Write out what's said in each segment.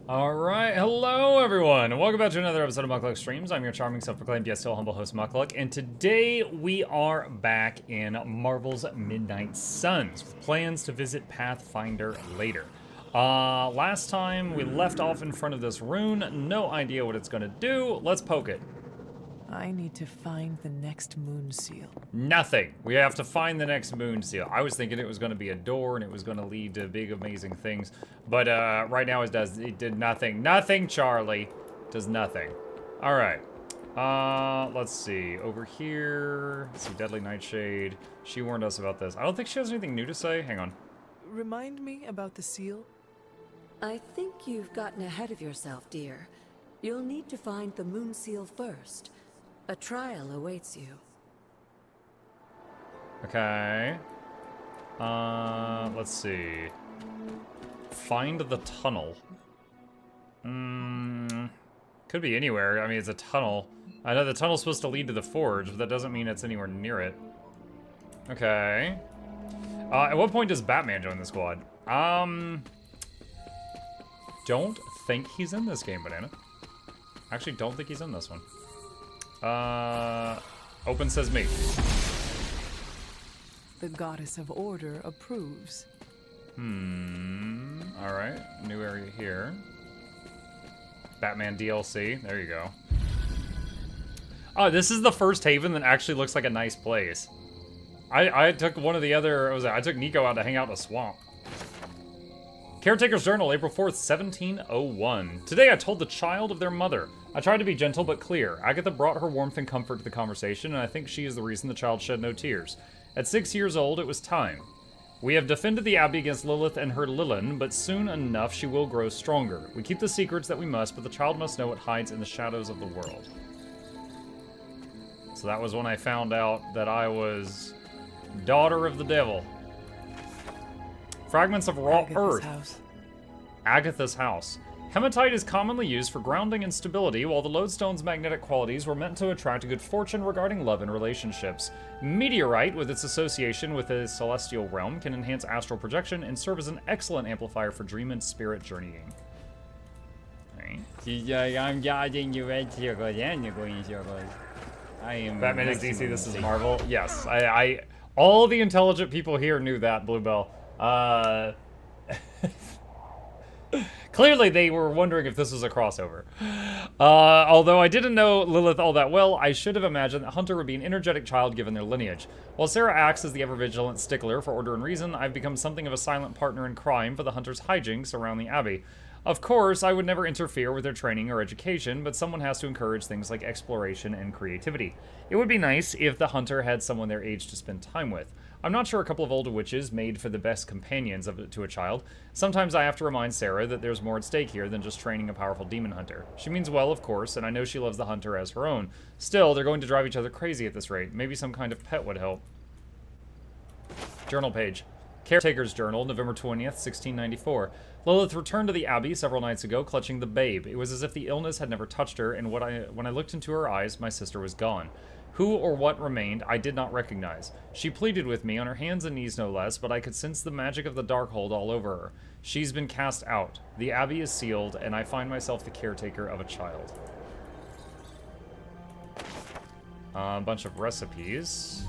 Alright, hello everyone, and welcome back to another episode of Mukluk Streams. I'm your charming, self-proclaimed, yet still humble host, Mukluk, and today we are back in Marvel's Midnight Suns, with plans to visit Pathfinder later. Last time we left off in front of this rune, no idea what it's gonna do, let's poke it. I need to find the next moon seal. Nothing. We have to find the next moon seal. I was thinking it was going to be a door and it was going to lead to big, amazing things. But right now it did nothing. Nothing, Charlie. Does nothing. All right. Let's see. Over here. Let's see. Deadly Nightshade. She warned us about this. I don't think she has anything new to say. Hang on. Remind me about the seal? I think you've gotten ahead of yourself, dear. You'll need to find the moon seal first. A trial awaits you. Okay. Let's see. Find the tunnel. Could be anywhere. I mean, it's a tunnel. I know the tunnel's supposed to lead to the forge, but that doesn't mean it's anywhere near it. Okay. At what point does Batman join the squad? Don't think he's in this game, Banana. Actually, don't think he's in this one. Open says me. The goddess of order approves. Alright, new area here. Batman DLC, there you go. Oh, this is the first haven that actually looks like a nice place. I took one of the other, I took Nico out to hang out in a swamp. Caretaker's Journal, April 4th, 1701. Today I told the child of their mother. I tried to be gentle but clear. Agatha brought her warmth and comfort to the conversation, and I think she is the reason the child shed no tears. At 6 years old, it was time. We have defended the Abbey against Lilith and her Lilin, but soon enough she will grow stronger. We keep the secrets that we must, but the child must know what hides in the shadows of the world. So that was when I found out that I was daughter of the devil. Fragments of raw earth. House. Agatha's house. Hematite is commonly used for grounding and stability, while the lodestone's magnetic qualities were meant to attract good fortune regarding love and relationships. Meteorite, with its association with the celestial realm, can enhance astral projection and serve as an excellent amplifier for dream and spirit journeying. Right. Batman is DC, this is Marvel. Yes, I all the intelligent people here knew that, Bluebell. Clearly they were wondering if this was a crossover. Although I didn't know Lilith all that well, I should have imagined that Hunter would be an energetic child given their lineage. While Sarah acts as the ever-vigilant stickler for order and reason, I've become something of a silent partner in crime for the Hunter's hijinks around the Abbey. Of course, I would never interfere with their training or education, but someone has to encourage things like exploration and creativity. It would be nice if the Hunter had someone their age to spend time with. I'm not sure a couple of older witches made for the best companions to a child. Sometimes I have to remind Sarah that there's more at stake here than just training a powerful demon hunter. She means well, of course, and I know she loves the Hunter as her own. Still, they're going to drive each other crazy at this rate. Maybe some kind of pet would help. Journal page. Caretaker's Journal, November 20th, 1694. Lilith returned to the Abbey several nights ago, clutching the babe. It was as if the illness had never touched her, and when I looked into her eyes, my sister was gone. Who or what remained, I did not recognize. She pleaded with me, on her hands and knees no less, but I could sense the magic of the Darkhold all over her. She's been cast out. The Abbey is sealed, and I find myself the caretaker of a child. A bunch of recipes.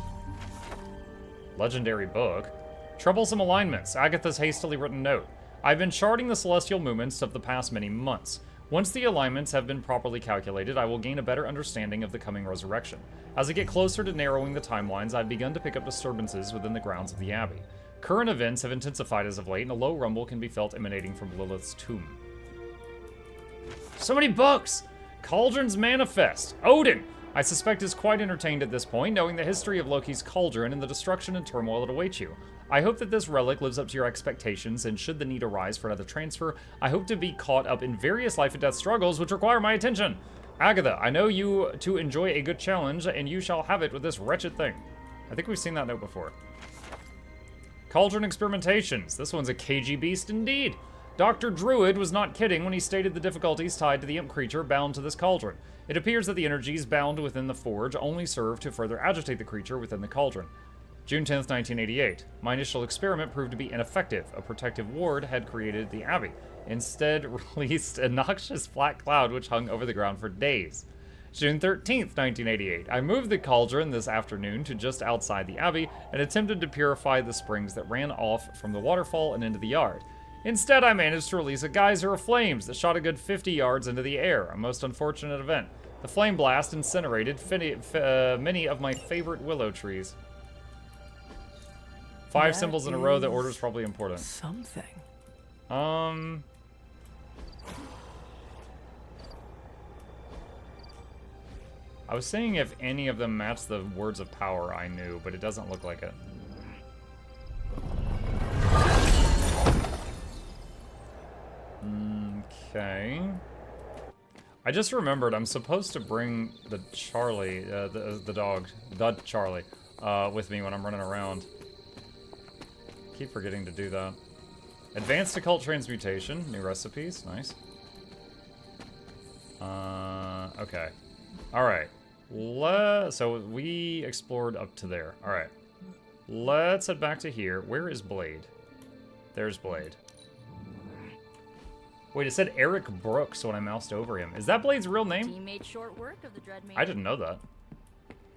Legendary book. Troublesome alignments. Agatha's hastily written note. I've been charting the celestial movements of the past many months. Once the alignments have been properly calculated, I will gain a better understanding of the coming resurrection. As I get closer to narrowing the timelines, I've begun to pick up disturbances within the grounds of the Abbey. Current events have intensified as of late, and a low rumble can be felt emanating from Lilith's tomb. So many books! Cauldron's Manifest. Odin! I suspect is quite entertained at this point, knowing the history of Loki's cauldron and the destruction and turmoil that awaits you. I hope that this relic lives up to your expectations, and should the need arise for another transfer, I hope to be caught up in various life and death struggles which require my attention. Agatha, I know you to enjoy a good challenge, and you shall have it with this wretched thing. I think we've seen that note before. Cauldron Experimentations. This one's a cagey beast indeed. Dr. Druid was not kidding when he stated the difficulties tied to the imp creature bound to this cauldron. It appears that the energies bound within the forge only serve to further agitate the creature within the cauldron. June 10th, 1988. My initial experiment proved to be ineffective. A protective ward had created the Abbey. Instead, released a noxious black cloud which hung over the ground for days. June 13th, 1988. I moved the cauldron this afternoon to just outside the Abbey and attempted to purify the springs that ran off from the waterfall and into the yard. Instead, I managed to release a geyser of flames that shot a good 50 yards into the air, a most unfortunate event. The flame blast incinerated many of my favorite willow trees. 5 That symbols in a row, the is order's probably important. Something. I was seeing if any of them match the words of power I knew, but it doesn't look like it. Okay. I just remembered I'm supposed to bring the Charlie, the dog, Charlie, with me when I'm running around. Keep forgetting to do that. Advanced occult transmutation, new recipes, nice. Okay. Alright. So we explored up to there. Alright. Let's head back to here. Where is Blade? There's Blade. Wait, it said Eric Brooks when I moused over him. Is that Blade's real name? Team made short work of the Dread Maiden. I didn't know that.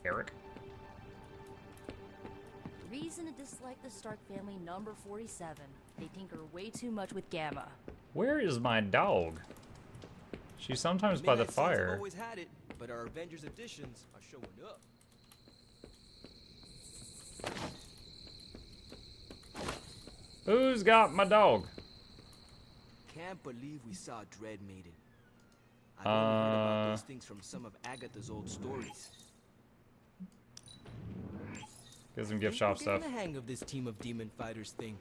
Eric. Reason to dislike the Stark family number 47. They tinker way too much with Gamma. Where is my dog? She's sometimes by the Midnight Suns have fire. always had it, but our Avengers editions are showing up. Who's got my dog? Can't believe we saw Dread Maiden. I've only heard about those things from some of Agatha's old stories. Get some gift shop stuff. Getting the hang of this team of demon fighters thing.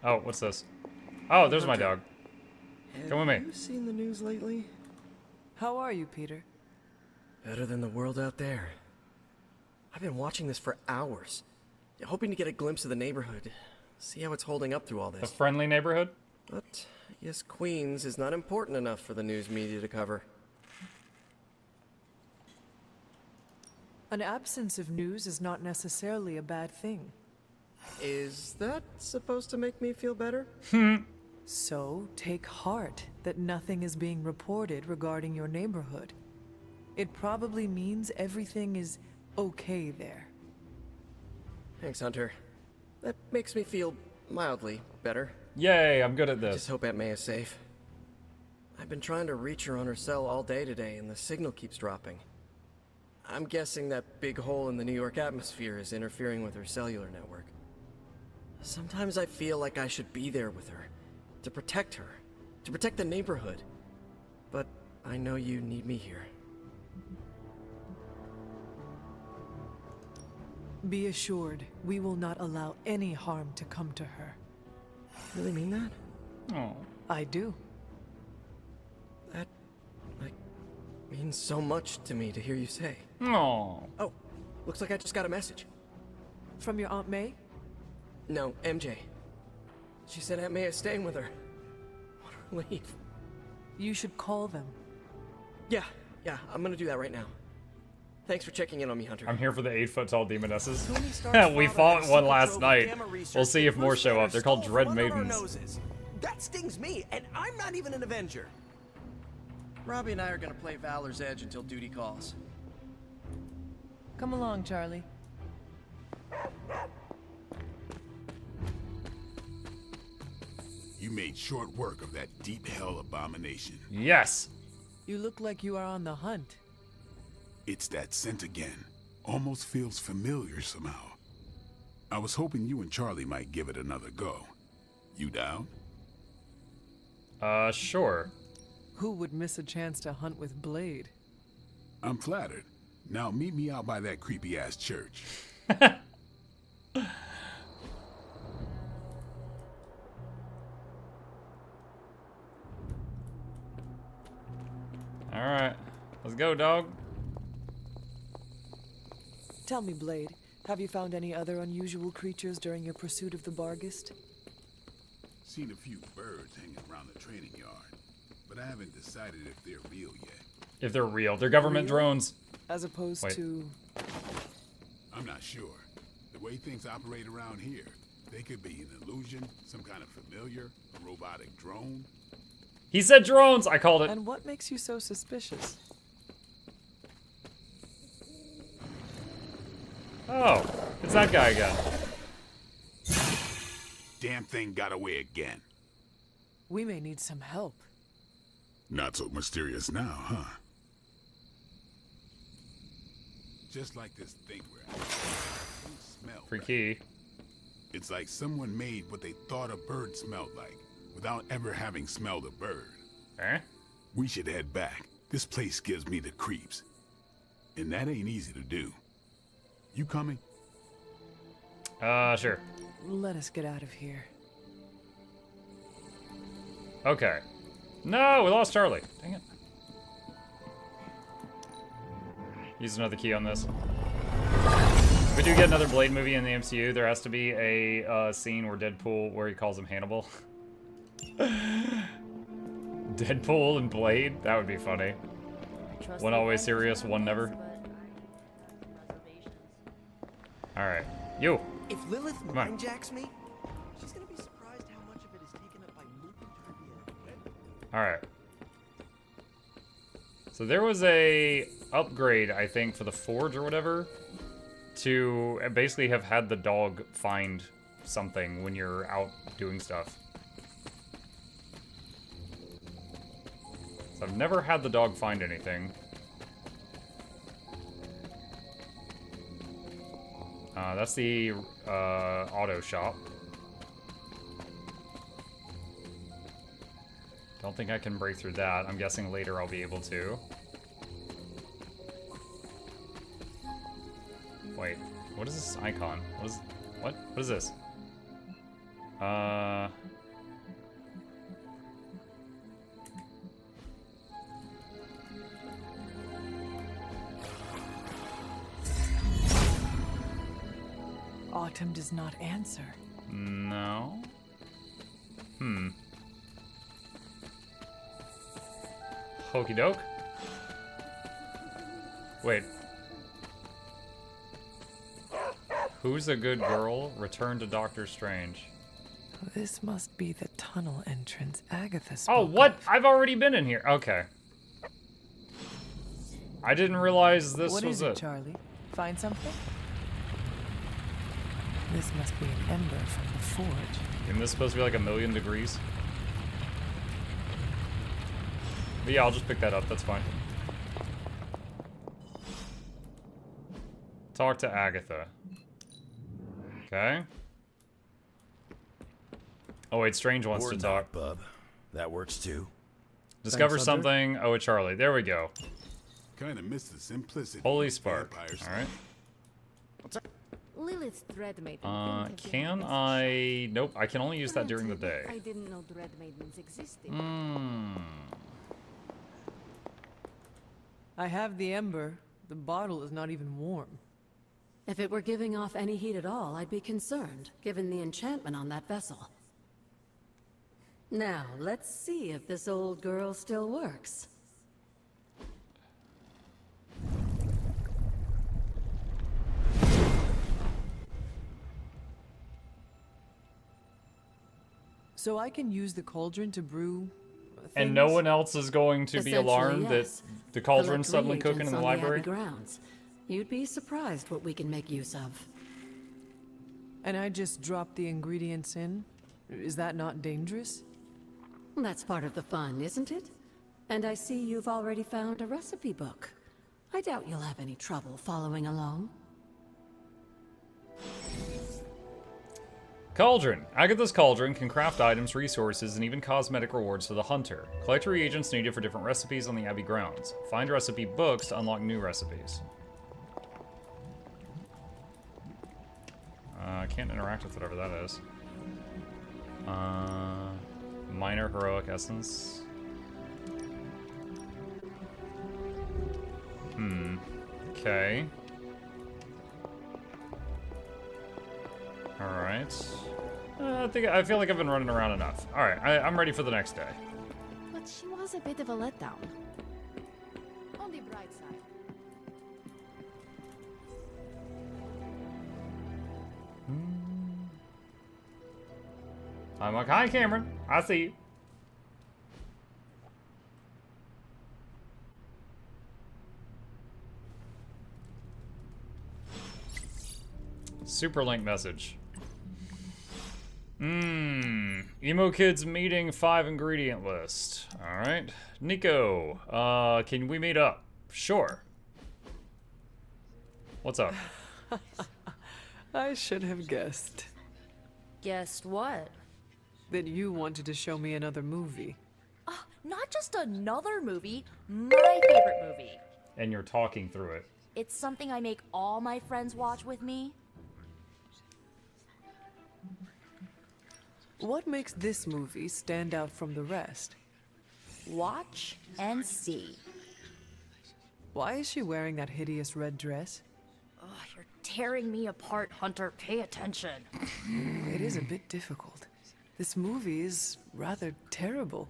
Oh, what's this? Oh, there's my dog. Come with me. Have you seen the news lately? How are you, Peter? Better than the world out there. I've been watching this for hours, hoping to get a glimpse of the neighborhood, see how it's holding up through all The this. friendly neighborhood? But yes, Queens is not important enough for the news media to cover. An absence of news is not necessarily a bad thing. Is that supposed to make me feel better? So, take heart that nothing is being reported regarding your neighborhood. It probably means everything is okay there. Thanks, Hunter. That makes me feel mildly better. Yay, I'm good at Just this. hope Aunt May is safe. I've been trying to reach her on her cell all day today, and the signal keeps dropping. I'm guessing that big hole in the New York atmosphere is interfering with her cellular network. Sometimes I feel like I should be there with her, to protect her, to protect the neighborhood. But I know you need me here. Be assured, we will not allow any harm to come to her. Really mean that? Oh. I do. That, like, means so much to me to hear you say. Oh. Oh, looks like I just got a message. From your Aunt May? No, MJ. She said Aunt May is staying with her. What a relief. You should call them. Yeah, I'm gonna do that right now. Thanks for checking in on me, Hunter. I'm here for the 8-foot-tall demonesses. Tony Stark's We father fought had a one secret last trove of night. gamma research We'll see if that more Bruce show Banner up. They're called stole Dread from under our Maidens. noses. That stings me, and I'm not even an Avenger. Robbie and I are gonna play Valor's Edge until duty calls. Come along, Charlie. You made short work of that deep hell abomination. Yes. You look like you are on the hunt. It's that scent again. Almost feels familiar somehow. I was hoping you and Charlie might give it another go. You down? Sure. Who would miss a chance to hunt with Blade? I'm flattered. Now meet me out by that creepy-ass church. Alright. Let's go, dog. Tell me, Blade, have you found any other unusual creatures during your pursuit of the Bargist? Seen a few birds hanging around the training yard, but I haven't decided if they're real yet. If they're real. They're government Real? drones. As opposed Wait. to... I'm not sure. There way things operate around here, they could be an illusion, some kind of familiar, a robotic drone. He said drones! I called it. And what makes you so suspicious? Oh, it's that guy again. Damn thing got away again. We may need some help. Not so mysterious now, huh? Just like this thing we're at. Smell. Free right? key. It's like someone made what they thought a bird smelled like, without ever having smelled a bird. Eh? We should head back. This place gives me the creeps. And that ain't easy to do. You coming? Sure. Let us get out of here. Okay. No, we lost Charlie. Dang it. Use another key on this. If we do get another Blade movie in the MCU, there has to be a scene where he calls him Hannibal. Deadpool and Blade? That would be funny. One always serious, one never. Alright. You! If Lilith Come on. mindjacks me, she's gonna be surprised how much of it is taken up by movie trivia. Alright. So there was a upgrade, I think, for the Forge or whatever, to basically have had the dog find something when you're out doing stuff. So I've never had the dog find anything. That's the auto shop. Don't think I can break through that. I'm guessing later I'll be able to. Wait, what is this icon? What is this? Autumn does not answer. No. Hokey doke. Wait. Who's a good girl? Return to Doctor Strange. This must be the tunnel entrance Agatha spoke Oh, what? of. I've already been in here. Okay. I didn't realize this What was is it, Charlie? Find something? This must be an ember from the forge. Isn't this supposed to be like 1,000,000 degrees? But yeah, I'll just pick that up. That's fine. Talk to Agatha. Okay. Oh wait, Strange wants to talk. bub. That works too. Discover Thanks, Hunter. something. Oh, it's Charlie. There we go. Kinda miss the simplicity. Holy of spark. vampire stuff. Alright. Lilith's dread maiden. Can I... Nope, I can only use that during the day. I didn't know dread maidens existed. I have the ember. The bottle is not even warm. If it were giving off any heat at all, I'd be concerned, given the enchantment on that vessel. Now, let's see if this old girl still works. So I can use the cauldron to brew And no things? one else is going to be Essentially, alarmed yes. that the cauldron's Collect suddenly cooking reagents in the on library? Abbey grounds. You'd be surprised what we can make use of. And I just drop the ingredients in? Is that not dangerous? That's part of the fun, isn't it? And I see you've already found a recipe book. I doubt you'll have any trouble following along. Cauldron. Agatha's cauldron can craft items, resources, and even cosmetic rewards for the hunter. Collect reagents needed for different recipes on the Abbey grounds. Find recipe books to unlock new recipes. I can't interact with whatever that is. Minor heroic essence. Okay. Alright. I feel like I've been running around enough. Alright, I'm ready for the next day. But she was a bit of a letdown. On the bright side. I'm like, hi, Cameron. I see you. Super link message. Emo Kids meeting 5 ingredient list. Alright. Nico, can we meet up? Sure. What's up? I should have guessed Guessed what? that you wanted to show me another movie. Not just another movie, my favorite movie. And you're talking through it. It's something I make all my friends watch with me. What makes this movie stand out from the rest? Watch and see. Why is she wearing that hideous red dress? Ugh, you're tearing me apart, Hunter. Pay attention. It is a bit difficult. This movie is rather terrible.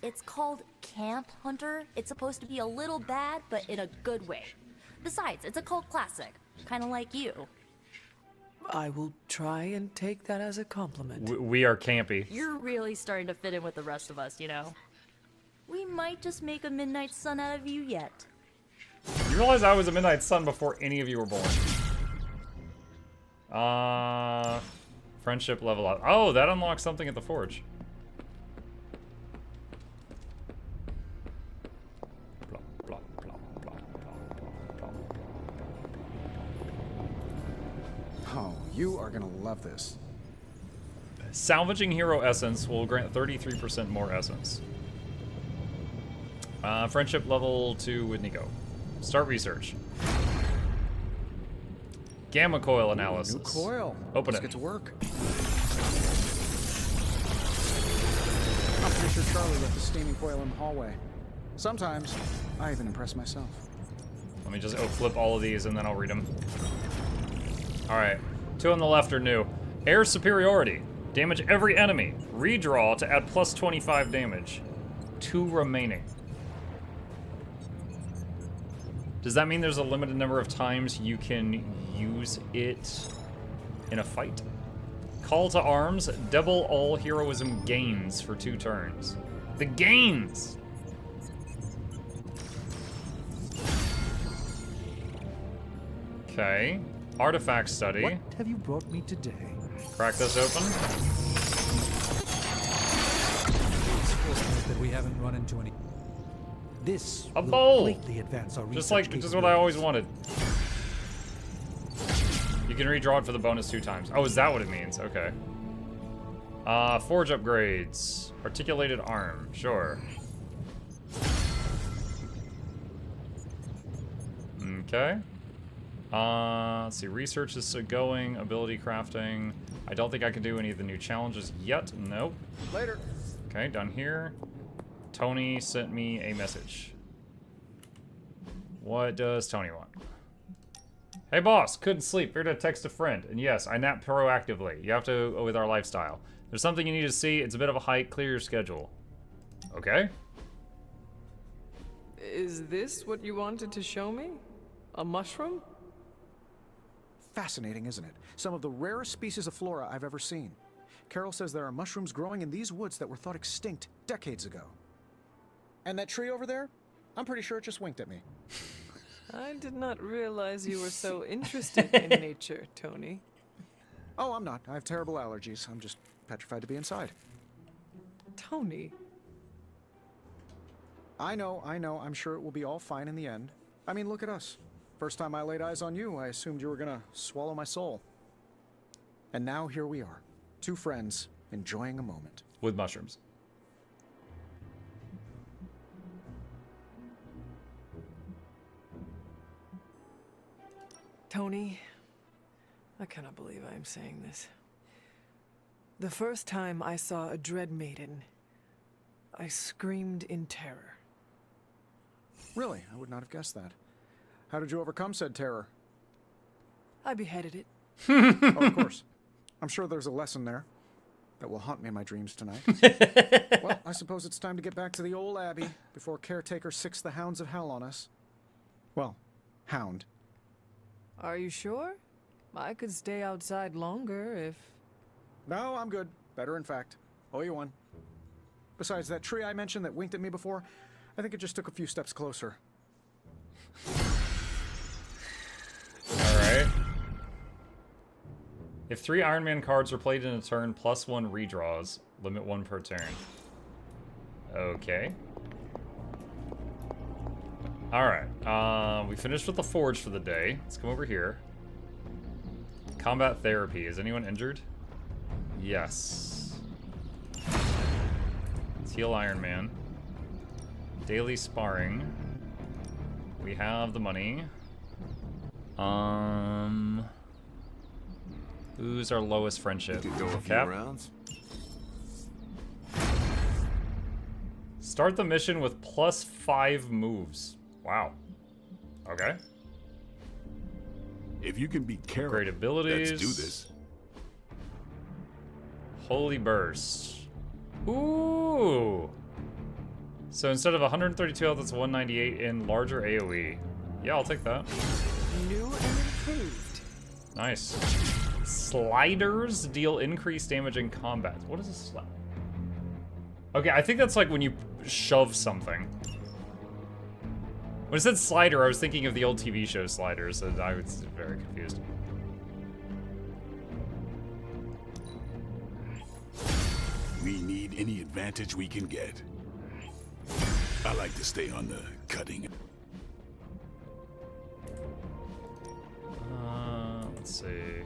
It's called Camp, Hunter. It's supposed to be a little bad, but in a good way. Besides, it's a cult classic. Kind of like you. I will try and take that as a compliment. We are campy. You're really starting to fit in with the rest of us, you know? We might just make a Midnight Sun out of you yet. You realize I was a Midnight Sun before any of you were born. Friendship level up. Oh, that unlocks something at the forge. Oh, you are gonna love this. Salvaging hero essence will grant 33% more essence. Friendship level 2 with Nico. Start research. Gamma coil analysis. New coil. Open Let's it. get to work. I'm pretty sure Charlie left the steaming coil in the hallway. Sometimes, I even impress myself. Let me just flip all of these and then I'll read them. Alright. 2 on the left are new. Air superiority. Damage every enemy. Redraw to add plus 25 damage. 2 remaining. Does that mean there's a limited number of times you can use it in a fight? Call to arms. Double all heroism gains for 2 turns. The gains! Okay. Artifact study. What have you brought me today? Crack this open. It's fortunate that we haven't run into any. This A will bowl! greatly advance our Just research what I always capabilities. wanted. You can redraw it for the bonus 2 times. Oh, is that what it means? Okay. Forge upgrades. Articulated arm. Sure. Okay. Let's see. Research is going. Ability crafting. I don't think I can do any of the new challenges yet. Nope. Later. Okay, down here. Tony sent me a message. What does Tony want? Hey boss, couldn't sleep. Here to text a friend. And yes, I nap proactively. You have to with our lifestyle. There's something you need to see. It's a bit of a hike. Clear your schedule. Okay. Is this what you wanted to show me? A mushroom? Fascinating, isn't it? Some of the rarest species of flora I've ever seen. Carol says there are mushrooms growing in these woods that were thought extinct decades ago. And that tree over there? I'm pretty sure it just winked at me. I did not realize you were so interested in nature, Tony. Oh, I'm not. I have terrible allergies. I'm just petrified to be inside. Tony. I know. I'm sure it will be all fine in the end. I mean, look at us. First time I laid eyes on you, I assumed you were gonna swallow my soul. And now here we are. 2 friends, enjoying a moment. With mushrooms. Tony, I cannot believe I am saying this. The first time I saw a Dread Maiden, I screamed in terror. Really? I would not have guessed that. How did you overcome said terror? I beheaded it. Oh, of course. I'm sure there's a lesson there that will haunt me in my dreams tonight. Well, I suppose it's time to get back to the old Abbey before Caretaker sicks the hounds of hell on us. Well, hound. Are you sure? I could stay outside longer if... No, I'm good. Better, in fact. Owe you one. Besides, that tree I mentioned that winked at me before, I think it just took a few steps closer. Alright. If 3 Iron Man cards are played in a turn, +1 redraws. Limit 1 per turn. Okay. Alright. We finished with the forge for the day. Let's come over here. Combat therapy. Is anyone injured? Yes. Let's heal Iron Man. Daily sparring. We have the money. Who's our lowest friendship? Could go a few Cap? rounds. Start the mission with +5 moves. Wow. Okay. If you can beat Carol, Great abilities. let's do this. Holy Burst. Ooh. So instead of 132 health, it's 198 in larger AoE. Yeah, I'll take that. New and improved. Nice. Sliders deal increased damage in combat. What is a slide? Okay, I think that's like when you shove something. When it said slider, I was thinking of the old TV show Sliders, and I was very confused. We need any advantage we can get. I like to stay on the cutting. Let's see.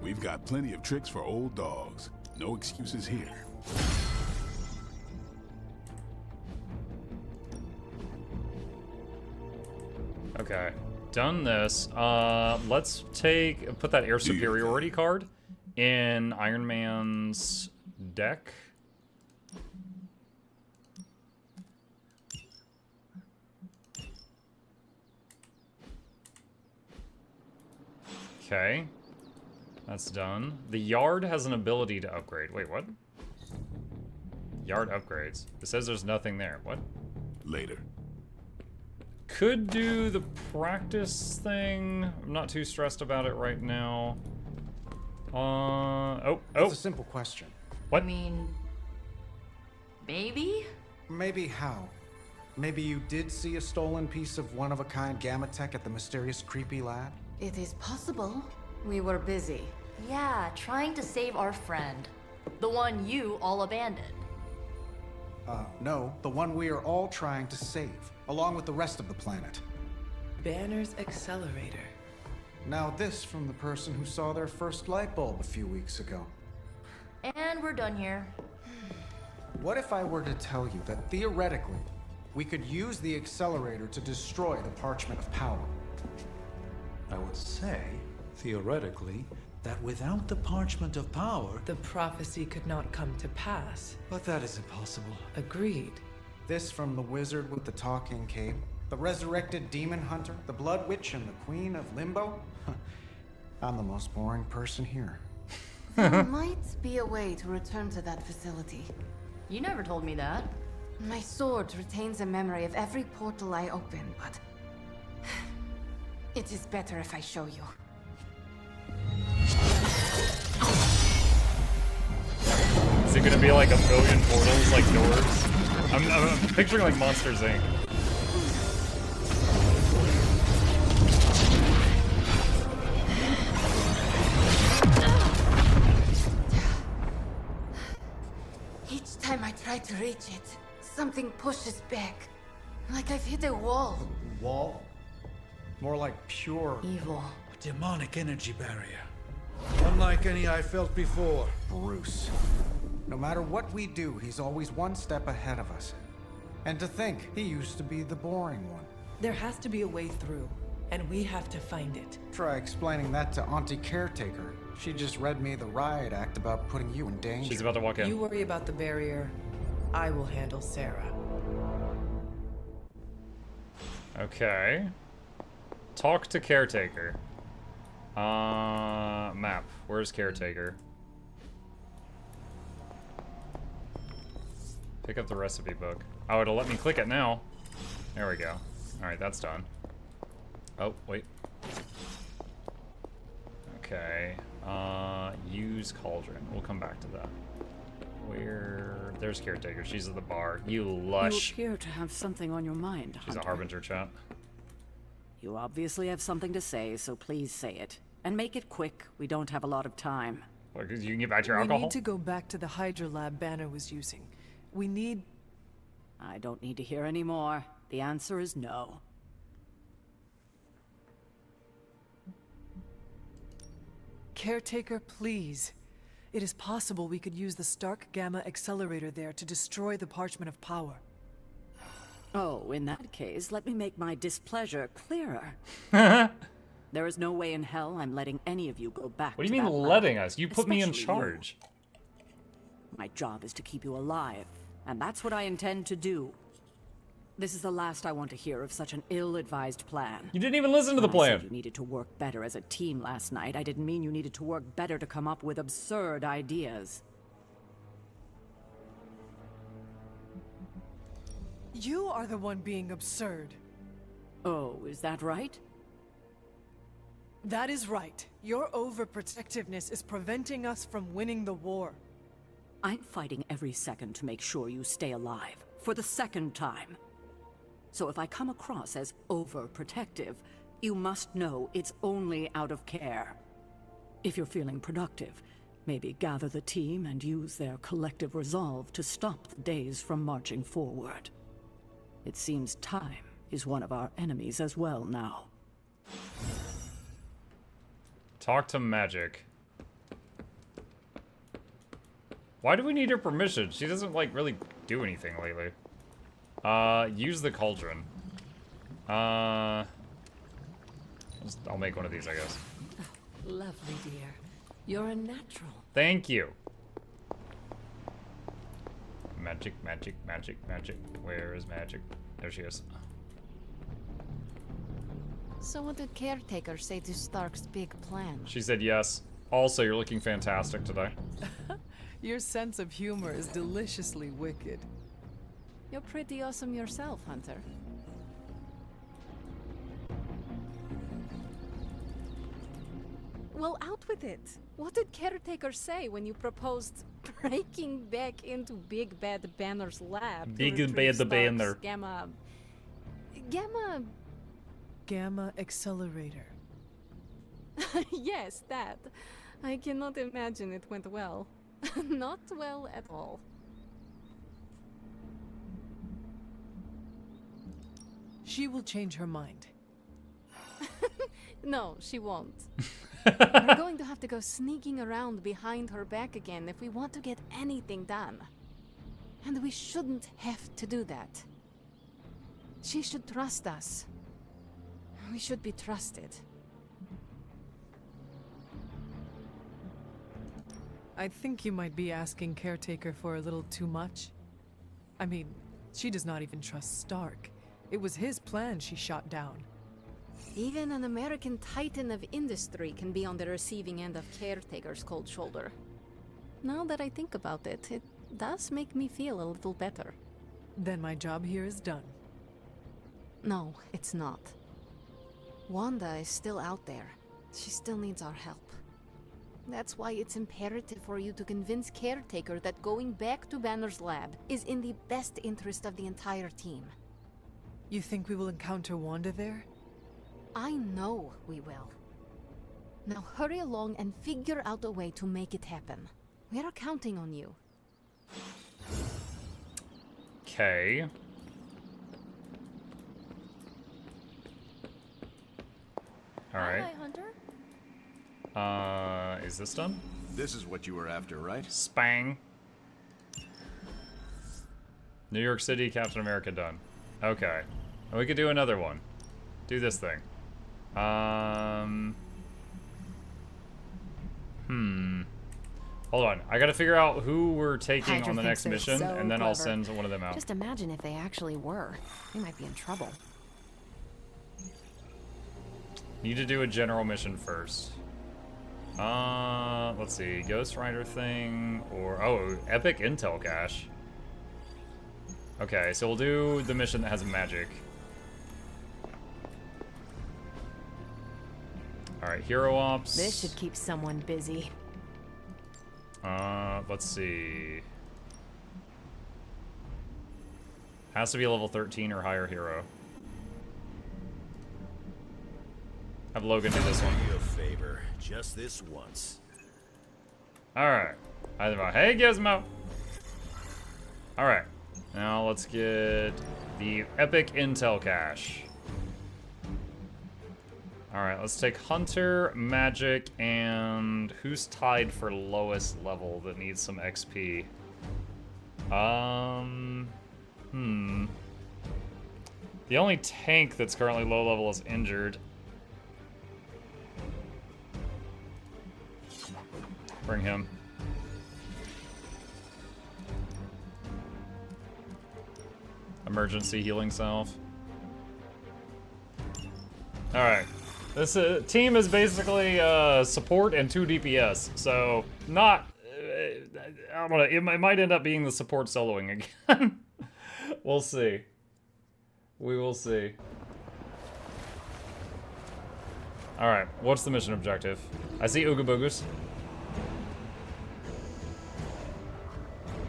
We've got plenty of tricks for old dogs. No excuses here. Okay, done this. Let's put that air superiority card in Iron Man's deck. Okay, that's done. The Yard has an ability to upgrade. Wait, what? Yard upgrades. It says there's nothing there. What? Later. Could do the practice thing. I'm not too stressed about it right now. It's a simple question. What? I mean, maybe? Maybe how? Maybe you did see a stolen piece of one-of-a-kind gamma tech at the mysterious creepy lab? It is possible. We were busy. Yeah, trying to save our friend. The one you all abandoned. No, the one we are all trying to save, along with the rest of the planet. Banner's accelerator. Now this from the person who saw their first light bulb a few weeks ago. And we're done here. What if I were to tell you that theoretically, we could use the accelerator to destroy the Parchment of Power? I would say, theoretically, that without the Parchment of Power... The prophecy could not come to pass. But that is impossible. Agreed. This from the wizard with the talking cape, the resurrected demon hunter, the blood witch, and the queen of limbo? I'm the most boring person here. There might be a way to return to that facility. You never told me that. My sword retains a memory of every portal I open, but... it is better if I show you. Is it gonna be like 1,000,000 portals, like doors? I'm picturing like Monsters, Inc. Each time I try to reach it, something pushes back. Like I've hit a wall. Wall? More like pure evil. A demonic energy barrier. Unlike any I felt before. Bruce. No matter what we do, he's always one step ahead of us. And to think, he used to be the boring one. There has to be a way through, and we have to find it. Try explaining that to Auntie Caretaker. She just read me the riot act about putting you in danger. She's about to walk in. You worry about the barrier. I will handle Sarah. Okay. Talk to Caretaker. Map. Where's Caretaker? Pick up the recipe book. Oh, it'll let me click it now. There we go. Alright, that's done. Oh, wait. Okay. Use cauldron. We'll come back to that. Where? There's caretaker. She's at the bar. You lush. You appear to have something on your mind, She's Hunter. a harbinger, chat. You obviously have something to say, so please say it. And make it quick. We don't have a lot of time. Well, 'cause you can get back to your We alcohol? need to go back to the Hydra lab Banner was using. We need... I don't need to hear any more. The answer is no. Caretaker, please. It is possible we could use the Stark Gamma accelerator there to destroy the Parchment of Power. Oh, in that case, let me make my displeasure clearer. There is no way in hell I'm letting any of you go back. What do you mean that lab, letting us? You put me in especially you. charge. My job is to keep you alive, and that's what I intend to do. This is the last I want to hear of such an ill-advised plan. You didn't even listen to the When I plan. said you needed to work better as a team last night, I didn't mean you needed to work better to come up with absurd ideas. You are the one being absurd. Oh, is that right? That is right. Your overprotectiveness is preventing us from winning the war. I'm fighting every second to make sure you stay alive, for the second time. So if I come across as overprotective, you must know it's only out of care. If you're feeling productive, maybe gather the team and use their collective resolve to stop the days from marching forward. It seems time is one of our enemies as well now. Talk to Magic. Why do we need her permission? She doesn't, like, really do anything lately. Use the cauldron. I'll make one of these, I guess. Lovely, dear. You're a natural. Thank you. Magic, magic, magic, magic. Where is Magic? There she is. So what did Caretaker say to Stark's big plan? She said yes. Also, you're looking fantastic today. Your sense of humor is deliciously wicked. You're pretty awesome yourself, Hunter. Well, out with it. What did Caretaker say when you proposed breaking back into Big Bad Banner's lab? Big to retrieve Bad Banner. Stark's Gamma... Gamma accelerator. Yes, that. I cannot imagine it went well. Not well at all. She will change her mind. No, she won't. We're going to have to go sneaking around behind her back again if we want to get anything done. And we shouldn't have to do that. She should trust us. We should be trusted. I think you might be asking Caretaker for a little too much. I mean, she does not even trust Stark. It was his plan she shot down. Even an American titan of industry can be on the receiving end of Caretaker's cold shoulder. Now that I think about it, it does make me feel a little better. Then my job here is done. No, it's not. Wanda is still out there. She still needs our help. That's why it's imperative for you to convince Caretaker that going back to Banner's lab is in the best interest of the entire team. You think we will encounter Wanda there? I know we will. Now hurry along and figure out a way to make it happen. We are counting on you. Okay. Alright. Hi, Hunter. Is this done? This is what you were after, right? Spang. New York City, Captain America done. Okay. And we could do another one. Do this thing. Hold on. I gotta figure out who we're taking Hydra on the next thinks they're mission, so and then I'll clever. send one of them out. Just imagine if they actually were. We might be in trouble. Need to do a general mission first. Let's see. Ghost Rider thing, or... Oh, Epic Intel Cache. Okay, so we'll do the mission that has magic. Alright, hero ops. This should keep someone busy. Let's see. Has to be a level 13 or higher hero. Have Logan do this one. Do you a favor, just this once. Alright. Hey, Gizmo! Alright. Now let's get the epic intel cache. Alright, let's take Hunter, Magic, and who's tied for lowest level that needs some XP? The only tank that's currently low level is injured. Bring him. Emergency healing salve. Alright. This team is basically support and 2 DPS, so not... it might end up being the support soloing again. We'll see. We will see. Alright, what's the mission objective? I see Ooga Boogas.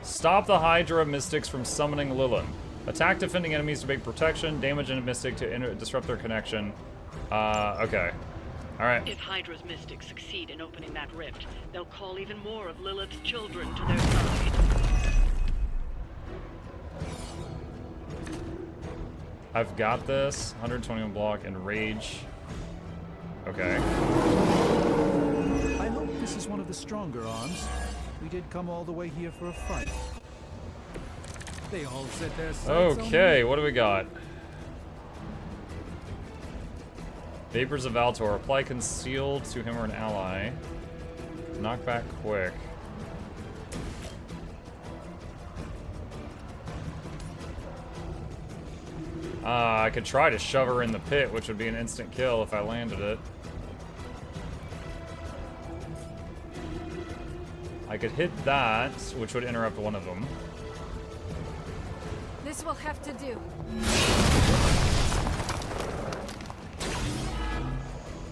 Stop the Hydra Mystics from summoning Lilith. Attack defending enemies to make protection, damage a Mystic to disrupt their connection. Okay. Alright. If Hydra's mystics succeed in opening that rift, they'll call even more of Lilith's children to their side. I've got this. 121 block and rage. Okay. I hope this is one of the stronger arms. We did come all the way here for a fight. They all set their sights Okay, on what do we got? Vapors of Valtor. Apply concealed to him or an ally. Knock back quick. I could try to shove her in the pit, which would be an instant kill if I landed it. I could hit that, which would interrupt one of them. This will have to do.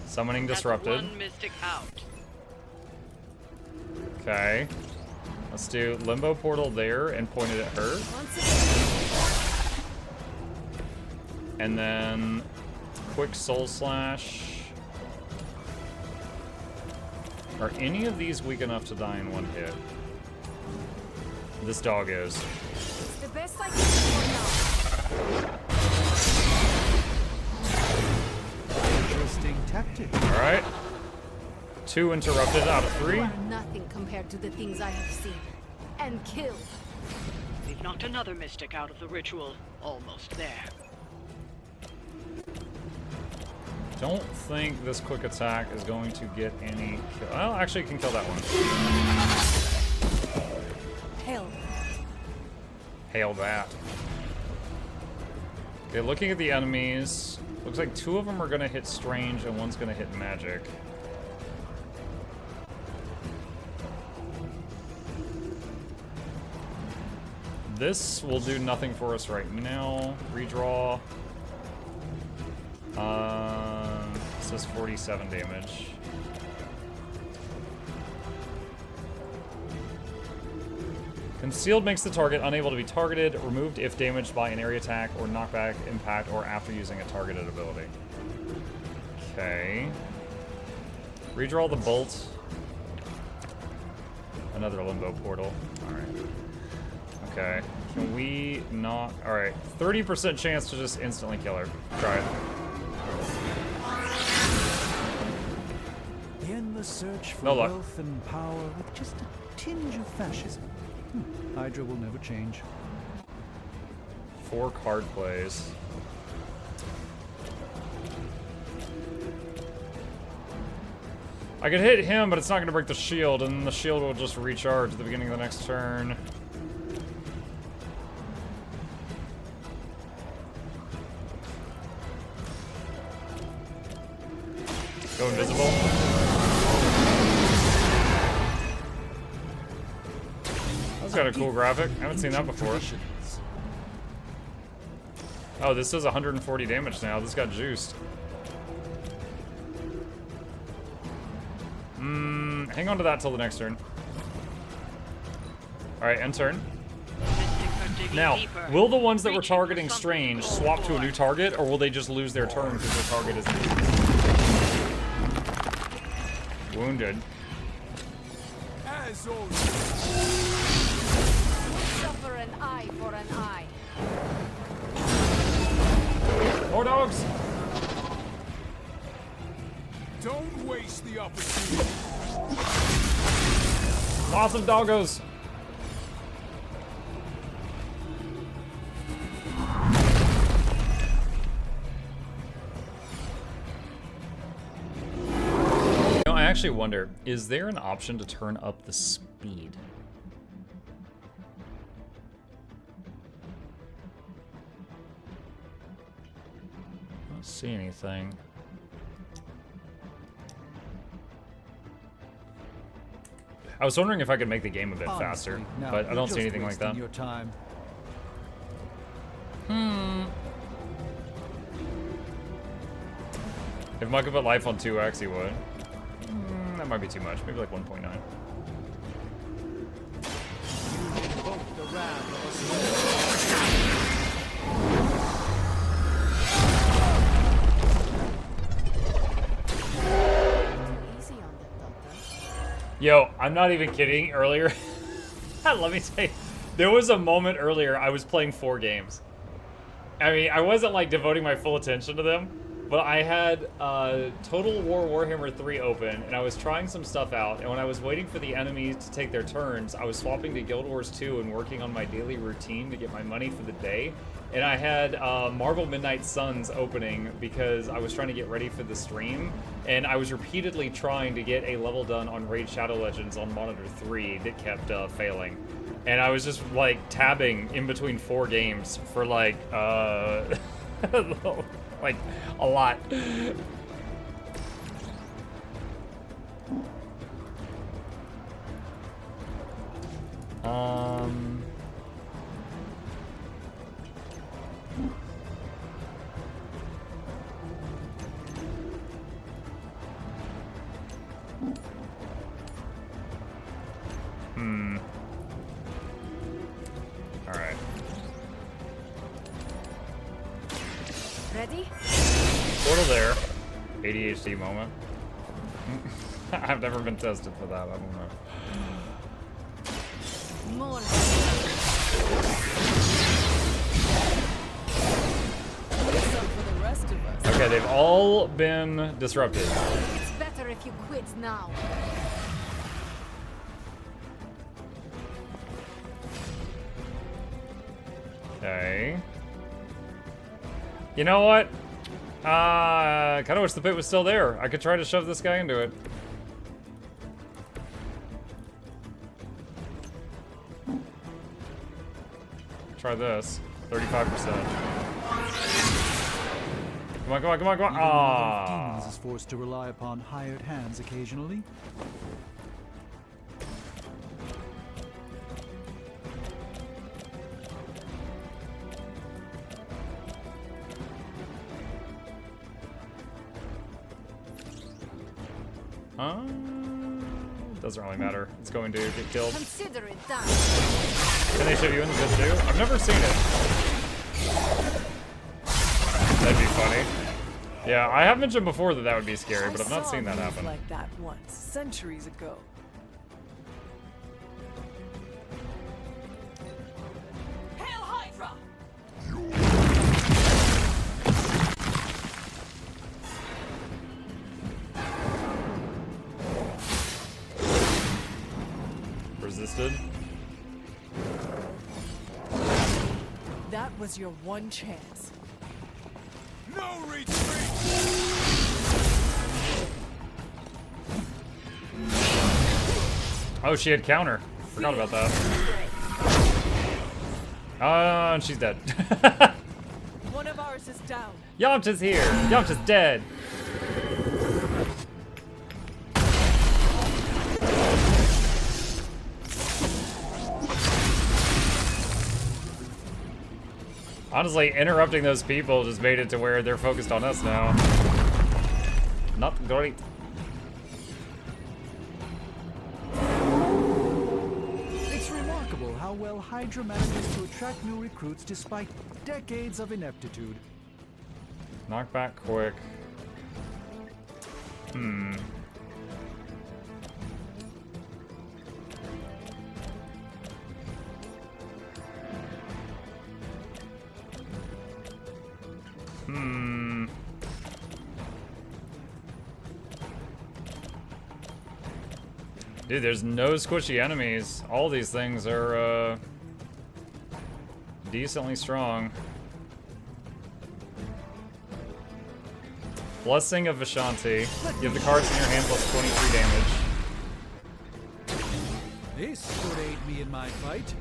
Summoning disrupted. One mystic out. Okay. Let's do Limbo Portal there and point it at her. And then quick Soul Slash. Are any of these weak enough to die in one hit? This dog is. It's the best I can do for now. Interesting tactic. Alright. 2 interrupted out of 3. You are nothing compared to the things I have seen and killed. We've knocked another mystic out of the ritual. Almost there. Don't think this quick attack is going to get any kill. Well, actually, it can kill that one. Hail. Hail that. Okay, looking at the enemies, looks like 2 of them are going to hit Strange and 1's going to hit Magic. This will do nothing for us right now. Redraw. This does 47 damage. Concealed makes the target unable to be targeted, removed if damaged by an area attack or knockback, impact, or after using a targeted ability. Okay. Redraw the bolt. Another limbo portal. Alright. Okay. Can we not... Alright. 30% chance to just instantly kill her. Try it. In the search for No luck. wealth and power with just a tinge of fascism. Hydra will never change. 4 card plays. I could hit him, but it's not going to break the shield, and the shield will just recharge at the beginning of the next turn. Go invisible. That's got a cool graphic. I haven't seen that before. Oh, this does 140 damage now. This got juiced. Hang on to that till the next turn. Alright, end turn. Now, will the ones that were targeting Strange swap to a new target, or will they just lose their turn because their target is wounded? Suffer an eye for an eye. More dogs! Don't waste the opportunity. Lots of doggos! I actually wonder, is there an option to turn up the speed? I don't see anything. I was wondering if I could make the game a bit faster, now, but I don't see you're just anything like that. wasting your time. If Mike could put life on 2x, he would. That might be too much. Maybe like 1.9. Invoke the wrath of a Yo, I'm not even kidding. Earlier, let me tell you, there was a moment earlier I was playing 4 games. I mean, I wasn't like devoting my full attention to them, but I had Total War Warhammer 3 open, and I was trying some stuff out, and when I was waiting for the enemies to take their turns, I was swapping to Guild Wars 2 and working on my daily routine to get my money for the day. And I had Marvel Midnight Suns opening because I was trying to get ready for the stream, and I was repeatedly trying to get a level done on Raid Shadow Legends on Monitor 3 that kept failing. And I was just like tabbing in between 4 games for like like a lot. All right. Ready? Portal there. ADHD moment. I've never been tested for that. I don't know. More. For the rest of us. Okay, they've all been disrupted. It's better if you quit now. Okay. You know what? Kind of wish the pit was still there. I could try to shove this guy into it. Try this. 35%. Come on, come on, come on, come on. Even the Mother of Demons is forced to rely upon hired hands occasionally. Doesn't really matter. It's going to get killed. Consider it done. Can they shove you in the pit too? I've never seen it. That'd be funny. Yeah, I have mentioned before that that would be scary, but I've not seen that happen. Like that once, centuries ago. Hail Hydra! Resisted. That was your one chance. No retreat! Oh, she had counter. Forgot about that. And she's dead. One of ours is down. Yamcha's here. Yamcha's dead. Honestly, interrupting those people just made it to where they're focused on us now. Not great. how well Hydra manages to attract new recruits despite decades of ineptitude. Knock back quick. Dude, there's no squishy enemies. All these things are, decently strong. Blessing of Vishanti. You have the cards in your hand plus 23 damage. This could aid me in my fight.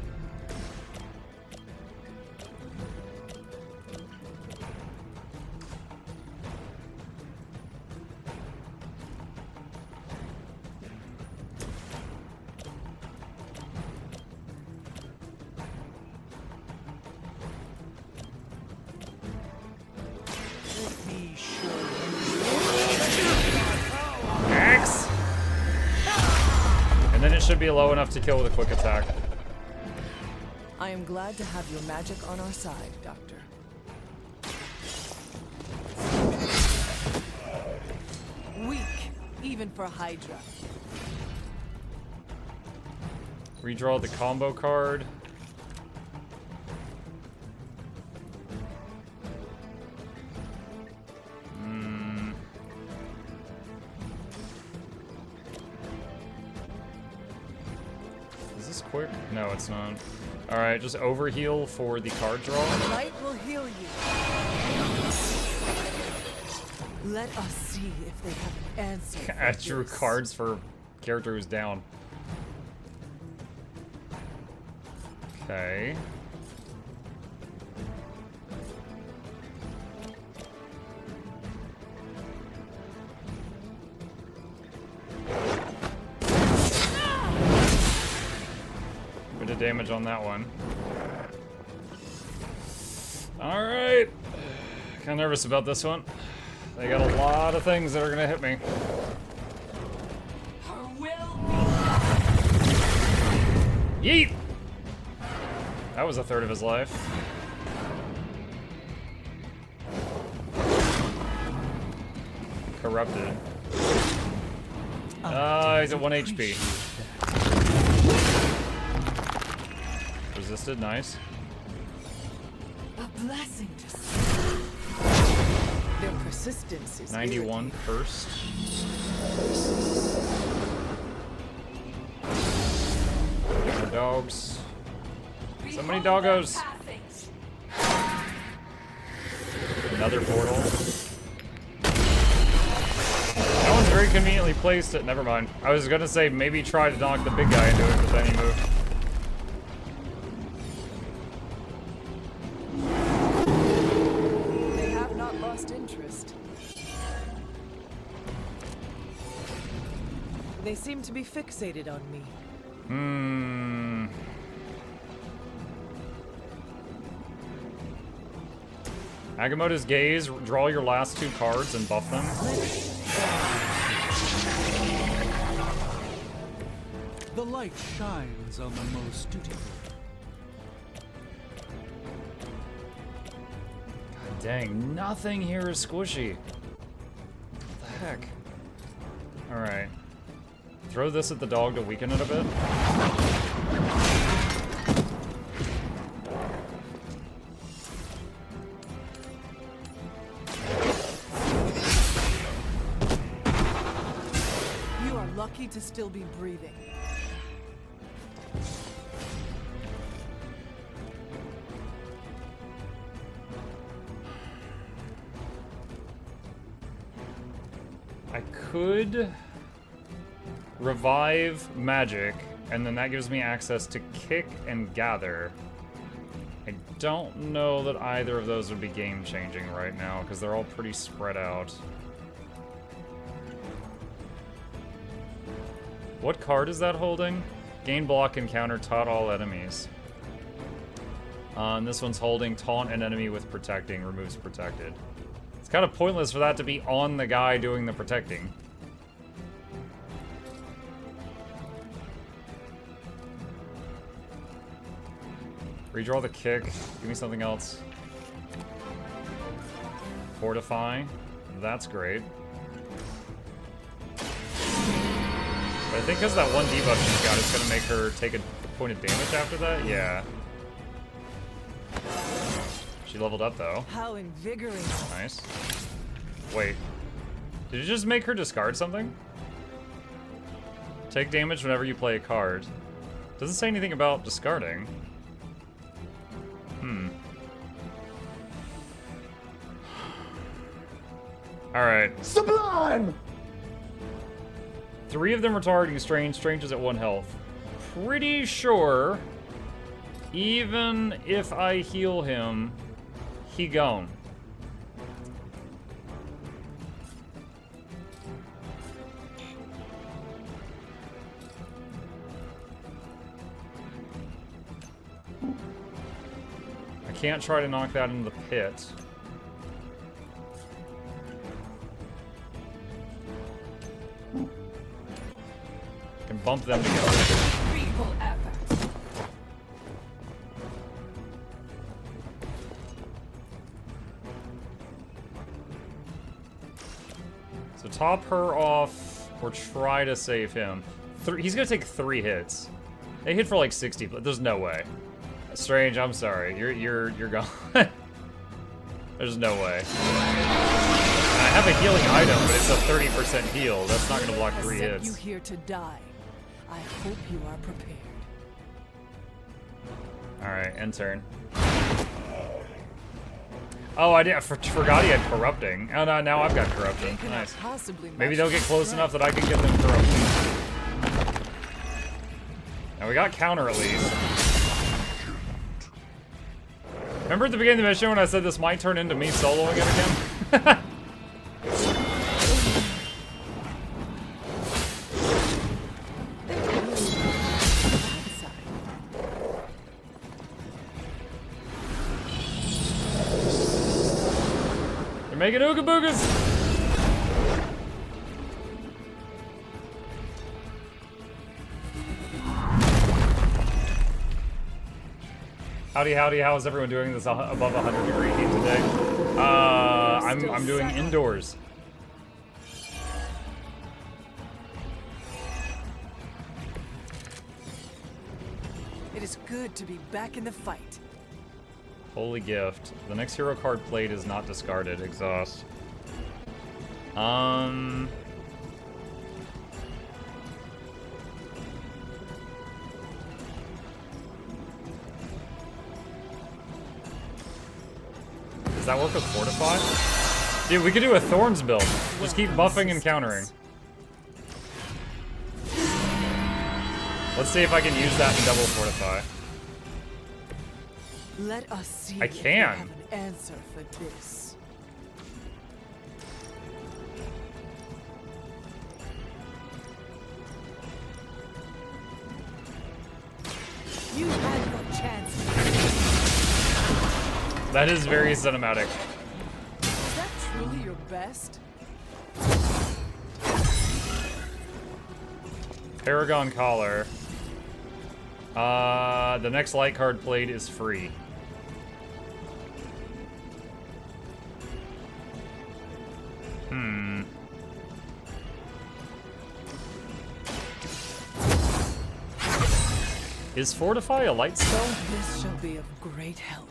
Axe! And then it should be low enough to kill with a quick attack. I am glad to have your magic on our side, Doctor. Weak, even for Hydra. Redraw the combo card. Is this quick? No, it's not. Alright, just overheal for the card draw. Light will heal you. Let us see if they have an answer. I drew cards for character who's down. Okay. Bit of damage on that one. Alright. Kind of nervous about this one. They got a lot of things that are gonna hit me. Yeet! That was a third of his life. Corrupted. He's at 1 HP. Resisted, nice. A blessing to see. Their persistence is 91 first. More dogs. So many doggos. Another portal. That one's very conveniently placed. Never mind. I was gonna say maybe try to knock the big guy into it, but then he moved. They have not lost interest. They seem to be fixated on me. Agamotto's Gaze, draw your last 2 cards and buff them. The light shines on the most dutiful. God dang, nothing here is squishy. What the heck? Alright. Throw this at the dog to weaken it a bit. You are lucky to still be breathing. I could revive magic, and then that gives me access to kick and gather. I don't know that either of those would be game-changing right now, because they're all pretty spread out. What card is that holding? Gain block encounter, taunt all enemies. And this one's holding taunt an enemy with protecting, removes protected. It's kind of pointless for that to be on the guy doing the protecting. Redraw the kick. Give me something else. Fortify. That's great. But I think because that one debuff she's got, it's gonna make her take a point of damage after that? Yeah. She leveled up though. How invigorating. Nice. Wait. Did you just make her discard something? Take damage whenever you play a card. Doesn't say anything about discarding. Alright. Sublime! 3 of them are targeting Strange. Strange is at 1 health. Pretty sure, even if I heal him, he gone. I can't try to knock that into the pit. Can bump them together. So top her off or try to save him. He's gonna take 3 hits. They hit for like 60, but there's no way. Strange, I'm sorry. You're gone. There's no way. And I have a healing item, but it's a 30% heal. That's not gonna block 3 hits. You here to die. I hope you are prepared. Alright, end turn. Oh, I forgot he had corrupting. Oh no, now I've got corruption. Nice. Maybe they'll get close enough that I can get them corruption. Now we got counter at least. Remember at the beginning of the mission when I said this might turn into me soloing it again? You're making ooga boogas! Howdy, howdy, how is everyone doing this above 100 degree heat today? I'm doing indoors. It is good to be back in the fight. Holy gift. The next hero card played is not discarded. Exhaust. Does that work with Fortify? Dude, we could do a Thorns build. Just keep buffing and countering. Let's see if I can use that and double Fortify. Let us see I if you can. have an answer for this. You had your chance. That is very cinematic. Is that truly your best? Paragon Collar. The next light card played is free. Is Fortify a light spell? This shall be of great help.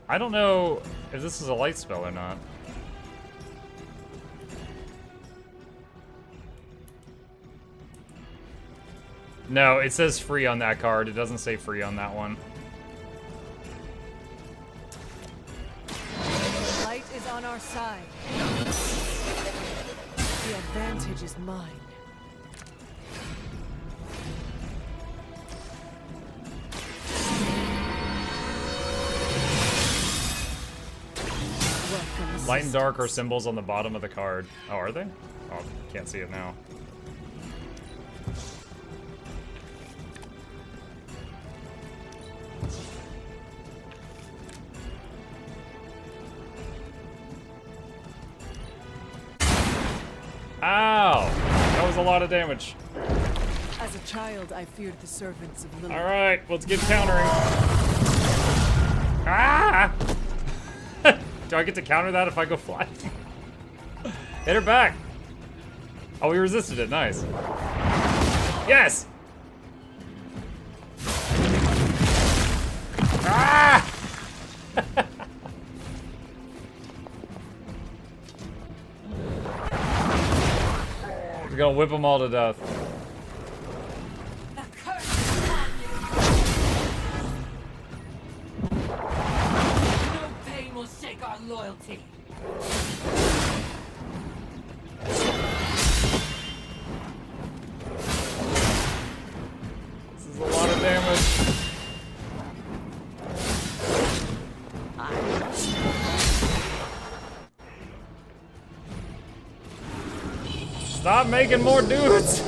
I don't know if this is a light spell or not. No, it says free on that card. It doesn't say free on that one. Light is on our side. The advantage is mine. Light and dark are symbols on the bottom of the card. Oh, are they? Oh, can't see it now. Ow! That was a lot of damage. As As a child, I feared the servants of Lilith. Alright, let's get countering. Ah! Do I get to counter that if I go flying? Hit her back! Oh, we resisted it. Nice. Yes! Ah! We're gonna whip them all to death. No pain will shake our loyalty. This is a lot of damage. Stop making more dudes!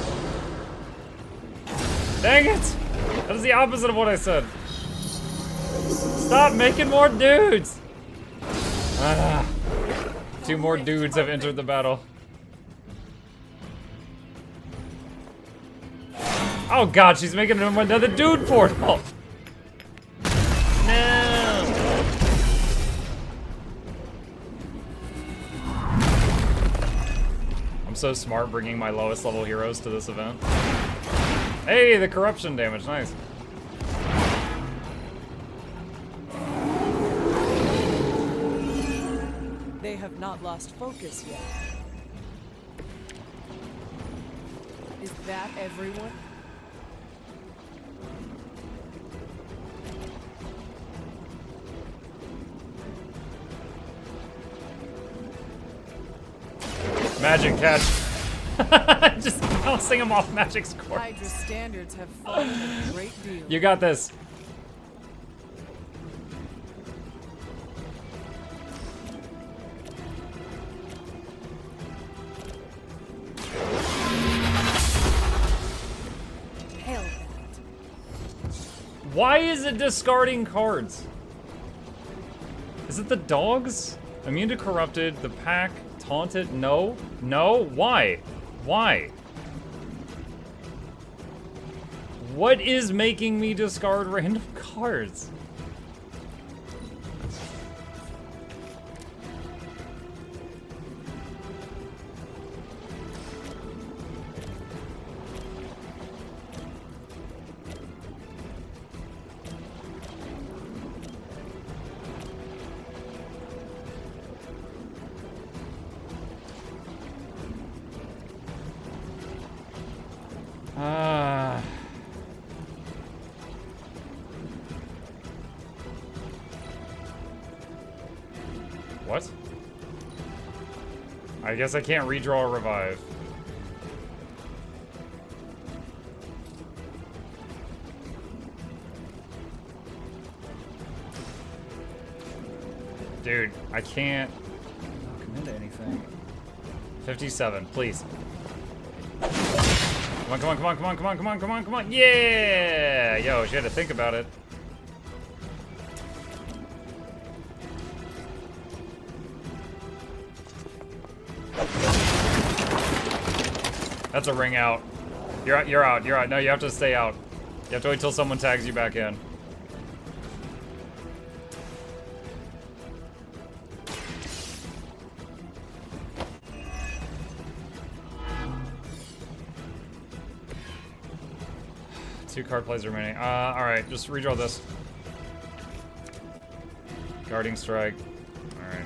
Dang it! That is the opposite of what I said. Stop making more dudes! Ah. 2 more dudes have entered the battle. Oh god, she's making another dude portal! No! I'm so smart bringing my lowest level heroes to this event. Hey, the corruption damage, nice. They have not lost focus yet. Is that everyone? Magic catch. Just bouncing him off Magic's corpse. Hydra standards have fallen a great deal. You got this. Hell. Why is it discarding cards? Is it the dogs? Immune to corrupted, the pack, taunted, no? No? Why? Why? What is making me discard random cards? What? I guess I can't redraw or revive. Dude, I can't commit to anything. 57, please. Come on, come on, come on, come on, come on, come on, come on, come on. Yeah! Yo, she had to think about it. That's a ring out. You're out, you're out, you're out. No, you have to stay out. You have to wait till someone tags you back in. Two card plays remaining. Alright, just redraw this. Guarding strike. Alright.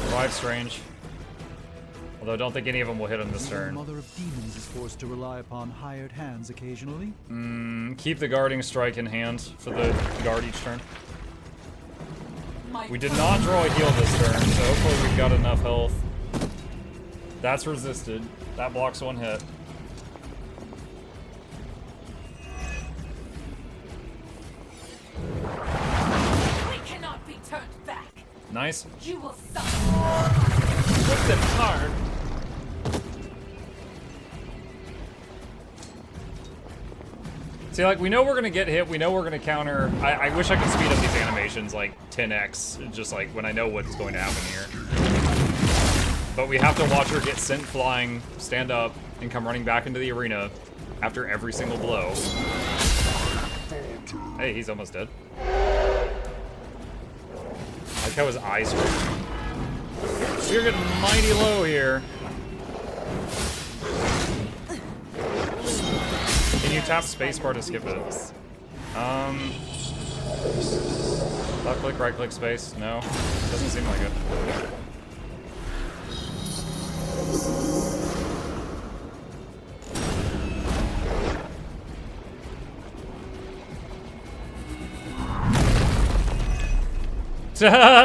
Revive Strange. Although I don't think any of them will hit on this turn. The Mother of Demons is forced to rely upon hired hands occasionally. Keep the guarding strike in hand for the guard each turn. We did not draw a heal this turn, so hopefully we've got enough health. That's resisted. That blocks one hit. We cannot be turned back. Nice. You will suffer. With the card. See, like, we know we're gonna get hit, we know we're gonna counter. I wish I could speed up these animations like 10x, just like when I know what's going to happen here. But we have to watch her get sent flying, stand up, and come running back into the arena after every single blow. Hey, he's almost dead. I like how his eyes are. We're getting mighty low here. Can you tap spacebar to skip it? Left click, right click, space. No, doesn't seem like it.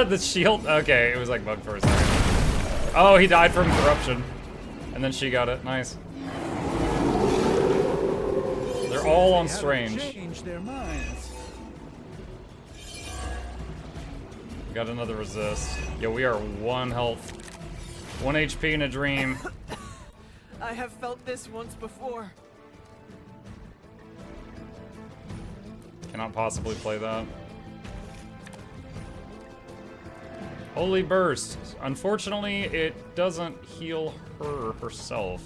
The shield? Okay, it was like bugged for a second. Oh, he died from corruption. And then she got it. Nice. They're all on strange. Change their minds. Got another resist. Yeah, we are 1 health. 1 HP in a dream. I have felt this once before. Cannot possibly play that. Holy Burst. Unfortunately, it doesn't heal her herself.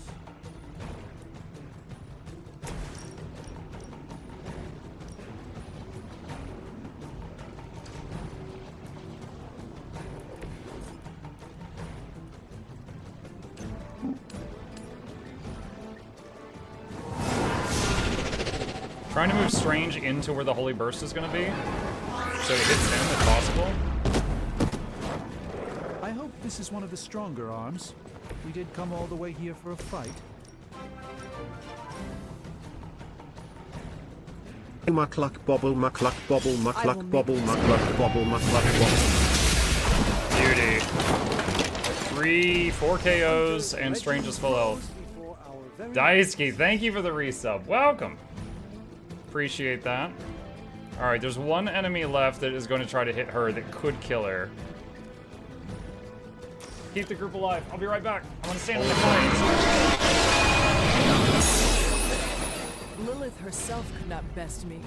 Trying to move Strange into where the Holy Burst is going to be, so it hits him if possible. I hope this is one of the stronger arms. We did come all the way here for a fight. Mukluk bobble, mukluk bobble, mukluk bobble, mukluk bobble, mukluk bobble. Beauty. 4 KOs, and Strange is full health. Daisuke, thank you for the resub. Welcome. Appreciate that. Alright, there's 1 enemy left that is going to try to hit her that could kill her. Keep the group alive. I'll be right back. I want to stand in the flames. Lilith herself could not best me.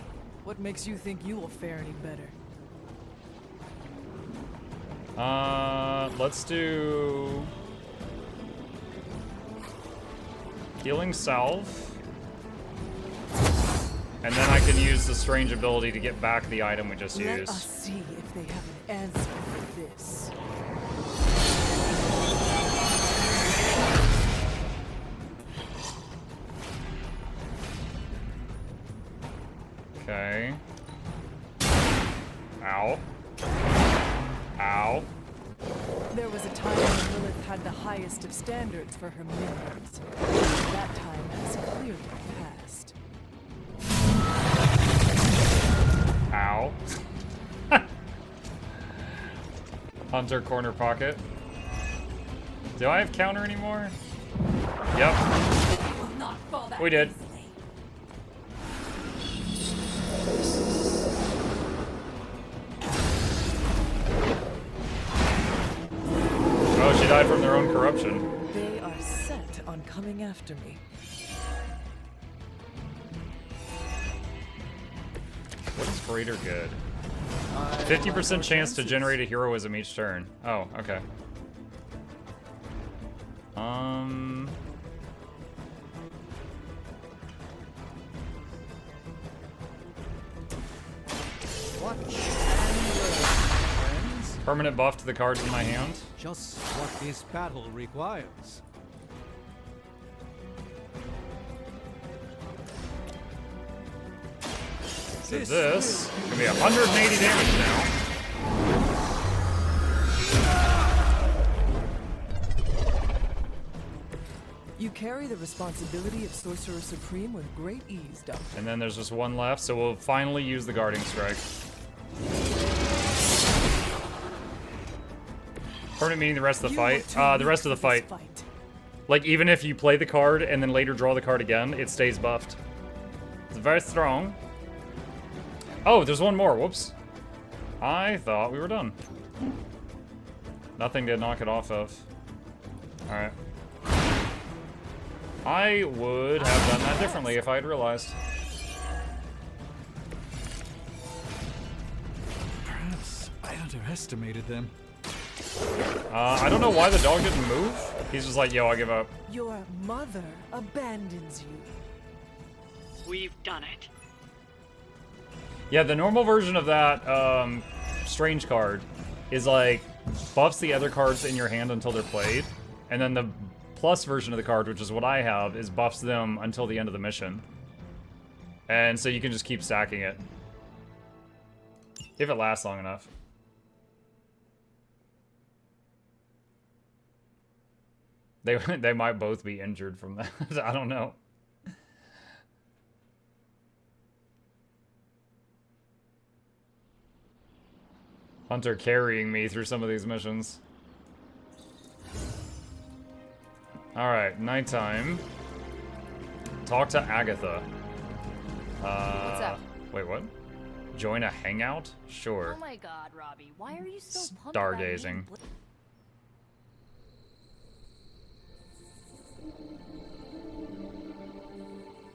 What makes you think you will fare any better? Let's do healing salve. And then I can use the strange ability to get back the item we just used. Let us see if they have an answer for this. Okay. Ow. Ow. There was a time when Lilith had the highest of standards for her minions. That time has clearly passed. Ow. Hunter corner pocket. Do I have counter anymore? Yep. We did. Oh, she died from their own corruption. They are set on coming after me. What is greater good? 50% chance to generate a heroism each turn. Oh, okay. Permanent buff to the cards in my hand. Just what this battle requires. So this is gonna be 180 damage now. You carry the responsibility of Sorcerer Supreme with great ease, Doctor. And then there's just 1 left, so we'll finally use the Guarding Strike. Permanent meaning the rest of the fight. The rest of the fight. Like, even if you play the card and then later draw the card again, it stays buffed. It's very strong. Oh, there's 1 more. Whoops. I thought we were done. Nothing to knock it off of. Alright. I would have done that differently if I had realized. underestimated them. I don't know why the dog didn't move. He's just like, yo, I give up. Your mother abandons you. We've done it. Yeah, the normal version of that strange card is like buffs the other cards in your hand until they're played, and then the plus version of the card, which is what I have, is buffs them until the end of the mission. And so you can just keep stacking it if it lasts long enough. They might both be injured from that. I don't know. Hunter carrying me through some of these missions. Alright, nighttime. Talk to Agatha. What's up? Wait, what? Join a hangout? Sure. Oh my god, Robbie, why are you so pumped about Stargazing. being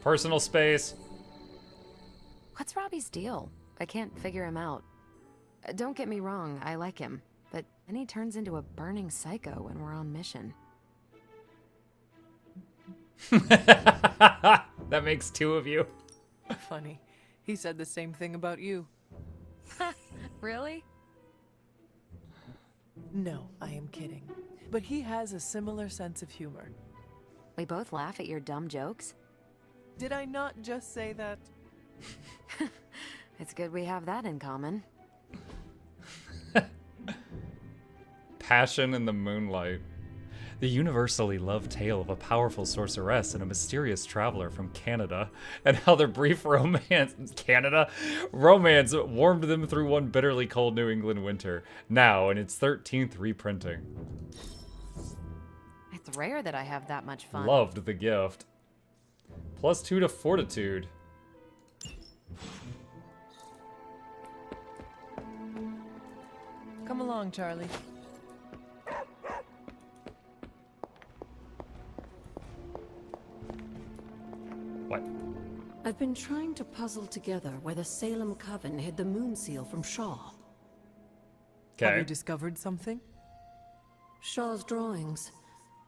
Personal space. What's Robbie's deal? I can't figure him out. Don't get me wrong, I like him, but then he turns into a burning psycho when we're on mission. That makes two of you. Funny. He said the same thing about you. Really? No, I am kidding. But he has a similar sense of humor. We both laugh at your dumb jokes? Did I not just say that? It's good we have that in common. Passion in the moonlight. The universally loved tale of a powerful sorceress and a mysterious traveler from Canada, and how their brief romance warmed them through one bitterly cold New England winter, now in its 13th reprinting. It's rare that I have that much fun. Loved the gift. +2 to fortitude. Come along, Charlie. What? I've been trying to puzzle together where the Salem Coven hid the moon seal from Shaw. Have you discovered something? Shaw's drawings.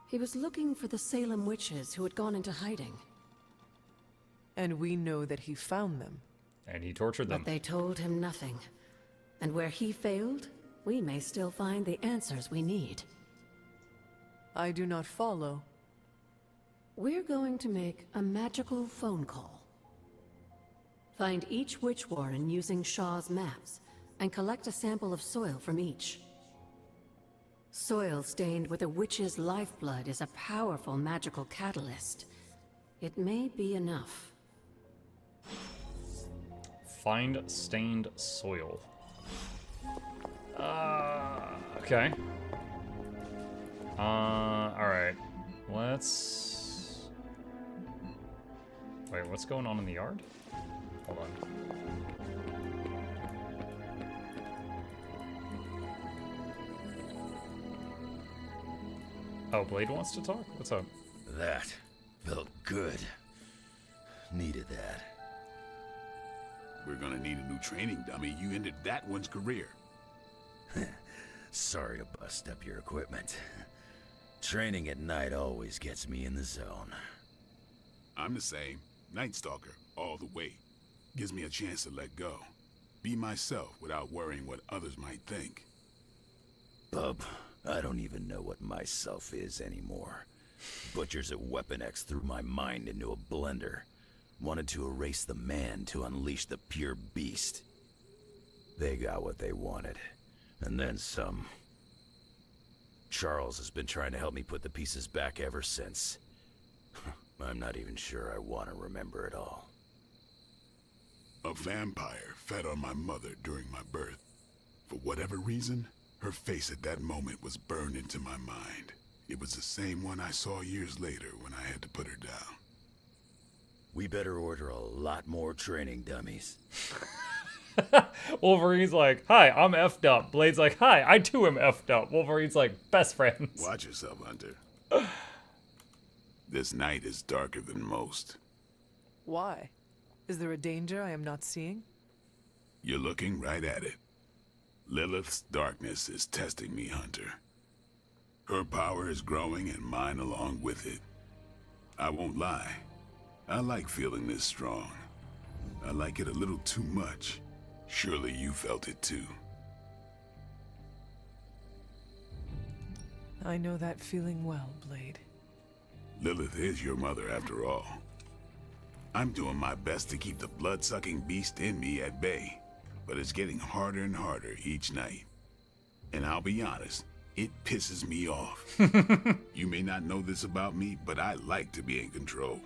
He was looking for the Salem witches who had gone into hiding. And we know that he found them. And he tortured them. But they told him nothing. And where he failed, we may still find the answers we need. I do not follow. We're going to make a magical phone call. Find each witch warren using Shaw's maps, and collect a sample of soil from each. Soil stained with a witch's lifeblood is a powerful magical catalyst. It may be enough. Find stained soil. Okay. Alright. Let's... Wait, what's going on in the yard? Hold on. Oh, Blade wants to talk? What's up? That felt good. Needed that. We're gonna need a new training dummy. You ended that one's career. Sorry to bust up your equipment. Training at night always gets me in the zone. I'm the same. Night Stalker, all the way. Gives me a chance to let go. Be myself without worrying what others might think. Bub, I don't even know what myself is anymore. Butchers at Weapon X threw my mind into a blender. Wanted to erase the man to unleash the pure beast. They got what they wanted. And then some. Charles has been trying to help me put the pieces back ever since. I'm not even sure I want to remember it all. A vampire fed on my mother during my birth. For whatever reason, her face at that moment was burned into my mind. It was the same one I saw years later when I had to put her down. We better order a lot more training dummies. Wolverine's like, hi, I'm effed up. Blade's like, hi, I too am effed up. Wolverine's like, best friends. Watch yourself, Hunter. This night is darker than most. Why? Is there a danger I am not seeing? You're looking right at it. Lilith's darkness is testing me, Hunter. Her power is growing and mine along with it. I won't lie. I like feeling this strong. I like it a little too much. Surely you felt it too. I know that feeling well, Blade. Lilith is your mother after all. I'm doing my best to keep the blood-sucking beast in me at bay, but it's getting harder and harder each night. And I'll be honest, it pisses me off. You may not know this about me, but I like to be in control.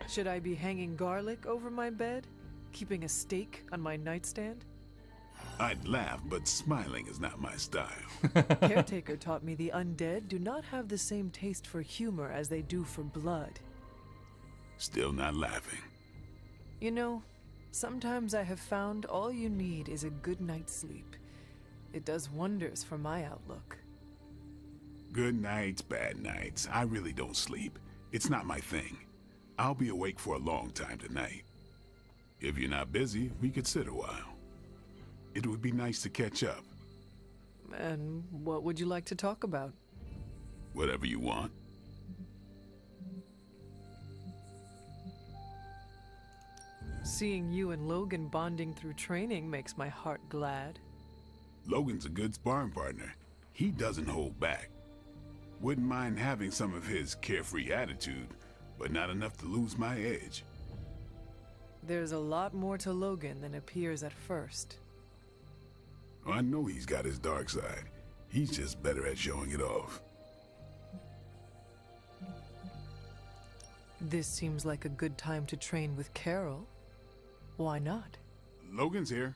Should I be hanging garlic over my bed? Keeping a steak on my nightstand? I'd laugh, but smiling is not my style. Caretaker taught me the undead do not have the same taste for humor as they do for blood. Still not laughing. You know, sometimes I have found all you need is a good night's sleep. It does wonders for my outlook. Good nights, bad nights. I really don't sleep. It's not my thing. I'll be awake for a long time tonight. If you're not busy, we could sit a while. It would be nice to catch up. And what would you like to talk about? Whatever you want. Seeing you and Logan bonding through training makes my heart glad. Logan's a good sparring partner. He doesn't hold back. Wouldn't mind having some of his carefree attitude, but not enough to lose my edge. There's a lot more to Logan than appears at first. I know he's got his dark side. He's just better at showing it off. This seems like a good time to train with Carol. Why not? Logan's here.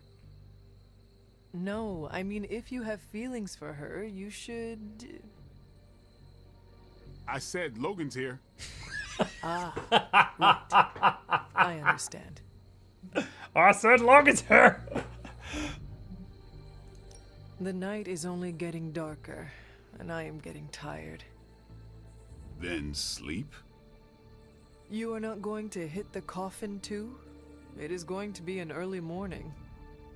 No, I mean, if you have feelings for her, you should... I said Logan's here. Right. I understand. I said Logan's here. The night is only getting darker, and I am getting tired. Then sleep? You are not going to hit the coffin too? It is going to be an early morning.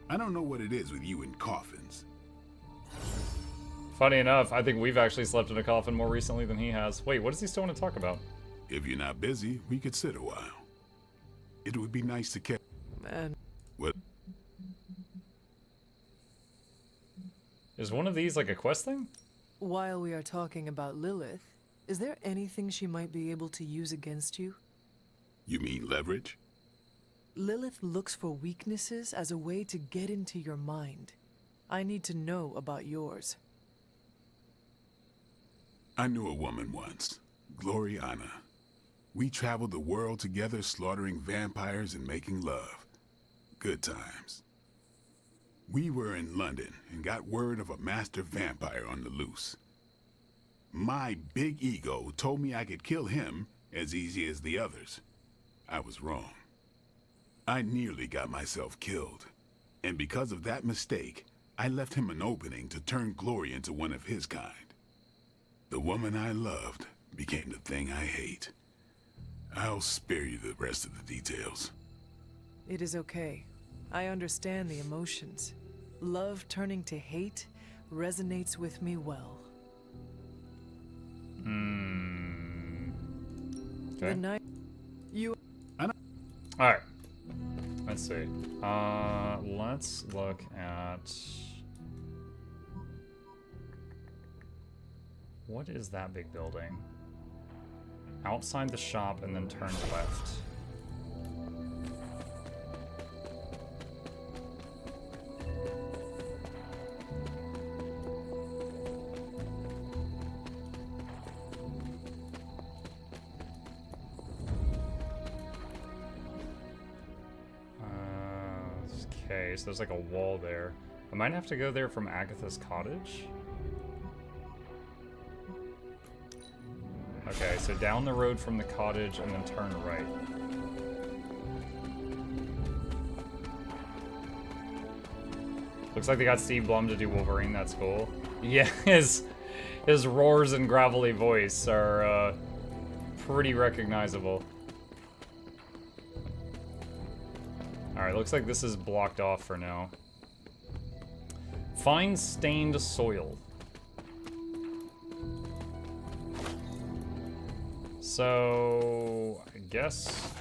I don't know what it is with you and coffins. Funny enough, I think we've actually slept in a coffin more recently than he has. Wait, what does he still want to talk about? If you're not busy, we could sit a while. It would be nice to catch... Man. What? Is one of these like a quest thing? While we are talking about Lilith, is there anything she might be able to use against you? You mean leverage? Lilith looks for weaknesses as a way to get into your mind. I need to know about yours. I knew a woman once, Gloriana. We traveled the world together, slaughtering vampires and making love. Good times. We were in London and got word of a master vampire on the loose. My big ego told me I could kill him as easy as the others. I was wrong. I nearly got myself killed, and because of that mistake, I left him an opening to turn Glory into one of his kind. The woman I loved became the thing I hate. I'll spare you the rest of the details. It is okay. I understand the emotions. Love turning to hate resonates with me well. Okay. The night you... Alright. Let's see. Let's look at... What is that big building? Outside the shop and then turn left. Okay, so there's like a wall there. I might have to go there from Agatha's cottage. Okay, so down the road from the cottage and then turn right. Looks like they got Steve Blum to do Wolverine, that's cool. Yeah, his roars and gravelly voice are pretty recognizable. Alright, looks like this is blocked off for now. Find stained soil. So, I guess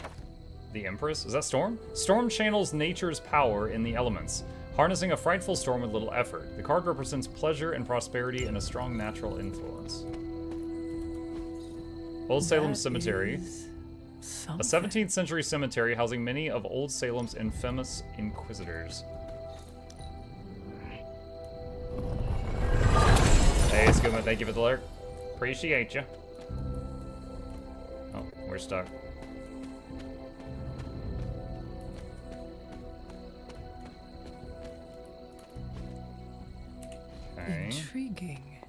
the Empress? Is that Storm? Storm channels nature's power in the elements, harnessing a frightful storm with little effort. The card represents pleasure and prosperity and a strong natural influence. Old Salem Cemetery. A 17th century cemetery housing many of Old Salem's infamous inquisitors. Hey, Skooma, thank you for the alert. Appreciate you. Oh, we're stuck. Okay. Intriguing.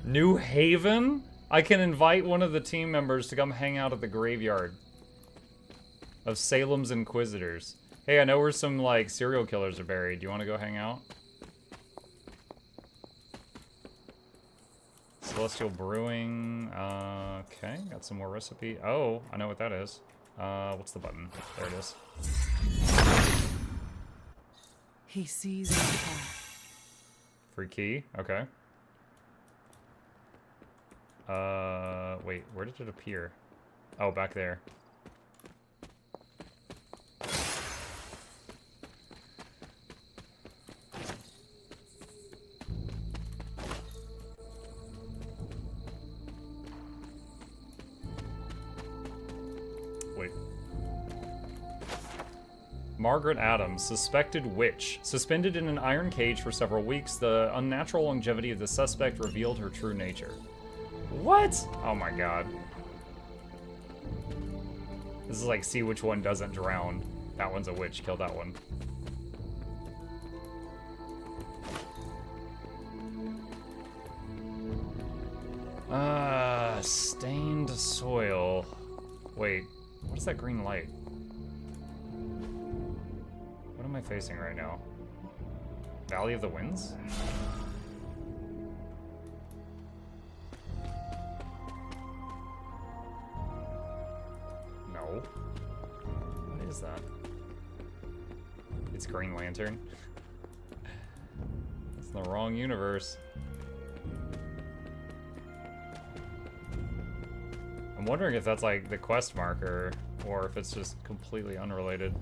New Haven? I can invite one of the team members to come hang out at the graveyard of Salem's Inquisitors. Hey, I know where some, like, serial killers are buried. Do you want to go hang out? Celestial Brewing. Okay, got some more recipe. Oh, I know what that is. What's the button? There it is. He sees the path. Free key. Okay. Wait, where did it appear? Oh, back there. Wait. Margaret Adams, suspected witch. Suspended in an iron cage for several weeks, the unnatural longevity of the suspect revealed her true nature. What? Oh my god. This is like, see which one doesn't drown. That one's a witch, kill that one. Stained soil. Wait, what is that green light? What am I facing right now? Valley of the Winds? No. What is that? It's Green Lantern. It's in the wrong universe. I'm wondering if that's like the quest marker or if it's just completely unrelated.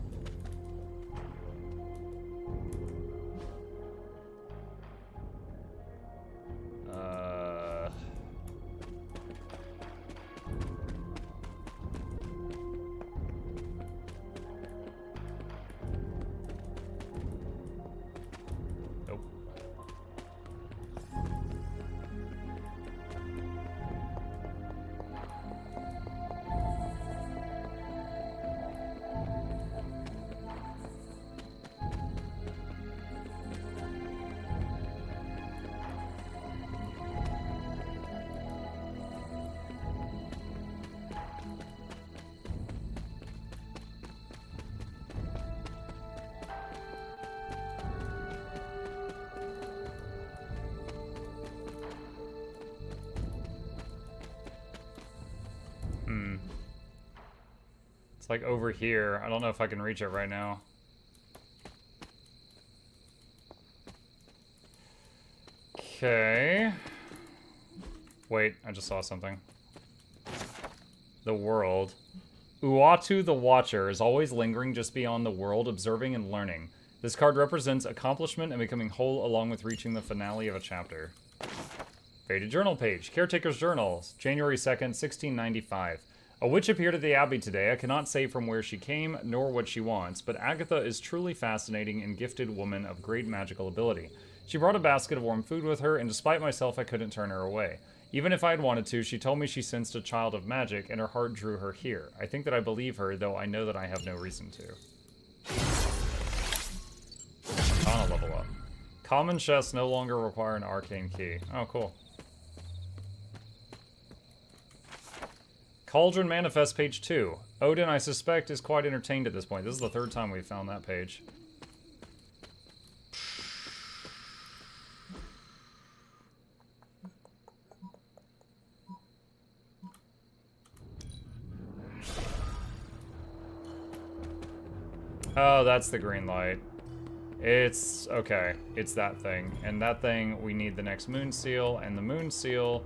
Like over here. I don't know if I can reach it right now. Okay. Wait, I just saw something. The world. Uatu the Watcher is always lingering just beyond the world, observing and learning. This card represents accomplishment and becoming whole along with reaching the finale of a chapter. Faded journal page. Caretaker's Journal, January 2nd, 1695. A witch appeared at the Abbey today. I cannot say from where she came, nor what she wants, but Agatha is truly fascinating and gifted woman of great magical ability. She brought a basket of warm food with her, and despite myself, I couldn't turn her away. Even if I had wanted to, she told me she sensed a child of magic, and her heart drew her here. I think that I believe her, though I know that I have no reason to. Arcana level up. Common chests no longer require an arcane key. Oh, cool. Cauldron Manifest, page 2. Odin, I suspect, is quite entertained at this point. This is the third time we've found that page. Oh, that's the green light. It's, okay, it's that thing. And that thing, we need the next moon seal, and the moon seal,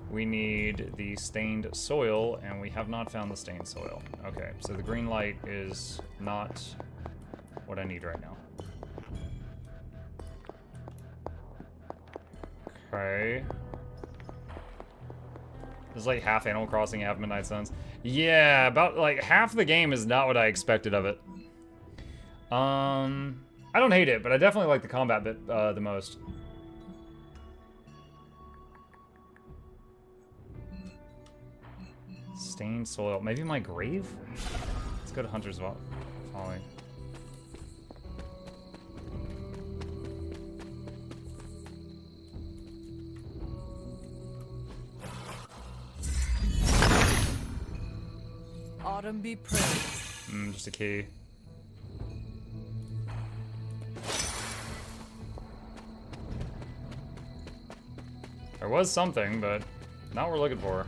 we need the stained soil, and we have not found the stained soil. Okay, so the green light is not what I need right now. Okay. This is like half Animal Crossing, half Midnight Suns. Yeah, about like half the game is not what I expected of it. I don't hate it, but I definitely like the combat bit the most. Stained soil. Maybe my grave? Let's go to Hunter's Folly. Autumn be praised. Just a key. There was something, but not what we're looking for.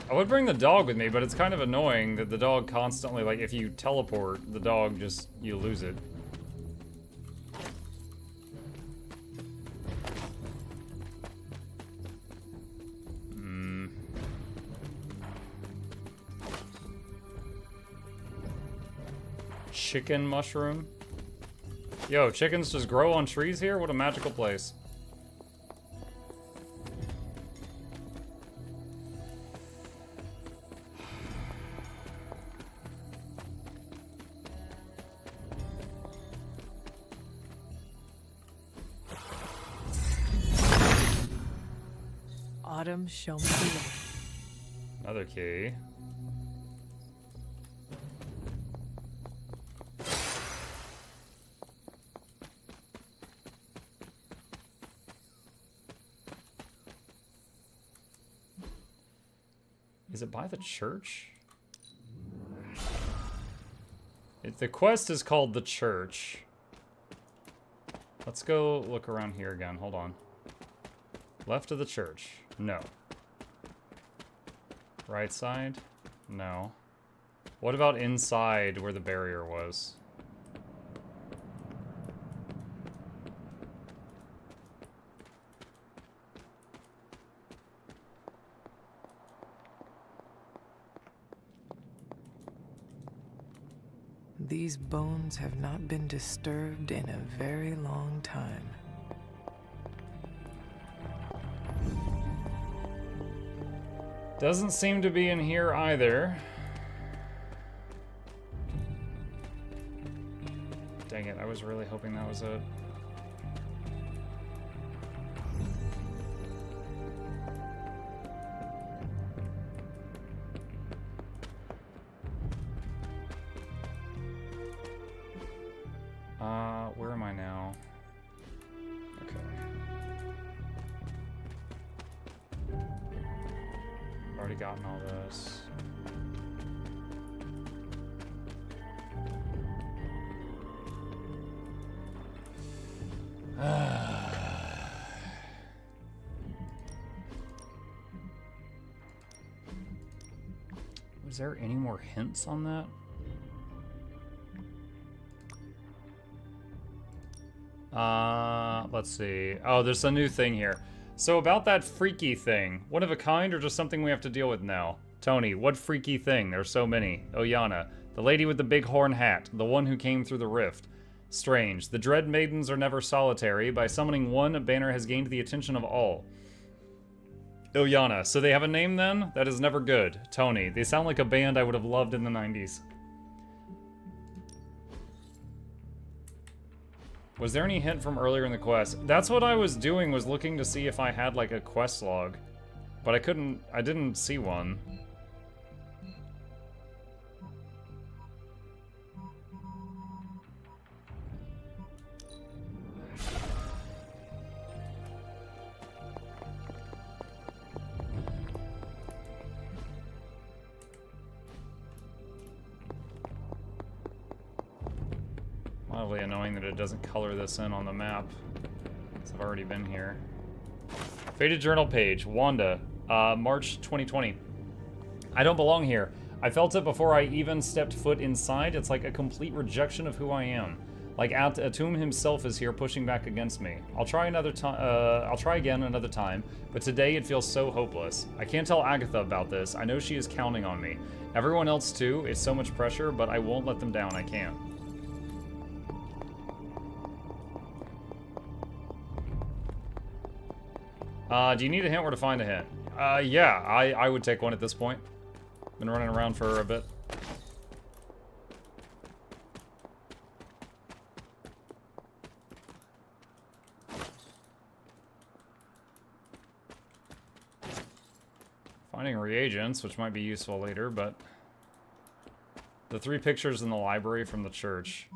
I would bring the dog with me, but it's kind of annoying that the dog constantly, like, if you teleport, the dog just, you lose it. Chicken mushroom. Yo, chickens just grow on trees here? What a magical place. Autumn, show me the way. Another key. Is it by the church? The quest is called the church. Let's go look around here again. Hold on. Left of the church. No. Right side? No. What about inside where the barrier was? These bones have not been disturbed in a very long time. Doesn't seem to be in here either. Dang it, I was really hoping that was it. Where am I now? Okay. I've already gotten all this. Was there any more hints on that? Let's see. Oh, there's a new thing here. So about that freaky thing, one of a kind or just something we have to deal with now? Tony, what freaky thing? There's so many. Oyana, the lady with the big horn hat, the one who came through the rift. Strange. The Dread Maidens are never solitary. By summoning one, Banner has gained the attention of all. Oyana, so they have a name then? That is never good. Tony, they sound like a band I would have loved in the 90s. Was there any hint from earlier in the quest? That's what I was doing, was looking to see if I had like a quest log. But I didn't see one. Mildly annoying that it doesn't color this in on the map, since I've already been here. Faded journal page. Wanda. March 2020. I don't belong here. I felt it before I even stepped foot inside. It's like a complete rejection of who I am. Like Atum himself is here pushing back against me. I'll try again another time, but today it feels so hopeless. I can't tell Agatha about this. I know she is counting on me. Everyone else too. It's so much pressure, but I won't let them down. I can't. Do you need a hint where to find a hint? Yeah, I would take one at this point. Been running around for a bit. Finding reagents, which might be useful later, but... The 3 pictures in the library from the church.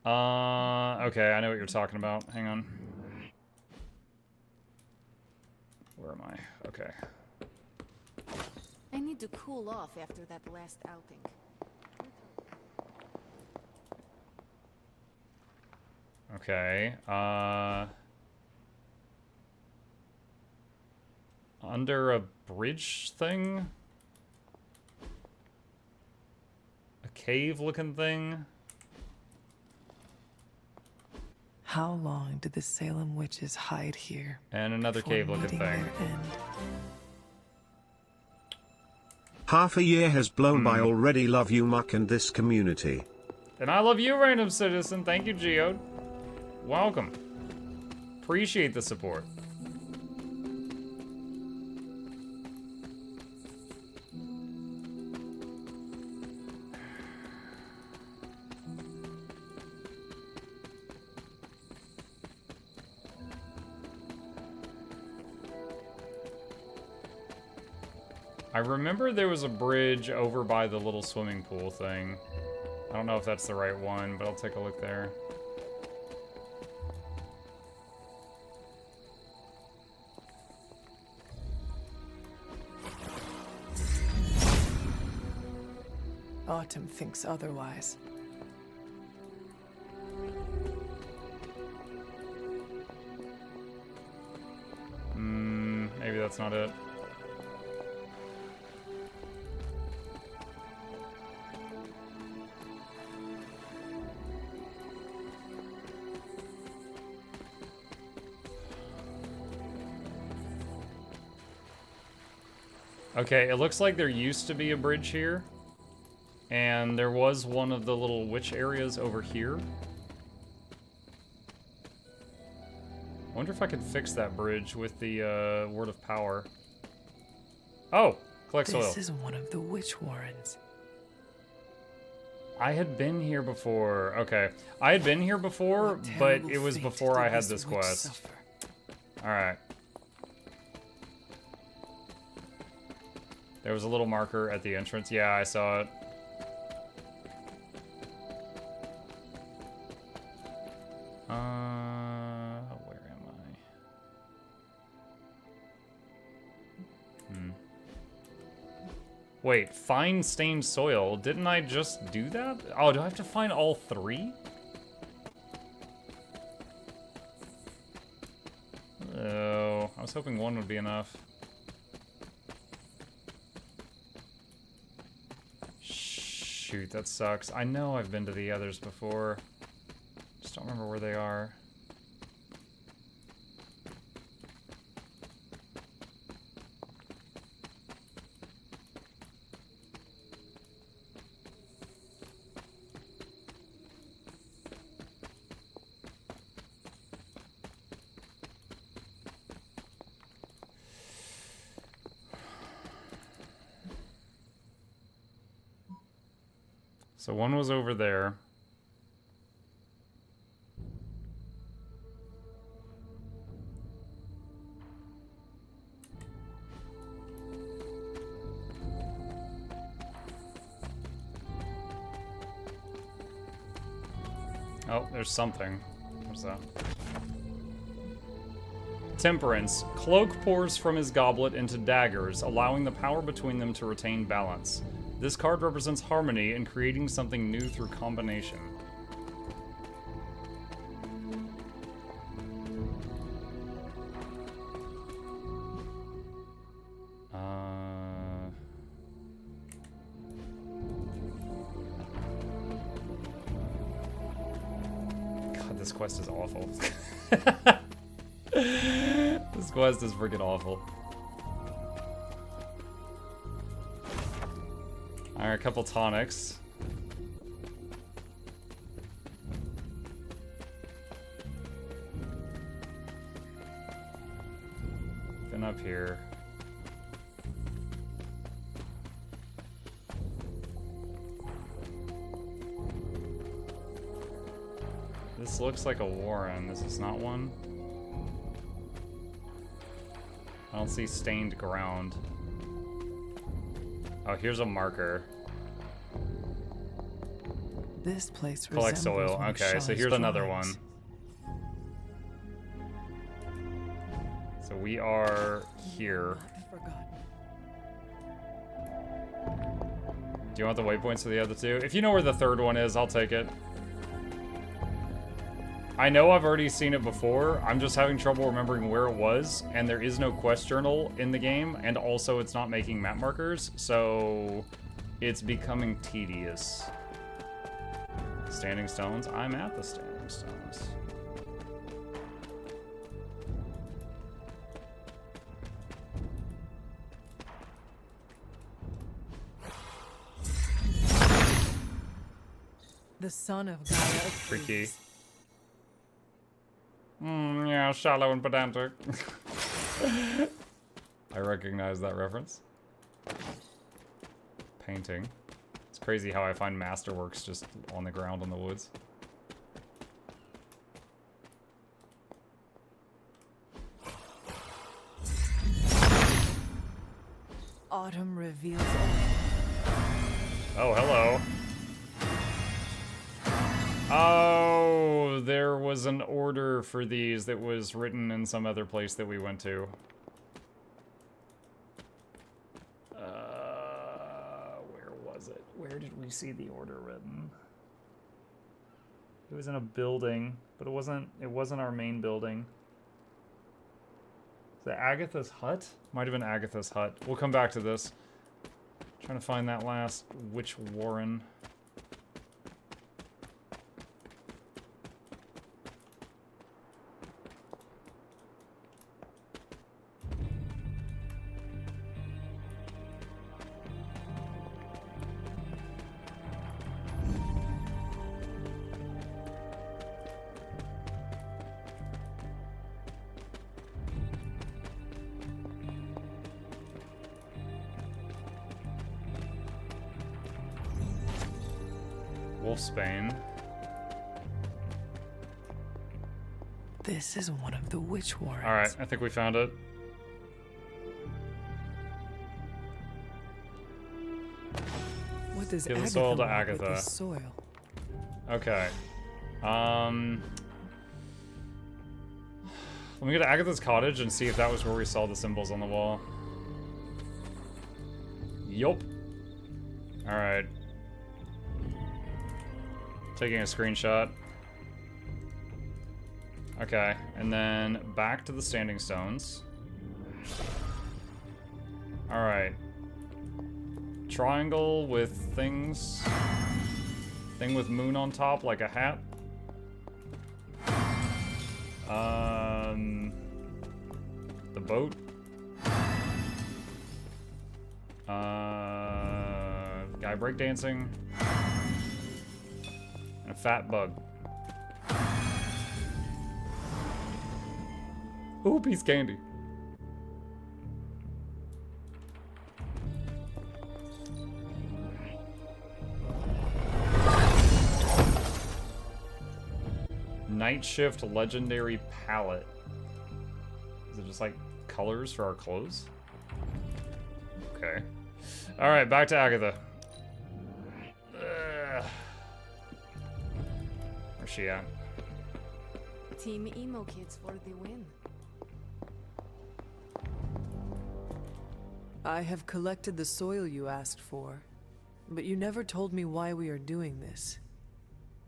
Okay, I know what you're talking about. Hang on. Where am I? Okay. I need to cool off after that last outing. Okay, under a bridge thing? A cave-looking thing? How long did the Salem witches hide here? And another before cave-looking meeting thing. their end? Half a year has blown by already. Love you, Muck, and this community. And I love you, random citizen. Thank you, Geode. Welcome. Appreciate the support. I remember there was a bridge over by the little swimming pool thing. I don't know if that's the right one, but I'll take a look there. Autumn thinks otherwise. Maybe that's not it. Okay, it looks like there used to be a bridge here. And there was one of the little witch areas over here. Wonder if I could fix that bridge with the Word of Power. Oh, collect soil. This is one of the witch warrens. I had been here before. Okay, I had been here before, but it was before I had this quest. Alright. There was a little marker at the entrance. Yeah, I saw it. Where am I? Wait, find stained soil. Didn't I just do that? Oh, do I have to find all 3? Oh, I was hoping 1 would be enough. Shoot, that sucks. I know I've been to the others before. Just don't remember where they are. So one was over there. Oh, there's something. What's that? Temperance. Cloak pours from his goblet into daggers, allowing the power between them to retain balance. This card represents harmony and creating something new through combination. this quest is awful. This quest is freaking awful. Alright, a couple tonics. Been up here. This looks like a warren. This is not one. I don't see stained ground. Oh, here's a marker. This place Collect resembles soil. one of Okay, so Shaw's here's another one. drawings. So we are here. Do you want the waypoints for the other two? If you know where the third one is, I'll take it. I know I've already seen it before. I'm just having trouble remembering where it was, and there is no quest journal in the game, and also it's not making map markers, so it's becoming tedious. Standing stones? I'm at the standing stones. The son of Gaia. Freaky. Yeah, shallow and pedantic. I recognize that reference. Painting. It's crazy how I find masterworks just on the ground in the woods. Autumn reveals. Oh, hello. Oh, there was an order for these that was written in some other place that we went to. Where was it? Where did we see the order written? It was in a building, but it wasn't our main building. Is it Agatha's hut? Might have been Agatha's hut. We'll come back to this. Trying to find that last witch warren. Wolfsbane. This is one of the witch warrens. Alright, I think we found it. What does Give the Agatha soil to want with Agatha. this soil? Okay. Let me go to Agatha's cottage and see if that was where we saw the symbols on the wall. Yup. Alright. Taking a screenshot. Okay, and then back to the standing stones. Alright. Triangle with things. Thing with moon on top, like a hat. The boat. Guy breakdancing. And a fat bug. Ooh, piece of candy. Night Shift Legendary Palette. Is it just like colors for our clothes? Okay. Alright, back to Agatha. Where's she at? Team Emo Kids for the win. I have collected the soil you asked for, but you never told me why we are doing this.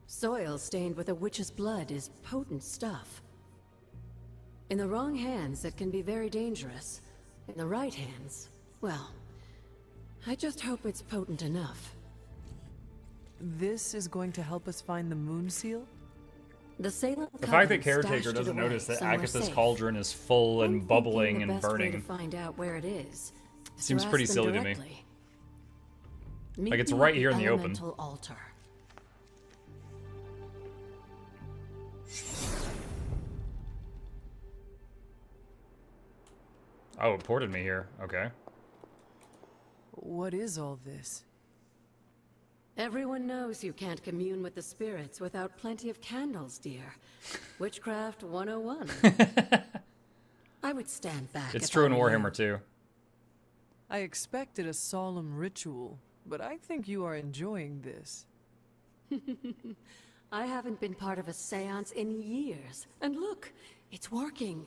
Soil stained with a witch's blood is potent stuff. In the wrong hands, it can be very dangerous. In the right hands, well, I just hope it's potent enough. This is going to help us find the moon seal? The Salem The fact that Coven Caretaker stashed it doesn't away notice that somewhere Agatha's safe. cauldron is full and bubbling and The best way burning to find out where it is to seems ask pretty them silly to me. directly. Like, it's Meet me right at here in the open. Elemental Altar. Oh, it ported me here. Okay. What is all this? Everyone knows you can't commune with the spirits without plenty of candles, dear. Witchcraft 101. I would stand back. It's if true I in were you. Warhammer too. I expected a solemn ritual, but I think you are enjoying this. I haven't been part of a seance in years. And look, it's working.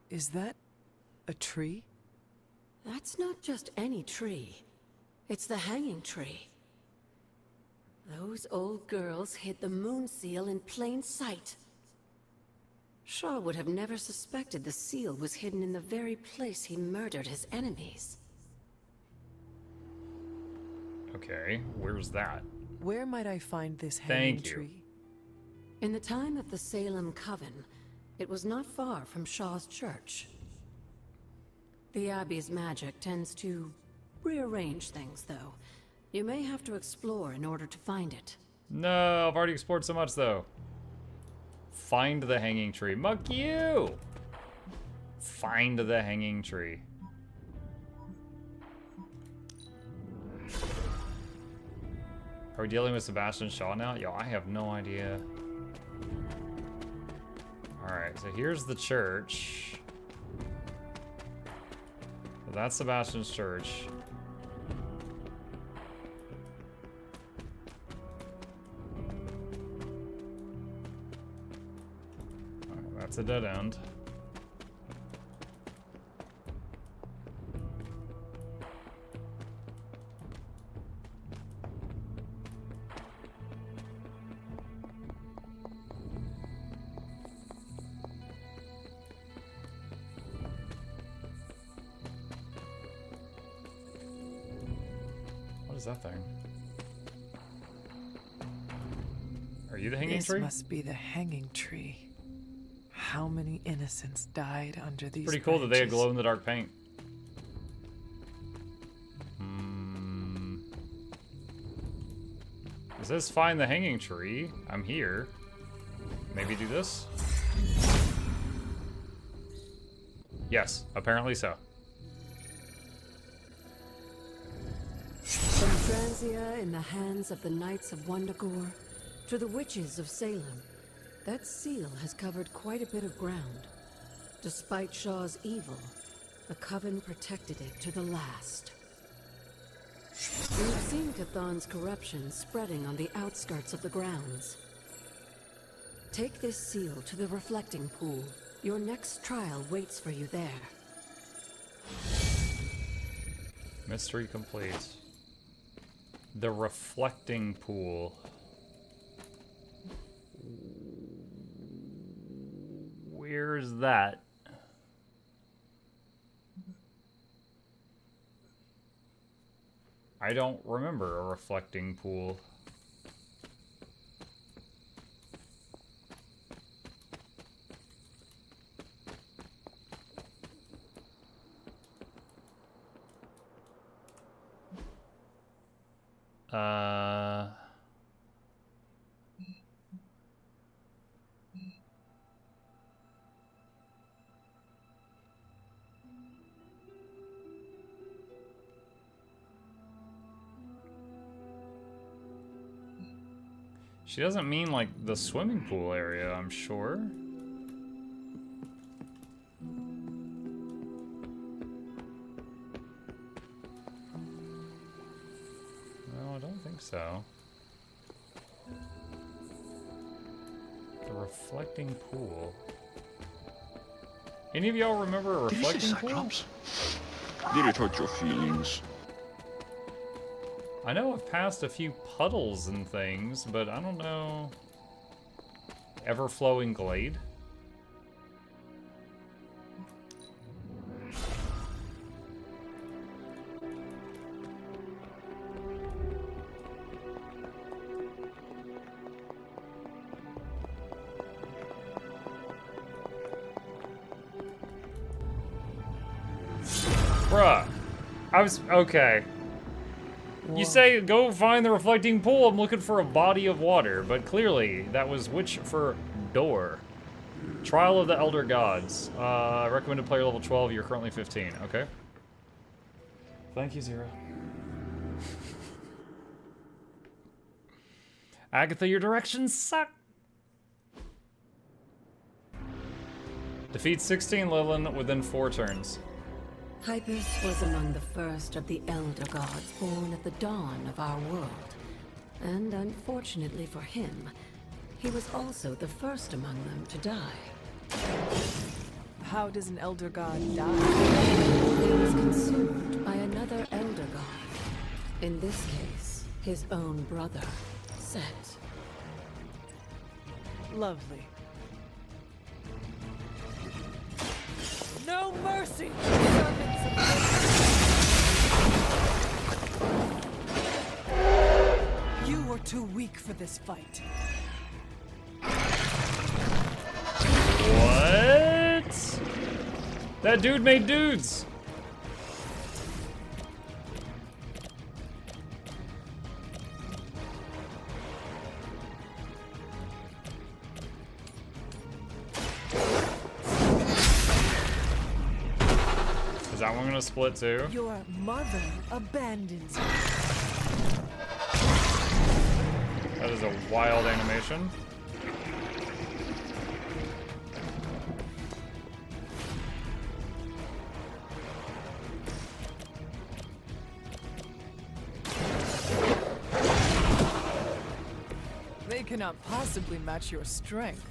Is that a tree? That's not just any tree. It's the hanging tree. Those old girls hid the moon seal in plain sight. Shaw would have never suspected the seal was hidden in the very place he murdered his enemies. Okay, where's that? Where might I find this hanging Thank you. tree? In the time of the Salem Coven, it was not far from Shaw's church. The Abbey's magic tends to rearrange things, though. You may have to explore in order to find it. No, I've already explored so much though. Find the hanging tree. Muck you! Find the hanging tree. Are we dealing with Sebastian Shaw now? Yo, I have no idea. Alright, so here's the church. So that's Sebastian's church. Alright, that's a dead end. What is that thing? Are you the hanging This tree? must be the hanging tree. How many innocents died under these Pretty cool that they had branches? glow-in-the-dark paint. It says find the hanging tree. I'm here. Maybe do this? Yes, apparently so. From Transia in the hands of the Knights of Wundagore to the witches of Salem, that seal has covered quite a bit of ground. Despite Shaw's evil, the Coven protected it to the last. We've seen Cathan's corruption spreading on the outskirts of the grounds. Take this seal to the reflecting pool. Your next trial waits for you there. Mystery complete. The reflecting pool. Where's that? I don't remember a reflecting pool. She doesn't mean like the swimming pool area, I'm sure. No, I don't think so. The reflecting pool. Any of y'all remember a reflecting pool? Did it hurt your feelings? I know I've passed a few puddles and things, but I don't know. Ever-flowing glade? Bruh. I was... Okay. You say, go find the reflecting pool. I'm looking for a body of water. But clearly, that was which for door. Trial of the Elder Gods. Recommended player level 12. You're currently 15. Okay. Thank you, Zero. Agatha, your directions suck. Defeat 16 Lilin within 4 turns. Hypus was among the first of the Elder Gods born at the dawn of our world. And unfortunately for him, he was also the first among them to die. How does an Elder God die? He was consumed by another Elder God. In this case, his own brother, Set. Lovely. No mercy! You were too weak for this fight. What? That dude made dudes. Is that one gonna split too? Your mother abandons you. That is a wild animation. They cannot possibly match your strength.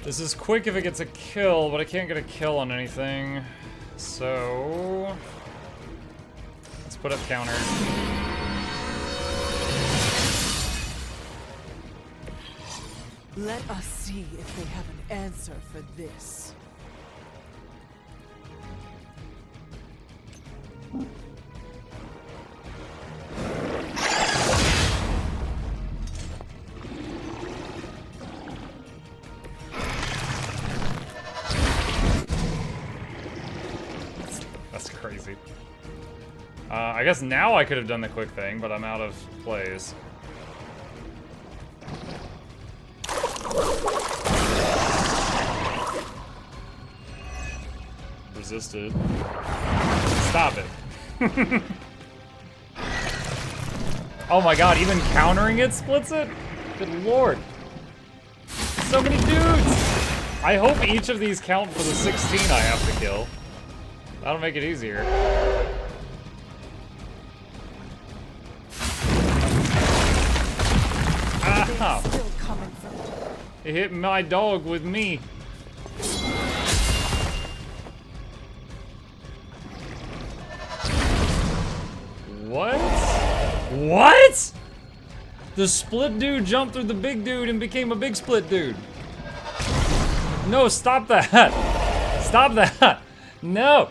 This is quick if it gets a kill, but I can't get a kill on anything. So... let's put up counter. Let us see if they have an answer for this. That's crazy. I guess now I could have done the quick thing, but I'm out of plays. Resisted. Stop it. Oh my god, even countering it splits it? Good lord. So many dudes! I hope each of these count for the 16 I have to kill. That'll make it easier. Ow! It hit my dog with me. What? What? The split dude jumped through the big dude and became a big split dude. No, stop that. Stop that. No.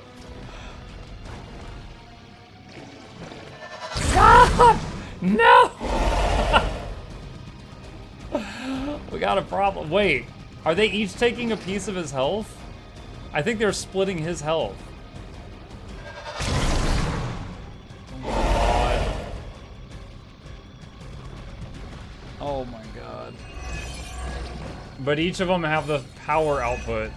Stop! No! We got a problem. Wait, are they each taking a piece of his health? I think they're splitting his health. Oh my god. But each of them have the power output.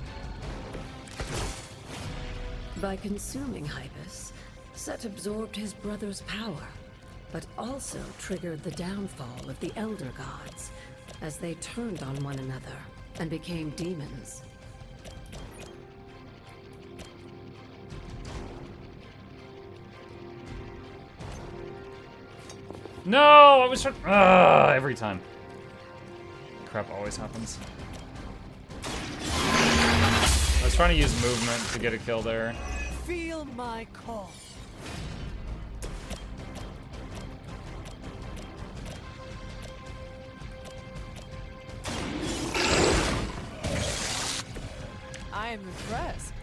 By consuming Hypus, Set absorbed his brother's power, but also triggered the downfall of the Elder Gods, as they turned on one another and became demons. No, I was trying. Every time. Crap always happens. I was trying to use movement to get a kill there. Feel my call. I am impressed.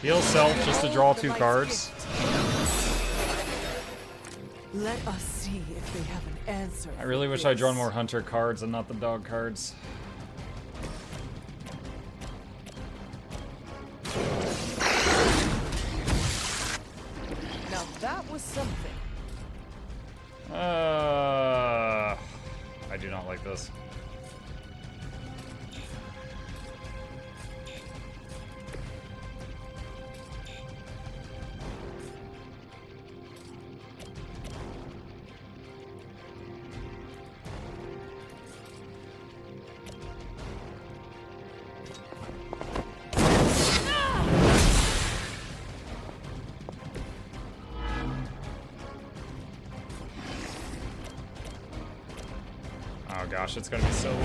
Heal self just to draw 2 cards. Let us see if they have an answer. I really wish I'd drawn more hunter cards and not the dog cards. Now that was something. I do not like this. Oh gosh, it's gonna be so low.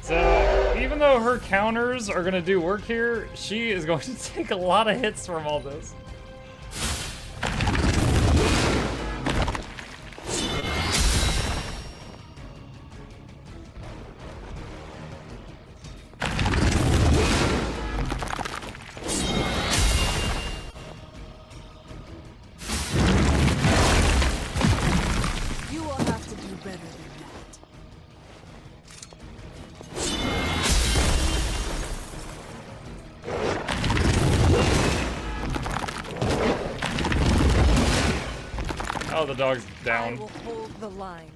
So, even though her counters are gonna do work here, she is going to take a lot of hits from all this. Oh, the dog's down. I will hold the line.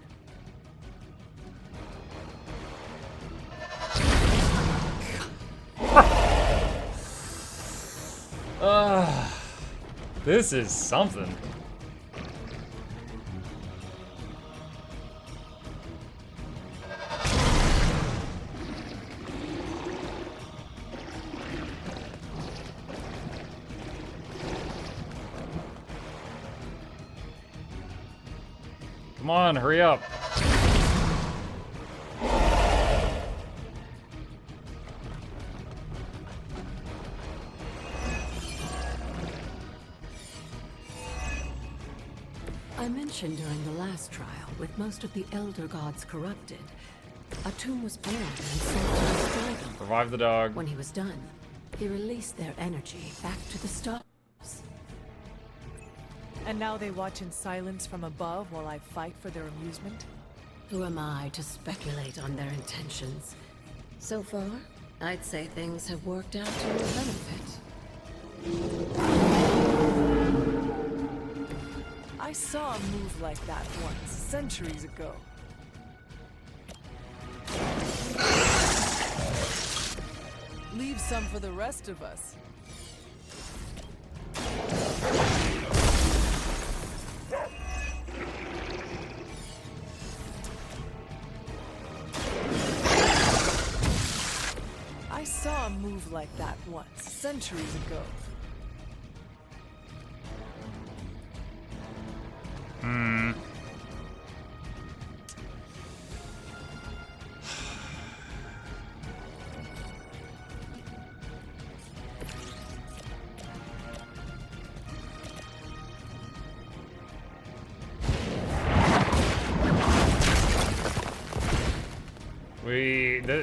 This is something. Come on, hurry up. I mentioned during the last trial, with most of the Elder Gods corrupted, a tomb was born and sent to destroy them. Revive the dog. When he was done, he released their energy back to the stars. And now they watch in silence from above while I fight for their amusement? Who am I to speculate on their intentions? So far, I'd say things have worked out to your benefit. I saw a move like that once, centuries ago. Leave some for the rest of us. I saw a move like that once, centuries ago.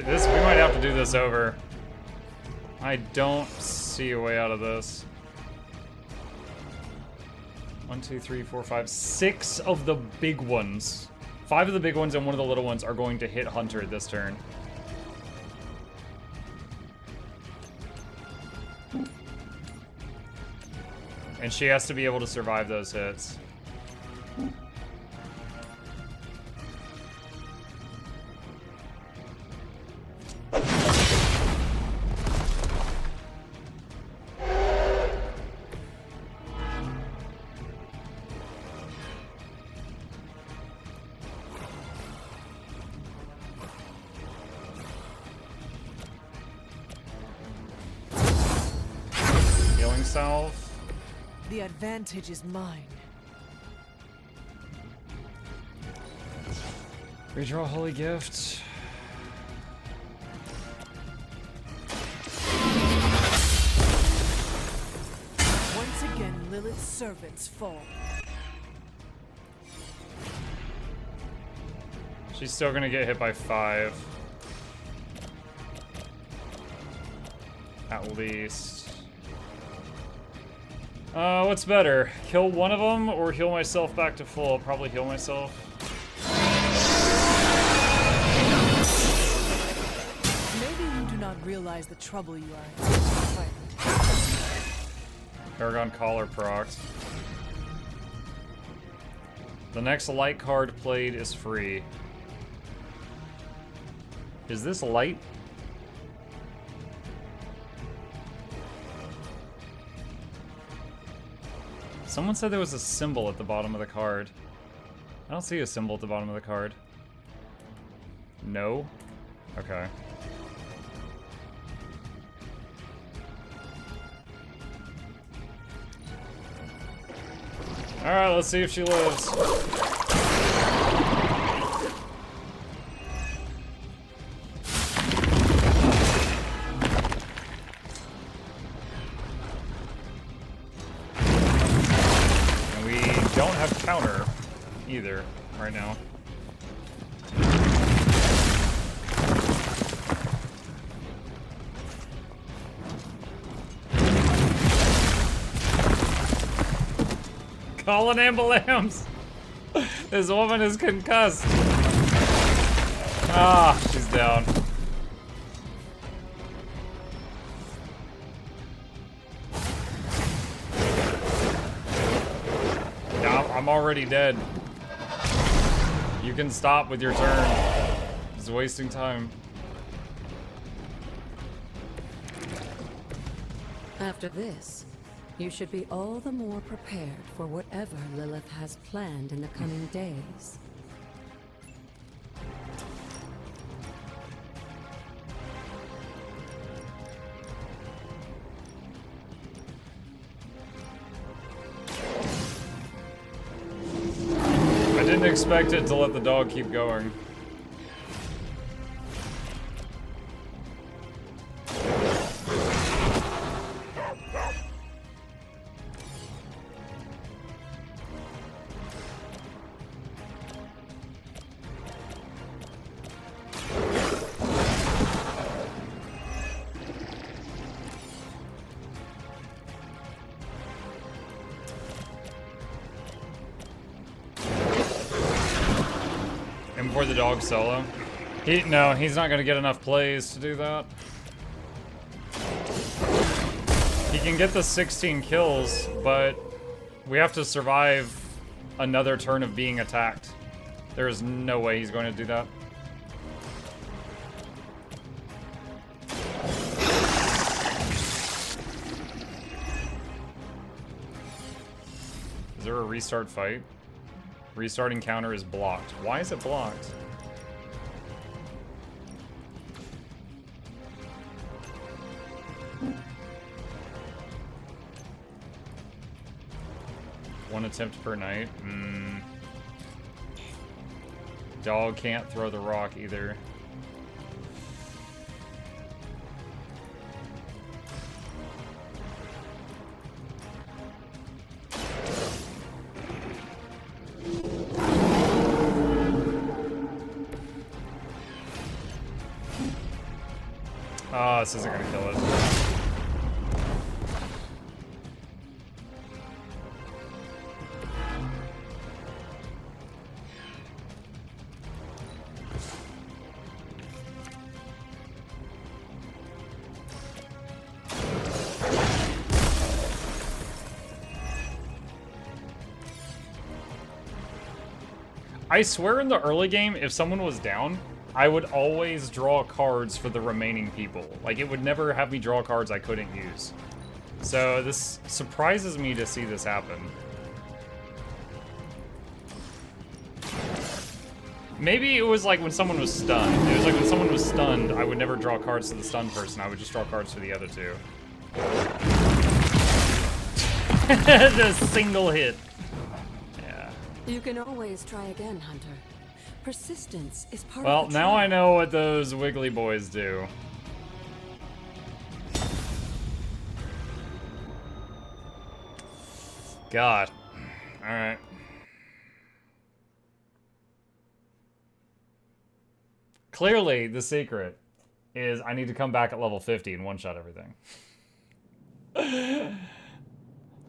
We might have to do this over. I don't see a way out of this. 1, 2, 3, 4, 5, 6 of the big ones. 5 of the big ones and 1 of the little ones are going to hit Hunter this turn. And she has to be able to survive those hits. South. The advantage is mine. Redraw Holy Gift. Once again Lilith's servants fall. She's still gonna get hit by 5. At least. What's better? Kill one of them or heal myself back to full? I'll probably heal myself. Maybe you do not realize the trouble you are in. Paragon Collar procs. The next light card played is free. Is this light? Someone said there was a symbol at the bottom of the card. I don't see a symbol at the bottom of the card. No? Okay. Alright, let's see if she lives. Counter either right now. Call an ambulance! This woman is concussed. Ah, she's down. I'm already dead. You can stop with your turn. It's wasting time. After this, you should be all the more prepared for whatever Lilith has planned in the coming days. I didn't expect it to let the dog keep going. For the dog solo. No, he's not gonna get enough plays to do that. He can get the 16 kills, but we have to survive another turn of being attacked. There is no way he's going to do that. Is there a restart fight? Restarting counter is blocked. Why is it blocked? One attempt per night. Dog can't throw the rock either. Oh, this isn't gonna kill it. I swear in the early game, if someone was down, I would always draw cards for the remaining people. Like, it would never have me draw cards I couldn't use. So this surprises me to see this happen. Maybe it was like when someone was stunned. It was like when someone was stunned, I would never draw cards to the stunned person. I would just draw cards to the other two. Just single hit. Yeah. You can always try again, Hunter. Persistence is part Well, of the now trial. I know what those wiggly boys do. God. Alright. Clearly, the secret is I need to come back at level 50 and one-shot everything.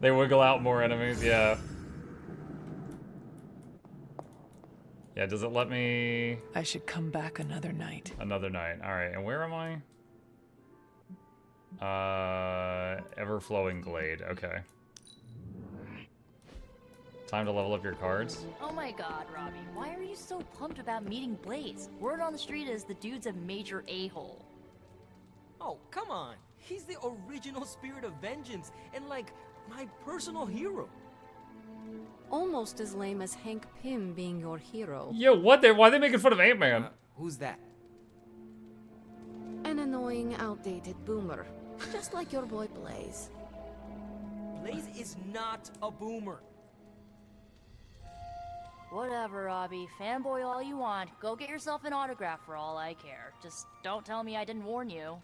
They wiggle out more enemies, yeah. Yeah, does it let me... I should come back another night. Another night. Alright, and where am I? Ever-flowing glade. Okay. Time to level up your cards. Oh my god, Robbie, why are you so pumped about meeting Blaze? Word on the street is the dude's a major a-hole. Oh, come on. He's the original spirit of vengeance and, like, my personal hero. Almost as lame as Hank Pym being your hero. Yo, what? Why are they making fun of Ant-Man? Who's that? An annoying, outdated boomer. Just like your boy Blaze. Blaze is not a boomer. Whatever, Robbie. Fanboy all you want. Go get yourself an autograph for all I care. Just don't tell me I didn't warn you.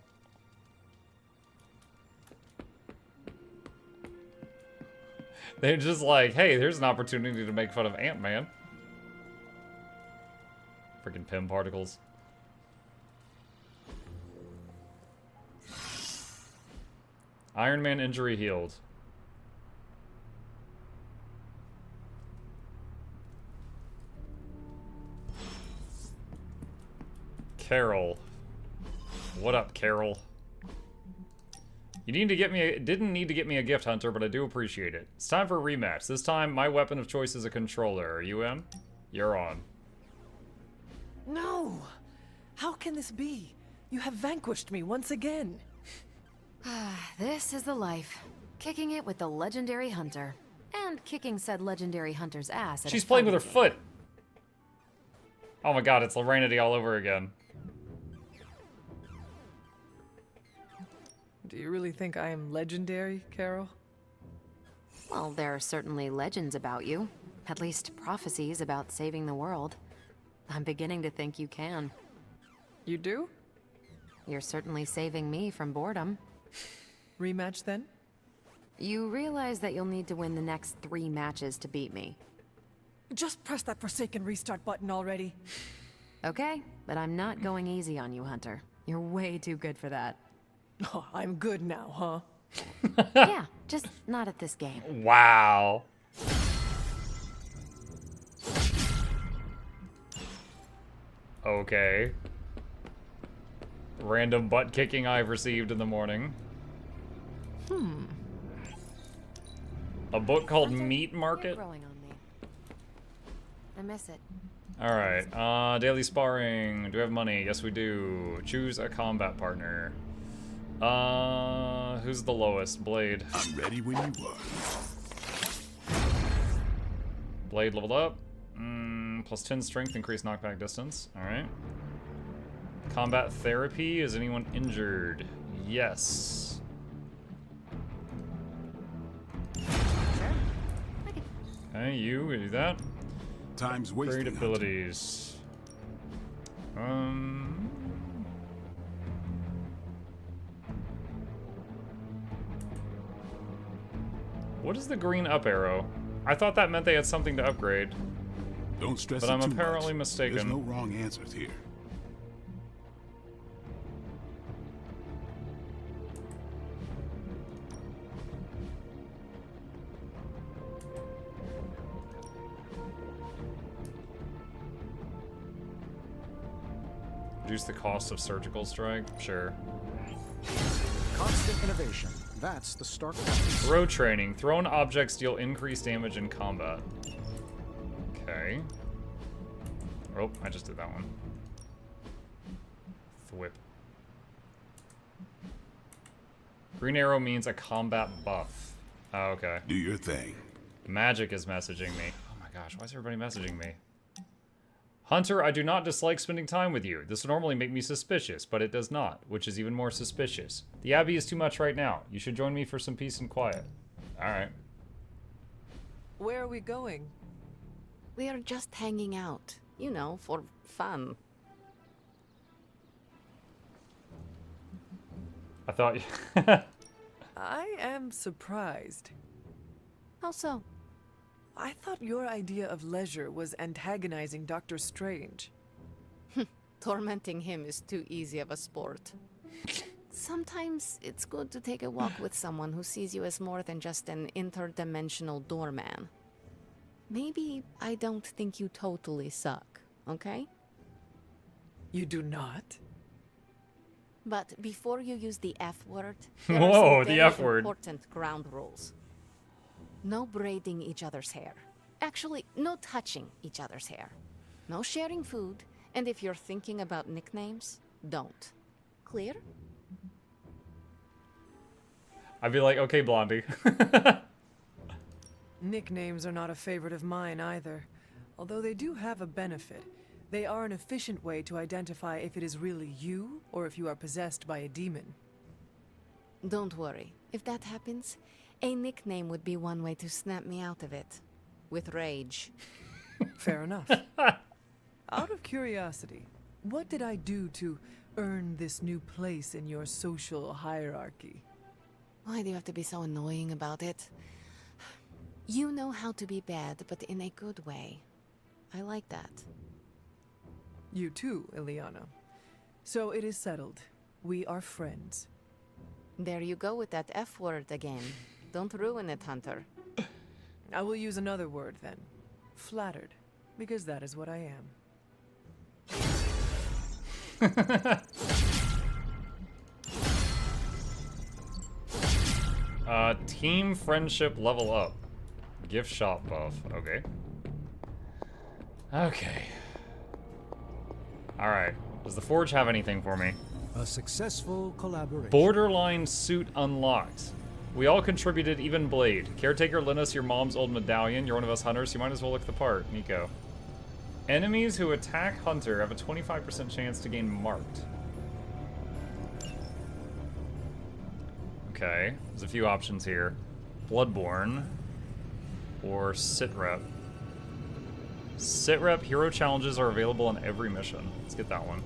They're just like, hey, there's an opportunity to make fun of Ant-Man. Freaking Pym particles. Iron Man injury healed. Carol. What up, Carol? You need to get me didn't need to get me a gift, Hunter, but I do appreciate it. It's time for a rematch. This time, my weapon of choice is a controller. Are you in? You're on. No! How can this be? You have vanquished me once again. This is the life. Kicking it with the legendary hunter. And kicking said legendary hunter's ass at She's playing with her foot. Oh my god, it's Lorenity all over again. Do you really think I am legendary, Carol? Well, there are certainly legends about you. At least prophecies about saving the world. I'm beginning to think you can. You do? You're certainly saving me from boredom. Rematch then? You realize that you'll need to win the next 3 matches to beat me. Just press that forsaken restart button already. Okay, but I'm not going easy on you, Hunter. You're way too good for that. Oh, I'm good now, huh? Yeah, just not at this game. Wow. Okay. Random butt kicking I've received in the morning. A book called Meat Market. Growing on me. I miss it. Alright, daily sparring. Do we have money? Yes, we do. Choose a combat partner. Who's the lowest? Blade. I'm ready when you are. Blade leveled up. Plus 10 strength, increased knockback distance. Alright. Combat therapy. Is anyone injured? Yes. Okay, you do that. Time's wasting. Great abilities. What is the green up arrow? I thought that meant they had something to upgrade. Don't stress but it I'm too apparently much. mistaken. There's no wrong answers here. Reduce the cost of surgical strike? Sure. Constant innovation. That's the Stark. Throw training. Thrown objects deal increased damage in combat. Okay. Oh, I just did that one. Thwip. Green arrow means a combat buff. Oh, okay. Do your thing. Magic is messaging me. Oh my gosh, why is everybody messaging me? Hunter, I do not dislike spending time with you. This would normally make me suspicious, but it does not, which is even more suspicious. The Abbey is too much right now. You should join me for some peace and quiet. Alright. Where are we going? We are just hanging out. You know, for fun. I thought... I am surprised. How so? I thought your idea of leisure was antagonizing Dr. Strange. Tormenting him is too easy of a sport. Sometimes it's good to take a walk with someone who sees you as more than just an interdimensional doorman. Maybe I don't think you totally suck, okay? You do not? But before you use the F word, Whoa, some the very F word. important ground rules. No braiding each other's hair. Actually, no touching each other's hair. No sharing food, and if you're thinking about nicknames, don't. Clear? I'd be like, okay, Blondie. Nicknames are not a favorite of mine either. Although they do have a benefit. They are an efficient way to identify if it is really you, or if you are possessed by a demon. Don't worry. If that happens, a nickname would be one way to snap me out of it. With rage. Fair enough. Out of curiosity, what did I do to earn this new place in your social hierarchy? Why do you have to be so annoying about it? You know how to be bad, but in a good way. I like that. You too, Ileana. So it is settled. We are friends. There you go with that F word again. Don't ruin it, Hunter. I will use another word then. Flattered. Because that is what I am. Team friendship level up. Gift shop buff. Okay. Okay. Alright. Does the Forge have anything for me? A successful collaboration. Borderline suit unlocked. We all contributed, even Blade. Caretaker lent us your mom's old medallion. You're one of us hunters, so you might as well look the part. Nico. Enemies who attack Hunter have a 25% chance to gain marked. Okay, there's a few options here. Bloodborne or Sitrep. Sitrep hero challenges are available on every mission. Let's get that one.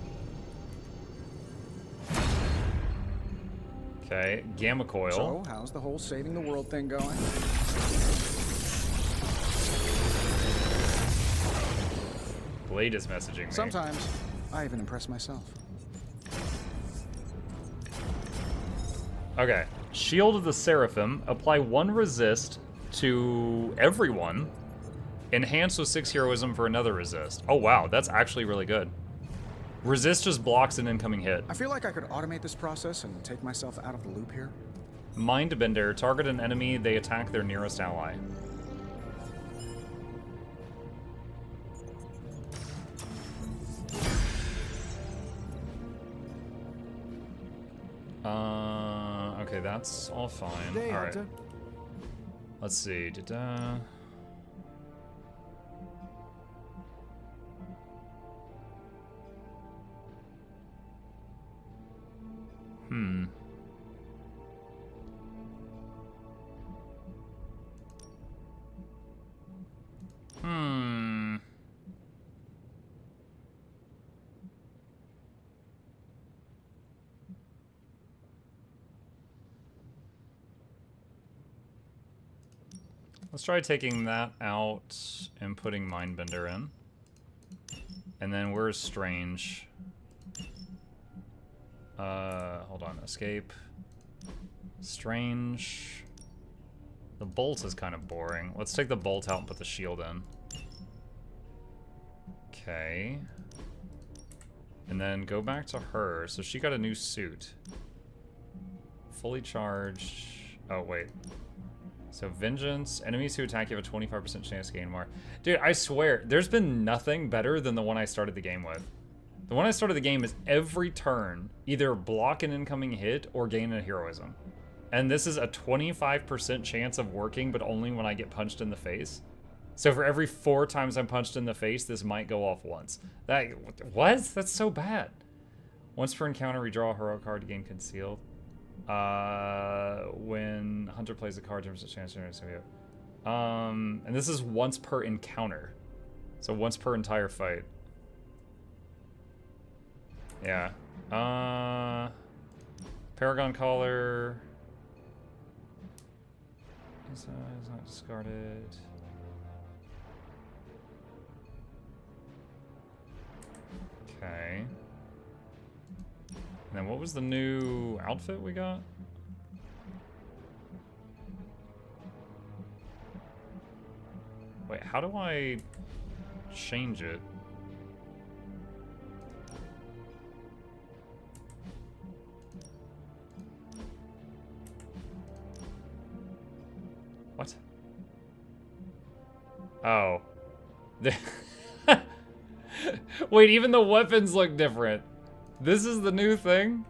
Okay, Gamma Coil. So, how's the whole saving the world thing going? Blade is messaging me. Sometimes, I even impress myself. Okay, Shield of the Seraphim. Apply 1 resist to everyone. Enhance with 6 heroism for another resist. Oh wow, that's actually really good. Resist just blocks an incoming hit. I feel like I could automate this process and take myself out of the loop here. Mindbender. Target an enemy, they attack their nearest ally. Okay, that's all fine. All right. Let's see. Da-da. Hmm. Let's try taking that out and putting Mindbender in. And then where's Strange? Hold on, escape. Strange. The bolt is kind of boring. Let's take the bolt out and put the shield in. Okay. And then go back to her. So she got a new suit. Fully charged. Oh, wait. So Vengeance. Enemies who attack you have a 25% chance to gain more. Dude, I swear, there's been nothing better than the one I started the game with. The one I started the game is every turn, either block an incoming hit or gain a heroism. And this is a 25% chance of working, but only when I get punched in the face. So for every 4 times I'm punched in the face, this might go off once. What? That's so bad. Once per encounter, redraw a hero card to gain concealed. When Hunter plays a card, there's a chance to you. And this is once per encounter. So once per entire fight. Yeah. Paragon Collar. He's not discarded. Okay. And then what was the new outfit we got? Wait, how do I change it? What? Oh. Wait, even the weapons look different. This is the new thing?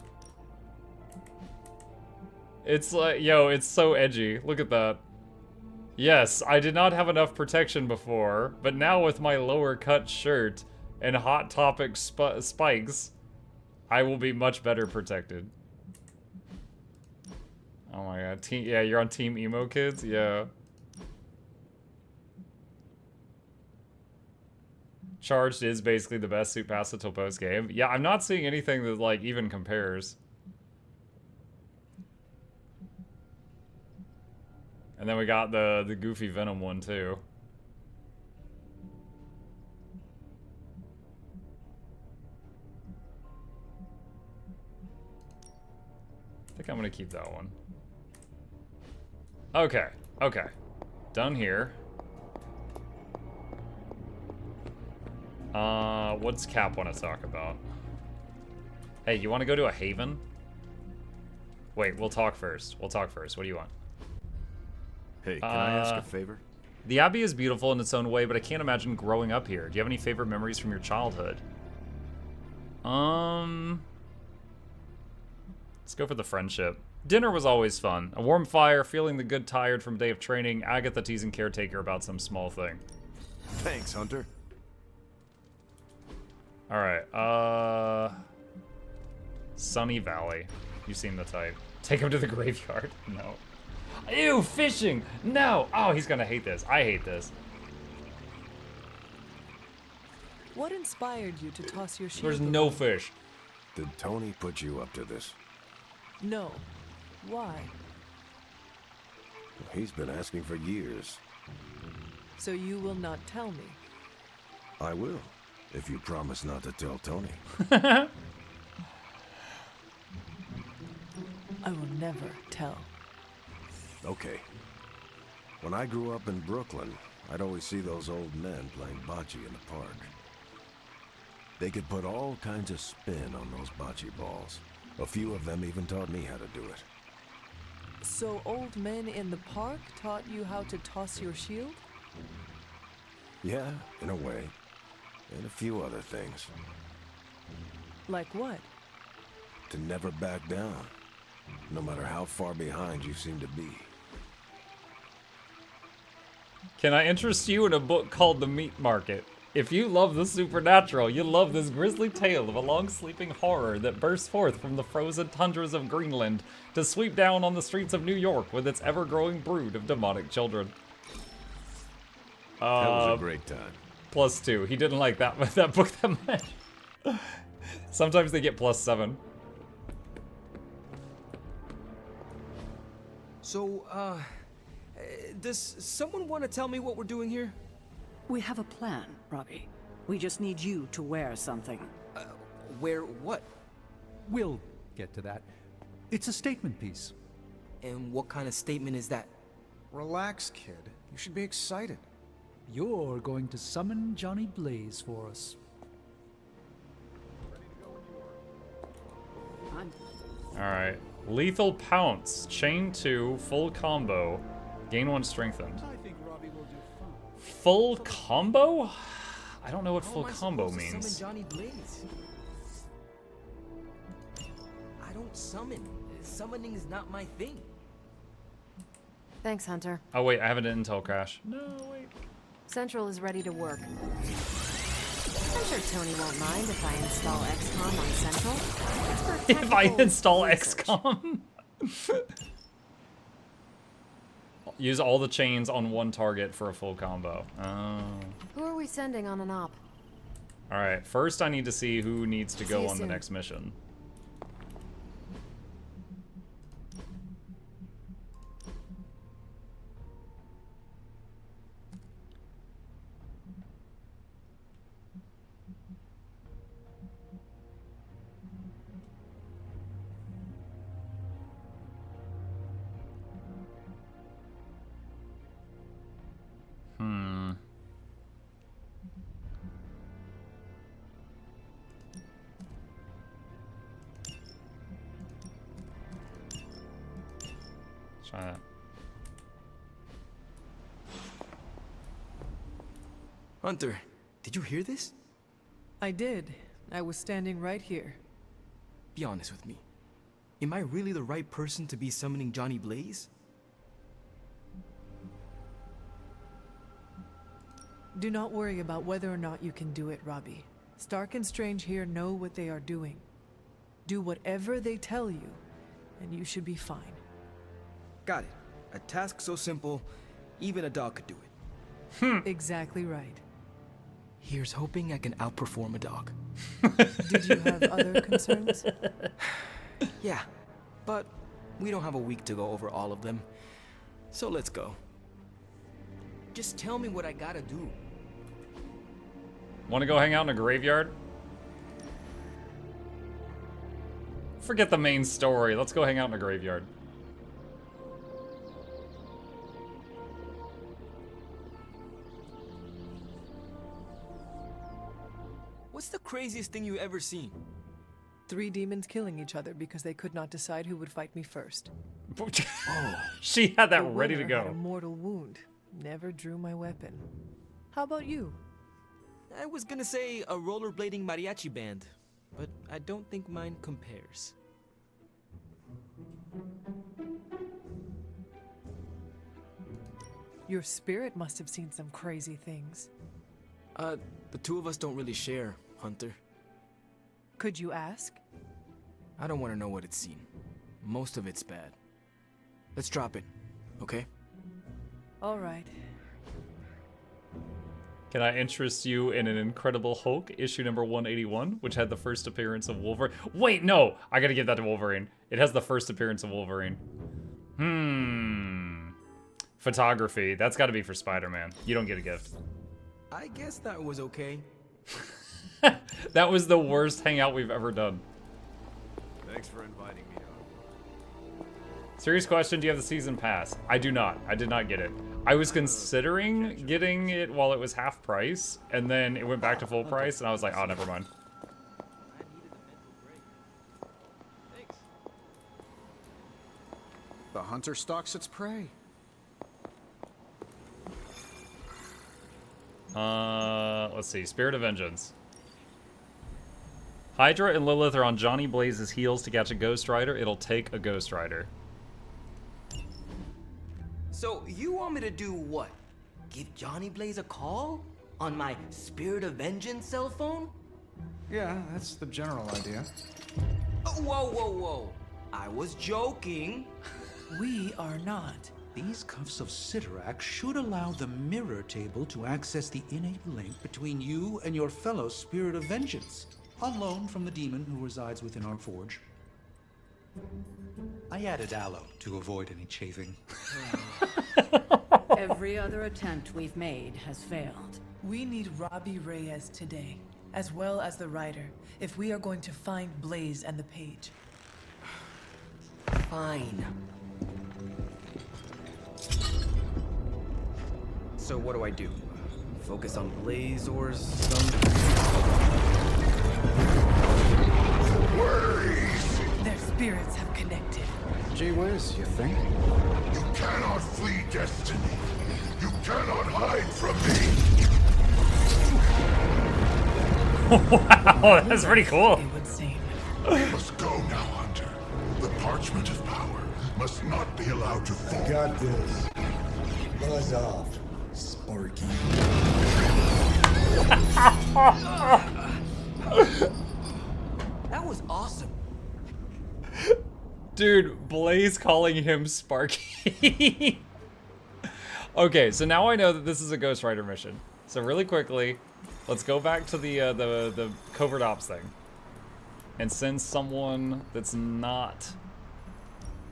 It's like, yo, it's so edgy. Look at that. Yes, I did not have enough protection before, but now with my lower cut shirt and Hot Topic spikes, I will be much better protected. Oh my god. Yeah, you're on Team Emo Kids? Yeah. Charged is basically the best suit pass until post game. Yeah, I'm not seeing anything that like even compares. And then we got the Goofy Venom one too. I think I'm gonna keep that one. Okay, okay. Done here. What's Cap want to talk about? Hey, you want to go to a haven? Wait, we'll talk first. We'll talk first. What do you want? Hey, can I ask a favor? The Abbey is beautiful in its own way, but I can't imagine growing up here. Do you have any favorite memories from your childhood? Let's go for the friendship. Dinner was always fun. A warm fire, feeling the good tired from a day of training, Agatha teasing Caretaker about some small thing. Thanks, Hunter. Alright, Sunny Valley. You seem the type. Take him to the graveyard. No. Ew, fishing! No! Oh, he's gonna hate this. I hate this. What inspired you to toss your shield? There's no fish. Did Tony put you up to this? No. Why? He's been asking for years. So you will not tell me? I will, if you promise not to tell Tony. I will never tell. Okay. When I grew up in Brooklyn, I'd always see those old men playing bocce in the park. They could put all kinds of spin on those bocce balls. A few of them even taught me how to do it. So old men in the park taught you how to toss your shield? Yeah, in a way. And a few other things. Like what? To never back down, no matter how far behind you seem to be. Can I interest you in a book called The Meat Market? If you love the supernatural, you'll love this grisly tale of a long-sleeping horror that bursts forth from the frozen tundras of Greenland to sweep down on the streets of New York with its ever-growing brood of demonic children. That was a great time. +2. He didn't like that book that much. Sometimes they get +7. So, does someone want to tell me what we're doing here? We have a plan, Robbie. We just need you to wear something. Wear what? We'll get to that. It's a statement piece. And what kind of statement is that? Relax, kid. You should be excited. You're going to summon Johnny Blaze for us. Alright. Lethal Pounce. Chain 2. Full combo. Gain 1 strengthened. I think Robbie will do fine. Full combo? I don't know what How full am I combo supposed to means. summon Johnny Blaze? I don't summon. Summoning is not my thing. Thanks, Hunter. Oh wait, I have an intel crash. No, wait. Central is ready to work. I'm sure Tony won't mind if I install XCOM on Central. It's for If I technical install research. XCOM? Use all the chains on one target for a full combo. Oh. Who are we sending on an op? Alright, first I need to see who needs to See go you on the soon. next mission. try that. Hunter, did you hear this? I did. I was standing right here. Be honest with me. Am I really the right person to be summoning Johnny Blaze? Do not worry about whether or not you can do it, Robbie. Stark and Strange here know what they are doing. Do whatever they tell you, and you should be fine. Got it. A task so simple, even a dog could do it. Exactly right. Here's hoping I can outperform a dog. Did you have other concerns? Yeah, but we don't have a week to go over all of them. So let's go. Just tell me what I gotta do. Want to go hang out in a graveyard? Forget the main story. Let's go hang out in a graveyard. What's the craziest thing you've ever seen? 3 demons killing each other because they could not decide who would fight me first. She had that The ready to winner had go. a mortal wound. Never drew my weapon. How about you? I was gonna say a rollerblading mariachi band, but I don't think mine compares. Your spirit must have seen some crazy things. The two of us don't really share, Hunter. Could you ask? I don't want to know what it's seen. Most of it's bad. Let's drop it, okay? All right. Can I interest you in an Incredible Hulk, issue number 181, which had the first appearance of Wolverine? Wait, no! I gotta give that to Wolverine. It has the first appearance of Wolverine. Photography. That's gotta be for Spider-Man. You don't get a gift. I guess that was okay. That was the worst hangout we've ever done. Thanks for inviting me on. Serious question, do you have the season pass? I do not. I did not get it. I was considering getting it while it was half price, and then it went back to full price, and I was like, oh, never mind. The hunter stalks its prey. Let's see. Spirit of Vengeance. Hydra and Lilith are on Johnny Blaze's heels to catch a Ghost Rider. It'll take a Ghost Rider. So you want me to do what? Give Johnny Blaze a call? On my Spirit of Vengeance cell phone? Yeah, that's the general idea. Whoa, whoa, whoa. I was joking. We are not. These cuffs of Sidorak should allow the mirror table to access the innate link between you and your fellow Spirit of Vengeance, on loan from the demon who resides within our forge. I added aloe to avoid any chafing. Every other attempt we've made has failed. We need Robbie Reyes today, as well as the Rider, if we are going to find Blaze and the Page. Fine. So what do I do? Focus on Blaze or some... Their spirits have connected. Gee whiz, you think? You cannot flee destiny. You cannot hide from me. Wow, that's pretty cool. It would seem. We must go now, Hunter. The parchment of power must not be allowed to fall. I got this. Buzz off, Sparky. That was awesome. Dude, Blaze calling him Sparky. Okay, so now I know that this is a Ghost Rider mission. So really quickly, let's go back to the covert ops thing and send someone that's not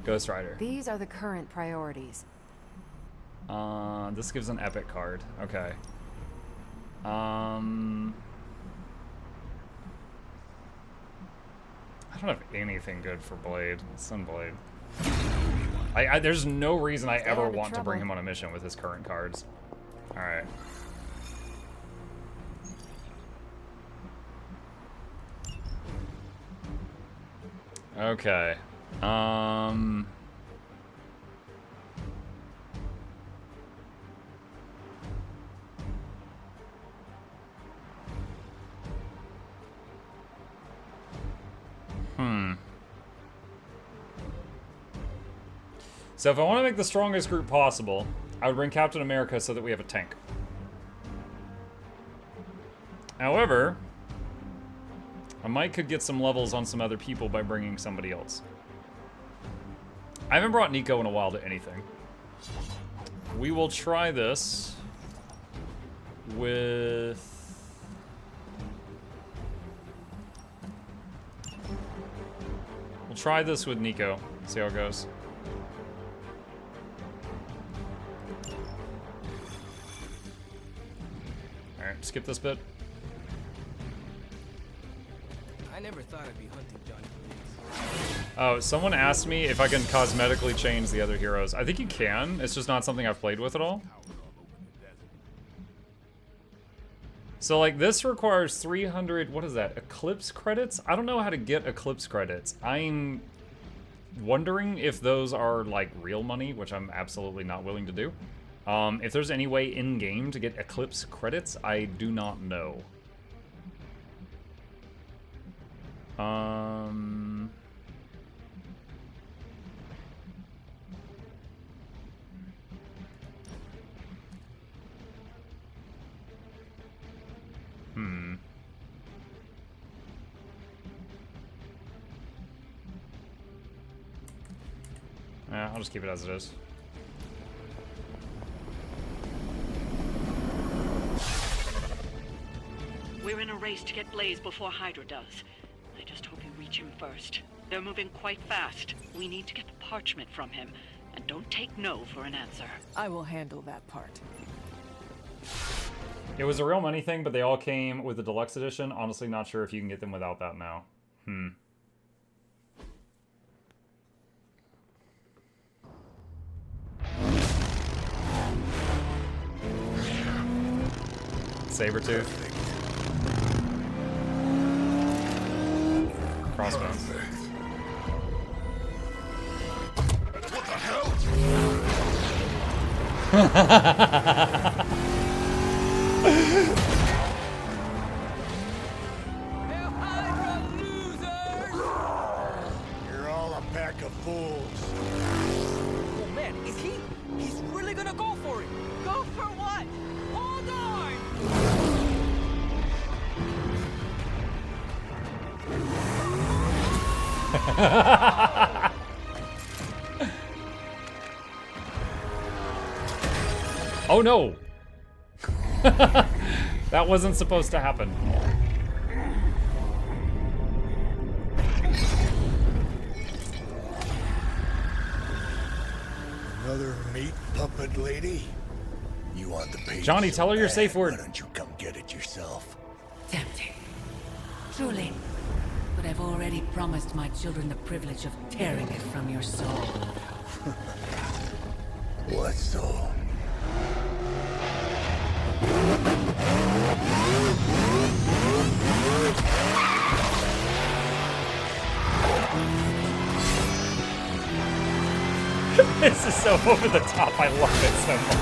Ghost Rider. These are the current priorities. This gives an epic card. Okay. I don't have anything good for Blade. Sunblade. There's no reason I ever want to bring him on a mission with his current cards. Alright. Okay. So if I want to make the strongest group possible, I would bring Captain America so that we have a tank. However, I might could get some levels on some other people by bringing somebody else. I haven't brought Nico in a while to anything. We will try this with... We'll try this with Nico. See how it goes. Alright, skip this bit. I never thought I'd be hunting Johnny. Oh, someone asked me if I can cosmetically change the other heroes. I think you can. It's just not something I've played with at all. So, like, this requires 300... What is that? Eclipse credits? I don't know how to get Eclipse credits. I'm wondering if those are, like, real money, which I'm absolutely not willing to do. If there's any way in-game to get Eclipse credits, I do not know. Yeah, I'll just keep it as it is. We're in a race to get Blaze before Hydra does. I just hope you reach him first. They're moving quite fast. We need to get the parchment from him. And don't take no for an answer. I will handle that part. It was a real money thing, but they all came with the deluxe edition. Honestly, not sure if you can get them without that now. Sabretooth. Crossbones. What the hell? You're all a pack of fools. Oh man, is he? He's really gonna go for it. Go for what? Hold on! Oh no! That wasn't supposed to happen. Another meat puppet lady? You want the page? Johnny, tell her your safe word. Why don't you come get it yourself? Tempting. Truly. But I've already promised my children the privilege of tearing it from your soul. What soul? This is so over the top. I love it so much.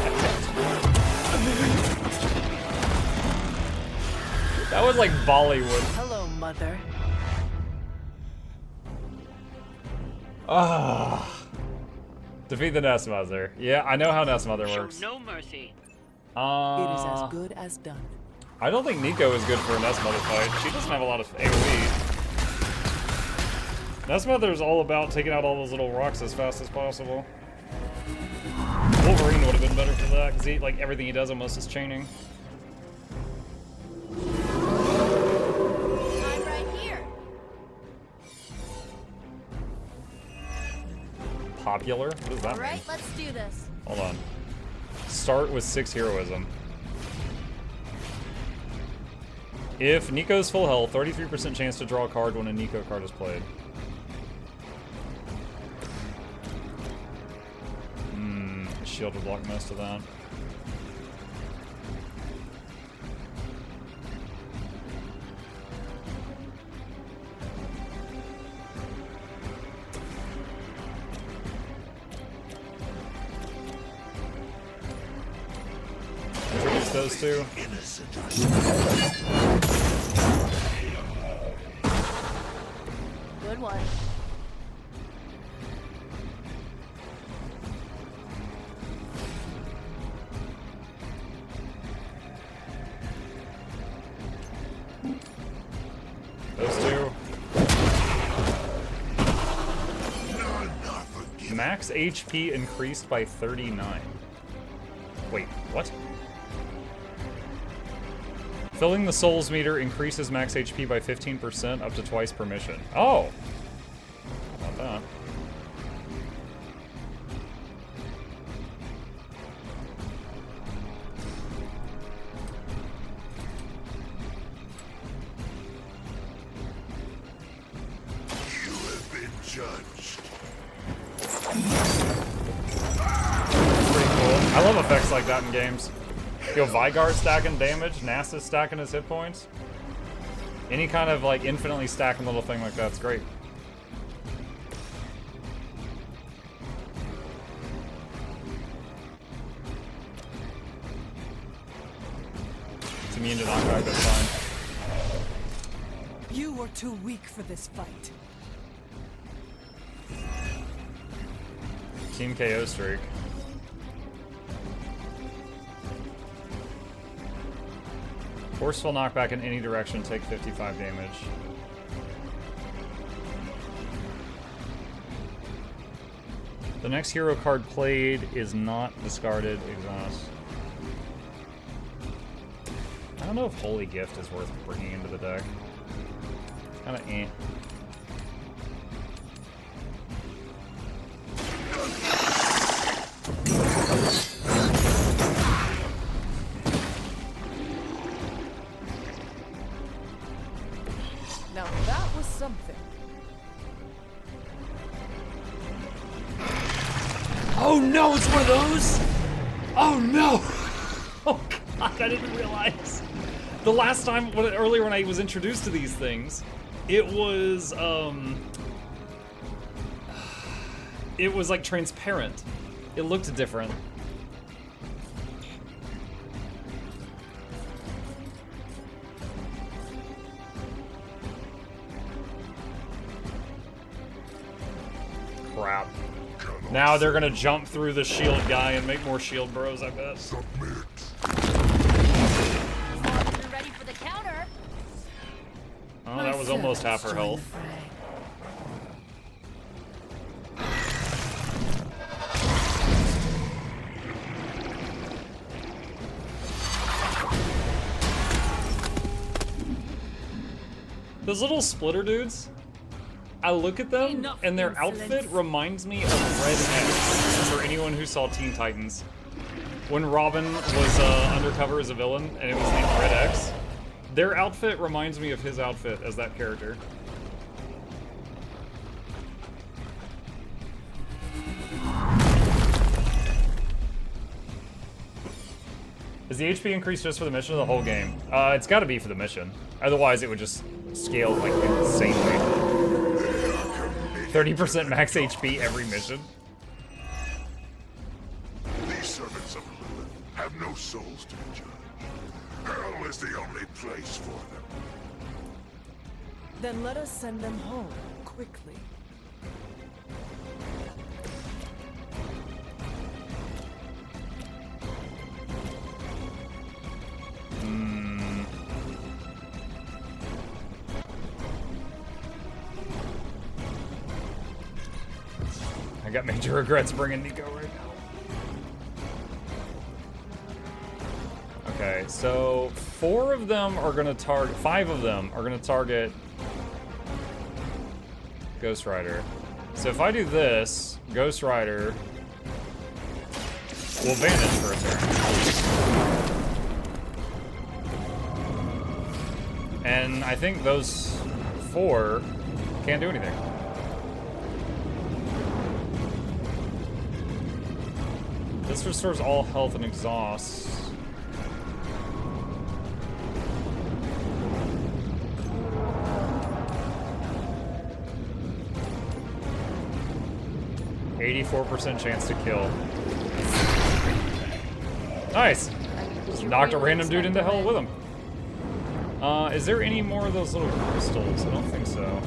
That was like Bollywood. Hello, Mother. Ah. Defeat the Nest Mother. Yeah, I know how Nest Mother works. Show no mercy. It is as good as done. I don't think Nico is good for a Nest Mother fight. She doesn't have a lot of AoE. Nest Mother is all about taking out all those little rocks as fast as possible. Wolverine would have been better for that, because he, like, everything he does almost is chaining. I'm right here. Popular? What does that All right, mean? let's do this. Hold on. Start with 6 heroism. If Nico's full health, 33% chance to draw a card when a Nico card is played. Shield will block most of that. Introduce those two. Good one. Max HP increased by 39. Wait, what? Filling the souls meter increases max HP by 15% up to twice per mission. Oh! How about that? Judged. Pretty cool. I love effects like that in games. Yo, Vygar stacking damage, NASA stacking his hit points. Any kind of like infinitely stacking little thing like that's great. It's immune to knockback, that's fine. You are too weak for this fight. Team KO streak. Forceful knockback in any direction, take 55 damage. The next hero card played is not discarded. Exhaust. I don't know if Holy Gift is worth bringing into the deck. Kinda eh. Now that was something. Oh no, it's one of those! Oh no! Oh god, I didn't realize. The last time, earlier when I was introduced to these things, it was like transparent. It looked different. Crap. Now they're gonna jump through the shield guy and make more shield bros, I bet. Ready for the counter. Oh, that was almost half her health. Those little splitter dudes, I look at them and their outfit reminds me of Red X, for anyone who saw Teen Titans. When Robin was undercover as a villain and it was named Red X, their outfit reminds me of his outfit as that character. Is the HP increase just for the mission or the whole game? It's gotta be for the mission. Otherwise it would just scale like insanely. 30% max HP every mission. These servants of Lilith have no souls to be judged. Hell is the only place for them. Then let us send them home quickly. I got major regrets bringing Nico right now. Okay, so 4 of them are gonna target, 5 of them are gonna target Ghost Rider. So if I do this, Ghost Rider will vanish for a turn. And I think those 4 can't do anything. This restores all health and exhaust. %84 chance to kill. Nice! Just knocked a random dude into hell with him. Is there any more of those little crystals? I don't think so.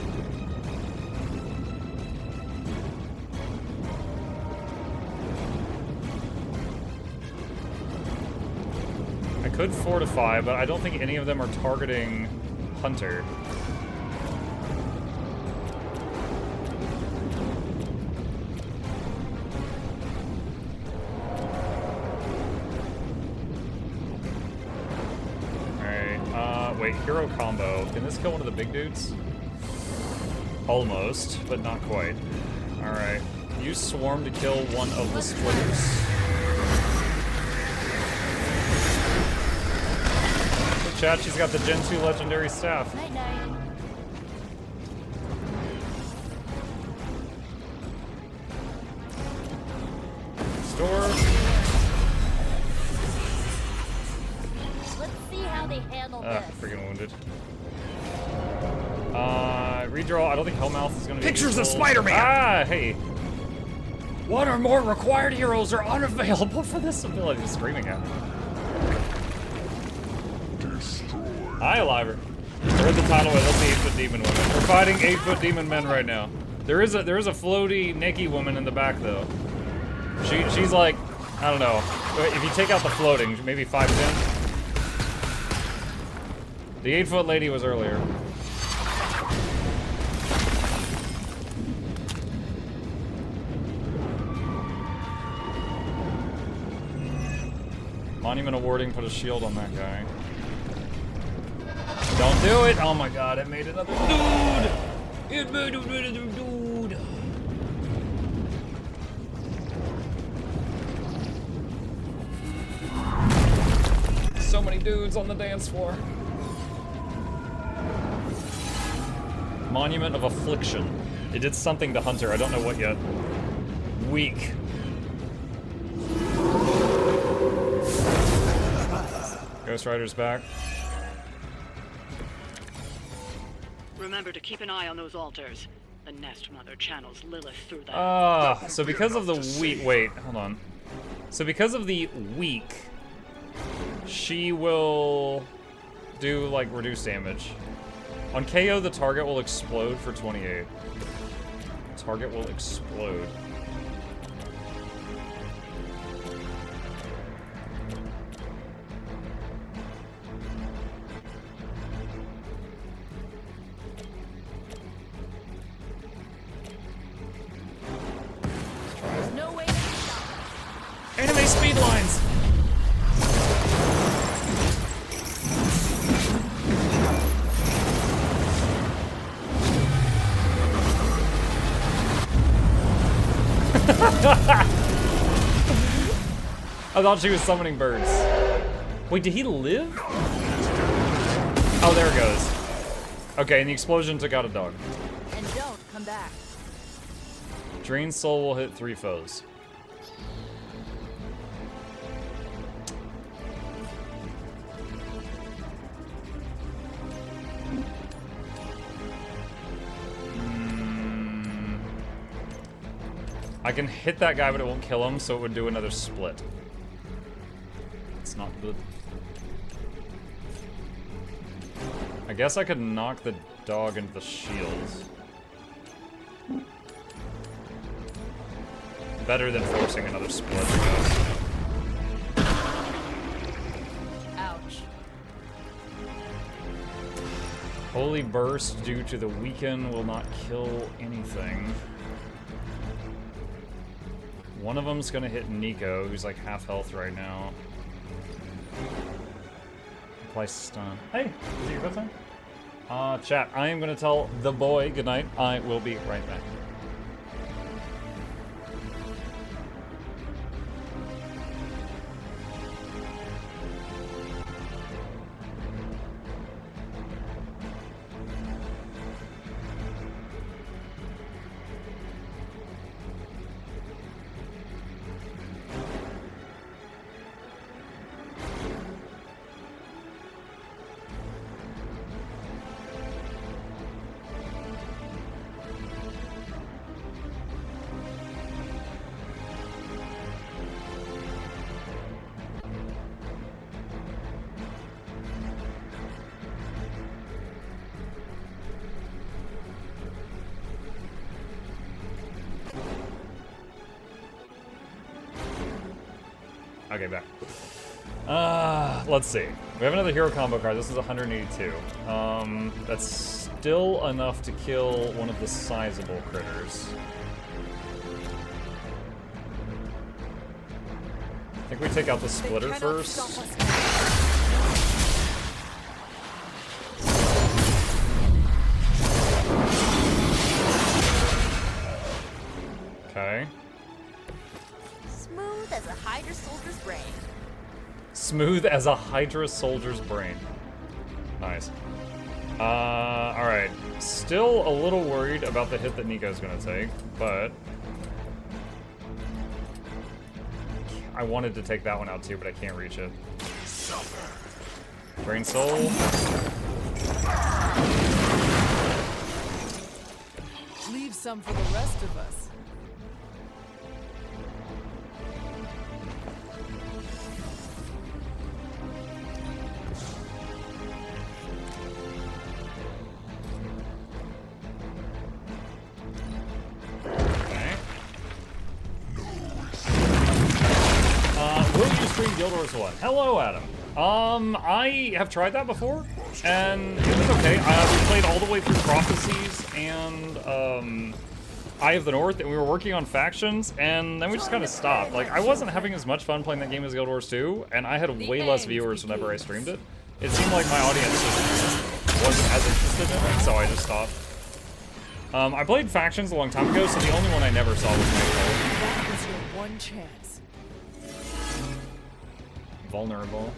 I could fortify, but I don't think any of them are targeting Hunter. Wait, hero combo. Can this kill one of the big dudes? Almost, but not quite. Alright. Use Swarm to kill one of the splitters. Good chat, she's got the Gen 2 legendary staff. Night night. Store. Let's see how they handle this. Freaking wounded. Redraw. I don't think Hellmouth is gonna be Pictures of useful. Spider-Man! Ah, hey. One or more required heroes are unavailable for this ability. He's screaming at me. Hi, Aliver. I read the title. I love the 8-foot demon women. We're fighting 8-foot demon men right now. There is a floaty Nikki woman in the back though. She's like, I don't know. If you take out the floating, maybe 5'10". The 8-foot lady was earlier. Monument awarding, put a shield on that guy. Don't do it! Oh my god, it made another dude! It made another dude! So many dudes on the dance floor. Monument of Affliction. It did something to Hunter, I don't know what yet. Weak. Ghost Rider's back. Remember to keep an eye on those altars. The Nest Mother channels Lilith through them. So because of the weak, wait, hold on. So because of the weak, she will do like reduced damage. On KO, the target will explode for 28. Target will explode. There's no way to stop. Anime speed lines! I thought she was summoning birds. Wait, did he live? Oh, there it goes. Okay, and the explosion took out a dog. And don't come back. Drain Soul will hit 3 foes. I can hit that guy, but it won't kill him, so it would do another split. It's not good. I guess I could knock the dog into the shields. Better than forcing another split, I guess. Ouch. Holy Burst due to the weaken will not kill anything. One of them's gonna hit Nico, who's like half health right now. Apply stun. Hey, is it your bedtime? Chat, I am gonna tell the boy goodnight. I will be right back. Okay, back. Let's see. We have another hero combo card. This is 182. That's still enough to kill one of the sizable critters. I think we take out the splitter first. Hydra soldier's brain. Smooth as a Hydra soldier's brain. Nice. Alright. Still a little worried about the hit that Nico's gonna take, but... I wanted to take that one out too, but I can't reach it. Drain soul. Leave some for the rest of us. Will you stream Guild Wars 1? Hello, Adam. I have tried that before, and it was okay. We played all the way through Prophecies and Eye of the North, and we were working on factions, and then we just kind of stopped. Like, I wasn't having as much fun playing that game as Guild Wars 2, and I had way less viewers whenever I streamed it. It seemed like my audience just wasn't as interested in it, so I just stopped. I played factions a long time ago, so the only one I never saw was Nightfall. That was your one chance. Vulnerable.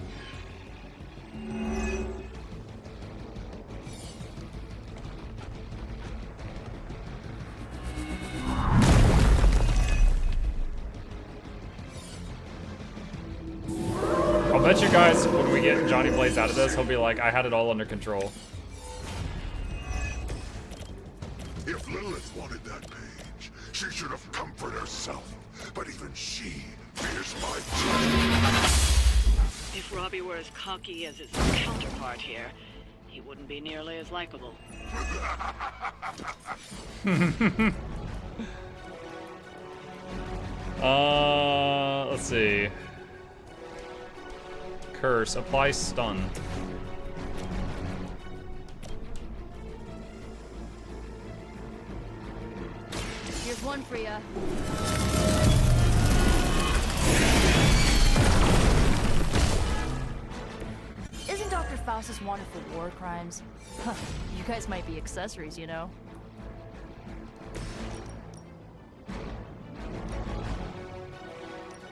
I'll bet you guys when we get Johnny Blaze out of this, he'll be like, I had it all under control. If Lilith wanted that page, she should have come for it herself. But even she fears my judgment. If Robbie were as cocky as his counterpart here, he wouldn't be nearly as likable. Let's see. Curse, apply stun. Here's one for ya. Isn't Dr. Faustus wanted for war crimes? Huh, you guys might be accessories, you know?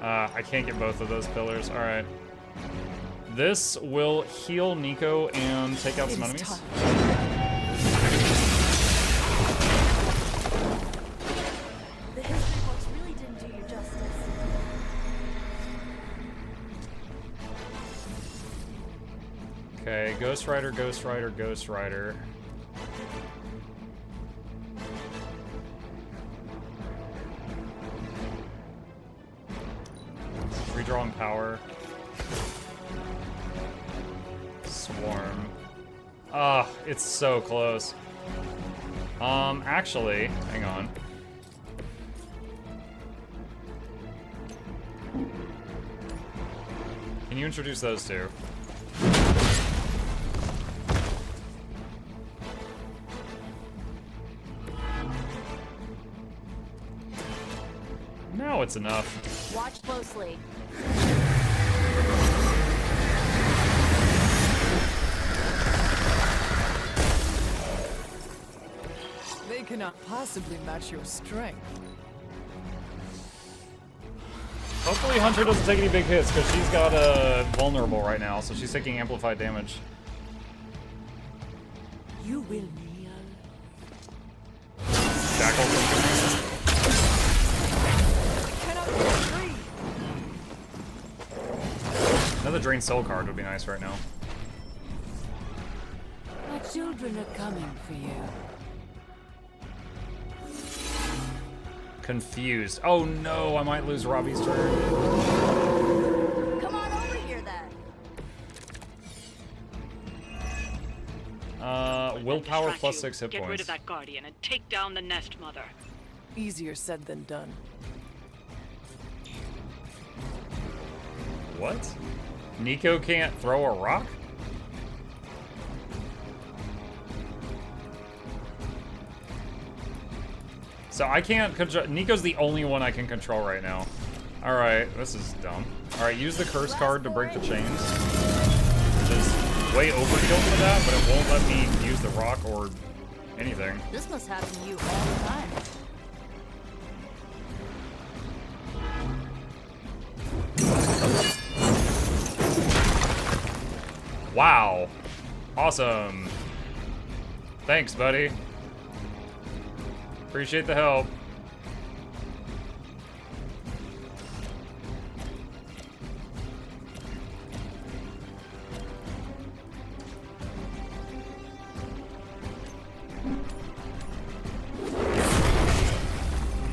I can't get both of those pillars. Alright. This will heal Nico and take out some enemies. The history books really didn't do you justice. Okay, Ghost Rider, Ghost Rider, Ghost Rider. Redrawing power. Swarm. Ah, it's so close. Actually, hang on. Can you introduce those two? Now it's enough. Watch closely. They cannot possibly match your strength. Hopefully Hunter doesn't take any big hits, because she's got a vulnerable right now, so she's taking amplified damage. You will kneel. Shackles incoming. Another Drain Soul card would be nice right now. My children are coming for you. Confused. Oh no, I might lose Robbie's turn. Come on over here then. Willpower Distract plus you. 6 hit Get rid points. of that guardian and take down the Nest Mother. Easier said than done. What? Nico can't throw a rock? So I can't control. Nico's the only one I can control right now. Alright, this is dumb. Alright, use the curse card to break the chains. Which is way overkill for that, but it won't let me use the rock or anything. This must happen to you all the time. Wow. Awesome. Thanks, buddy. Appreciate the help.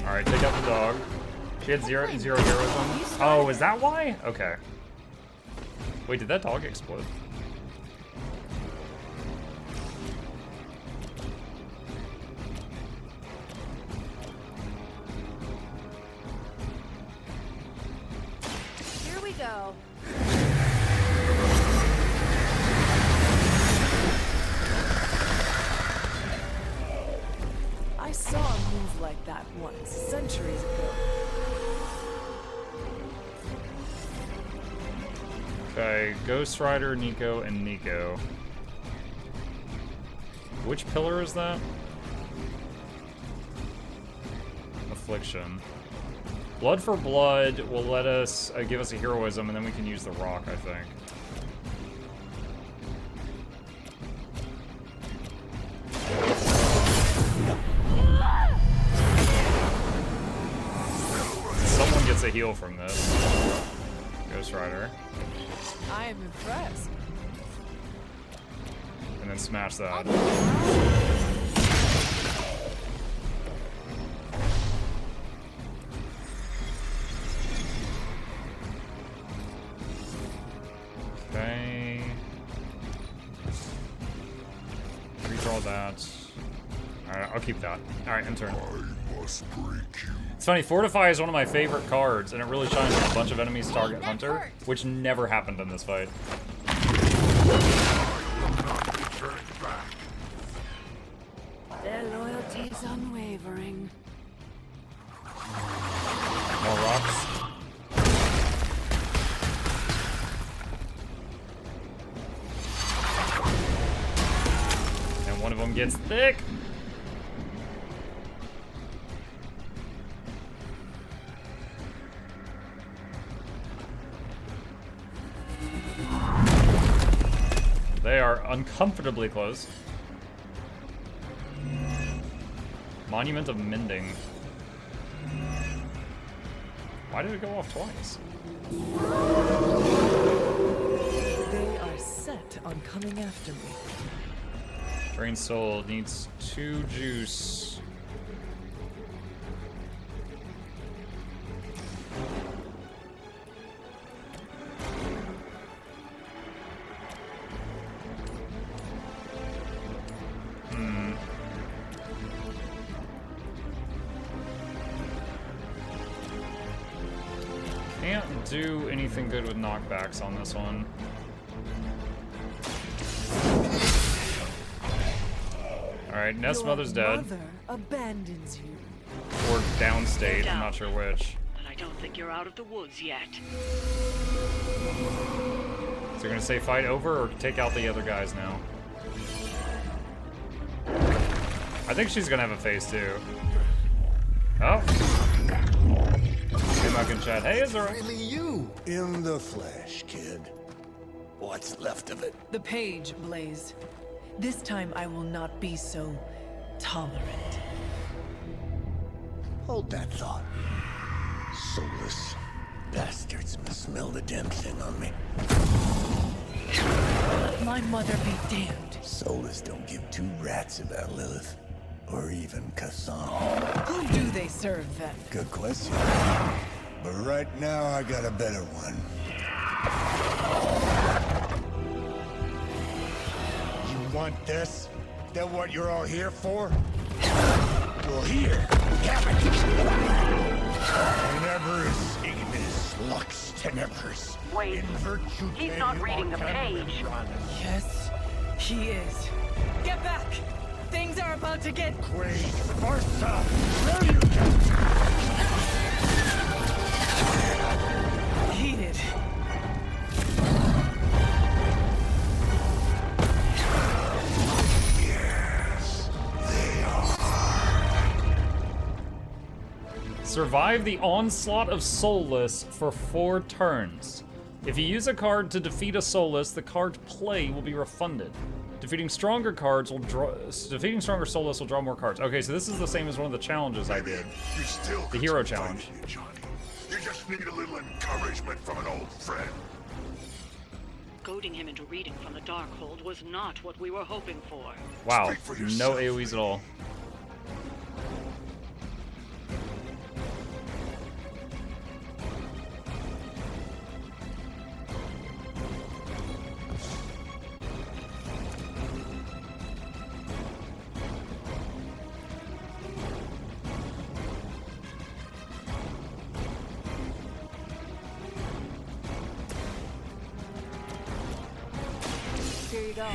Alright, take out the dog. She had zero heroism. Oh, is that why? Okay. Wait, did that dog explode? Here we go. I saw a move like that once, centuries ago. Okay, Ghost Rider, Nico, and Nico. Which pillar is that? Affliction. Blood for blood will let us give us a heroism, and then we can use the rock, I think. Someone gets a heal from this. Ghost Rider. I am impressed. And then smash that. Okay. Redraw that. Alright, I'll keep that. Alright, end turn. It's funny, Fortify is one of my favorite cards, and it really shines when a bunch of enemies target Hunter, which never happened in this fight. Their loyalty is unwavering. More rocks. And one of them gets thick. They are uncomfortably close. Monument of Mending. Why did it go off twice? They are set on coming after me. Drain Soul needs 2 juice. Can't do anything good with knockbacks on this one. Alright, Nest Mother's dead. Mother abandons you. Or downstate, I'm not sure which. But I don't think you're out of the woods yet. So you're gonna say fight over or take out the other guys now? I think she's gonna have a face too. Oh. Hey, Mug and Chat. Hey, Ezra. Really you in the flesh, kid. What's left of it? The page, Blaze. This time I will not be so tolerant. Hold that thought. Soulless bastards must smell the damn thing on me. My mother be damned. Soulless don't give 2 rats about Lilith. Or even Kassan. Who do they serve then? Good question. But right now I got a better one. You want this? That what you're all here for? Well, here, have it. Whenever is ignis lux tenebris. Wait, in virtue he's not reading the page. Yes, he is. Get back! Things are about to get... Quaid, Martha, where you heated. Yes, they are. Survive the onslaught of Soulless for 4 turns. If you use a card to defeat a soulless, the card play will be refunded. Defeating stronger cards will defeating stronger soulless will draw more cards. Okay, so this is the same as one of the challenges I did. The hero challenge. You just need a little encouragement from an old friend. Goading him into reading from the Darkhold was not what we were hoping for. Wow, no AoEs at all. Here you go.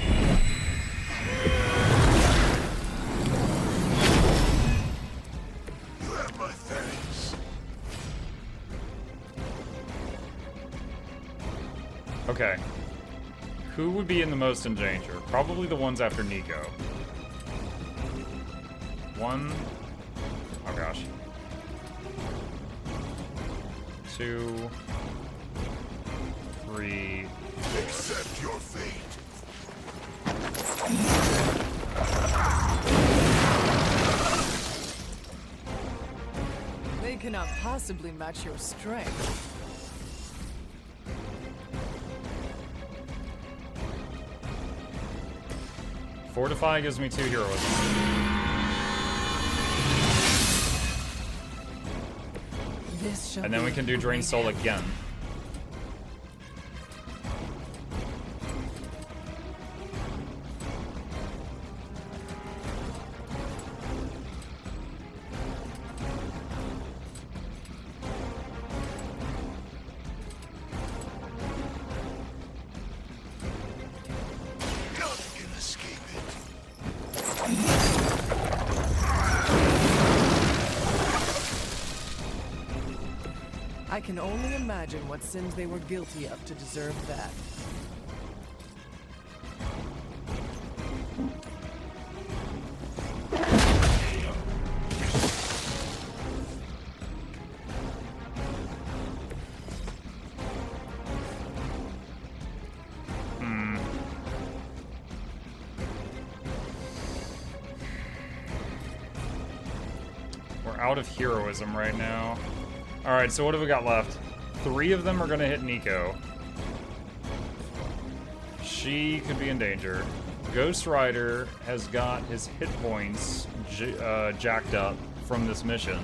You have my thanks. Okay. Who would be in the most in danger? Probably the ones after Nico. 1. Oh gosh. 2. 3. Accept your fate. They cannot possibly match your strength. Fortify gives me 2 heroism. This shall And then we can do Drain Soul again. I can only imagine what sins they were guilty of to deserve that. We're out of heroism right now. Alright, so what have we got left? 3 of them are gonna hit Nico. She could be in danger. Ghost Rider has got his hit points jacked up from this mission.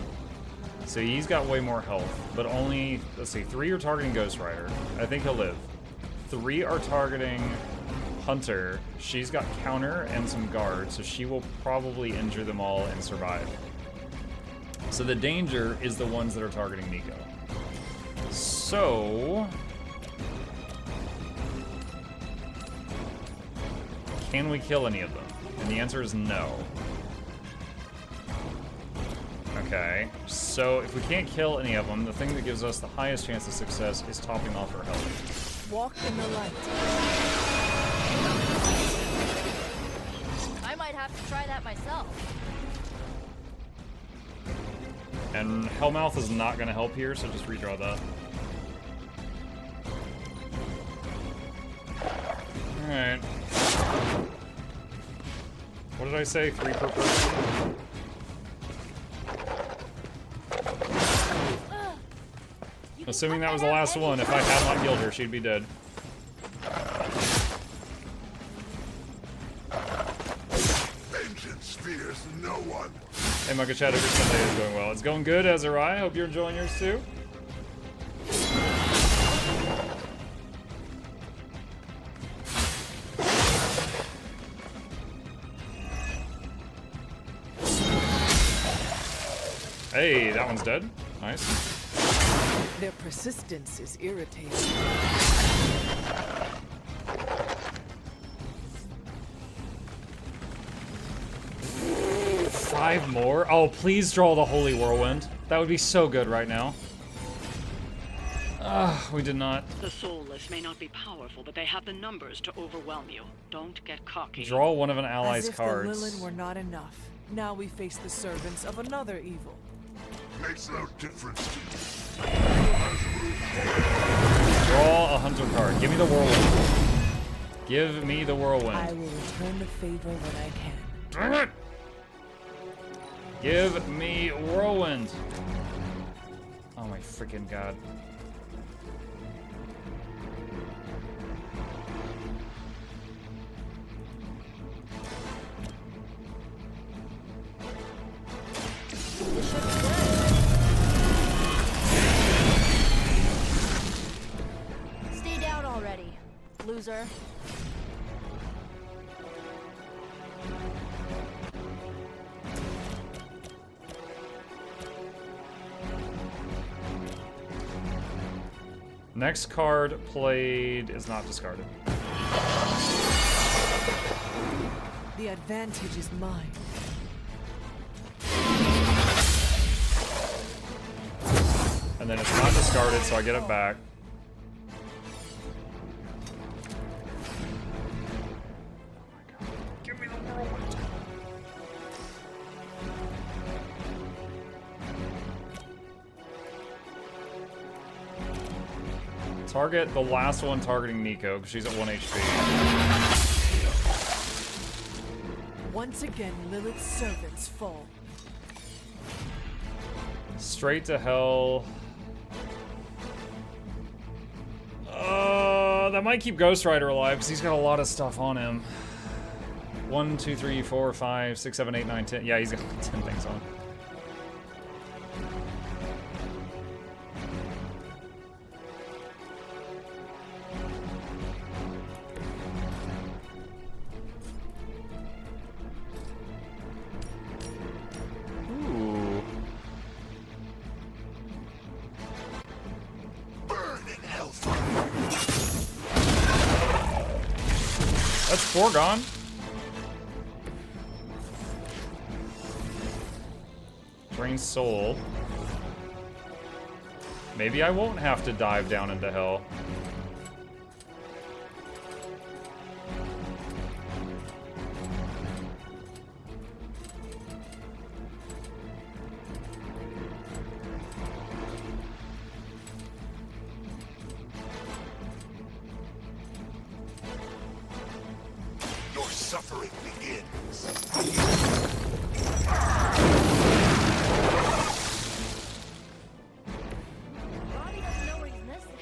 So he's got way more health, but only, let's see, 3 are targeting Ghost Rider. I think he'll live. 3 are targeting Hunter. She's got counter and some guard, so she will probably injure them all and survive. So the danger is the ones that are targeting Nico. So... can we kill any of them? And the answer is no. Okay, so if we can't kill any of them, the thing that gives us the highest chance of success is topping off her health. Walk in the light. I might have to try that myself. And Hellmouth is not going to help here, so just redraw that. Alright. What did I say? 3 per person? Assuming that was the last one, if I had not killed her, she'd be dead. Vengeance fears no one. Hey, Mugga Chat, every Sunday is going well. It's going good, Azariah. Hope you're enjoying yours too. Hey, that one's dead. Nice. Their persistence is irritating. 5 more? Oh, please draw the Holy Whirlwind. That would be so good right now. We did not. The Soulless may not be powerful, but they have the numbers to overwhelm you. Don't get cocky. Draw one of an ally's As if cards. the Lilith were not enough. Now we face the servants of another evil. Makes no difference to you. Draw a hunter card. Give me the whirlwind. Give me the whirlwind. I will return the favor when I can. Dang it! Give me whirlwind. Oh my freaking god. Stay down already, loser. Next card played is not discarded. The advantage is mine. And then it's not discarded, so I get it back. Give me the whirlwind. Target the last one targeting Nico, because she's at 1 HP. Once again, Lilith's servants fall. Straight to hell. That might keep Ghost Rider alive, because he's got a lot of stuff on him. 1, 2, 3, 4, 5, 6, 7, 8, 9, 10. Yeah, he's got 10 things on. Ooh. That's 4 gone. Drain soul. Maybe I won't have to dive down into hell. Your suffering begins. Robbie doesn't know what he's missing.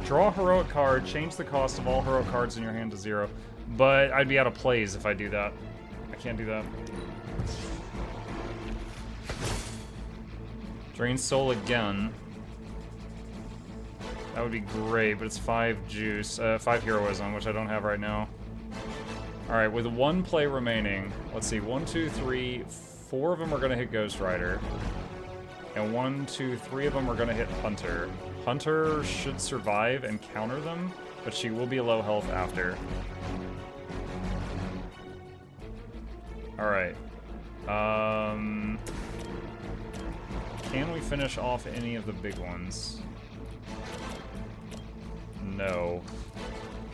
Draw a heroic card, change the cost of all heroic cards in your hand to 0. But I'd be out of plays if I do that. I can't do that. Drain soul again. That would be great, but it's 5 juice, 5 heroism, which I don't have right now. Alright, with 1 play remaining, let's see, 1, 2, 3, 4 of them are gonna hit Ghost Rider. And 1, 2, 3 of them are gonna hit Hunter. Hunter should survive and counter them, but she will be low health after. Alright. Can we finish off any of the big ones? No.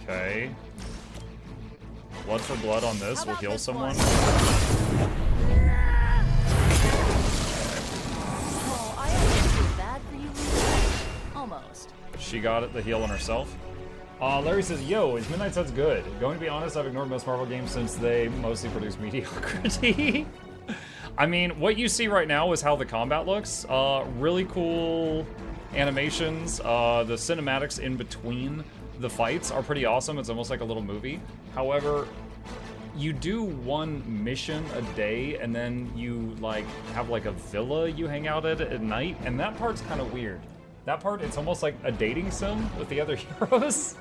Okay. Blood for blood on this will heal someone. Oh, I almost feel bad for you, Lisa. Almost. She got it, the heal on herself. Larry says, yo, is Midnight Suns good? Going to be honest, I've ignored most Marvel games since they mostly produce mediocrity. I mean, what you see right now is how the combat looks. Really cool animations. The cinematics in between the fights are pretty awesome. It's almost like a little movie. However, you do 1 mission a day, and then you like have like a villa you hang out at night, and that part's kind of weird. That part, it's almost like a dating sim with the other heroes.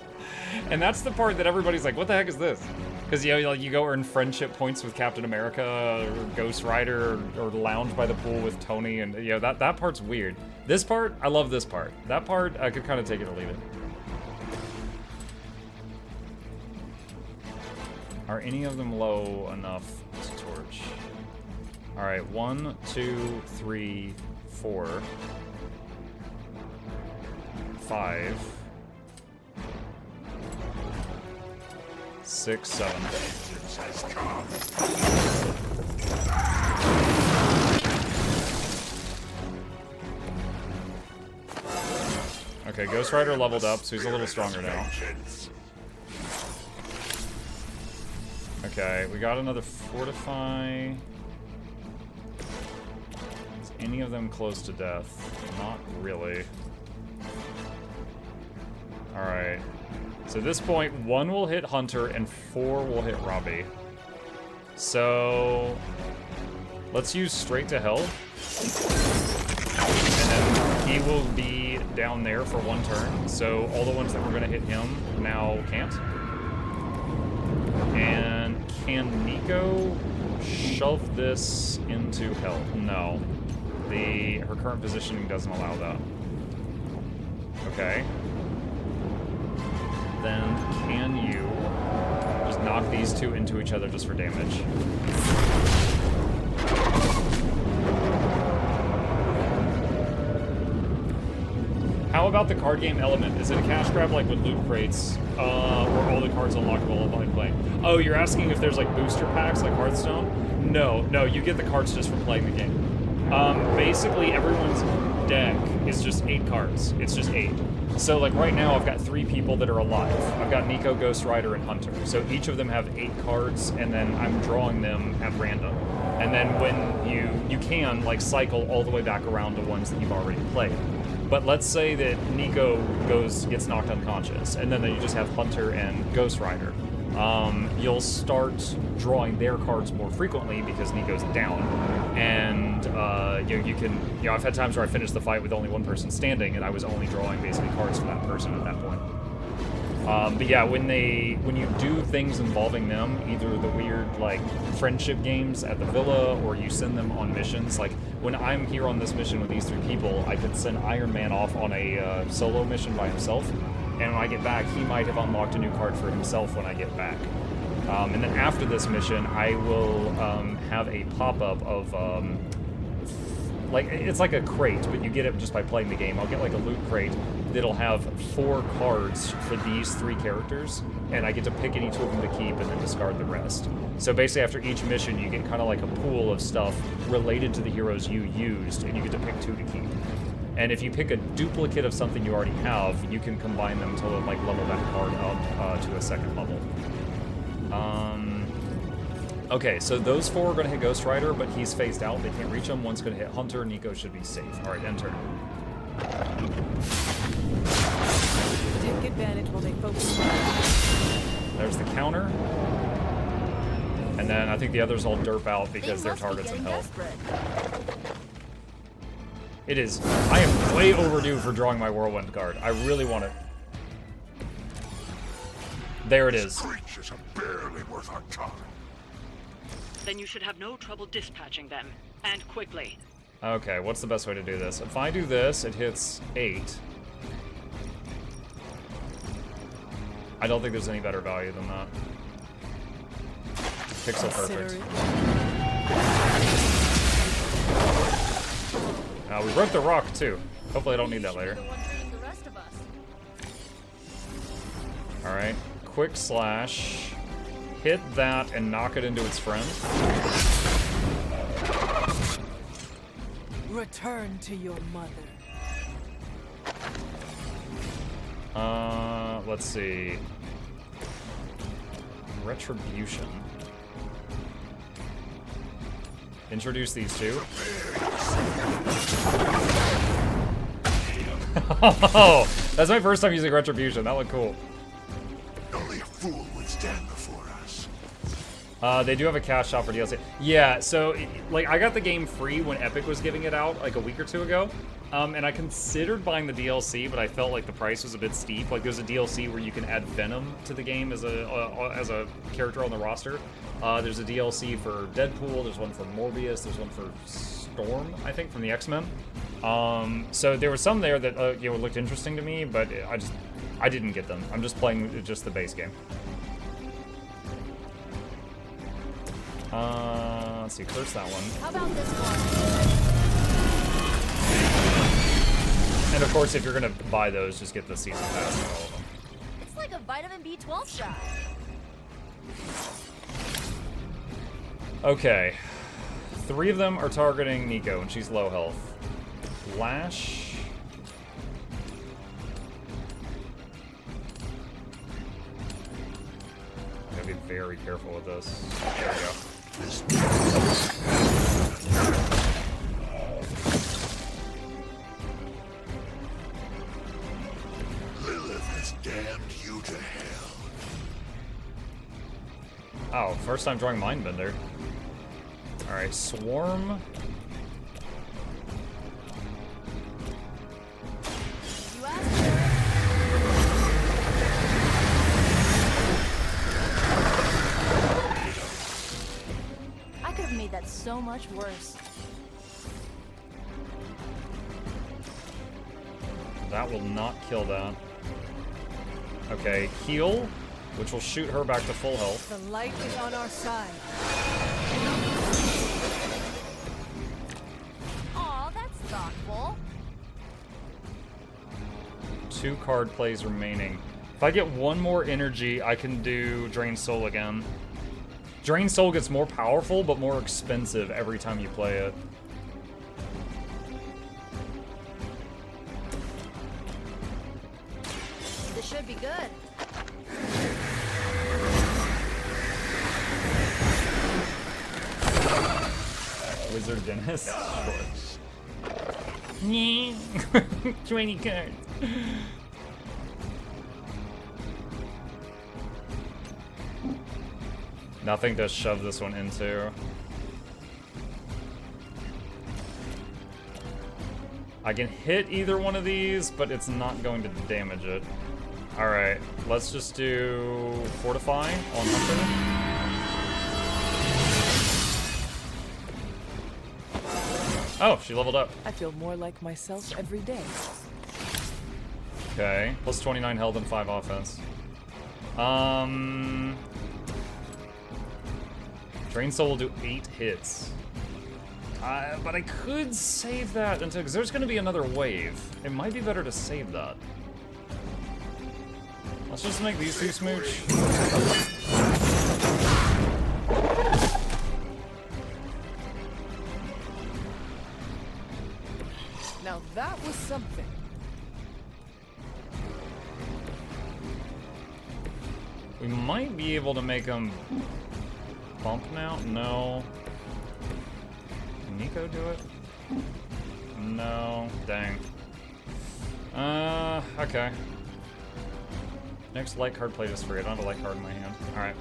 And that's the part that everybody's like, what the heck is this? Because, you know, like, you go earn friendship points with Captain America or Ghost Rider or lounge by the pool with Tony, and, you know, that part's weird. This part, I love this part. That part, I could kind of take it or leave it. Are any of them low enough to torch? Alright, 1, 2, 3, 4, 5, 6, 7. Okay, Ghost Rider leveled up, so he's a little stronger now. Okay, we got another Fortify. Is any of them close to death? Not really. Alright. So at this point, 1 will hit Hunter and 4 will hit Robbie. So let's use Straight to Hell. And then he will be down there for 1 turn. So all the ones that were gonna hit him now can't. And can Nico shove this into Hell? No. Her current positioning doesn't allow that. Okay. Then can you just knock these 2 into each other just for damage? How about the card game element? Is it a cash grab like with loot crates, or all the cards unlockable while playing? Oh, you're asking if there's like booster packs like Hearthstone? No, you get the cards just from playing the game. Basically, everyone's deck is just 8 cards. It's just 8. So like right now, I've got 3 people that are alive. I've got Nico, Ghost Rider, and Hunter. So each of them have 8 cards, and then I'm drawing them at random. And then when you can like cycle all the way back around to ones that you've already played. But let's say that Nico gets knocked unconscious, and then you just have Hunter and Ghost Rider. You'll start drawing their cards more frequently because Nico's down, and you can. I've had times where I finished the fight with only 1 person standing, and I was only drawing basically cards for that person at that point. But yeah, when you do things involving them, either the weird like friendship games at the villa, or you send them on missions. Like when I'm here on this mission with these 3 people, I could send Iron Man off on a solo mission by himself, and when I get back, he might have unlocked a new card for himself when I get back. And then after this mission, I will have a pop-up of like it's like a crate, but you get it just by playing the game. I'll get like a loot crate that'll have 4 cards for these 3 characters, and I get to pick any 2 of them to keep and then discard the rest. So basically after each mission, you get kind of like a pool of stuff related to the heroes you used, and you get to pick 2 to keep. And if you pick a duplicate of something you already have, you can combine them to like level that card up to a 2nd level. Okay, so those 4 are going to hit Ghost Rider, but he's phased out. They can't reach him. 1's going to hit Hunter. Nico should be safe. All right, end turn. Take advantage while they focus. There's the counter. And then I think the others all derp out because their target's in health. It is. I am way overdue for drawing my Whirlwind card. I really want it. There it is. Creatures are barely worth our time. Then you should have no trouble dispatching them, and quickly. Okay, what's the best way to do this? If I do this, it hits 8. I don't think there's any better value than that. Pixel perfect. We broke the rock too. Hopefully I don't need that later. Alright, quick slash. Hit that and knock it into its friend. Return to your mother. Let's see. Retribution. Introduce these 2. Oh, that's my first time using Retribution. That looked cool. Only a fool would stand before us. They do have a cash shop for DLC. Yeah, so like I got the game free when Epic was giving it out like a week or 2 ago, and I considered buying the DLC, but I felt like the price was a bit steep. Like there's a DLC where you can add Venom to the game as a character on the roster. There's a DLC for Deadpool. There's one for Morbius. There's one for Storm, I think, from the X-Men. So there was some there that looked interesting to me, but I didn't get them. I'm just playing just the base game. Let's see, curse that one. How about this one? And of course, if you're gonna buy those, just get the season pass for all of them. It's like a vitamin B12 shot. Okay. 3 of them are targeting Nico, and she's low health. Lash. be very careful with this. There we go. Lilith has damned you to hell. Oh, first time drawing Mindbender. Alright, Swarm. I could have made that so much worse. That will not kill that. Okay, heal, which will shoot her back to full health. The light is on our side. Aw, that's thoughtful. 2 card plays remaining. If I get one more energy, I can do Drain Soul again. Drain Soul gets more powerful, but more expensive every time you play it. This should be good. Wizard Dennis? Sure. 20 cards. Nothing to shove this one into. I can hit either one of these, but it's not going to damage it. Alright, let's just do Fortify on Hunter. Oh, she leveled up. I feel more like myself every day. Okay, plus 29 health and 5 offense. Drain Soul will do 8 hits. But I could save that until, because there's going to be another wave. It might be better to save that. Let's just make these 2 smooch. Now that was something. We might be able to make them bump now? No. Can Nico do it? No. Dang. Okay. Next light card plate is free. I don't have a light card in my hand. Alright.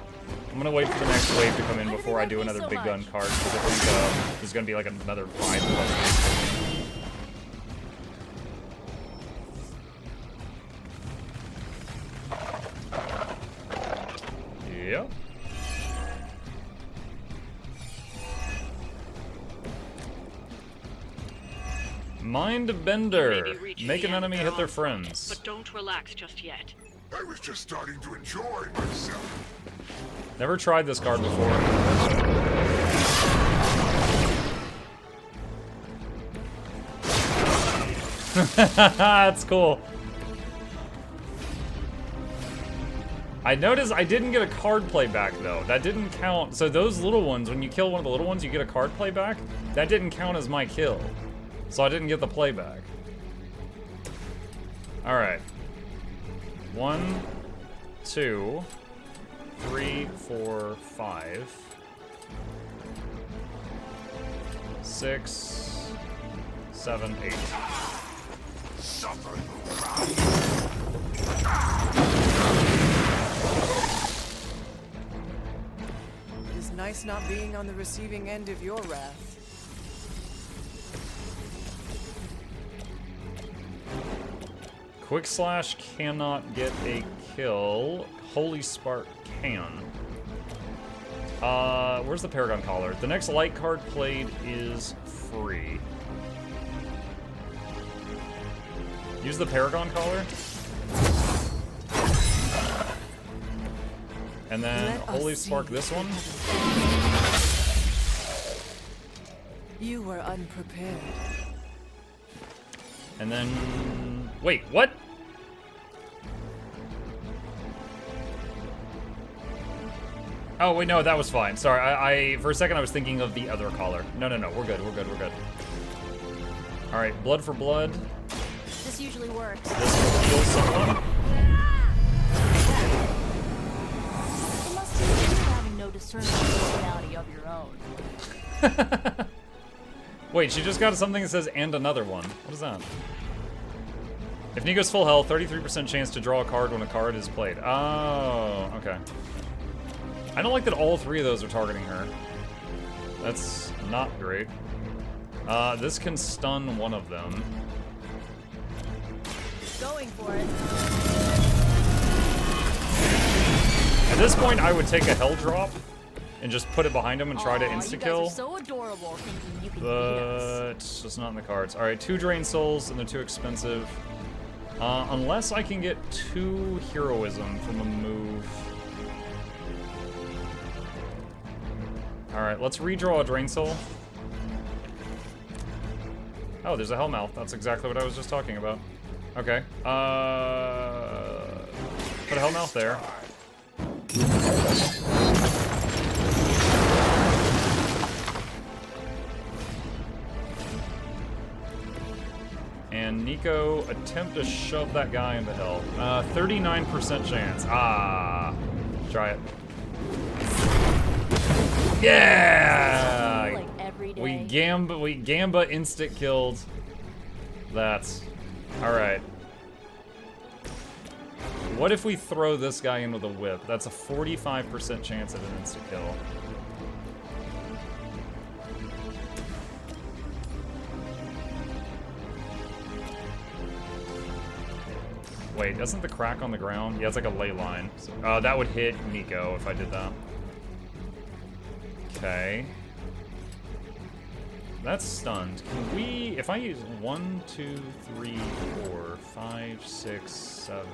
I'm gonna wait for the next wave to come in before I do another big gun card, because I think there's gonna be like another 5 plus. Yep. Mind Bender. Make an enemy hit their friends. But don't relax just yet. I was just starting to enjoy myself. Never tried this card before. That's cool. I noticed I didn't get a card play back though. That didn't count. So those little ones, when you kill one of the little ones, you get a card play back. That didn't count as my kill. So I didn't get the playback. Alright. 1, 2, 3, 4, 5, 6, 7, 8. Suffer. It is nice not being on the receiving end of your wrath. Quick Slash cannot get a kill. Holy Spark can. Where's the Paragon Collar? The next light card played is free. Use the Paragon Collar. And then Holy Spark this one. You were unprepared. And then... Wait, what? Oh, wait, no, that was fine. Sorry, I for a second I was thinking of the other collar. No, we're good. Alright, blood for blood. This usually works. This will kill someone. It must no discernible personality of your own. Wait, she just got something that says and another one. What is that? If Nico's full health, 33% chance to draw a card when a card is played. Oh, okay. I don't like that all three of those are targeting her. That's not great. This can stun one of them. Going for it. At this point, I would take a hell drop and just put it behind him and try to insta-kill. You guys are so adorable thinking you can beat But us. it's not in the cards. Alright, 2 drain souls, and they're too expensive. Unless I can get 2 heroism from a move. Alright, let's redraw a drain soul. Oh, there's a Hellmouth. That's exactly what I was just talking about. Okay. Put a Hellmouth there. And Nico, attempt to shove that guy into hell. 39% chance. Ah. Try it. Yeah! Like every day. We Gamba instant killed. That's alright. What if we throw this guy in with a whip? That's a 45% chance of an instant kill. Wait, doesn't the crack on the ground? Yeah, it's like a ley line. So, that would hit Nico if I did that. Okay. That's stunned. Can we, if I use 1, 2, 3, 4, 5, 6, 7.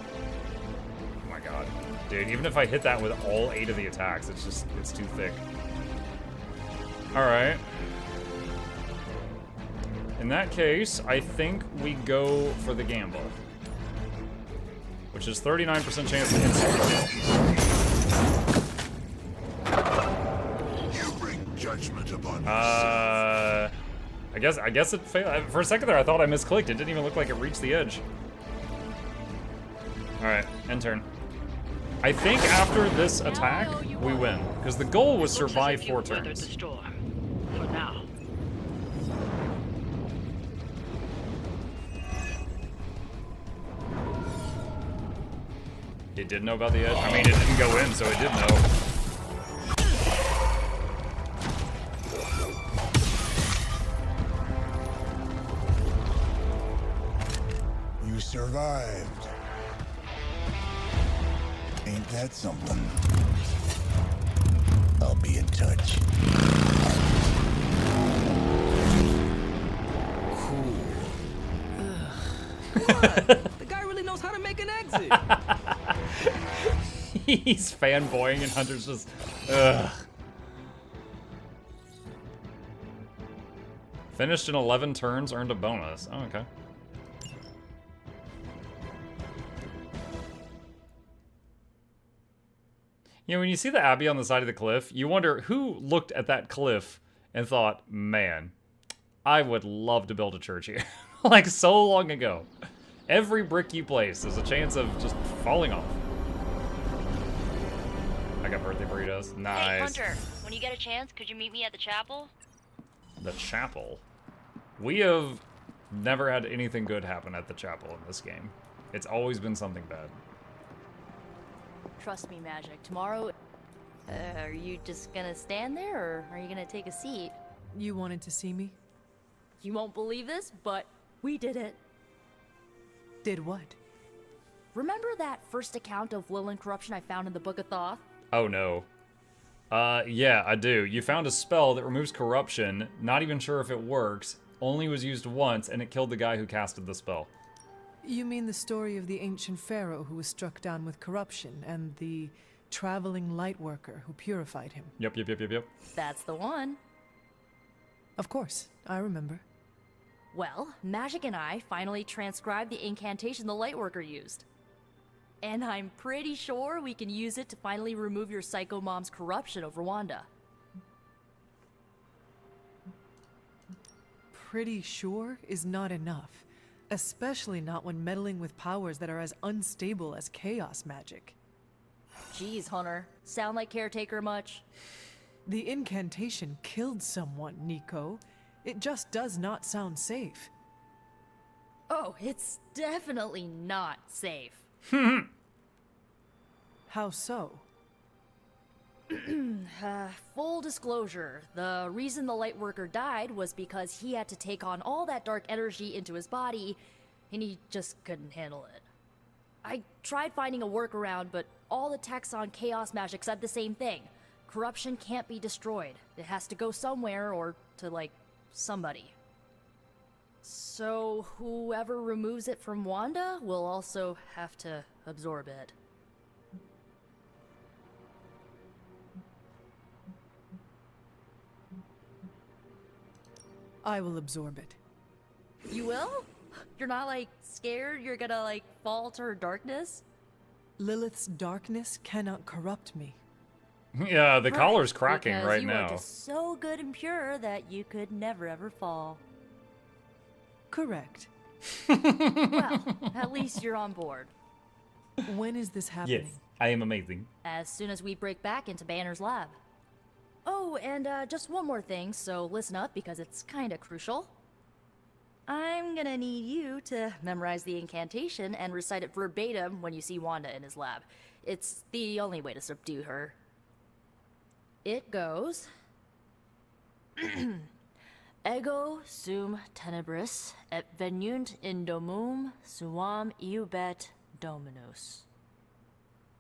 Oh my god. Dude, even if I hit that with all 8 of the attacks, it's too thick. Alright. In that case, I think we go for the gamble. Which is 39% chance of instant kill. You bring judgment upon me. I guess it failed. For a second there, I thought I misclicked. It didn't even look like it reached the edge. Alright, end turn. I think after this attack, we win. Because the goal was survive 4 turns. The storm. For now. It did know about the edge? I mean, it didn't go in, so it did know. You survived. Ain't that something? I'll be in touch. Cool. What? The guy really knows how to make an exit. He's fanboying and Hunter's just, ugh. Finished in 11 turns, earned a bonus. Oh, okay. You know, when you see the Abbey on the side of the cliff, you wonder who looked at that cliff and thought, man, I would love to build a church here. Like, so long ago. Every brick you place, there's a chance of just falling off. I got birthday burritos. Nice. Hey, Hunter, when you get a chance, could you meet me at the chapel? The chapel? We have never had anything good happen at the chapel in this game. It's always been something bad. Trust me, Magic. Tomorrow, are you just gonna stand there, or are you gonna take a seat? You wanted to see me? You won't believe this, but we did it. Did what? Remember that first account of Lilin corruption I found in the Book of Thoth? Oh no. Yeah, I do. You found a spell that removes corruption, not even sure if it works, only was used once, and it killed the guy who casted the spell. You mean the story of the ancient pharaoh who was struck down with corruption, and the traveling lightworker who purified him? Yep. That's the one. Of course, I remember. Well, Magic and I finally transcribed the incantation the lightworker used. And I'm pretty sure we can use it to finally remove your psycho mom's corruption over Wanda. Pretty sure is not enough. Especially not when meddling with powers that are as unstable as chaos magic. Geez, Hunter. Sound like caretaker much? The incantation killed someone, Nico. It just does not sound safe. Oh, it's definitely not safe. How so? Full disclosure, the reason the Lightworker died was because he had to take on all that dark energy into his body, and he just couldn't handle it. I tried finding a workaround, but all the texts on Chaos Magic said the same thing. Corruption can't be destroyed. It has to go somewhere or to, like, somebody. So whoever removes it from Wanda will also have to absorb it. I will absorb it. You will? You're not, like, scared you're gonna, like, fall to her darkness? Lilith's darkness cannot corrupt me. Yeah, the collar's cracking because right you now. are just so good and pure that you could never ever fall. Correct. Well, at least you're on board. When is this happening? Yes, I am amazing. As soon as we break back into Banner's lab. Oh, and just one more thing, so listen up because it's kinda crucial. I'm gonna need you to memorize the incantation and recite it verbatim when you see Wanda in his lab. It's the only way to subdue her. It goes... Ego sum tenebris et venunt in domum suam iubet dominus.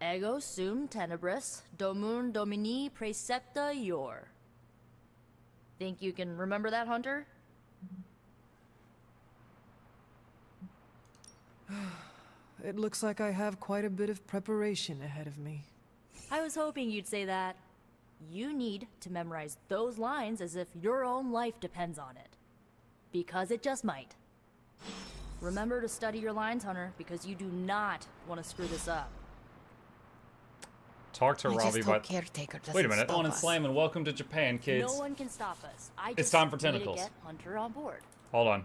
Ego sum tenebris domum domini praecepta ior. Think you can remember that, Hunter? It looks like I have quite a bit of preparation ahead of me. I was hoping you'd say that. You need to memorize those lines as if your own life depends on it. Because it just might. Remember to study your lines, Hunter, because you do not want to screw this up. Talk to Robbie about... Caretaker doesn't Wait a minute. stop On and us. slam and welcome to Japan, kids. No one can stop us. I just It's time for need to tentacles. get Hunter on board. Hold on.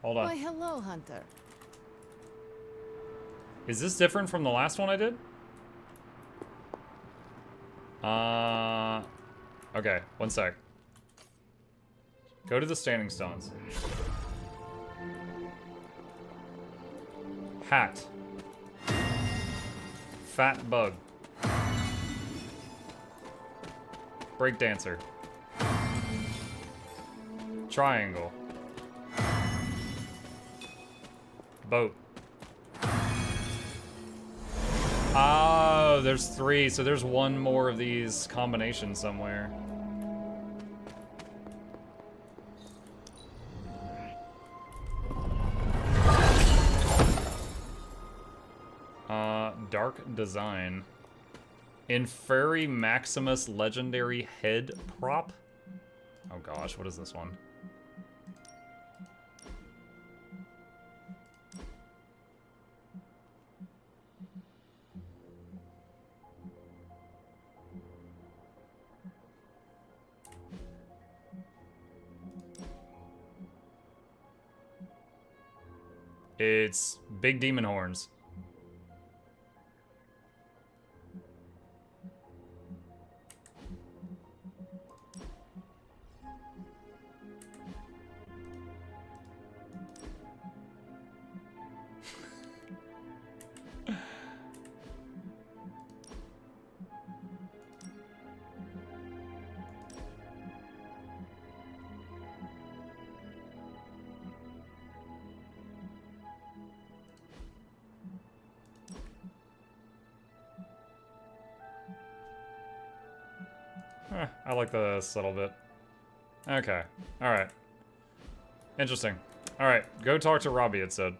Hold on. Why, hello, Hunter. Is this different from the last one I did? Okay, one sec. Go to the standing stones. Hat. Fat bug. Breakdancer. Triangle. Boat. Oh, there's 3, so there's one more of these combinations somewhere. Dark design. Inferi Maximus legendary head prop? Oh gosh, what is this one? It's big demon horns. I like the subtle bit. Okay. Alright. Interesting. Alright, go talk to Robbie, it said.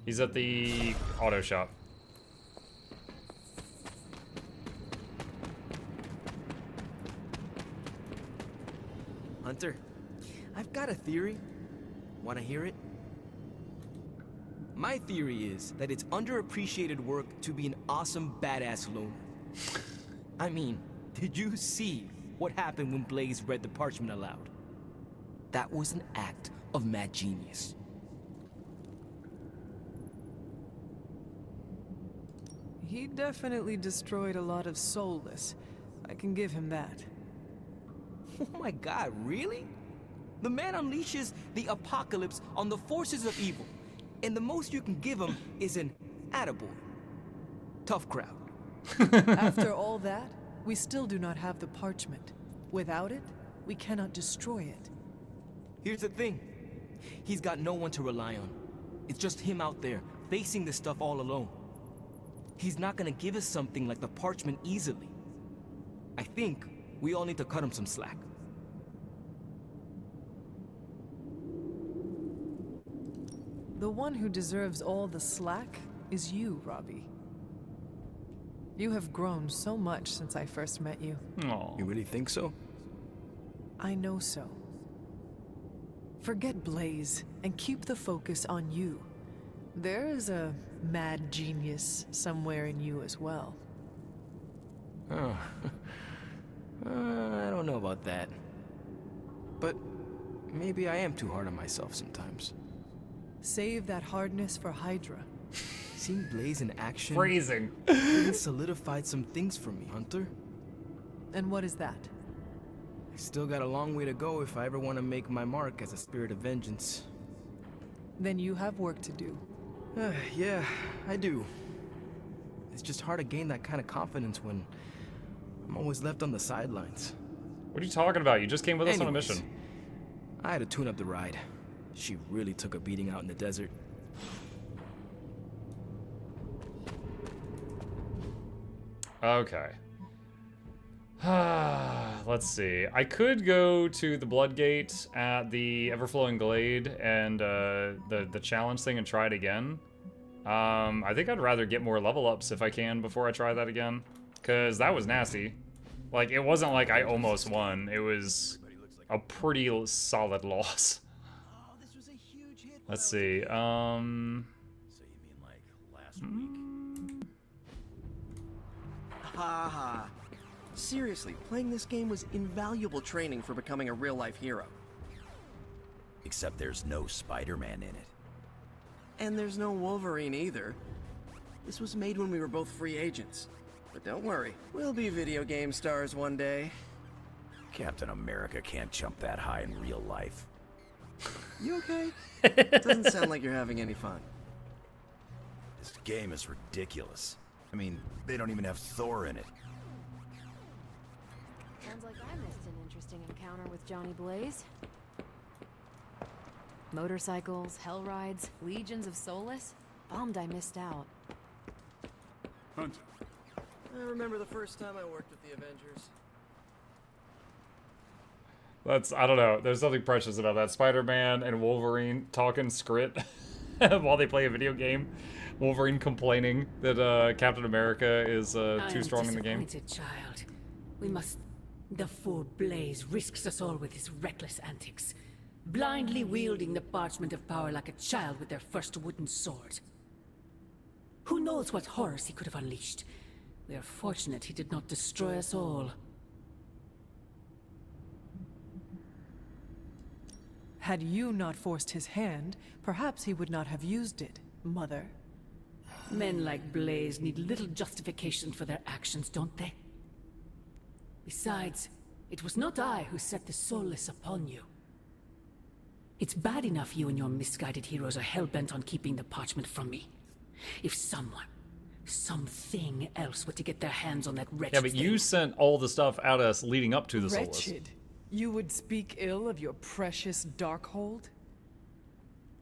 He's at the auto shop. Hunter, I've got a theory. Wanna hear it? My theory is that it's underappreciated work to be an awesome badass loner. I mean, did you see what happened when Blaze read the parchment aloud? That was an act of mad genius. He definitely destroyed a lot of soulless. I can give him that. Oh my god, really? The man unleashes the apocalypse on the forces of evil, and the most you can give him is an attaboy. Tough crowd. After all that, we still do not have the parchment. Without it, we cannot destroy it. Here's the thing. He's got no one to rely on. It's just him out there, facing this stuff all alone. He's not gonna give us something like the parchment easily. I think we all need to cut him some slack. The one who deserves all the slack is you, Robbie. You have grown so much since I first met you. You really think so? I know so. Forget Blaze and keep the focus on you. There is a mad genius somewhere in you as well. Oh. I don't know about that. But maybe I am too hard on myself sometimes. Save that hardness for Hydra. Seeing Blaze in action Phrasing. really solidified some things for me, Hunter. And what is that? I still got a long way to go if I ever want to make my mark as a spirit of vengeance. Then you have work to do. Yeah, I do. It's just hard to gain that kind of confidence when I'm always left on the sidelines. What are you talking about? You just came with us on a Anyways, mission. I had to tune up the ride. She really took a beating out in the desert. Okay. Let's see. I could go to the Bloodgate at the Everflowing Glade and the challenge thing and try it again. I think I'd rather get more level ups if I can before I try that again. Because that was nasty. Like, it wasn't like I almost won. It was a pretty solid loss. Let's see. So you mean like last week? Ha ha. Seriously, playing this game was invaluable training for becoming a real-life hero. Except there's no Spider-Man in it. And there's no Wolverine either. This was made when we were both free agents. But don't worry, we'll be video game stars one day. Captain America can't jump that high in real life. You okay? Doesn't sound like you're having any fun. This game is ridiculous. I mean, they don't even have Thor in it. Sounds like I missed an interesting encounter with Johnny Blaze. Motorcycles, hell rides, legions of soulless. Bummed I missed out. Hunter. I remember the first time I worked with the Avengers. I don't know. There's something precious about that. Spider-Man and Wolverine talking scrit while they play a video game. Wolverine complaining that Captain America is too strong in the game. Child. We must... The fool Blaze risks us all with his reckless antics. Blindly wielding the parchment of power like a child with their first wooden sword. Who knows what horrors he could have unleashed? We are fortunate he did not destroy us all. Had you not forced his hand, perhaps he would not have used it, Mother. Men like Blaze need little justification for their actions, don't they? Besides, it was not I who set the soulless upon you. It's bad enough you and your misguided heroes are hell-bent on keeping the parchment from me. If someone, something else were to get their hands on that wretched Yeah, but you sent all the stuff at us leading up to the soulless. Wretched? You would speak ill of your precious Darkhold?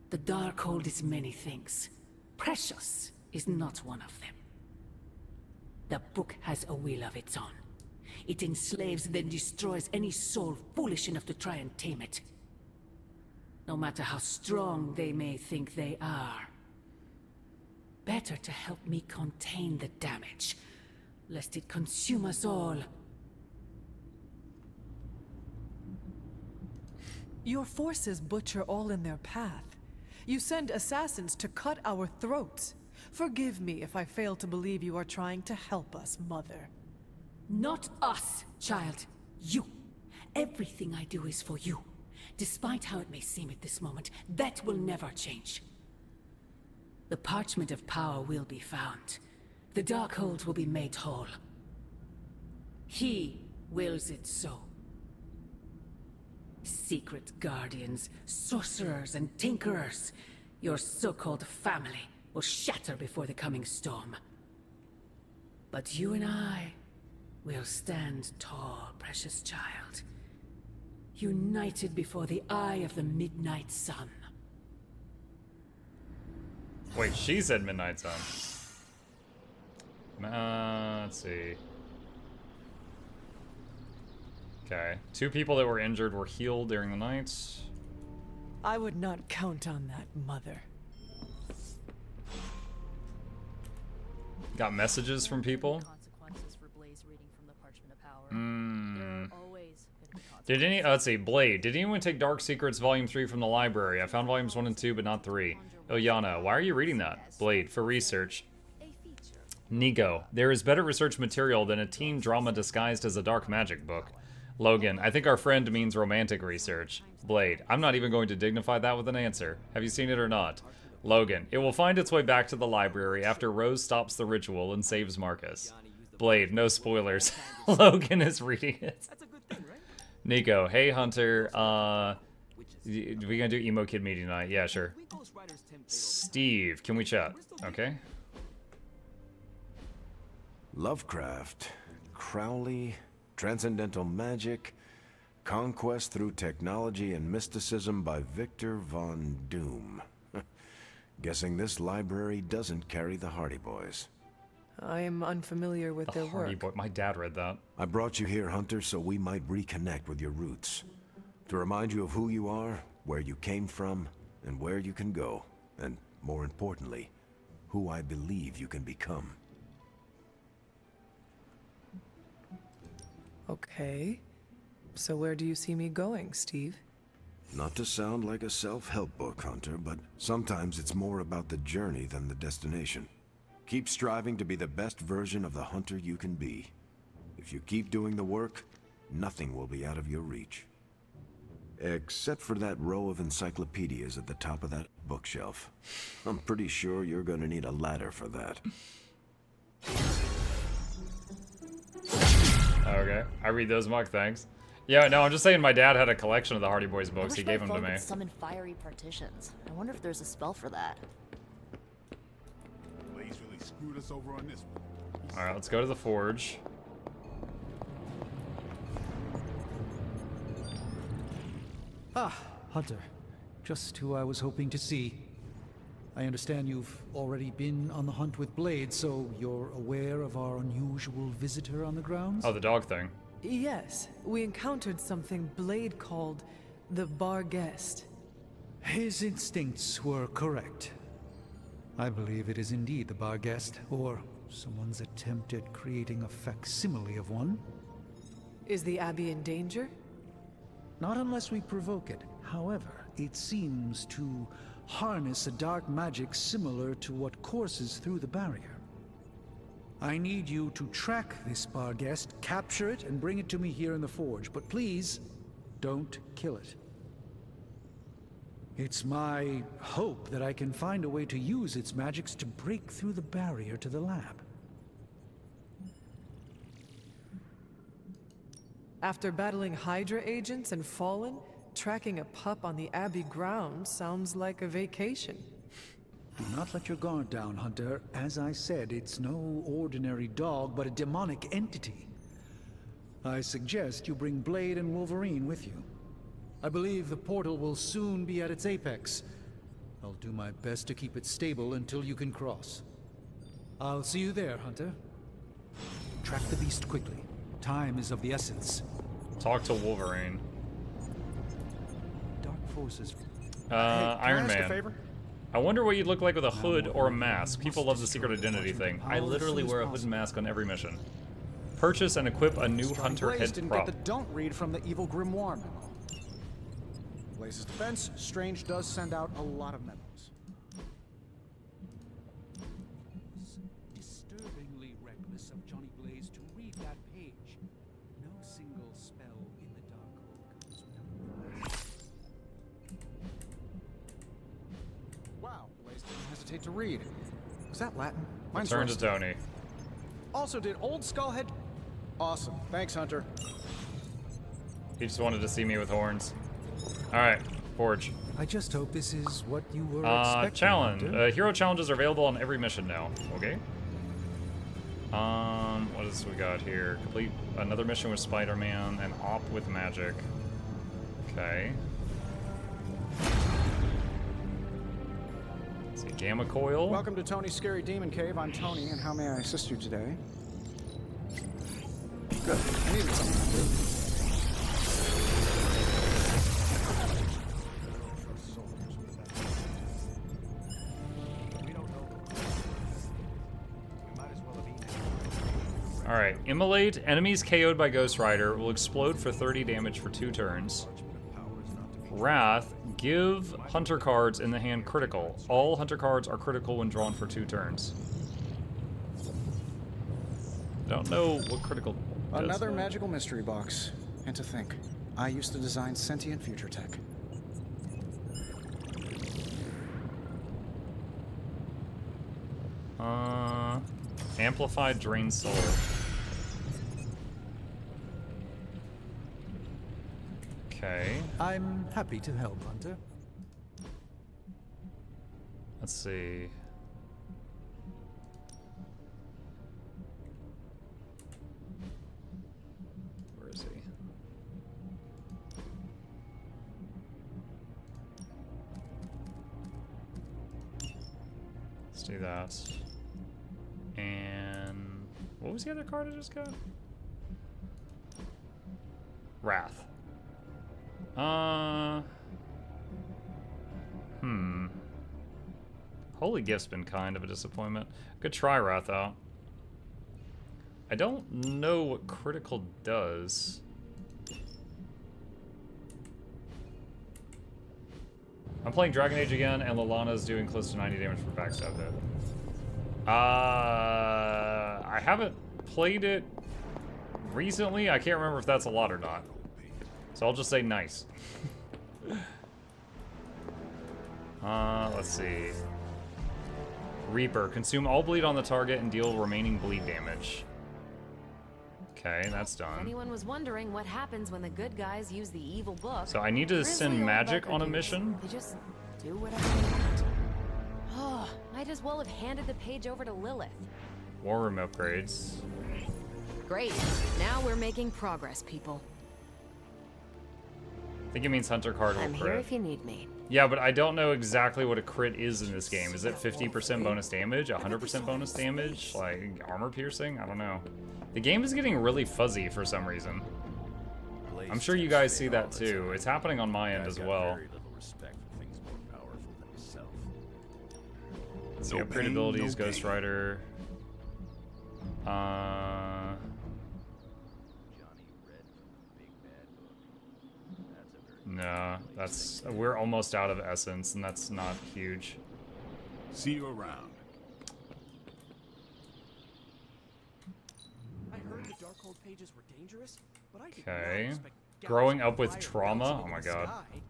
The Darkhold is many things. Precious is not one of them. The book has a will of its own. It enslaves, then destroys any soul foolish enough to try and tame it. No matter how strong they may think they are. Better to help me contain the damage, lest it consume us all. Your forces butcher all in their path. You send assassins to cut our throats. Forgive me if I fail to believe you are trying to help us, Mother. Not us, child. You. Everything I do is for you. Despite how it may seem at this moment, that will never change. The parchment of power will be found. The Darkhold will be made whole. He wills it so. Secret guardians, sorcerers, and tinkerers, your so-called family will shatter before the coming storm. But you and I will stand tall, precious child. United before the eye of the midnight sun. Wait, she said midnight sun. Let's see. Okay. 2 people that were injured were healed during the night. I would not count on that, Mother. Got messages from people. Consequences for Blaze reading from the Parchment of Power. Hmm. There are always Did any? Let's see. Blade. Did anyone take Dark Secrets Volume 3 from the library? I found volumes 1 and 2, but not 3. Ilyana, why are you reading that? Blade, for research. Nico, there is better research material than a teen drama disguised as a dark magic book. Logan, I think our friend means romantic research. Blade, I'm not even going to dignify that with an answer. Have you seen it or not? Logan, it will find its way back to the library after Rose stops the ritual and saves Marcus. Blade, no spoilers. Logan is reading it. Nico, hey Hunter, we gonna do Emo Kid meeting tonight? Yeah, sure. Steve, can we chat? Okay. Lovecraft, Crowley, Transcendental Magic, Conquest Through Technology and Mysticism by Victor Von Doom. Guessing this library doesn't carry the Hardy Boys. I am unfamiliar with their Hardy work. Boy. My dad read that. I brought you here, Hunter, so we might reconnect with your roots. To remind you of who you are, where you came from, and where you can go. And, more importantly, who I believe you can become. Okay. So where do you see me going, Steve? Not to sound like a self-help book, Hunter, but sometimes it's more about the journey than the destination. Keep striving to be the best version of the Hunter you can be. If you keep doing the work, nothing will be out of your reach. Except for that row of encyclopedias at the top of that bookshelf. I'm pretty sure you're gonna need a ladder for that. Okay, I read those, Muck, thanks. Yeah, no, I'm just saying my dad had a collection of the Hardy Boys books. He gave them to me. Summon fiery partitions. I wonder if there's a spell for that. Blaze really screwed us over on this one. Alright, let's go to the forge. Ah, Hunter. Just who I was hoping to see. I understand you've already been on the hunt with Blade, so you're aware of our unusual visitor on the grounds? Oh, the dog thing. Yes, we encountered something Blade called the Bar Guest. His instincts were correct. I believe it is indeed the Bar Guest, or someone's attempt at creating a facsimile of one. Is the Abbey in danger? Not unless we provoke it. However, it seems to harness a dark magic similar to what courses through the barrier. I need you to track this Bar Guest, capture it, and bring it to me here in the forge. But please, don't kill it. It's my hope that I can find a way to use its magics to break through the barrier to the lab. After battling Hydra agents and Fallen, tracking a pup on the Abbey grounds sounds like a vacation. Do not let your guard down, Hunter. As I said, it's no ordinary dog, but a demonic entity. I suggest you bring Blade and Wolverine with you. I believe the portal will soon be at its apex. I'll do my best to keep it stable until you can cross. I'll see you there, Hunter. Track the beast quickly. Time is of the essence. Talk to Wolverine. Dark forces. Iron Can I ask a Man. favor? I wonder what you'd look like with a hood or a mask. People love the secret identity thing. I literally wear a hood and mask on every mission. Purchase and equip a new Hunter Blaze head didn't prop. get the don't read from the evil grimoire memo. Blaze's defense, Strange does send out a lot of memos. Disturbingly reckless of Johnny Blaze to read that page. No single spell in the Darkhold comes without. Wow, Blaze didn't hesitate to read. Was that Latin? Turn to Rusty. Tony. Also, did Old Skullhead... Awesome. Thanks, Hunter. He just wanted to see me with horns. Alright, forge. I just hope this is what you were expecting. Challenge. Hunter. Hero challenges are available on every mission now. Okay. What is we got here? Complete another mission with Spider-Man and op with magic. Okay. Let's see, Gamma Coil. Welcome to Tony's Scary Demon Cave. I'm Tony, and how may I assist you today? Good. I needed something to do. Alright, immolate. Enemies KO'd by Ghost Rider will explode for 30 damage for 2 turns. Wrath. Give Hunter cards in the hand critical. All Hunter cards are critical when drawn for 2 turns. Don't know what critical does. Another magical mystery box. And to think, I used to design sentient future tech. Amplified Drain Soul. Okay. I'm happy to help, Hunter. Let's see. Where is he? Let's do that. And what was the other card I just got? Wrath. Holy Gift's been kind of a disappointment. Good try, Wrath out. I don't know what critical does. I'm playing Dragon Age again, and Lilana's doing close to 90 damage for backstab hit. I haven't played it recently. I can't remember if that's a lot or not. So I'll just say nice. Let's see. Reaper. Consume all bleed on the target and deal remaining bleed damage. Okay, that's If done. anyone was wondering what happens when the good guys use the evil book. So I need to send magic on a mission? They just do whatever they want. Oh, might as well have handed the page over to Lilith. War room upgrades. Great. Now we're making progress, people. I think it means Hunter card will I'm crit. here if you need me. Yeah, but I don't know exactly what a crit is in this game. Is it 50% bonus damage? 100% bonus damage? Like, armor piercing? I don't know. The game is getting really fuzzy for some reason. I'm sure you guys see that too. It's happening on my end as well. Let's see, upgrade abilities, Ghost Rider. No, that's... We're almost out of essence, and that's not huge. See you around. I heard the Darkhold pages were dangerous, but I did not Okay. expect Growing galaxies up with fire trauma? bouncing Oh in my the god. sky.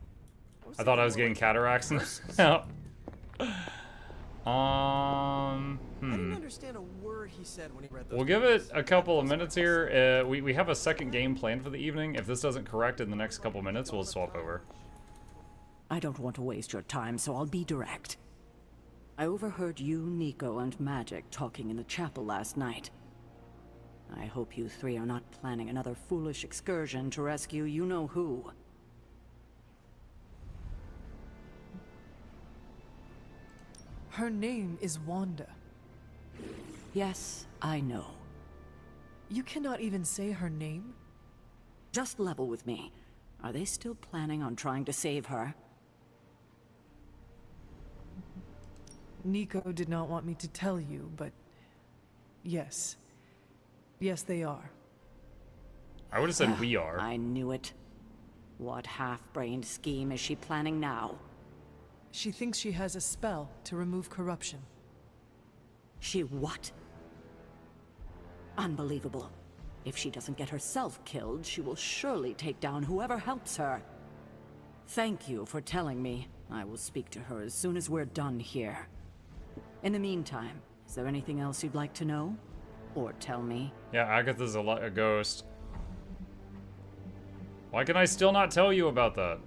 I thought I was getting cataracts. I didn't understand a word he said when he read those We'll give it a couple of minutes here. We have a second game planned for the evening. If this doesn't correct in the next couple minutes, we'll swap over. I don't want to waste your time, so I'll be direct. I overheard you, Nico, and Magic talking in the chapel last night. I hope you three are not planning another foolish excursion to rescue you-know-who. Her name is Wanda. Yes, I know. You cannot even say her name? Just level with me. Are they still planning on trying to save her? Nico did not want me to tell you, but yes. Yes, they are. I would have said we are. I knew it. What half-brained scheme is she planning now? She thinks she has a spell to remove corruption. She what? Unbelievable. If she doesn't get herself killed, she will surely take down whoever helps her. Thank you for telling me. I will speak to her as soon as we're done here. In the meantime, is there anything else you'd like to know? or tell me? Yeah, Agatha's a ghost. Why can I still not tell you about that?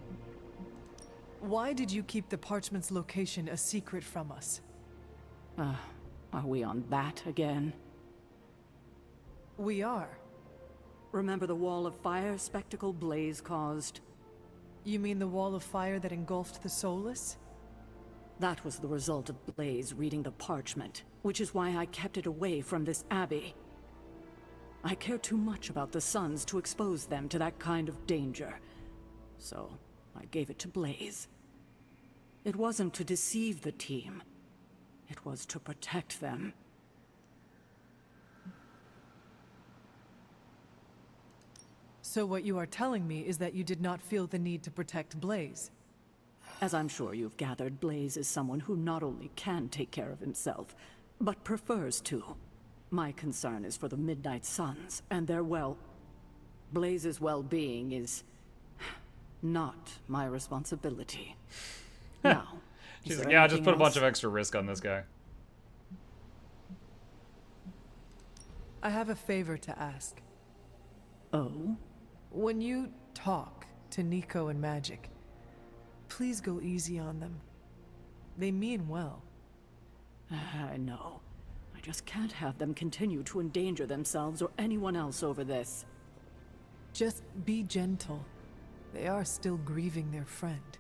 Why did you keep the parchment's location a secret from us? Are we on that again? We are. Remember the wall of fire spectacle Blaze caused? You mean the wall of fire that engulfed the Soulless? That was the result of Blaze reading the parchment, which is why I kept it away from this abbey. I care too much about the Sons to expose them to that kind of danger. So, I gave it to Blaze. It wasn't to deceive the team. It was to protect them. So what you are telling me is that you did not feel the need to protect Blaze? As I'm sure you've gathered, Blaze is someone who not only can take care of himself, but prefers to. My concern is for the Midnight Suns and their Blaze's well-being is not my responsibility. Now, She's like, yeah, I just put a bunch of extra risk on this guy. I have a favor to ask. Oh? When you talk to Nico and Magic, please go easy on them. They mean well. I know. I just can't have them continue to endanger themselves or anyone else over this. Just be gentle. They are still grieving their friend.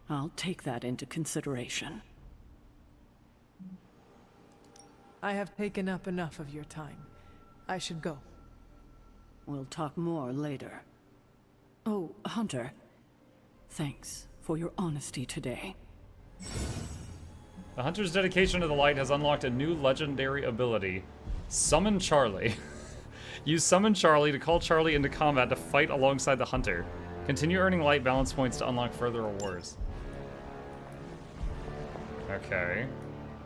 I'll take that into consideration. I have taken up enough of your time. I should go. We'll talk more later. Oh, Hunter. Thanks for your honesty today. The Hunter's dedication to the light has unlocked a new legendary ability. Summon Charlie. Use Summon Charlie to call Charlie into combat to fight alongside the Hunter. Continue earning light balance points to unlock further rewards. Okay.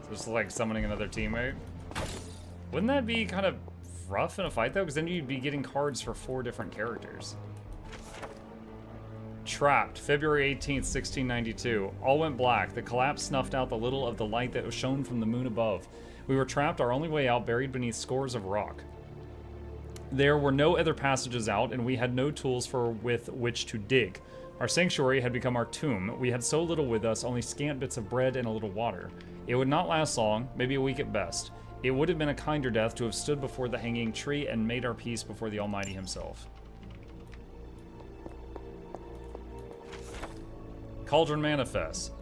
So it's like summoning another teammate. Wouldn't that be kind of rough in a fight though? Because then you'd be getting cards for 4 different characters. Trapped, February 18th, 1692. All went black. The collapse snuffed out the little of the light that was shown from the moon above. We were trapped, our only way out buried beneath scores of rock. There were no other passages out, and we had no tools with which to dig. Our sanctuary had become our tomb. We had so little with us, only scant bits of bread and a little water. It would not last long, maybe a week at best. It would have been a kinder death to have stood before the hanging tree and made our peace before the Almighty himself. Cauldron manifests.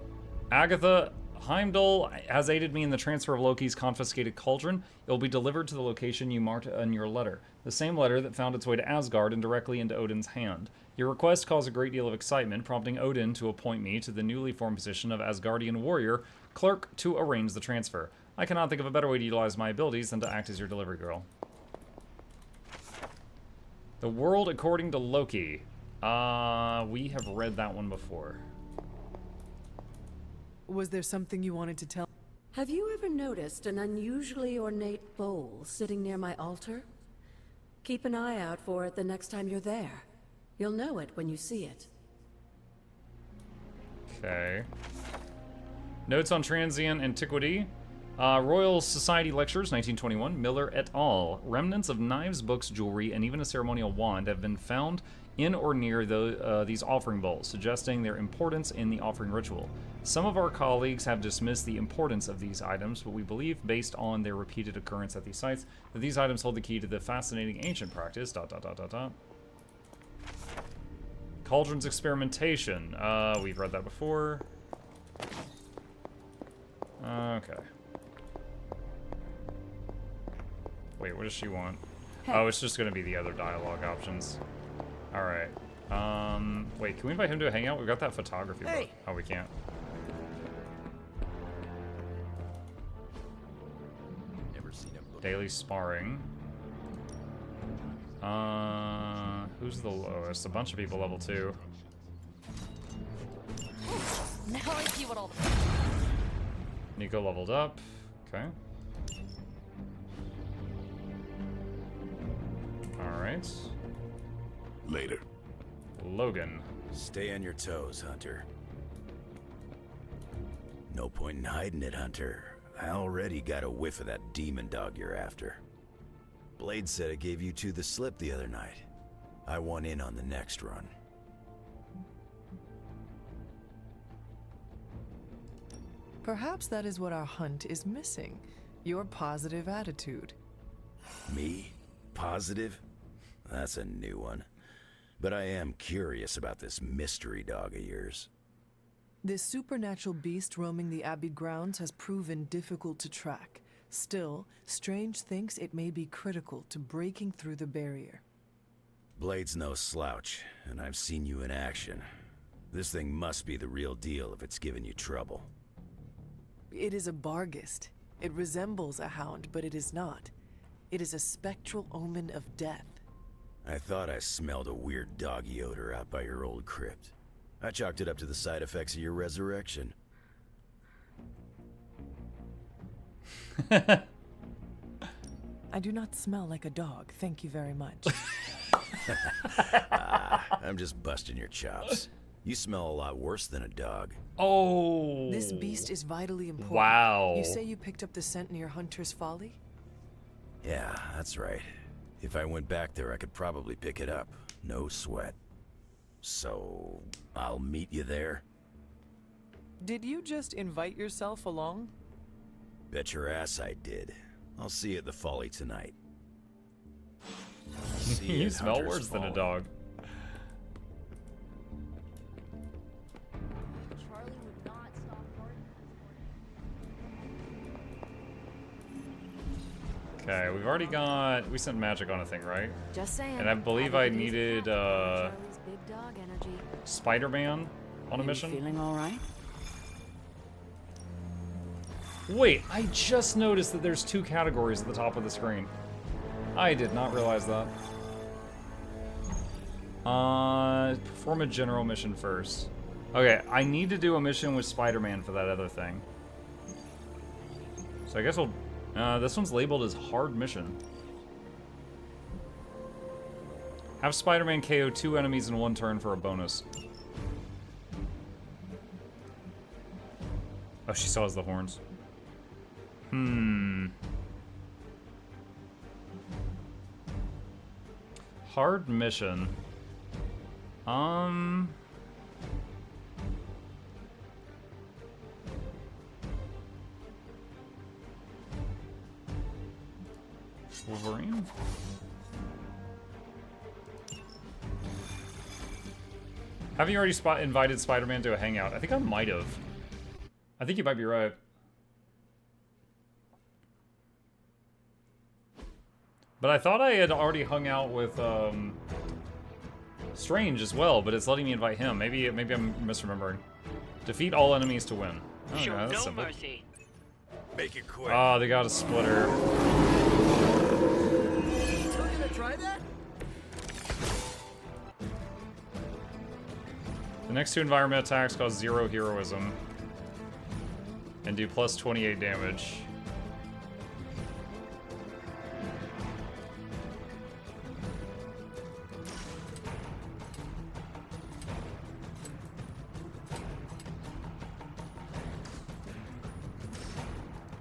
Agatha Heimdall has aided me in the transfer of Loki's confiscated cauldron. It will be delivered to the location you marked in your letter. The same letter that found its way to Asgard and directly into Odin's hand. Your request caused a great deal of excitement, prompting Odin to appoint me to the newly formed position of Asgardian warrior clerk to arrange the transfer. I cannot think of a better way to utilize my abilities than to act as your delivery girl. The World According to Loki. We have read that one before. Was there something you wanted to tell? Have you ever noticed an unusually ornate bowl sitting near my altar? Keep an eye out for it the next time you're there. You'll know it when you see it. Okay. Notes on transient antiquity. Royal Society Lectures, 1921, Miller et al. Remnants of knives, books, jewelry, and even a ceremonial wand have been found in or near these offering bowls, suggesting their importance in the offering ritual. Some of our colleagues have dismissed the importance of these items, but we believe, based on their repeated occurrence at these sites, that these items hold the key to the fascinating ancient practice, ... Cauldron's experimentation. We've read that before. Okay. Wait, what does she want? Hey. Oh, it's just gonna be the other dialogue options. Alright. Wait, can we invite him to a hangout? We've got that photography book. Oh, we can't. Never seen him. Daily sparring. Who's the lowest? A bunch of people level 2. Now I see what all the... Nico leveled up. Okay. Alright. Later. Logan. Stay on your toes, Hunter. No point in hiding it, Hunter. I already got a whiff of that demon dog you're after. Blade said it gave you two the slip the other night. I want in on the next run. Perhaps that is what our hunt is missing. Your positive attitude. Me? Positive? That's a new one. But I am curious about this mystery dog of yours. This supernatural beast roaming the Abbey grounds has proven difficult to track. Still, Strange thinks it may be critical to breaking through the barrier. Blade's no slouch, and I've seen you in action. This thing must be the real deal if it's giving you trouble. It is a Barghest. It resembles a hound, but it is not. It is a spectral omen of death. I thought I smelled a weird doggy odor out by your old crypt. I chalked it up to the side effects of your resurrection. I do not smell like a dog, thank you very much. I'm just busting your chops. You smell a lot worse than a dog. Oh. This beast is vitally important. Wow. You say you picked up the scent near Hunter's Folly? Yeah, that's right. If I went back there, I could probably pick it up. No sweat. So, I'll meet you there? Did you just invite yourself along? Bet your ass I did. I'll see you at the Folly tonight. You smell worse than a dog. Okay, we've already got... We sent magic on a thing, right? Just saying. And I believe I needed, Spider-Man on a mission? Feeling all right? Wait, I just noticed that there's two categories at the top of the screen. I did not realize that. Perform a general mission first. Okay, I need to do a mission with Spider-Man for that other thing. So I guess we'll... this one's labeled as hard mission. Have Spider-Man KO 2 enemies in one turn for a bonus. Oh, she still has the horns. Hard mission. Wolverine? Haven't you already invited Spider-Man to a hangout? I think I might have. I think you might be right. But I thought I had already hung out with Strange as well, but it's letting me invite him. Maybe I'm misremembering. Defeat all enemies to win. Oh, Show yeah, that's no simple. mercy. Make it quick. Ah, they got a splitter. Still gonna try that? The next two environment attacks cause 0 heroism and do plus 28 damage.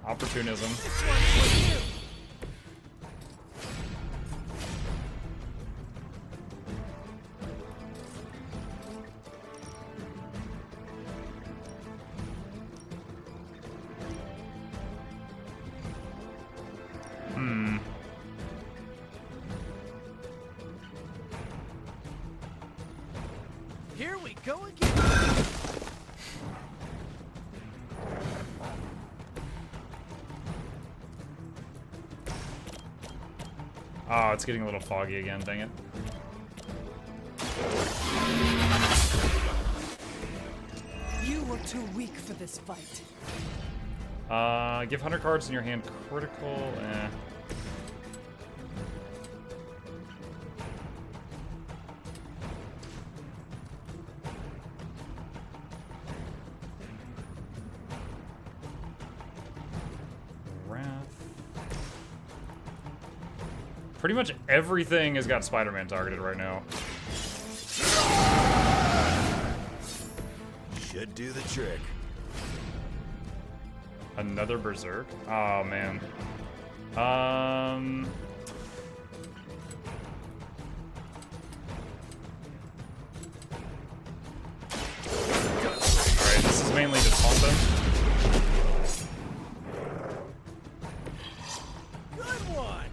Opportunism. Here we go again. Oh, it's getting a little foggy again, dang it. You were too weak for this fight. Give 100 cards in your hand critical, Pretty much everything has got Spider-Man targeted right now. Should do the trick. Another berserk? Oh, man. Alright, this is mainly to taunt them. Good one.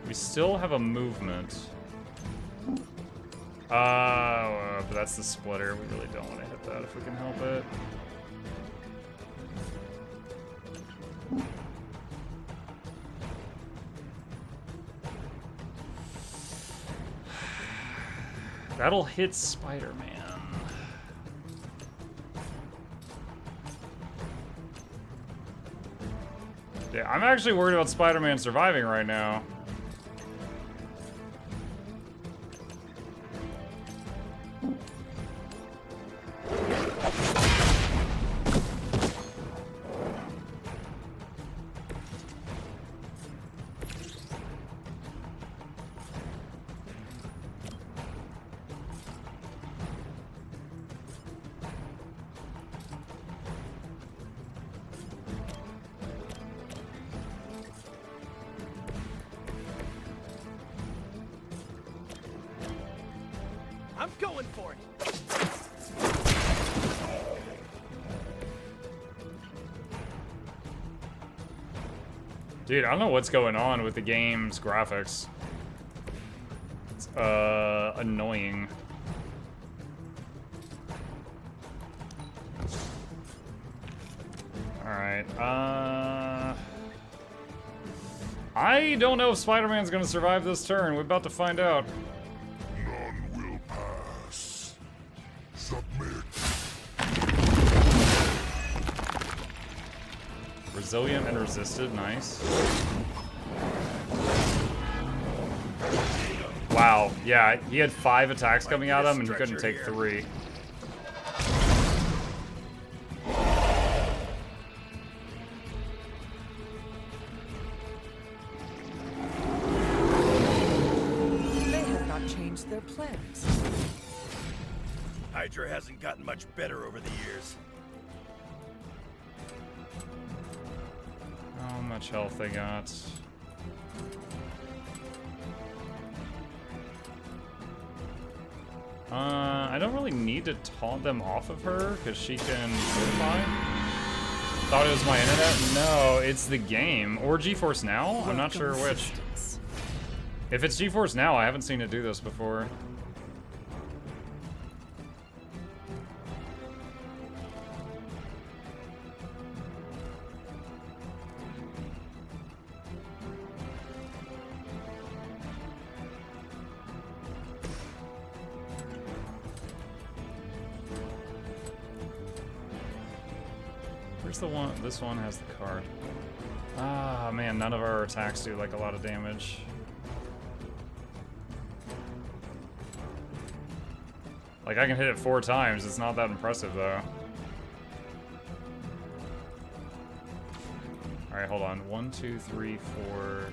We still have a movement. But that's the splitter. We really don't want to hit that if we can help it. That'll hit Spider-Man. Yeah, I'm actually worried about Spider-Man surviving right now. I'm going for it. Dude, I don't know what's going on with the game's graphics. It's annoying. Alright, I don't know if Spider-Man's gonna survive this turn. We're about to find out. None will pass. Submit. Resilient and resisted, nice. Wow, yeah, he had 5 attacks coming at him and he couldn't take 3. They have not changed their plans. Hydra hasn't gotten much better over the years. How much health they got? I don't really need to taunt them off of her, because she can fortify. Thought it was my internet? No, it's the game. Or GeForce Now? I'm not sure which. If it's GeForce Now, I haven't seen it do this before. Where's the one? This one has the card. Ah, man, none of our attacks do like a lot of damage. Like, I can hit it 4 times. It's not that impressive, though. Alright, hold on. 1, 2, 3, 4...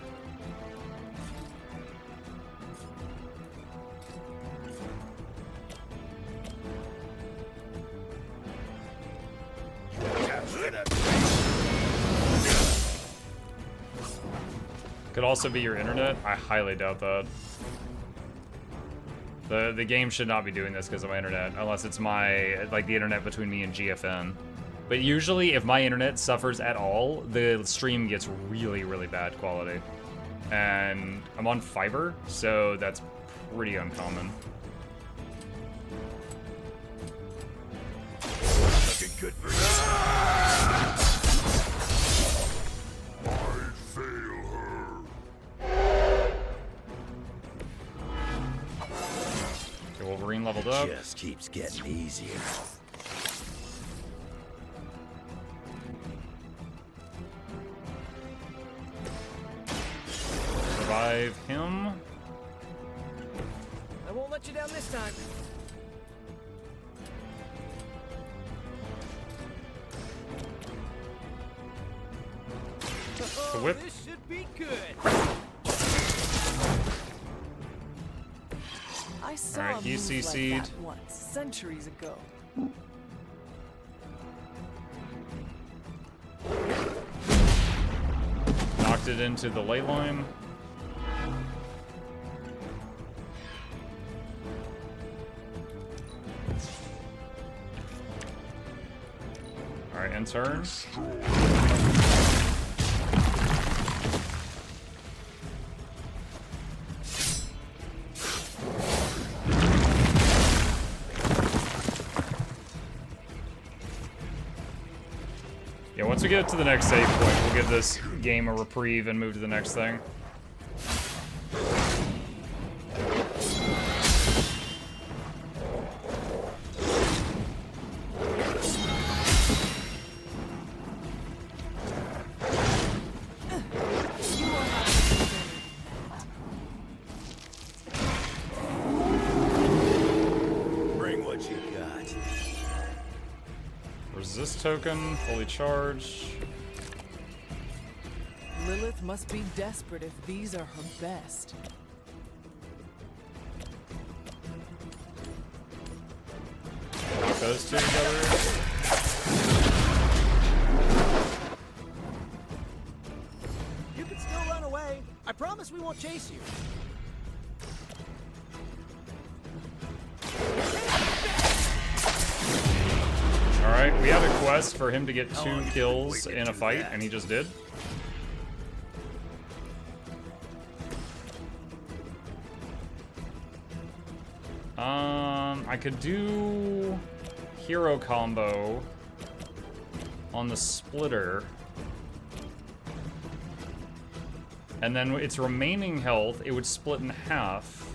Could also be your internet. I highly doubt that. The game should not be doing this because of my internet, unless it's my, like, the internet between me and GFN. But usually, if my internet suffers at all, the stream gets really, really bad quality. And I'm on fiber, so that's pretty uncommon. Looking good for you. Wolverine leveled up. It just keeps getting easier. Revive him. I won't let you down this time. The whip. This should be good. I saw Alright, a he's move like CC'd. that once, centuries ago. Knocked it into the ley line. Alright, end turn. Yeah, once we get to the next save point, we'll give this game a reprieve and move to the next thing. Bring what you got. Resist token, fully charged. Lilith must be desperate if these are her best. Knock those two together. You can still run away. I promise we won't chase you. Alright, we have a quest for him to get 2 kills in a fight, and he just did. I could do hero combo on the splitter. And then its remaining health, it would split in half.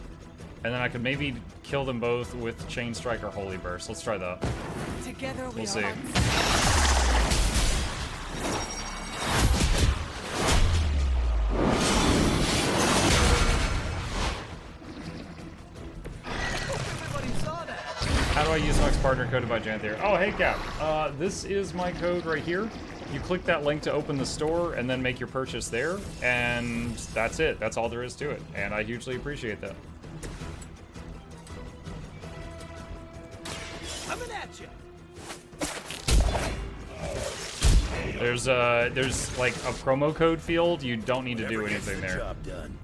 And then I could maybe kill them both with Chain Strike or Holy Burst. Let's try that. Together we We'll see. How do I use Noxxi partner coded by Janthier? Oh, hey Cap. This is my code right here. You click that link to open the store and then make your purchase there, and that's it. That's all there is to it, and I hugely appreciate that. Coming at you. There's like a promo code field. You don't need to do anything there. Job done.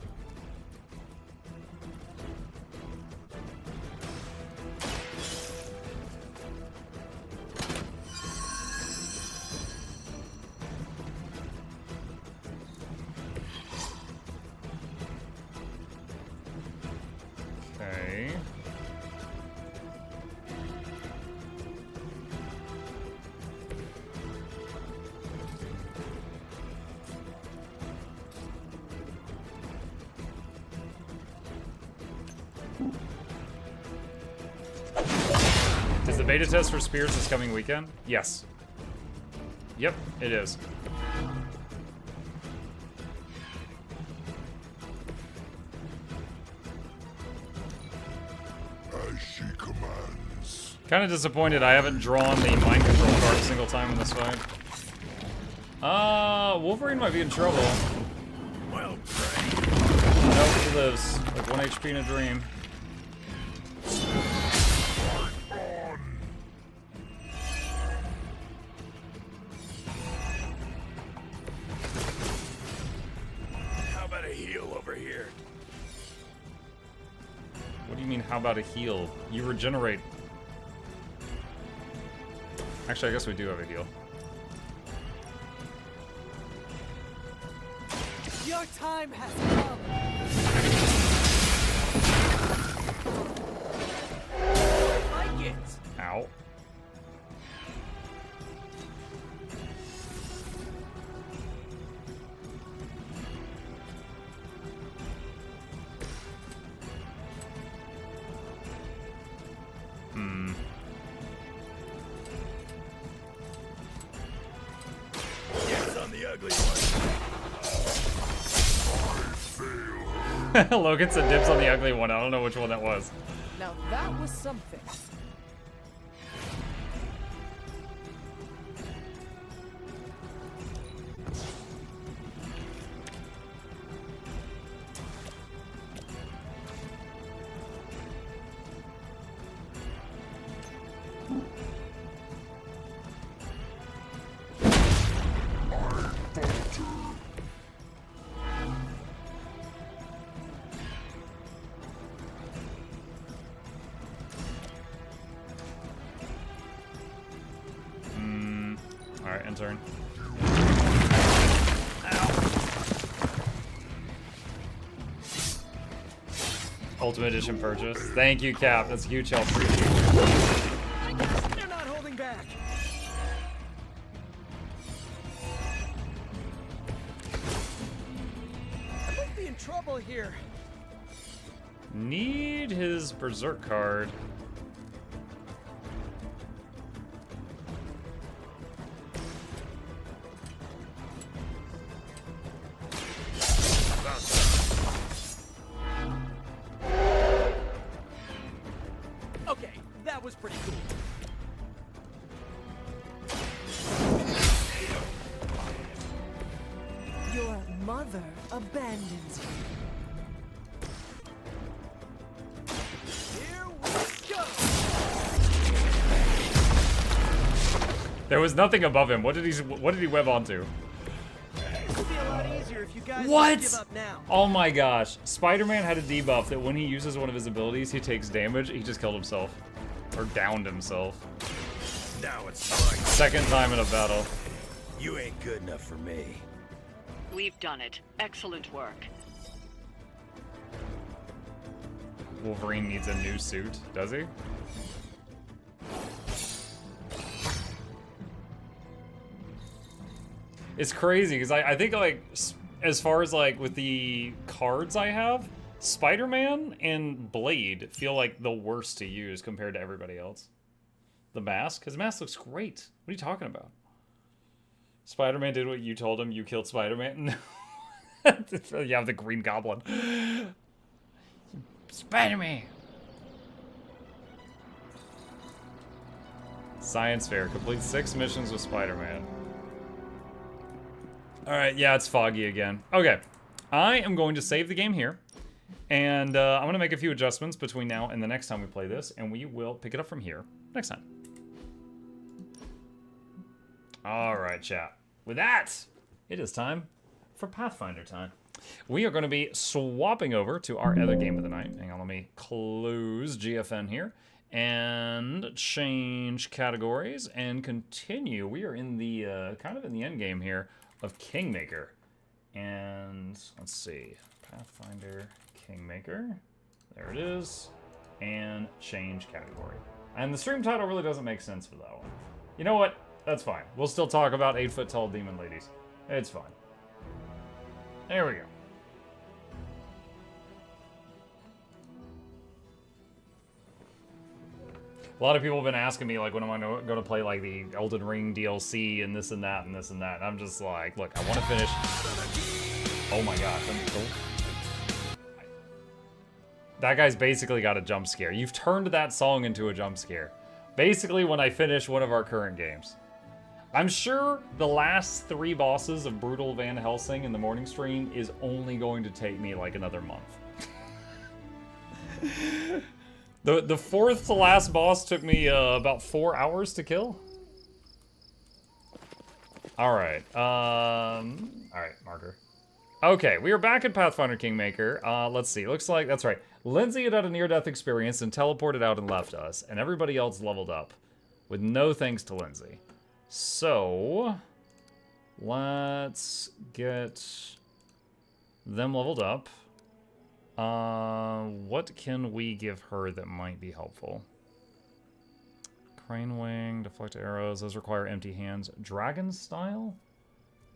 Okay. Is the beta test for Spears this coming weekend? Yes. Yep, it is. As she commands. Kind of disappointed I haven't drawn the mind control card a single time in this fight. Wolverine might be in trouble. Well, Nope, he lives. Like 1 HP in a dream. how about a heal over here? What do you mean, how about a heal? You regenerate. Actually, I guess we do have a heal. Your time has come. Like it. Ow. Hmm. Yes, on the ugly one. Logan said dibs on the ugly one. I don't know which one that was. Now that was something. Alright, intern. Ultimate Edition purchase. Thank you, Cap. That's huge help. Appreciate it. They're not holding back. I might be in trouble here. Need his Berserk card. Okay, that was pretty cool. Your mother abandons you. Here we go. There was nothing above him. What did he web onto? This would be a lot easier if you guys What? would give up now. Oh my gosh. Spider-Man had a debuff that when he uses one of his abilities, he takes damage. He just killed himself. Or downed himself. Now it's mine. Second time in a battle. You ain't good enough for me. We've done it. Excellent work. Wolverine needs a new suit, does he? It's crazy, because I think, like, as far as, like, with the cards I have, Spider-Man and Blade feel like the worst to use compared to everybody else. The mask? His mask looks great. What are you talking about? Spider-Man did what you told him, you killed Spider-Man? You have the Green Goblin. Spider-Man! Science fair. Complete 6 missions with Spider-Man. Alright, yeah, it's foggy again. Okay. I am going to save the game here. And I'm going to make a few adjustments between now and the next time we play this. And we will pick it up from here next time. Alright, chat. With that, it is time for Pathfinder time. We are going to be swapping over to our other game of the night. Hang on, let me close GFN here. And change categories and continue. We are in the, kind of in the end game here of Kingmaker. And let's see, Pathfinder Kingmaker. There it is. And change category. And the stream title really doesn't make sense for that one. You know what? That's fine. We'll still talk about 8-foot-tall demon ladies. It's fine. There we go. A lot of people have been asking me, like, when am I going to play, like, the Elden Ring DLC and this and that and this and that. And I'm just like, look, I want to finish. Oh my gosh. That guy's basically got a jump scare. You've turned that song into a jump scare. Basically, when I finish one of our current games. I'm sure the last 3 bosses of Brutal Van Helsing in the morning stream is only going to take me, like, another month. The 4th to last boss took me about 4 hours to kill. Alright, alright, marker. Okay, we are back at Pathfinder Kingmaker. Let's see, looks like, that's right. Lindsay had a near-death experience and teleported out and left us, and everybody else leveled up. With no thanks to Lindsay. So, let's get them leveled up. What can we give her that might be helpful? Crane wing, deflect arrows, those require empty hands. Dragon style?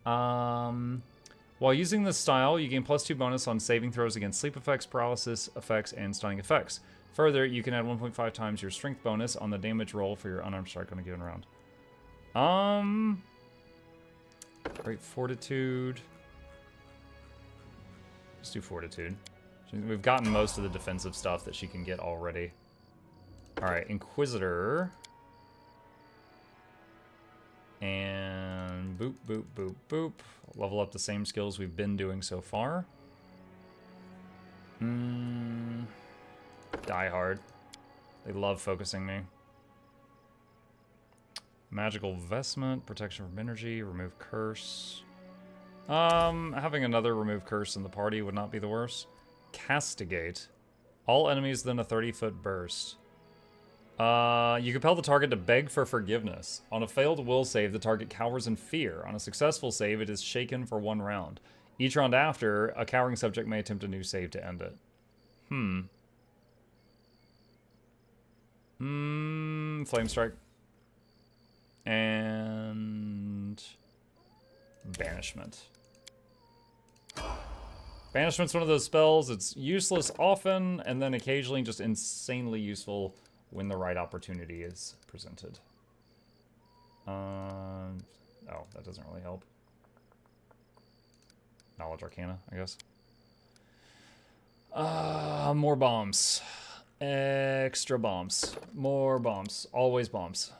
While using this style, you gain +2 bonus on saving throws against sleep effects, paralysis effects, and stunning effects. Further, you can add 1.5 times your strength bonus on the damage roll for your unarmed strike on a given round. Great fortitude. Let's do fortitude. We've gotten most of the defensive stuff that she can get already. Alright, Inquisitor. And boop, boop, boop, boop. Level up the same skills we've been doing so far. Die Hard. They love focusing me. Magical Vestment, protection from energy, remove curse. Having another remove curse in the party would not be the worst. Castigate. All enemies within a 30-foot burst. You compel the target to beg for forgiveness. On a failed will save, the target cowers in fear. On a successful save, it is shaken for 1 round. Each round after, a cowering subject may attempt a new save to end it. Flame Strike. And... Banishment. Banishment's one of those spells. It's useless often, and then occasionally just insanely useful when the right opportunity is presented. Oh, that doesn't really help. Knowledge Arcana, I guess. More bombs. Extra bombs. More bombs. Always bombs.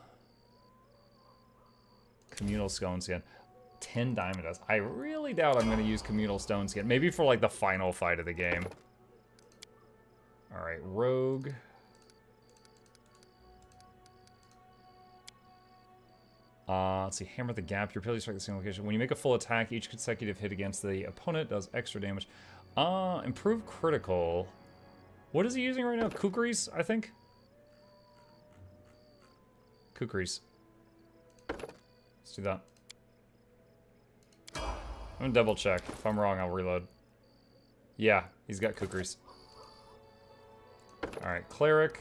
Communal Stone Skin. 10 Diamond Dust. I really doubt I'm going to use Communal Stone Skin. Maybe for, like, the final fight of the game. Alright, Rogue. Let's see, Hammer the Gap. Your ability strike the same location. When you make a full attack, each consecutive hit against the opponent does extra damage. Improve critical. What is he using right now? Kukris, I think? Kukris. Let's do that. I'm gonna double check. If I'm wrong, I'll reload. Yeah, he's got Kukris. Alright, Cleric.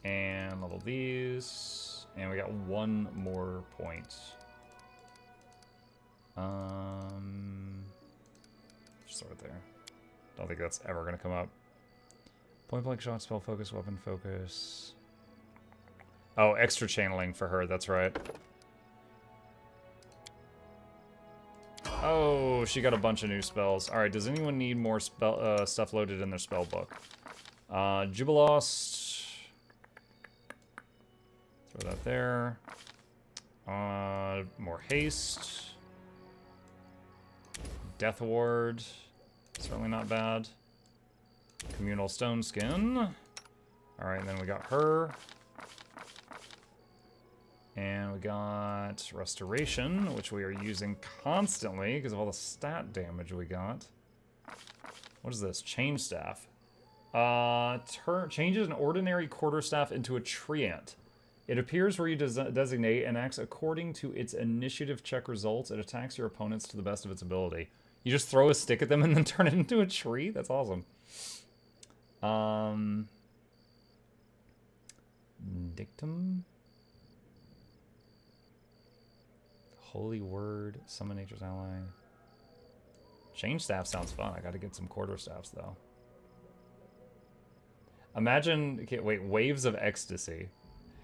And level these. And we got 1 more point. Just right there. Don't think that's ever gonna come up. Point blank shot, spell focus, weapon focus. Oh, extra channeling for her, that's right. Oh, she got a bunch of new spells. Alright, does anyone need more spell stuff loaded in their spell book? Jubilost. Throw that there. More haste. Death Ward. Certainly not bad. Communal Stone Skin. Alright, and then we got her. And we got Restoration, which we are using constantly because of all the stat damage we got. What is this? Change Staff. Changes an ordinary quarterstaff into a treant. It appears where you designate and acts according to its initiative check results. It attacks your opponents to the best of its ability. You just throw a stick at them and then turn it into a tree? That's awesome. Dictum? Holy Word. Summon Nature's Ally. Change Staff sounds fun. I gotta get some quarterstaffs, though. Imagine... Okay, wait. Waves of Ecstasy.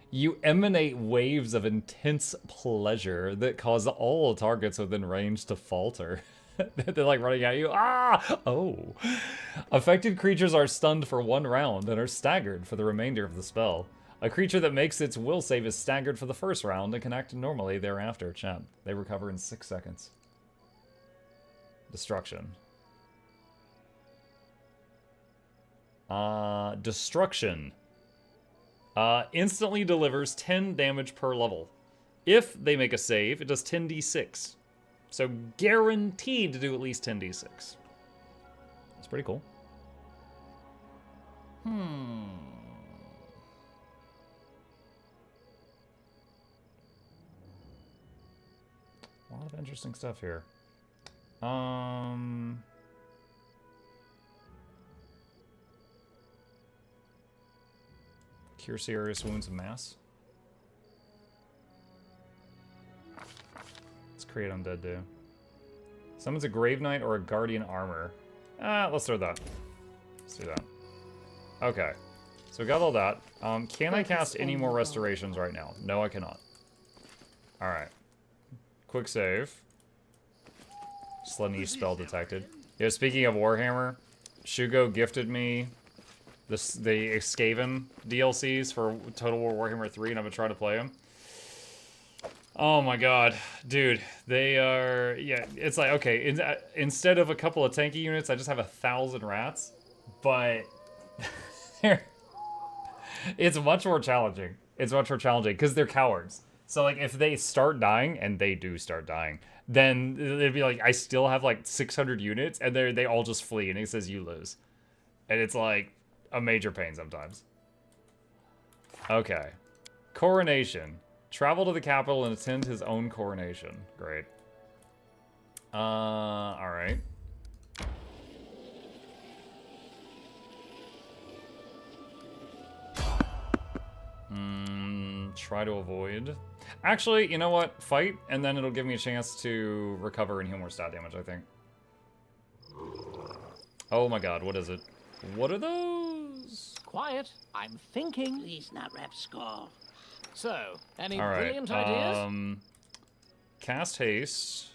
You emanate waves of intense pleasure that cause all targets within range to falter. They're like running at you. Ah! Oh. Affected creatures are stunned for 1 round and are staggered for the remainder of the spell. A creature that makes its will save is staggered for the first round and can act normally thereafter. Chat. They recover in 6 seconds. Destruction. Destruction. Instantly delivers 10 damage per level. If they make a save, it does 10d6. So guaranteed to do at least 10d6. That's pretty cool. A lot of interesting stuff here. Cure serious wounds of mass. Let's create undead do. Summons a Grave Knight or a Guardian Armor. Let's throw that. Let's do that. Okay. So we got all that. Can I cast any more restorations right now? No, I cannot. Alright. Quick save. Slanish spell detected. Yeah, speaking of Warhammer, Shugo gifted me the Skaven DLCs for Total War Warhammer 3, and I've been trying to play them. Oh my god. Dude, they are... Yeah, it's like, okay, instead of a couple of tanky units, I just have 1,000 rats. But... it's much more challenging. It's much more challenging, because they're cowards. So, like, if they start dying, and they do start dying, then it'd be like, I still have, like, 600 units, and they all just flee, and it says you lose. And it's, like, a major pain sometimes. Okay. Coronation. Travel to the capital and attend his own coronation. Great. Alright. Try to avoid. Actually, you know what? Fight, and then it'll give me a chance to recover and heal more stat damage, I think. Oh my god, what is it? What are those? Quiet. I'm thinking. Please not rapscald. So, any All right. brilliant ideas? Cast haste.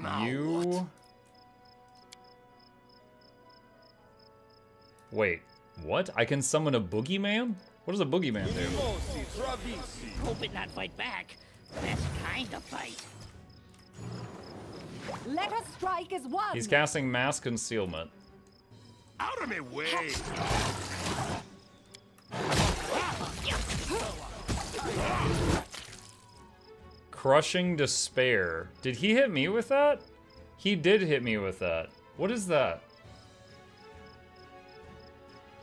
Now You. Wait, what? I can summon a boogeyman? What does a boogeyman do? Hope it not fight back. Best kind of fight. Let us strike as one. He's casting mass concealment. Out of my way! Crushing despair. Did he hit me with that? He did hit me with that. What is that?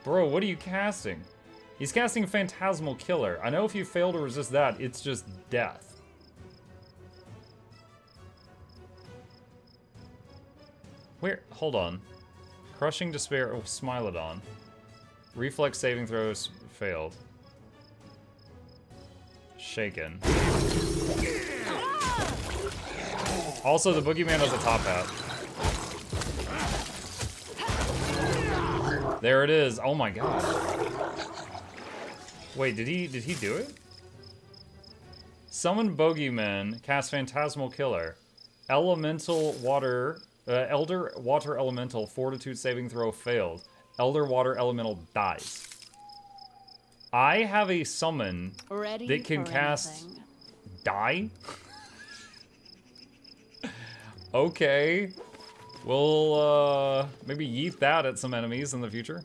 Bro, what are you casting? He's casting Phantasmal Killer. I know if you fail to resist that, it's just death. Where? Hold on. Crushing Despair. Oh, Smilodon. Reflex saving throws failed. Shaken. Also, the boogeyman has a top hat. There it is. Oh my god. Wait, did he do it? Summon Bogeyman, cast Phantasmal Killer. Elemental Water, Elder Water Elemental, Fortitude saving throw failed. Elder Water Elemental dies. I have a summon that can cast die? Okay. We'll, maybe yeet that at some enemies in the future.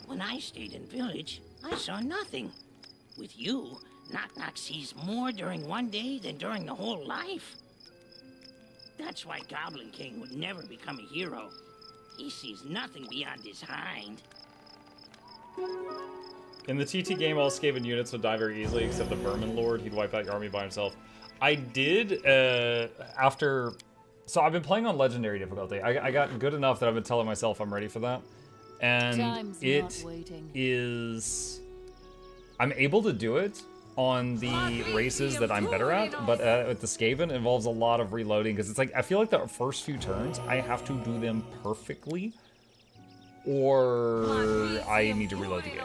When I stayed in village, I saw nothing. With you, Knock sees more during one day than during the whole life. That's why Goblin King would never become a hero. He sees nothing beyond his hind. In the TT game, all Skaven units would die very easily, except the Vermin Lord. He'd wipe out your army by himself. I did, after... So I've been playing on Legendary difficulty. I got good enough that I've been telling myself I'm ready for that. And Time's it not waiting. is... I'm able to do it on the races that I'm better at, but with the Skaven, it involves a lot of reloading, because it's like, I feel like the first few turns, I have to do them perfectly, or I need to reload the game.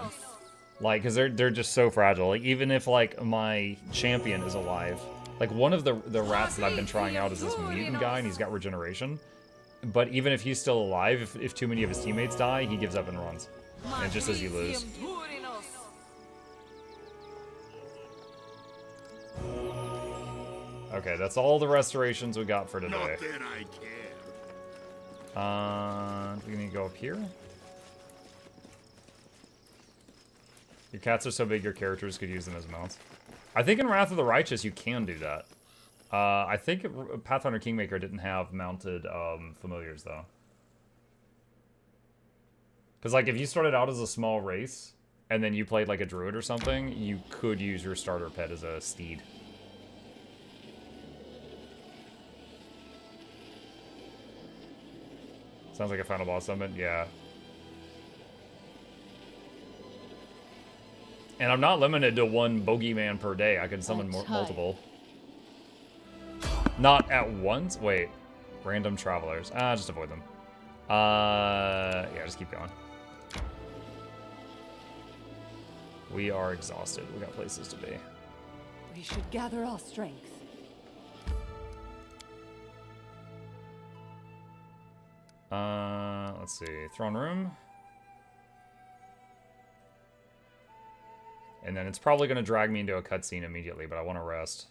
Like, because they're just so fragile. Like, even if, like, my champion is alive, like, one of the rats that I've been trying out is this mutant guy, and he's got regeneration. But even if he's still alive, if too many of his teammates die, he gives up and runs. And just as you lose. Okay, that's all the restorations we got for today. Not that I care. Do we need to go up here? Your cats are so big your characters could use them as mounts. I think in Wrath of the Righteous you can do that. I think Pathfinder Kingmaker didn't have mounted familiars though. Because like if you started out as a small race and then you played like a druid or something, you could use your starter pet as a steed. Sounds like a final boss summon, yeah. And I'm not limited to one bogeyman per day. I can summon multiple. Not at once? Wait. Random travelers. Just avoid them. Yeah, just keep going. We are exhausted. We got places to be. We should gather our strength. Let's see. Throne room. And then it's probably going to drag me into a cutscene immediately, but I want to rest.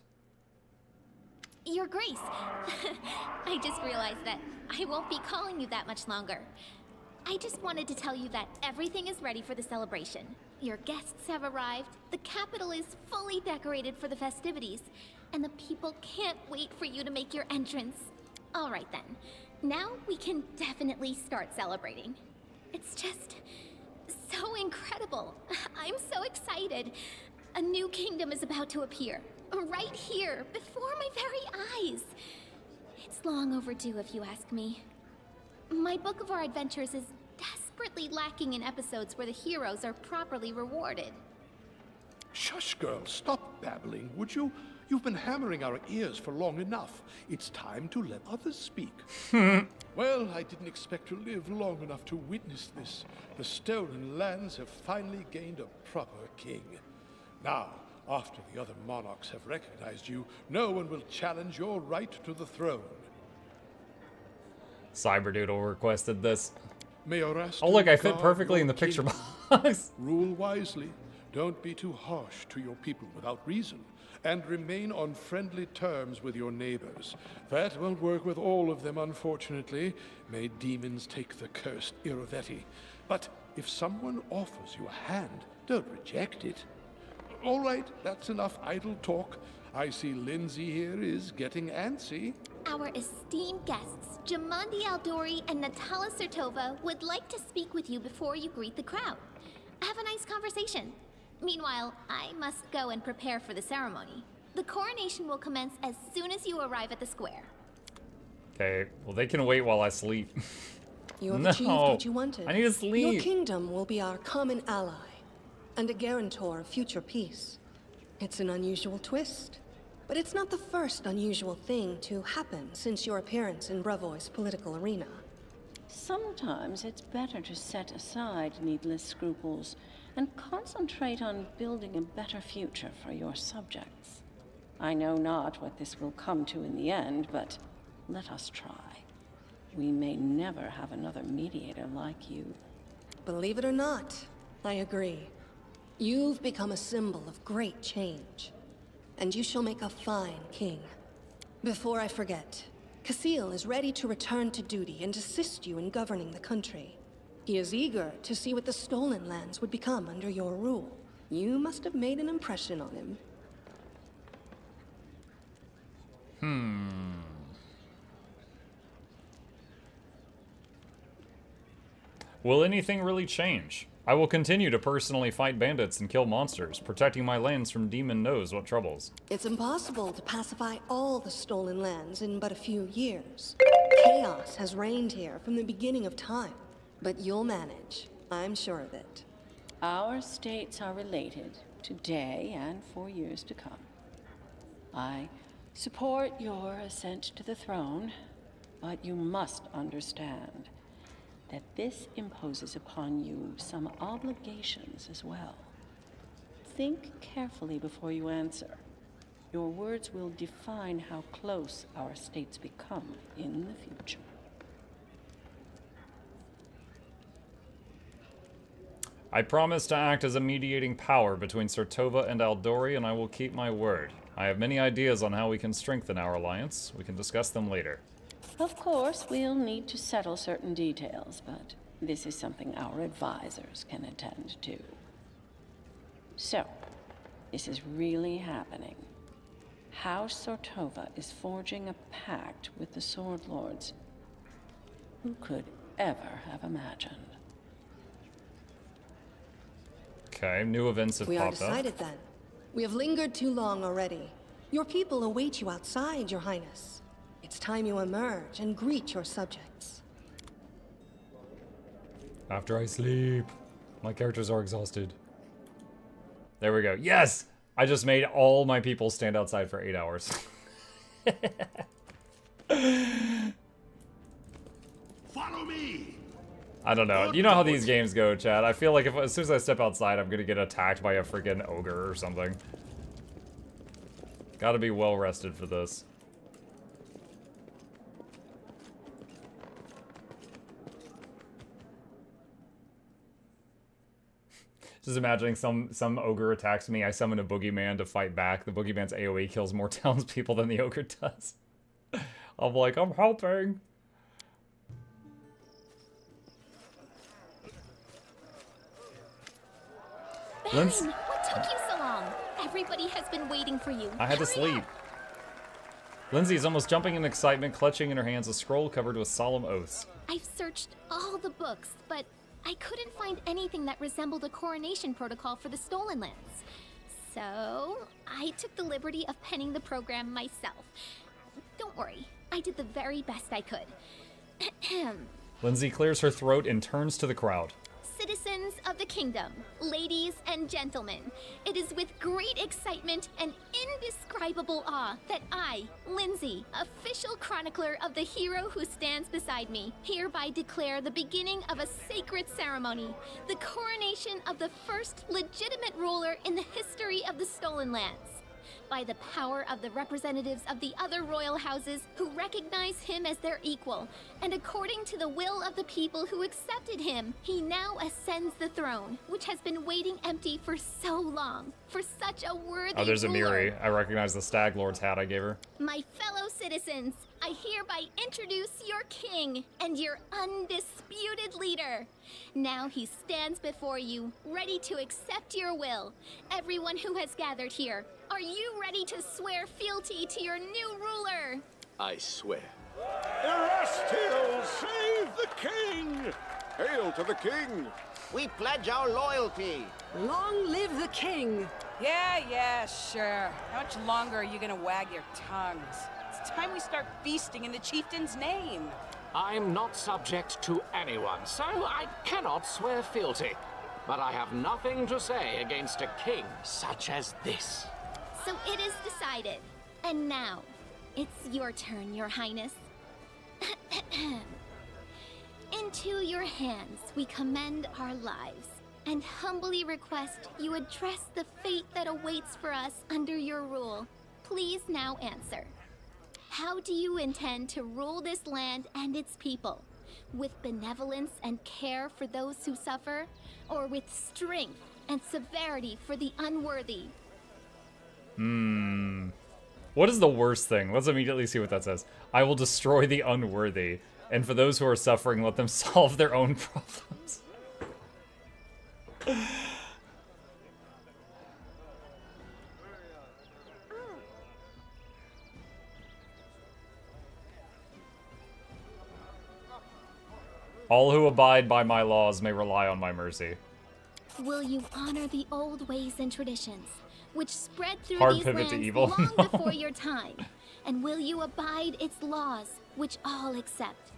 Your Grace, I just realized that I won't be calling you that much longer. I just wanted to tell you that everything is ready for the celebration. Your guests have arrived, the capital is fully decorated for the festivities, and the people can't wait for you to make your entrance. All right then, now we can definitely start celebrating. It's just so incredible. I'm so excited. A new kingdom is about to appear. Right here, before my very eyes. It's long overdue, if you ask me. My book of our adventures is desperately lacking in episodes where the heroes are properly rewarded. Shush, girl, stop babbling, would you? You've been hammering our ears for long enough. It's time to let others speak. Well, I didn't expect to live long enough to witness this. The stolen lands have finally gained a proper king. Now, after the other monarchs have recognized you, no one will challenge your right to the throne. Cyberdoodle requested this. Mayoras, oh look, I fit guard perfectly your in the picture kingdom. box. Rule wisely. Don't be too harsh to your people without reason. And remain on friendly terms with your neighbors. That won't work with all of them, unfortunately. May demons take the cursed Iravetti. But if someone offers you a hand, don't reject it. All right, that's enough idle talk. I see Lindsay here is getting antsy. Our esteemed guests, Jamandi Aldori and Natala Sertova, would like to speak with you before you greet the crowd. Have a nice conversation. Meanwhile, I must go and prepare for the ceremony. The coronation will commence as soon as you arrive at the square. Okay, well they can wait while I sleep. You have No, achieved what you wanted. I need to sleep. Your kingdom will be our common ally, and a guarantor of future peace. It's an unusual twist, but it's not the first unusual thing to happen since your appearance in Brevoy's political arena. Sometimes it's better to set aside needless scruples and concentrate on building a better future for your subjects. I know not what this will come to in the end, but let us try. We may never have another mediator like you. Believe it or not, I agree. You've become a symbol of great change, and you shall make a fine king. Before I forget, Casil is ready to return to duty and assist you in governing the country. He is eager to see what the stolen lands would become under your rule. You must have made an impression on him. Will anything really change? I will continue to personally fight bandits and kill monsters, protecting my lands from demon knows what troubles. It's impossible to pacify all the stolen lands in but a few years. Chaos has reigned here from the beginning of time, but you'll manage. I'm sure of it. Our states are related today and for years to come. I support your ascent to the throne, but you must understand that this imposes upon you some obligations as well. Think carefully before you answer. Your words will define how close our states become in the future. I promise to act as a mediating power between Sertova and Aldori, and I will keep my word. I have many ideas on how we can strengthen our alliance. We can discuss them later. Of course, we'll need to settle certain details, but this is something our advisors can attend to. So, this is really happening. House Sertova is forging a pact with the Sword Lords. Who could ever have imagined? Okay, new events have We are popped up. decided then. We have lingered too long already. Your people await you outside, Your Highness. It's time you emerge and greet your subjects. After I sleep. My characters are exhausted. There we go. Yes! I just made all my people stand outside for 8 hours. Follow me! I don't know. You know how these games go, Chad. I feel like if as soon as I step outside, I'm gonna get attacked by a freaking ogre or something. Gotta be well rested for this. Just imagining some ogre attacks me, I summon a boogeyman to fight back. The boogeyman's AoE kills more townspeople than the ogre does. I'm like, I'm helping. Baron, what took you so long? Everybody has been waiting for you. I had to sleep. Lindsay is almost jumping in excitement, clutching in her hands a scroll covered with solemn oaths. I've searched all the books, but I couldn't find anything that resembled a coronation protocol for the Stolen Lands. So, I took the liberty of penning the program myself. Don't worry, I did the very best I could. Lindsay clears her throat and turns to the crowd. Citizens of the kingdom, ladies and gentlemen, it is with great excitement and indescribable awe that I, Lindsay, official chronicler of the hero who stands beside me, hereby declare the beginning of a sacred ceremony, the coronation of the first legitimate ruler in the history of the Stolen Lands. By the power of the representatives of the other royal houses who recognize him as their equal, and according to the will of the people who accepted him, he now ascends the throne, which has been waiting empty for so long, for such a worthy Oh, there's a ruler. Miri. I recognize the Stag Lord's hat I gave her. My fellow citizens, I hereby introduce your king and your undisputed leader. Now he stands before you, ready to accept your will. Everyone who has gathered here, are you ready to swear fealty to your new ruler? I swear. Erestiel, save the king! Hail to the king! We pledge our loyalty. Long live the king! Yeah, sure. How much longer are you gonna wag your tongues? It's time we start feasting in the chieftain's name. I'm not subject to anyone, so I cannot swear fealty. But I have nothing to say against a king such as this. So it is decided. And now, it's your turn, your highness. Into your hands we commend our lives, and humbly request you address the fate that awaits for us under your rule. Please now answer. How do you intend to rule this land and its people? With benevolence and care for those who suffer, or with strength and severity for the unworthy? What is the worst thing? Let's immediately see what that says. I will destroy the unworthy, and for those who are suffering, let them solve their own problems. All who abide by my laws may rely on my mercy. Will you honor the old ways and traditions, which spread through Hard these pivot to lands evil. long No. before your time? And will you abide its laws, which all accept?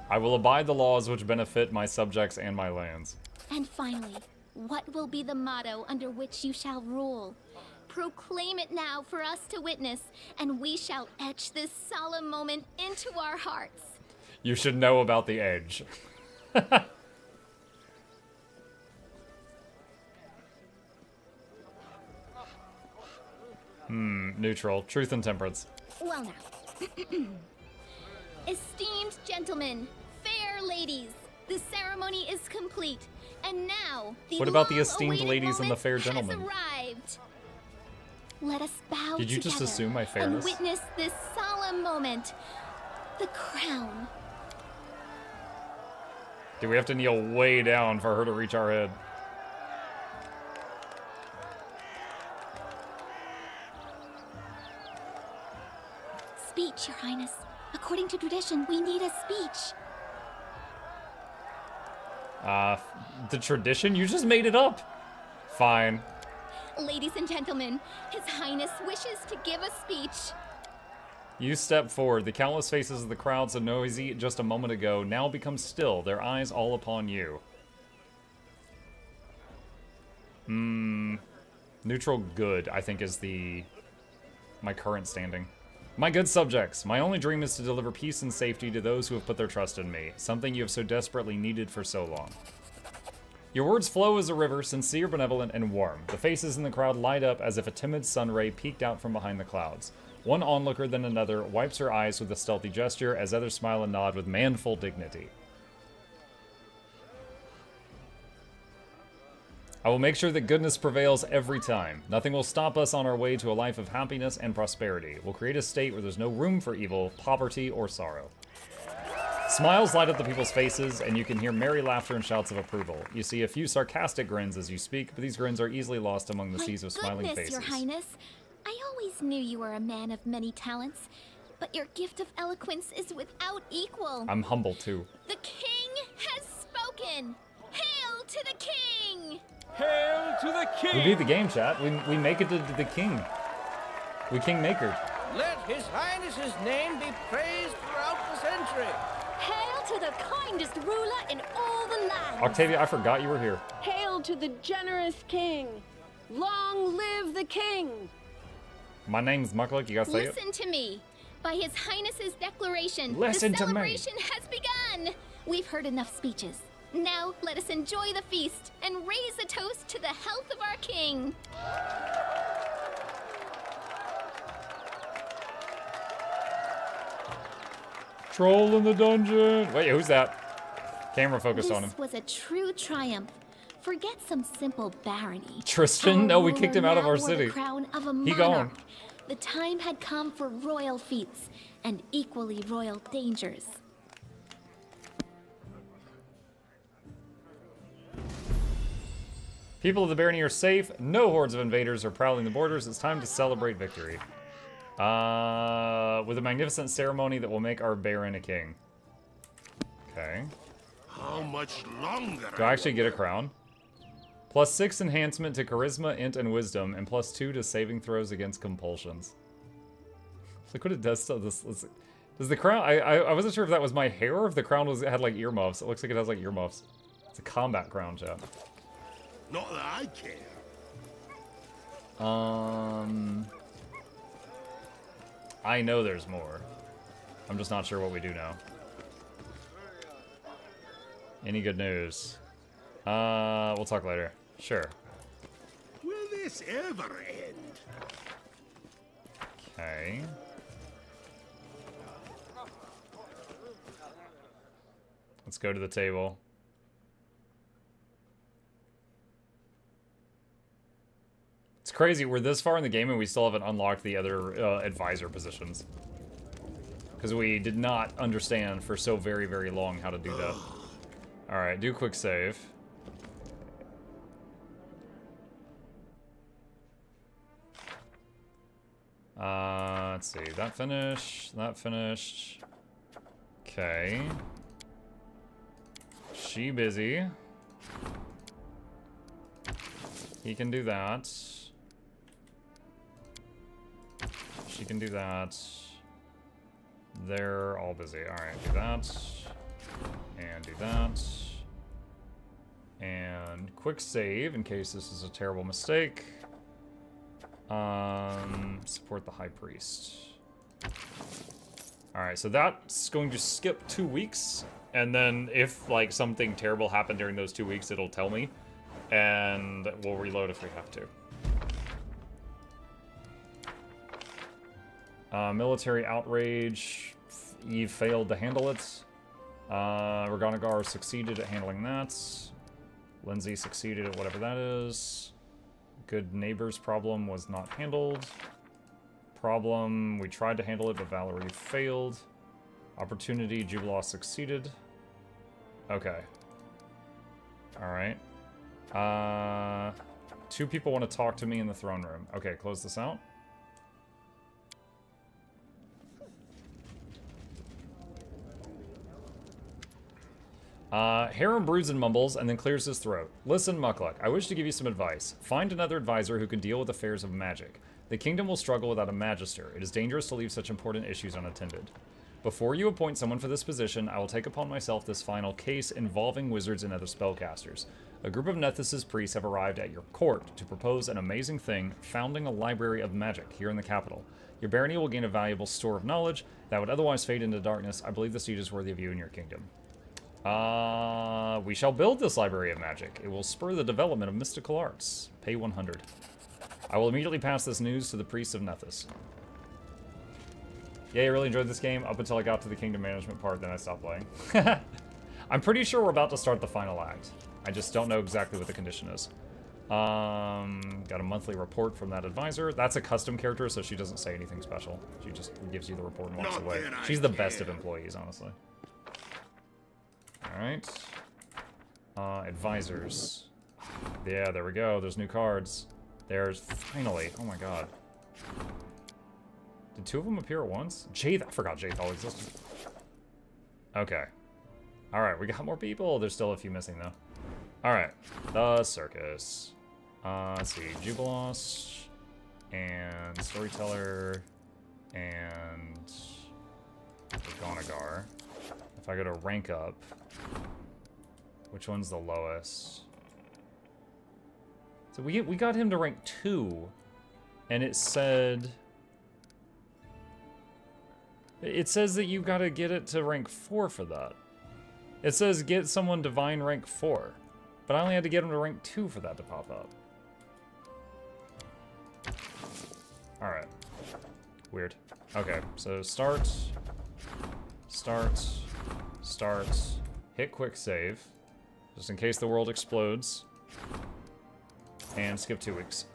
I will abide the laws which benefit my subjects and my lands. And finally, what will be the motto under which you shall rule? Proclaim it now for us to witness, and we shall etch this solemn moment into our hearts. You should know about the edge. Neutral. Truth and temperance. Well now. Esteemed gentlemen, fair ladies, the ceremony is complete, and now the What about the long-awaited esteemed ladies and the moment fair has gentlemen? arrived. Let us bow Did you just together assume my and fairness? witness this solemn moment. The crown. Do we have to kneel way down for her to reach our head? Speech, Your Highness. According to tradition, we need a speech. The tradition? You just made it up. Fine. Ladies and gentlemen, His Highness wishes to give a speech. You step forward. The countless faces of the crowd, so noisy just a moment ago, now become still, their eyes all upon you. Neutral good, I think, is my current standing. My good subjects, my only dream is to deliver peace and safety to those who have put their trust in me, something you have so desperately needed for so long. Your words flow as a river, sincere, benevolent, and warm. The faces in the crowd light up as if a timid sun ray peeked out from behind the clouds. One onlooker than another wipes her eyes with a stealthy gesture as others smile and nod with manful dignity. I will make sure that goodness prevails every time. Nothing will stop us on our way to a life of happiness and prosperity. We'll create a state where there's no room for evil, poverty, or sorrow. Smiles light up the people's faces, and you can hear merry laughter and shouts of approval. You see a few sarcastic grins as you speak, but these grins are easily lost among the seas of smiling faces. Your Highness, I always knew you were a man of many talents, but your gift of eloquence is without equal. I'm humble too. The king has spoken. Hail to the king! Hail to the king! We beat the game, chat. We make it to the king. We king maker. Let His Highness's name be praised throughout the century. Hail to the kindest ruler in all the land. Octavia, I forgot you were here. Hail to the generous king. Long live the king. My name's Mukluk. You gotta say it. Listen to me. By His Highness's declaration, Listen the to me. celebration has begun. We've heard enough speeches. Now let us enjoy the feast and raise a toast to the health of our king. Troll in the dungeon. Wait, who's that? Camera focused on him. This was a true triumph. Forget some simple barony. Tristan? No, we kicked him out of our Now wore city. the crown of a He gone. monarch. The time had come for royal feats and equally royal dangers. People of the barony are safe. No hordes of invaders are prowling the borders. It's time to celebrate victory. With a magnificent ceremony that will make our baron a king. Okay. How much longer? Do I actually get a crown? +6 enhancement to charisma, int, and wisdom, and +2 to saving throws against compulsions. Look what it does to this. Does the crown? I wasn't sure if that was my hair or if the crown had like earmuffs. It looks like it has like earmuffs. It's a combat crown, chat. Not that I care. I know there's more. I'm just not sure what we do now. Any good news? We'll talk later. Sure. Will this ever end? Okay. Let's go to the table. It's crazy, we're this far in the game and we still haven't unlocked the other advisor positions. Because we did not understand for so very, very long how to do that. Alright, do a quick save. Let's see, that finished, that finished. Okay. She busy. He can do that. She can do that. They're all busy. Alright, do that. And do that. And quick save in case this is a terrible mistake. Support the High Priest. Alright, so that's going to skip 2 weeks. And then if like something terrible happened during those 2 weeks, it'll tell me. And we'll reload if we have to. Military outrage. Eve failed to handle it. Reganagar succeeded at handling that. Lindsay succeeded at whatever that is. Good neighbors problem was not handled. Problem, we tried to handle it, but Valerie failed. Opportunity, Jubilaw succeeded. Okay. Alright. 2 people want to talk to me in the throne room. Okay, close this out. Harem broods and mumbles and then clears his throat. Listen, Mukluk, I wish to give you some advice. Find another advisor who can deal with affairs of magic. The kingdom will struggle without a magister. It is dangerous to leave such important issues unattended. Before you appoint someone for this position, I will take upon myself this final case involving wizards and other spellcasters. A group of Nethys' priests have arrived at your court to propose an amazing thing, founding a library of magic here in the capital. Your barony will gain a valuable store of knowledge that would otherwise fade into darkness. I believe this deed is worthy of you and your kingdom. We shall build this library of magic. It will spur the development of mystical arts. Pay 100. I will immediately pass this news to the priests of Nethys. Yeah, I really enjoyed this game up until I got to the kingdom management part, then I stopped playing. I'm pretty sure we're about to start the final act. I just don't know exactly what the condition is. Got a monthly report from that advisor. That's a custom character, so she doesn't say anything special. She just gives you the report and walks away. She's the best of employees, honestly. Alright. Advisors. Yeah, there we go. There's new cards. There's finally. Oh my god. Did two of them appear at once? Jaith, I forgot Jaithal existed. Okay. Alright, we got more people. There's still a few missing though. Alright. The circus. Let's see. Jubilos. And Storyteller. And Gonagar. If I go to rank up, which one's the lowest? So we got him to rank 2, and it says that you gotta get it to rank 4 for that. It says get someone divine rank 4, but I only had to get him to rank 2 for that to pop up. Alright. Weird. Okay, so start, hit quick save, just in case the world explodes, and skip 2 weeks.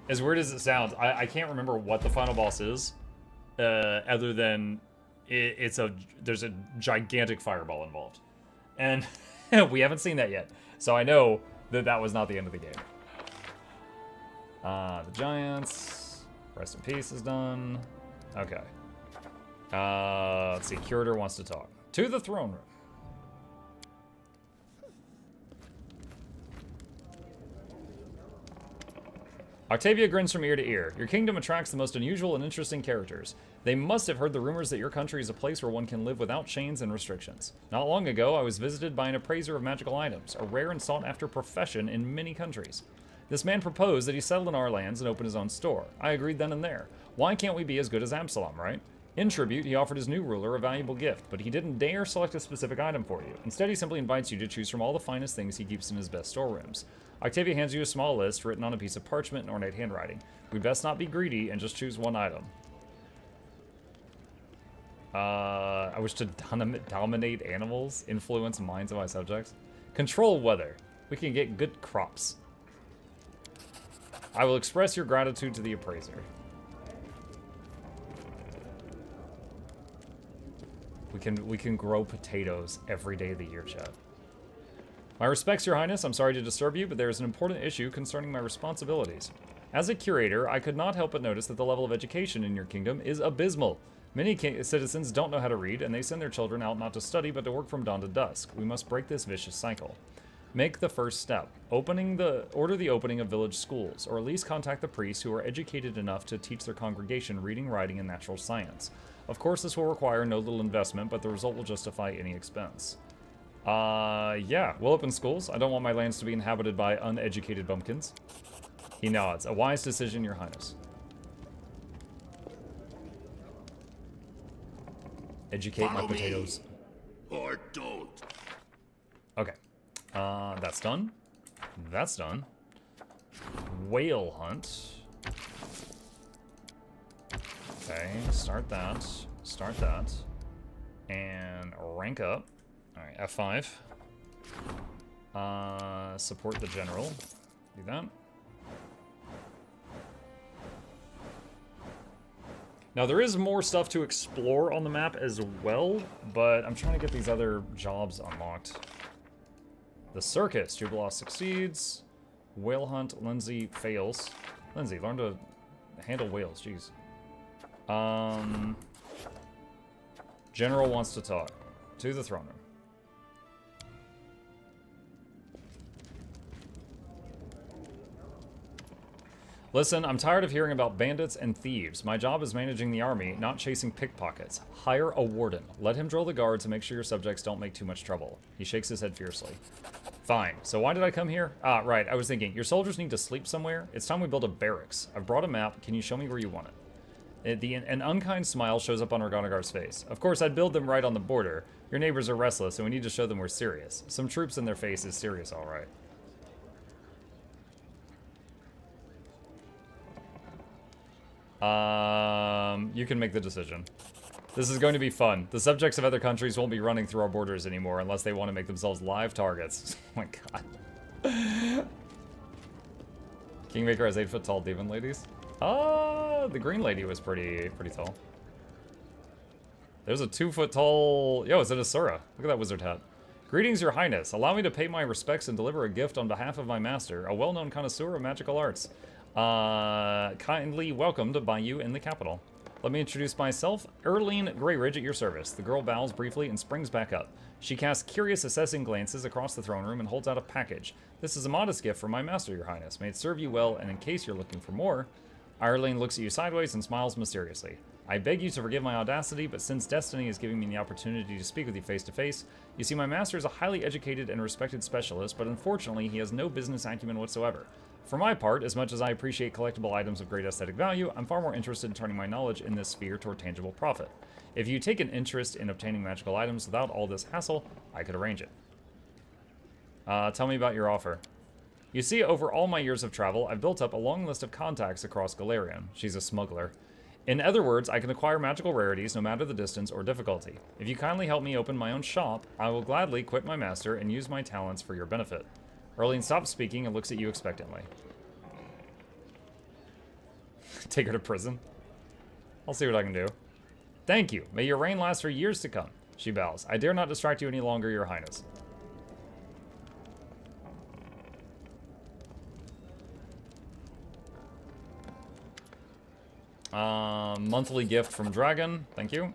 As weird as it sounds, I can't remember what the final boss is, other than there's a gigantic fireball involved. And we haven't seen that yet, so I know that was not the end of the game. The Giants, rest in peace is done. Okay. Let's see, Curator wants to talk. To the throne room. Octavia grins from ear to ear. Your kingdom attracts the most unusual and interesting characters. They must have heard the rumors that your country is a place where one can live without chains and restrictions. Not long ago, I was visited by an appraiser of magical items, a rare and sought-after profession in many countries. This man proposed that he settle in our lands and open his own store. I agreed then and there. Why can't we be as good as Absalom, right? In tribute, he offered his new ruler a valuable gift, but he didn't dare select a specific item for you. Instead, he simply invites you to choose from all the finest things he keeps in his best storerooms. Octavia hands you a small list written on a piece of parchment in ornate handwriting. We'd best not be greedy and just choose one item. I wish to dominate animals, influence minds of my subjects. Control weather. We can get good crops. I will express your gratitude to the appraiser. We can grow potatoes every day of the year, chat. My respects, Your Highness. I'm sorry to disturb you, but there is an important issue concerning my responsibilities. As a curator, I could not help but notice that the level of education in your kingdom is abysmal. Many citizens don't know how to read, and they send their children out not to study, but to work from dawn to dusk. We must break this vicious cycle. Make the first step. Order the opening of village schools, or at least contact the priests who are educated enough to teach their congregation reading, writing, and natural science. Of course, this will require no little investment, but the result will justify any expense. Yeah, we'll open schools. I don't want my lands to be inhabited by uneducated bumpkins. He nods. A wise decision, Your Highness. Educate my potatoes. Or don't. Okay. That's done. That's done. Whale hunt. Okay, start that. Start that. And rank up. Alright, F5. Support the general. Do that. Now, there is more stuff to explore on the map as well, but I'm trying to get these other jobs unlocked. The circus. Jubilos succeeds. Whale hunt. Lindsay fails. Lindsay, learn to handle whales. Jeez. General wants to talk. To the throne room. Listen, I'm tired of hearing about bandits and thieves. My job is managing the army, not chasing pickpockets. Hire a warden. Let him drill the guards and make sure your subjects don't make too much trouble. He shakes his head fiercely. Fine. So why did I come here? Ah, right. I was thinking, your soldiers need to sleep somewhere. It's time we build a barracks. I've brought a map. Can you show me where you want it? An unkind smile shows up on Organagar's face. Of course, I'd build them right on the border. Your neighbors are restless, and we need to show them we're serious. Some troops in their face is serious, all right. You can make the decision. This is going to be fun. The subjects of other countries won't be running through our borders anymore unless they want to make themselves live targets. Oh my god. Kingmaker has 8-foot tall demon ladies. The green lady was pretty tall. There's a 2-foot tall... Yo, it's an Asura. Look at that wizard hat. Greetings, your highness. Allow me to pay my respects and deliver a gift on behalf of my master, a well-known connoisseur of magical arts. Kindly welcomed by you in the capital. Let me introduce myself, Erlene Greyridge at your service. The girl bows briefly and springs back up. She casts curious assessing glances across the throne room and holds out a package. This is a modest gift from my master, your highness. May it serve you well, and in case you're looking for more... Erlene looks at you sideways and smiles mysteriously. I beg you to forgive my audacity, but since destiny is giving me the opportunity to speak with you face to face, you see, my master is a highly educated and respected specialist, but unfortunately he has no business acumen whatsoever. For my part, as much as I appreciate collectible items of great aesthetic value, I'm far more interested in turning my knowledge in this sphere toward tangible profit. If you take an interest in obtaining magical items without all this hassle, I could arrange it. Tell me about your offer. You see, over all my years of travel, I've built up a long list of contacts across Galarian. She's a smuggler. In other words, I can acquire magical rarities no matter the distance or difficulty. If you kindly help me open my own shop, I will gladly quit my master and use my talents for your benefit. Erlene stops speaking and looks at you expectantly. Take her to prison? I'll see what I can do. Thank you. May your reign last for years to come. She bows. I dare not distract you any longer, your highness. Monthly gift from Dragon. Thank you.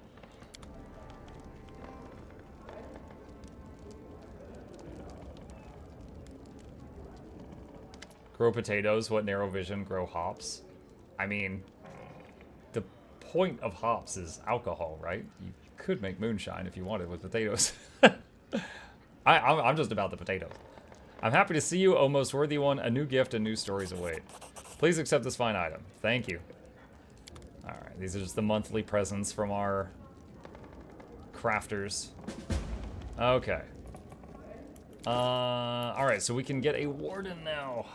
Grow potatoes. What narrow vision? Grow hops. I mean, the point of hops is alcohol, right? You could make moonshine if you wanted with potatoes. I'm just about the potatoes. I'm happy to see you, O most worthy one. A new gift and new stories await. Please accept this fine item. Thank you. Alright, these are just the monthly presents from our crafters. Okay. Alright, so we can get a warden now.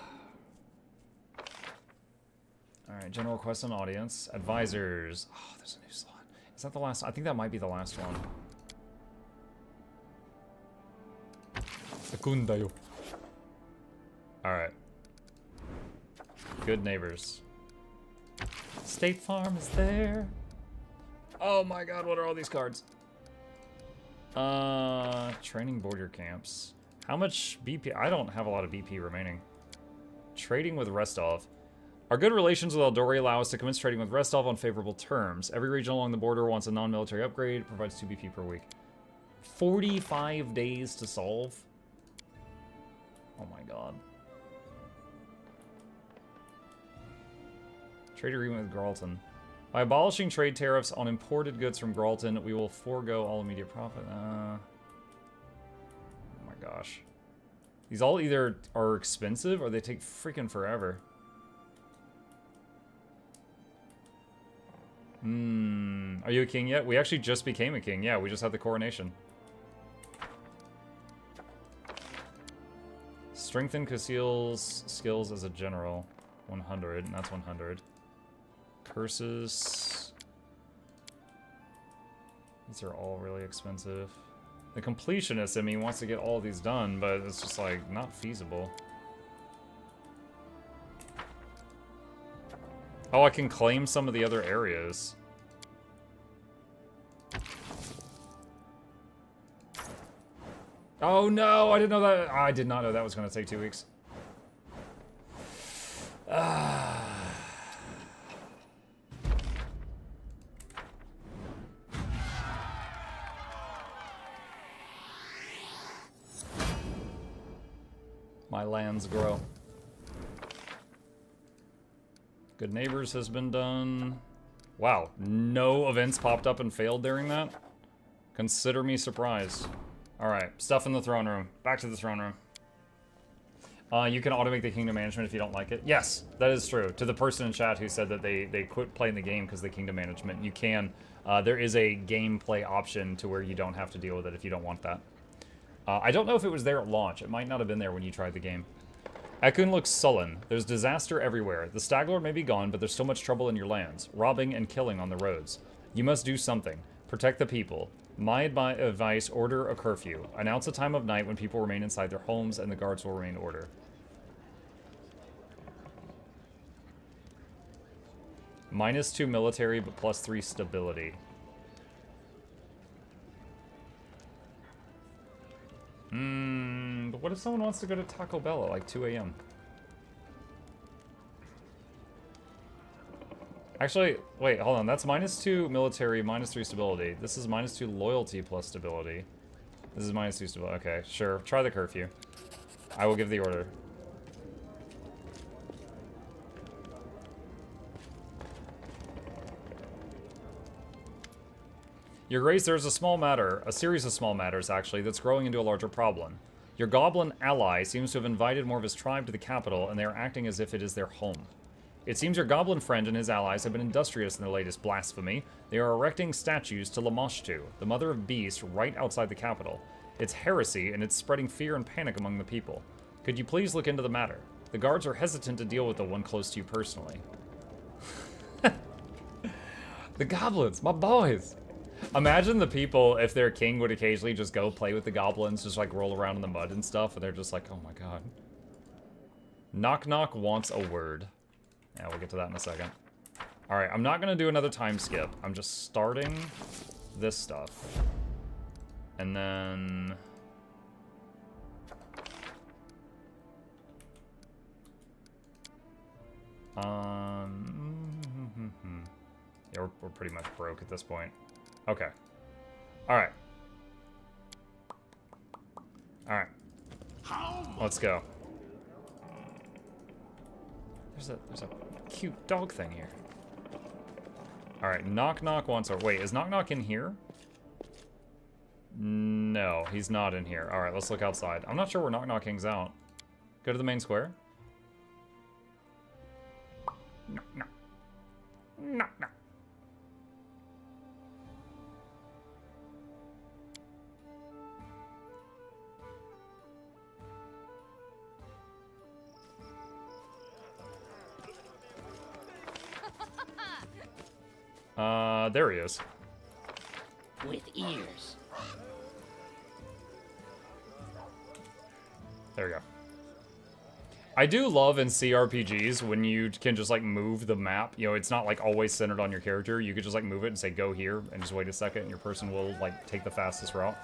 Alright, general quest and audience. Advisors. Oh, there's a new slot. Is that the last? I think that might be the last one. Secundayo. Alright. Good neighbors. State Farm is there. Oh my god, what are all these cards? Training border camps. How much BP? I don't have a lot of BP remaining. Trading with Restov. Our good relations with Eldori allow us to commence trading with Restov on favorable terms. Every region along the border wants a non-military upgrade. Provides 2 BP per week. 45 days to solve? Oh my god. Trade agreement with Gralton. By abolishing trade tariffs on imported goods from Gralton, we will forego all immediate profit. Oh my gosh. These all either are expensive or they take freaking forever. Are you a king yet? We actually just became a king. Yeah, we just had the coronation. Strengthen Casil's skills as a general. 100, and that's 100. Curses. These are all really expensive. The completionist in me wants to get all these done, but it's just like not feasible. Oh, I can claim some of the other areas. Oh no, I didn't know that. I did not know that was going to take 2 weeks. My lands grow. Good Neighbors has been done. Wow, no events popped up and failed during that? Consider me surprised. Alright, stuff in the throne room. Back to the throne room. You can automate the kingdom management if you don't like it. Yes, that is true. To the person in chat who said that they quit playing the game because of the kingdom management, you can. There is a gameplay option to where you don't have to deal with it if you don't want that. I don't know if it was there at launch. It might not have been there when you tried the game. Ekun looks sullen. There's disaster everywhere. The Staglord may be gone, but there's still much trouble in your lands. Robbing and killing on the roads. You must do something. Protect the people. My advice, order a curfew. Announce a time of night when people remain inside their homes and the guards will remain in order. -2 military, but +3 stability. But what if someone wants to go to Taco Bell at like 2 a.m.? Actually, wait, hold on. That's -2 military, -3 stability. This is -2 loyalty plus stability. This is -2 stability. Okay, sure. Try the curfew. I will give the order. Your Grace, there's a small matter, a series of small matters actually, that's growing into a larger problem. Your goblin ally seems to have invited more of his tribe to the capital, and they are acting as if it is their home. It seems your goblin friend and his allies have been industrious in their latest blasphemy. They are erecting statues to Lamashtu, the mother of beasts, right outside the capital. It's heresy, and it's spreading fear and panic among the people. Could you please look into the matter? The guards are hesitant to deal with the one close to you personally. The goblins, my boys! Imagine the people, if their king would occasionally just go play with the goblins, just like roll around in the mud and stuff, and they're just like, oh my god. Knock Knock wants a word. Yeah, we'll get to that in a second. Alright, I'm not gonna do another time skip. I'm just starting this stuff. And then... Yeah, we're pretty much broke at this point. Okay. Alright. Alright. Let's go. There's a cute dog thing here. Alright, Knock Knock wants our... Wait, is Knock Knock in here? No, he's not in here. Alright, let's look outside. I'm not sure where Knock Knock hangs out. Go to the main square. Knock Knock. Knock Knock. There he is. With ears. There we go. I do love in CRPGs when you can just like move the map. You know, it's not like always centered on your character. You could just like move it and say go here and just wait a second and your person will like take the fastest route.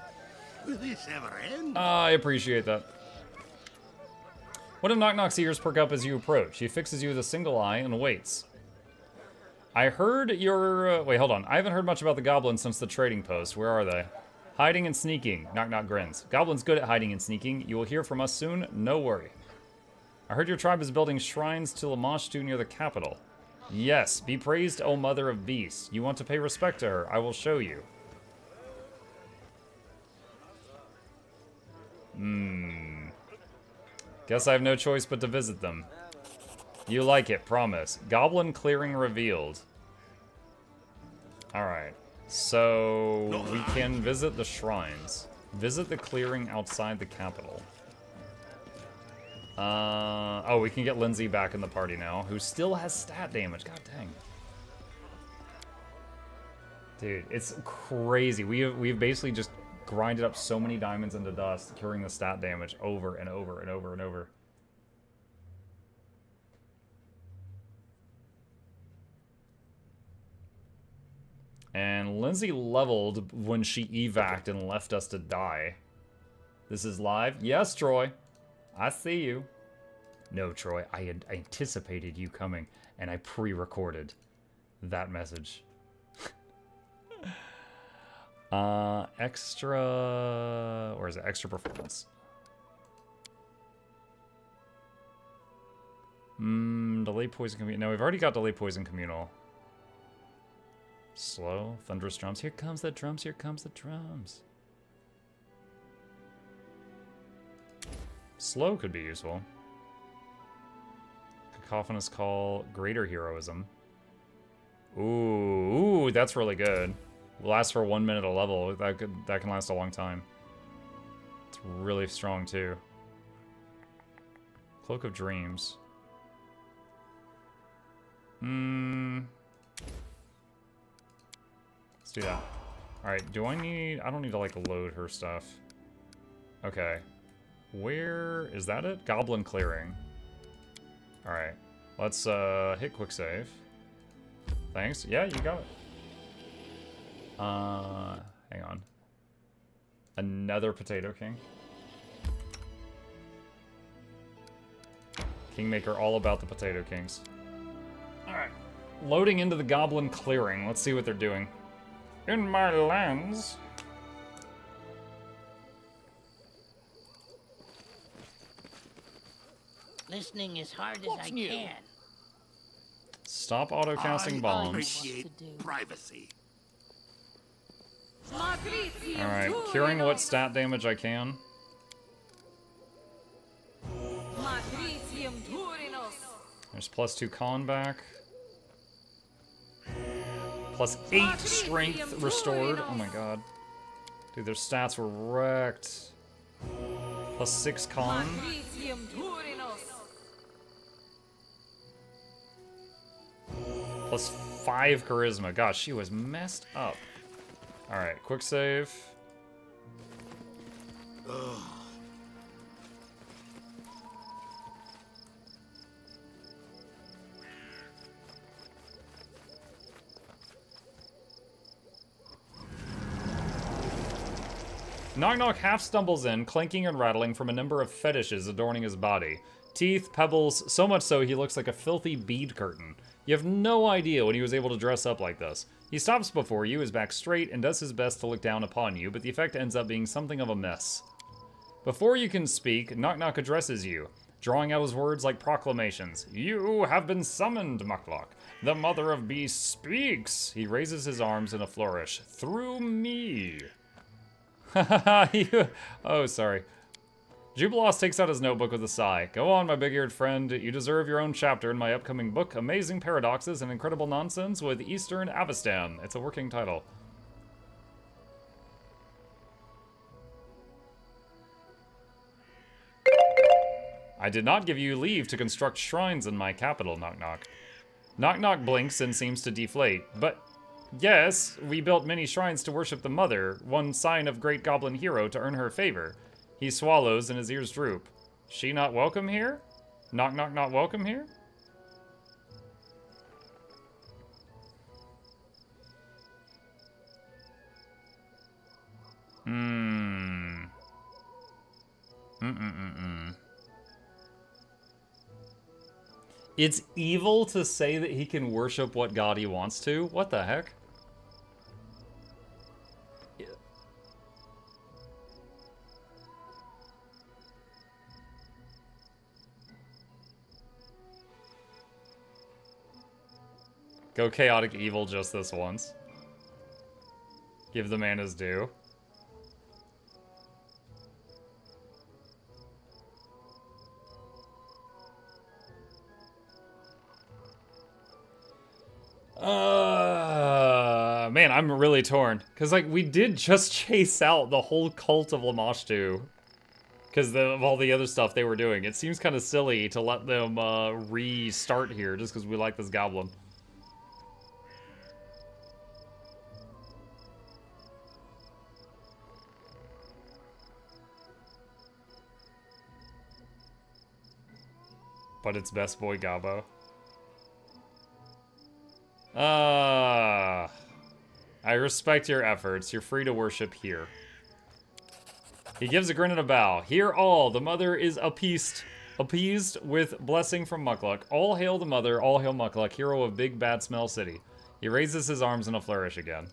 Will this ever end? I appreciate that. One of Knock Knock's ears perk up as you approach. He fixes you with a single eye and waits. I heard your... wait, hold on. I haven't heard much about the goblins since the trading post. Where are they? Hiding and sneaking. Knock Knock grins. Goblins good at hiding and sneaking. You will hear from us soon. No worry. I heard your tribe is building shrines to Lamashtu near the capital. Yes. Be praised, O Mother of Beasts. You want to pay respect to her. I will show you. Guess I have no choice but to visit them. You like it, promise. Goblin clearing revealed. Alright. So, we can visit the shrines. Visit the clearing outside the capital. Oh, we can get Lindsay back in the party now, who still has stat damage. God dang. Dude, it's crazy. We've basically just grinded up so many diamonds into dust, curing the stat damage over and over and over and over. And Lindsay leveled when she evac'd and left us to die. This is live? Yes, Troy. I see you. No, Troy, I had anticipated you coming, and I pre-recorded that message. Extra... Or is it extra performance? Delay poison communal. No, we've already got delay poison communal. Slow, thunderous drums. Here comes the drums, here comes the drums. Slow could be useful. Cacophonous call, greater heroism. Ooh, that's really good. Lasts for 1 minute a level. That can last a long time. It's really strong too. Cloak of Dreams. Let's do that. Alright, do I need... I don't need to, like, load her stuff. Okay. Where... Is that it? Goblin clearing. Alright. Let's, hit quick save. Thanks. Yeah, you got it. Hang on. Another Potato King. Kingmaker all about the Potato Kings. Alright. Loading into the Goblin Clearing. Let's see what they're doing. In my lands. Listening as hard as I new? can. Stop auto-casting bombs. Appreciate privacy. Alright, curing what stat damage I can. There's +2 con back. +8 strength restored. Oh my god. Dude, their stats were wrecked. +6 con. +5 charisma. Gosh, she was messed up. Alright, quick save. Knock Knock half stumbles in, clanking and rattling from a number of fetishes adorning his body. Teeth, pebbles, so much so he looks like a filthy bead curtain. You have no idea when he was able to dress up like this. He stops before you, his back straight, and does his best to look down upon you, but the effect ends up being something of a mess. Before you can speak, Knock Knock addresses you, drawing out his words like proclamations. You have been summoned, Mukluk. The Mother of Beasts speaks. He raises his arms in a flourish. Through me. Oh, sorry. Jubilos takes out his notebook with a sigh. Go on, my big-eared friend. You deserve your own chapter in my upcoming book, Amazing Paradoxes and Incredible Nonsense with Eastern Avestan. It's a working title. I did not give you leave to construct shrines in my capital, Knock Knock. Knock Knock blinks and seems to deflate, but... Yes, we built many shrines to worship the Mother, one sign of great goblin hero to earn her favor. He swallows and his ears droop. She not welcome here? Knock Knock not welcome here? It's evil to say that he can worship what god he wants to? What the heck? Go chaotic evil just this once. Give the man his due. Man, I'm really torn. Because, like, we did just chase out the whole cult of Lamashtu. Because of all the other stuff they were doing. It seems kind of silly to let them restart here just because we like this goblin. But it's best boy Gabo. I respect your efforts. You're free to worship here. He gives a grin and a bow. Hear all. The Mother is appeased with blessing from Mukluk. All hail the Mother. All hail Mukluk, hero of Big Bad Smell City. He raises his arms in a flourish again.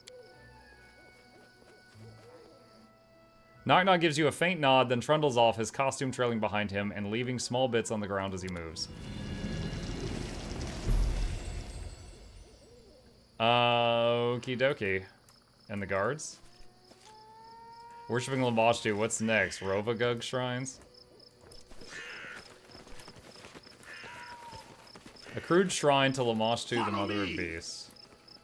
Knock Knock gives you a faint nod, then trundles off, his costume trailing behind him and leaving small bits on the ground as he moves. Okie dokie. And the guards? Worshipping Lamashtu, what's next? Rovagug shrines? A crude shrine to Lamashtu, the Mother of Beasts.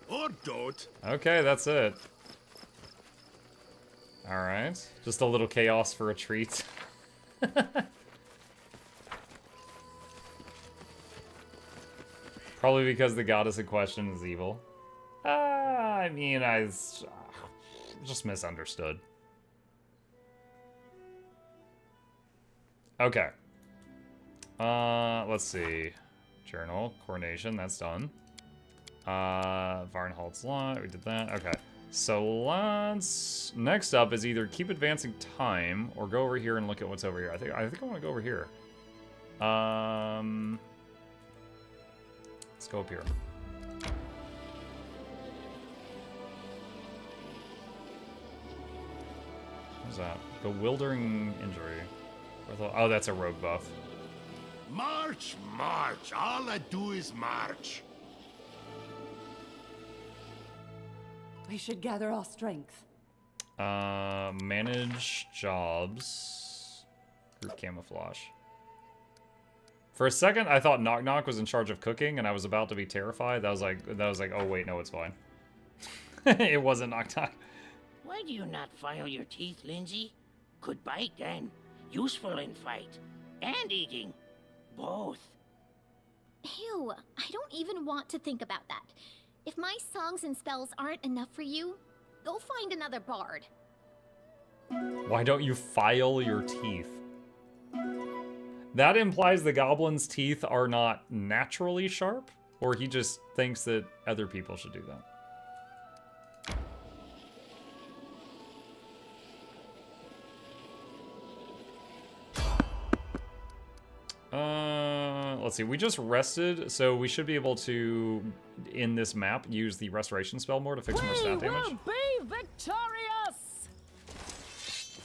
Or don't. Okay, that's it. Alright. Just a little chaos for a treat. Probably because the goddess in question is evil. I mean, I just misunderstood. Okay. Let's see. Journal, coronation, that's done. Varnhalt's Lot, we did that. Okay. So let's... Next up is either keep advancing time or go over here and look at what's over here. I think I want to go over here. Let's go up here. What's that? Bewildering injury. Oh, that's a rogue buff. March, march. All I do is march. We should gather our strength. Manage jobs. Group camouflage. For a second, I thought Knock Knock was in charge of cooking, and I was about to be terrified. That was like, oh wait, no, it's fine. It wasn't Knock Knock. Why do you not file your teeth, Lindsay? Could bite then. Useful in fight. And eating. Both. Ew, I don't even want to think about that. If my songs and spells aren't enough for you, go find another bard. Why don't you file your teeth? That implies the goblin's teeth are not naturally sharp, or he just thinks that other people should do that. Let's see, we just rested, so we should be able to, in this map, use the restoration spell more to fix more stat damage. We will be victorious!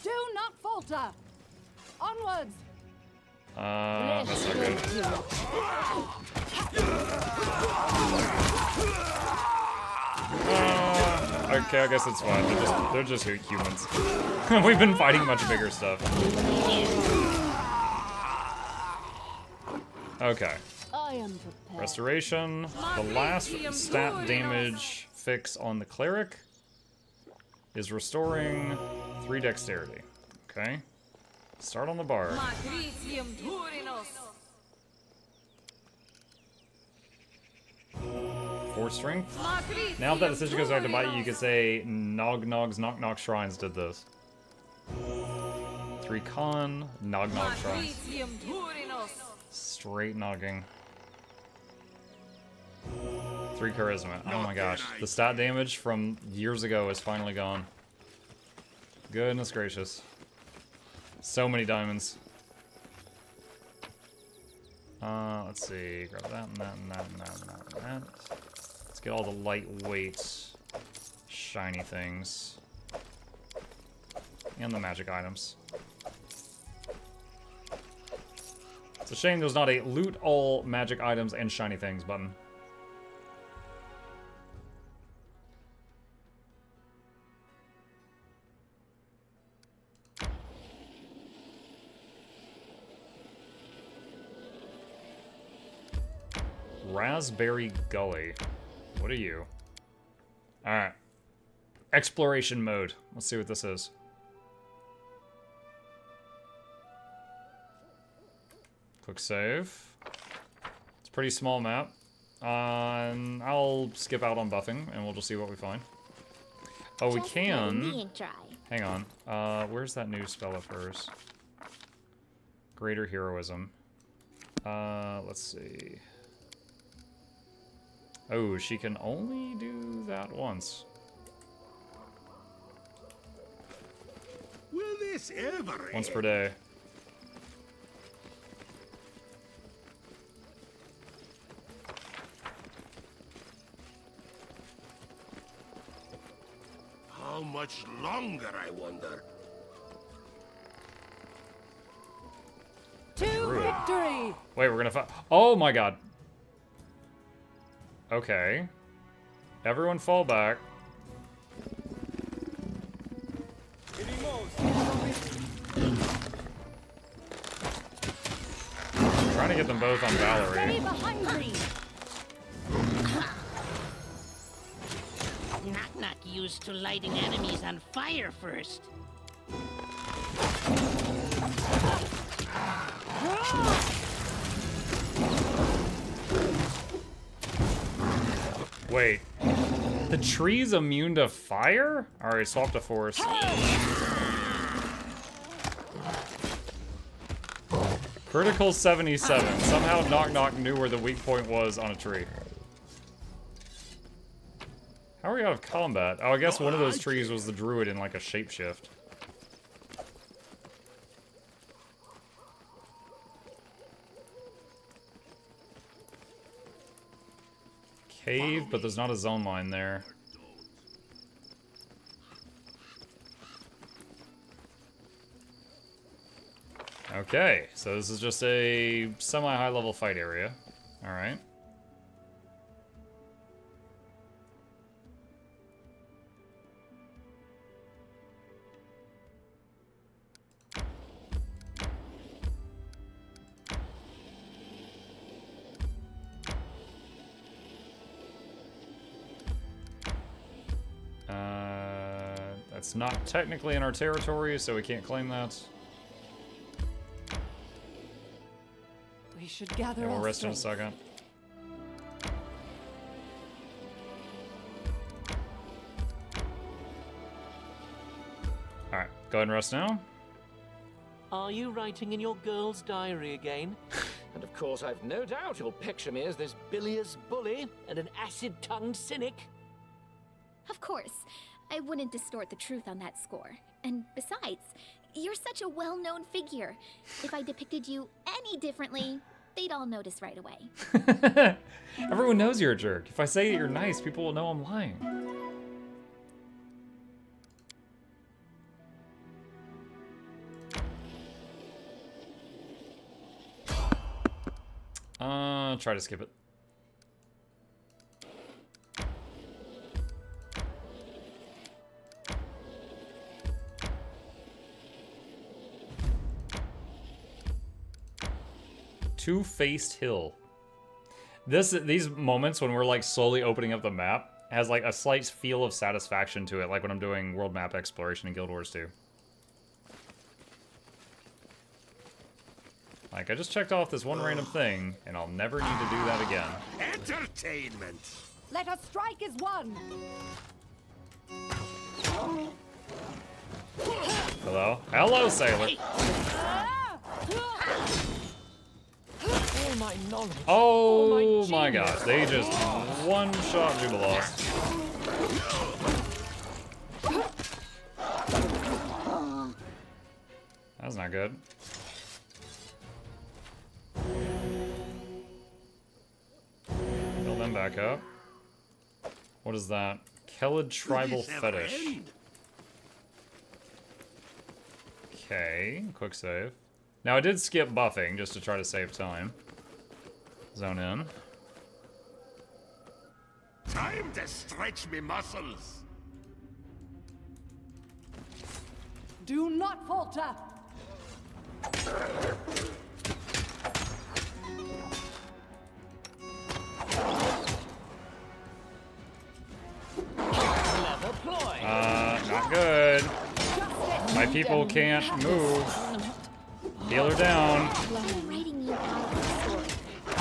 Do not falter! Onwards! That's not good. Okay, I guess it's fine. They're just humans. We've been fighting much bigger stuff. Okay. I am prepared. Restoration. The last stat damage fix on the cleric is restoring 3 dexterity. Okay. Start on the bard. 4 strength. Now that the decision goes out to bite you, you could say Nog Nog's Knock Knock Shrines did this. 3 con, Nog Nog Shrines. Straight nogging. 3 charisma. Oh my gosh. The stat damage from years ago is finally gone. Goodness gracious. So many diamonds. Let's see. Grab that and that and that and that and that and that. Let's get all the lightweight, shiny things. And the magic items. It's a shame there's not a loot all magic items and shiny things button. Raspberry Gully. What are you? Alright. Exploration mode. Let's see what this is. Quick save. It's a pretty small map. I'll skip out on buffing and we'll just see what we find. Oh, we can. Hang on. Where's that new spell of hers? Greater Heroism. Let's see. Oh, she can only do that once. Will this ever Once per day. How much longer, I wonder? To victory! Wait, we're gonna fight. Oh my god. Okay. Everyone fall back. I'm trying to get them both on Valerie. Knock Knock used to lighting enemies on fire first. Wait. The tree's immune to fire? Alright, swap to force. Critical 77. Somehow Knock Knock knew where the weak point was on a tree. How are we out of combat? Oh, I guess one of those trees was the druid in like a shapeshift. Cave, but there's not a zone line there. Okay, so this is just a semi-high level fight area. Alright. That's not technically in our territory, so we can't claim that. We should gather. Yeah, we'll rest in a second. Alright, go ahead and rest now. Are you writing in your girl's diary again? And of course, I've no doubt you'll picture me as this bilious bully and an acid-tongued cynic. Of course. I wouldn't distort the truth on that score. And besides, you're such a well-known figure. If I depicted you any differently, they'd all notice right away. Everyone knows you're a jerk. If I say that you're nice, people will know I'm lying. Try to skip it. Two-Faced Hill. These moments when we're like slowly opening up the map has like a slight feel of satisfaction to it, like when I'm doing world map exploration in Guild Wars 2. Like, I just checked off this one random thing, and I'll never need to do that again. Entertainment! Let us strike as one! Hello? Hello, sailor! All my knowledge. Oh my god, they just one-shot Jubilost. That's not good. Build them back up. What is that? Kelid Tribal Fetish. Okay, quick save. Now I did skip buffing just to try to save time. Zone in. Time to stretch me muscles. Do not falter! Not good. My people can't move. Heal her down.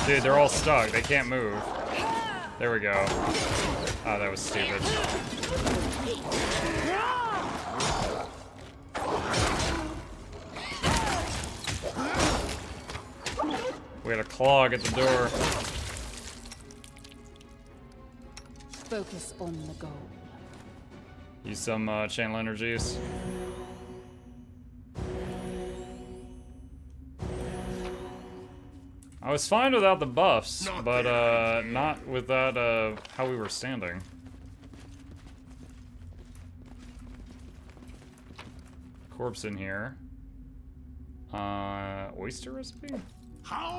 Dude, they're all stuck. They can't move. There we go. Oh, that was stupid. We had a clog at the door. Focus on the goal. Use some channel energies. I was fine without the buffs, but not with that how we were standing. Corpse in here. Oyster recipe?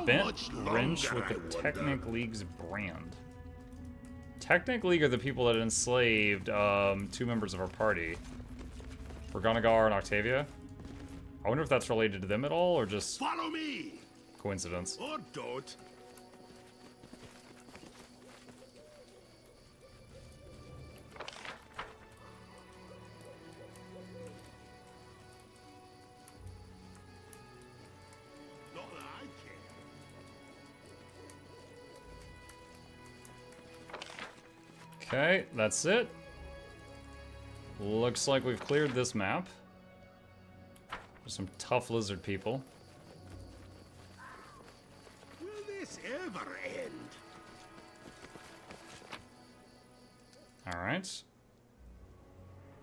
Bent wrench with the Technic League's brand. Technic League are the people that enslaved 2 members of our party. Gorgonagar and Octavia. I wonder if that's related to them at all, or just follow me. Coincidence. Or don't. Not that I care. Okay, that's it. Looks like we've cleared this map. There's some tough lizard people. Will this ever end? Alright.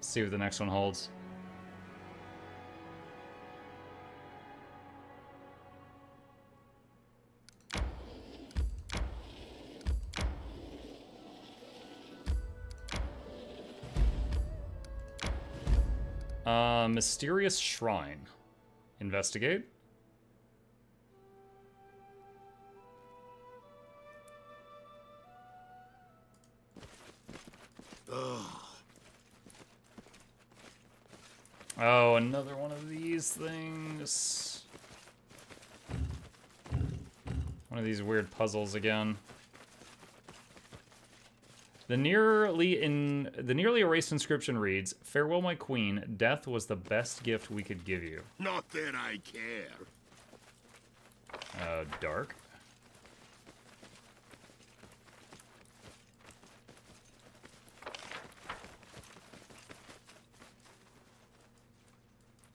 See what the next one holds. Mysterious Shrine. Investigate. Oh, another one of these things. One of these weird puzzles again. The nearly erased inscription reads, "Farewell, my queen. Death was the best gift we could give you." Not that I care. Dark.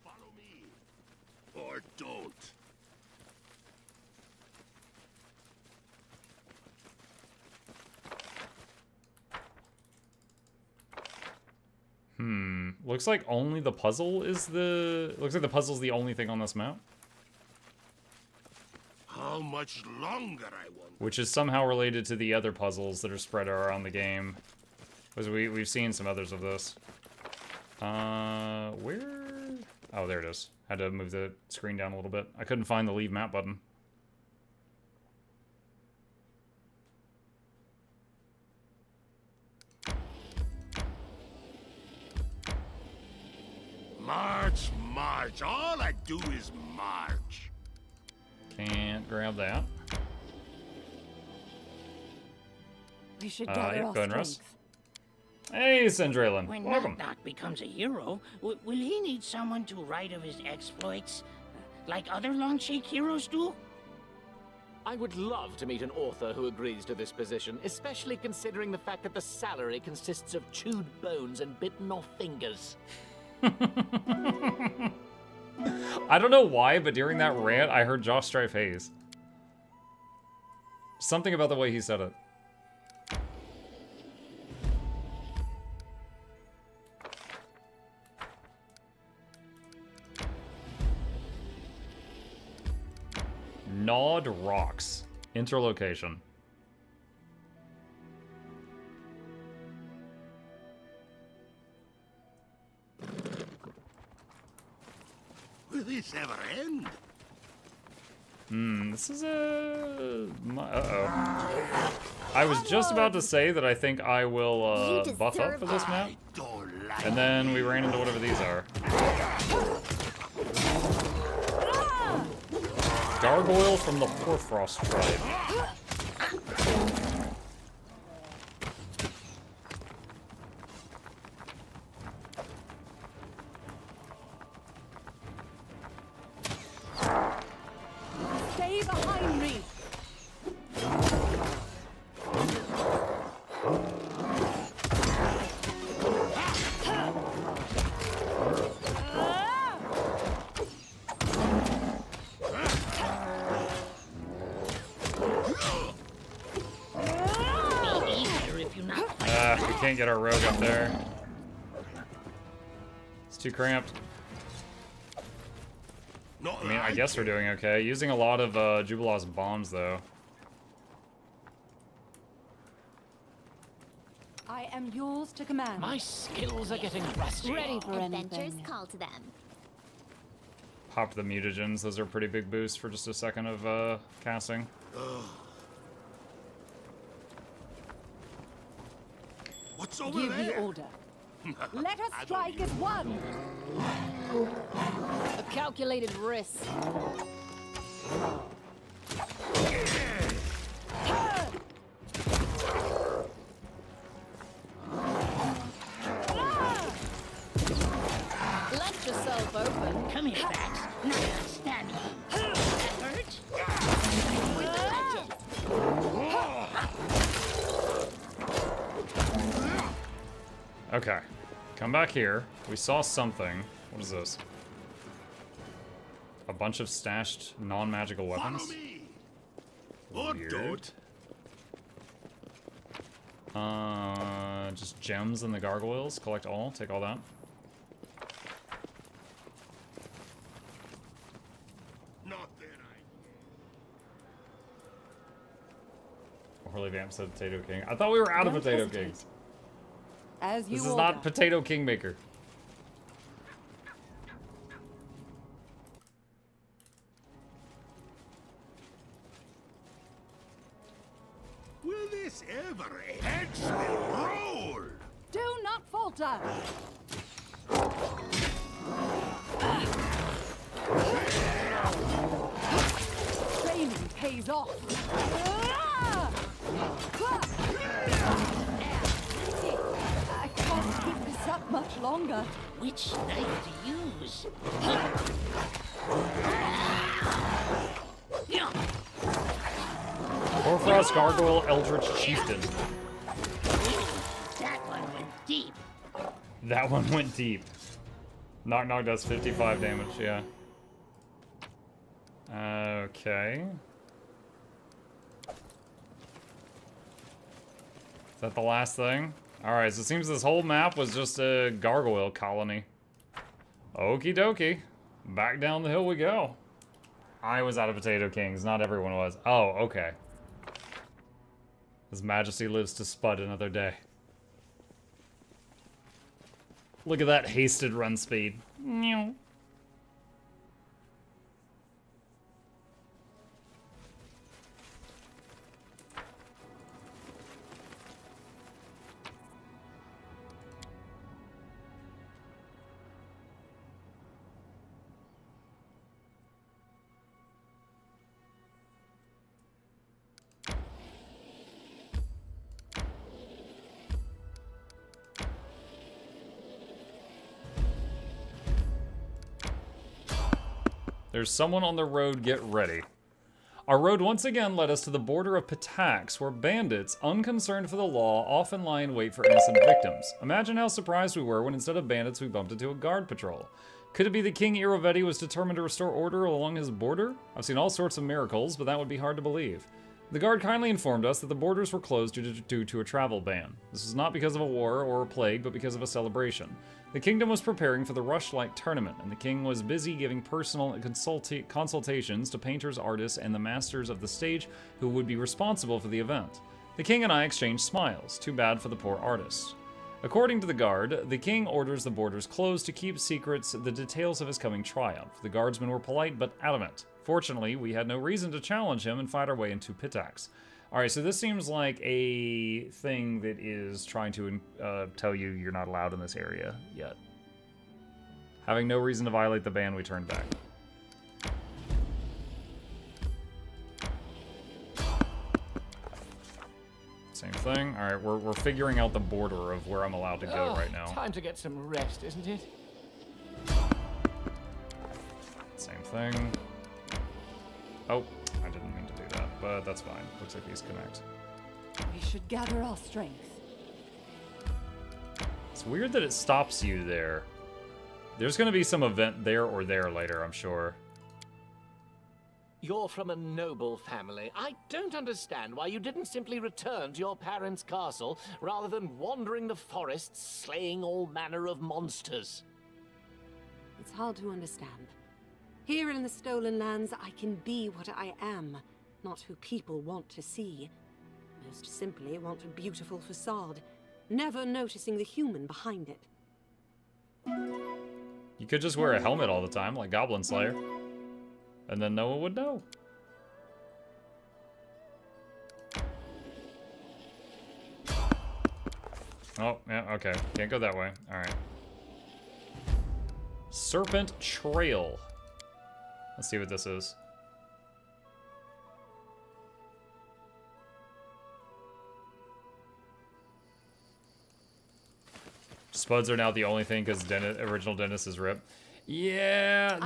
Follow me. Or don't. Looks like only the puzzle is the... Looks like the puzzle's the only thing on this map. How much longer, I wonder? Which is somehow related to the other puzzles that are spread around the game. Because we've seen some others of this. Where... Oh, there it is. Had to move the screen down a little bit. I couldn't find the leave map button. March, march. All I do is march. Can't grab that. We should Yeah, gather go our ahead and rest. strength. Hey, Sandralen. When Welcome. Knock becomes a hero, will he need someone to write of his exploits, like other Longshank heroes do? I would love to meet an author who agrees to this position, especially considering the fact that the salary consists of chewed bones and bitten off fingers. I don't know why, but during that rant, I heard Josh Strife Hayes. Something about the way he said it. Gnawed Rocks. Interlocation. Will this ever end? This is a... Uh-oh. I was just about to say that I think I will buff up for this map. And then we ran into whatever these are. Gargoyle from the Hoarfrost tribe. Stay behind me. We can't get our rogue up there. It's too cramped. I mean, I guess we're doing okay. Using a lot of Jubilaw's bombs, though. I am yours to command. My skills are getting rusty. Ready for Adventures anything. call to them. Popped the mutagens. Those are pretty big boosts for just a second of casting. What's over Give there? the order. Let us strike as one. A calculated risk. Let yourself open. Come here, Bax. Now I'll stab you. That hurt? With the Okay. Come back here. We saw something. What is this? A bunch of stashed non-magical weapons? Or Weird. don't. Just gems and the gargoyles. Collect all. Take all that. Holy Vamp said Potato King. I thought we were out of Potato Kings. As you This is not Potato Kingmaker. Will this ever actually roll? Do not falter. Training pays off. I can't keep this up much longer. Which knife to use? Hoarfrost Gargoyle Eldritch Chieftain. That one went deep. That one went deep. Knock Knock does 55 damage, yeah. Okay. Is that the last thing? Alright, so it seems this whole map was just a gargoyle colony. Okie dokie. Back down the hill we go. I was out of Potato Kings, not everyone was. Oh, okay. His Majesty lives to spud another day. Look at that hasted run speed. Meow. There's someone on the road, get ready. Our road once again led us to the border of Pitax, where bandits, unconcerned for the law, often lie in wait for innocent victims. Imagine how surprised we were when instead of bandits we bumped into a guard patrol. Could it be that King Irovetti was determined to restore order along his border? I've seen all sorts of miracles, but that would be hard to believe. The guard kindly informed us that the borders were closed due to a travel ban. This was not because of a war or a plague, but because of a celebration. The kingdom was preparing for the Rushlight tournament, and the king was busy giving personal consultations to painters, artists, and the masters of the stage who would be responsible for the event. The king and I exchanged smiles. Too bad for the poor artists. According to the guard, the king orders the borders closed to keep secrets the details of his coming triumph. The guardsmen were polite but adamant. Fortunately, we had no reason to challenge him and fight our way into Pitax. Alright, so this seems like a thing that is trying to tell you you're not allowed in this area yet. Having no reason to violate the ban, we turned back. Same thing. Alright, we're figuring out the border of where I'm allowed to go right now. Time to get some rest, isn't it? Same thing. Oh, I didn't mean to do that, but that's fine. Looks like these connect. We should gather our strength. It's weird that it stops you there. There's gonna be some event there or there later, I'm sure. You're from a noble family. I don't understand why you didn't simply return to your parents' castle rather than wandering the forests, slaying all manner of monsters. It's hard to understand. Here in the Stolen Lands, I can be what I am, not who people want to see. Most simply want a beautiful facade, never noticing the human behind it. You could just wear a helmet all the time, like Goblin Slayer. And then no one would know. Oh, yeah, okay. Can't go that way. Alright. Serpent Trail. Let's see what this is. Spuds are now the only thing because original Dennis is ripped. Yeah,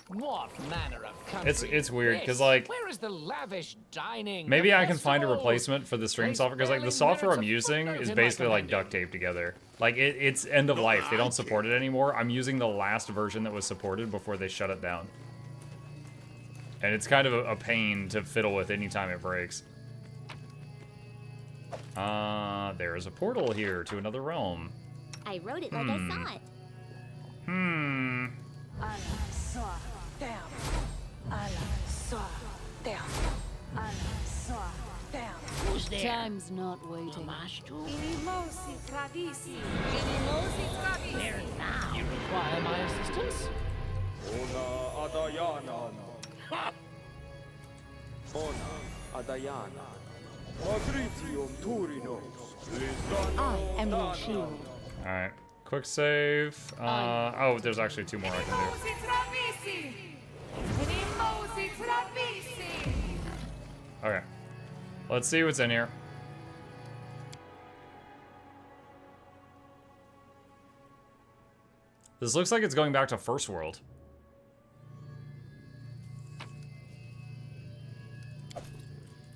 What manner of country it's weird is because this? like Where is the lavish dining? maybe the I can find a festivals? replacement for the stream software because like the software I'm using is basically like duct taped together. Like it's end of life. They don't support it anymore. I'm using the last version that was supported before they shut it down. And it's kind of a pain to fiddle with anytime it breaks. There's a portal here to another realm. I wrote it like I saw it. Hmm. Who's there? Time's not waiting. There now. You require my assistance? Ona Adayana. Ona Adayana. Patricium Turino. I am your shield. Alright. Quick save. Oh, there's actually 2 more I can do. Okay. Let's see what's in here. This looks like it's going back to First World.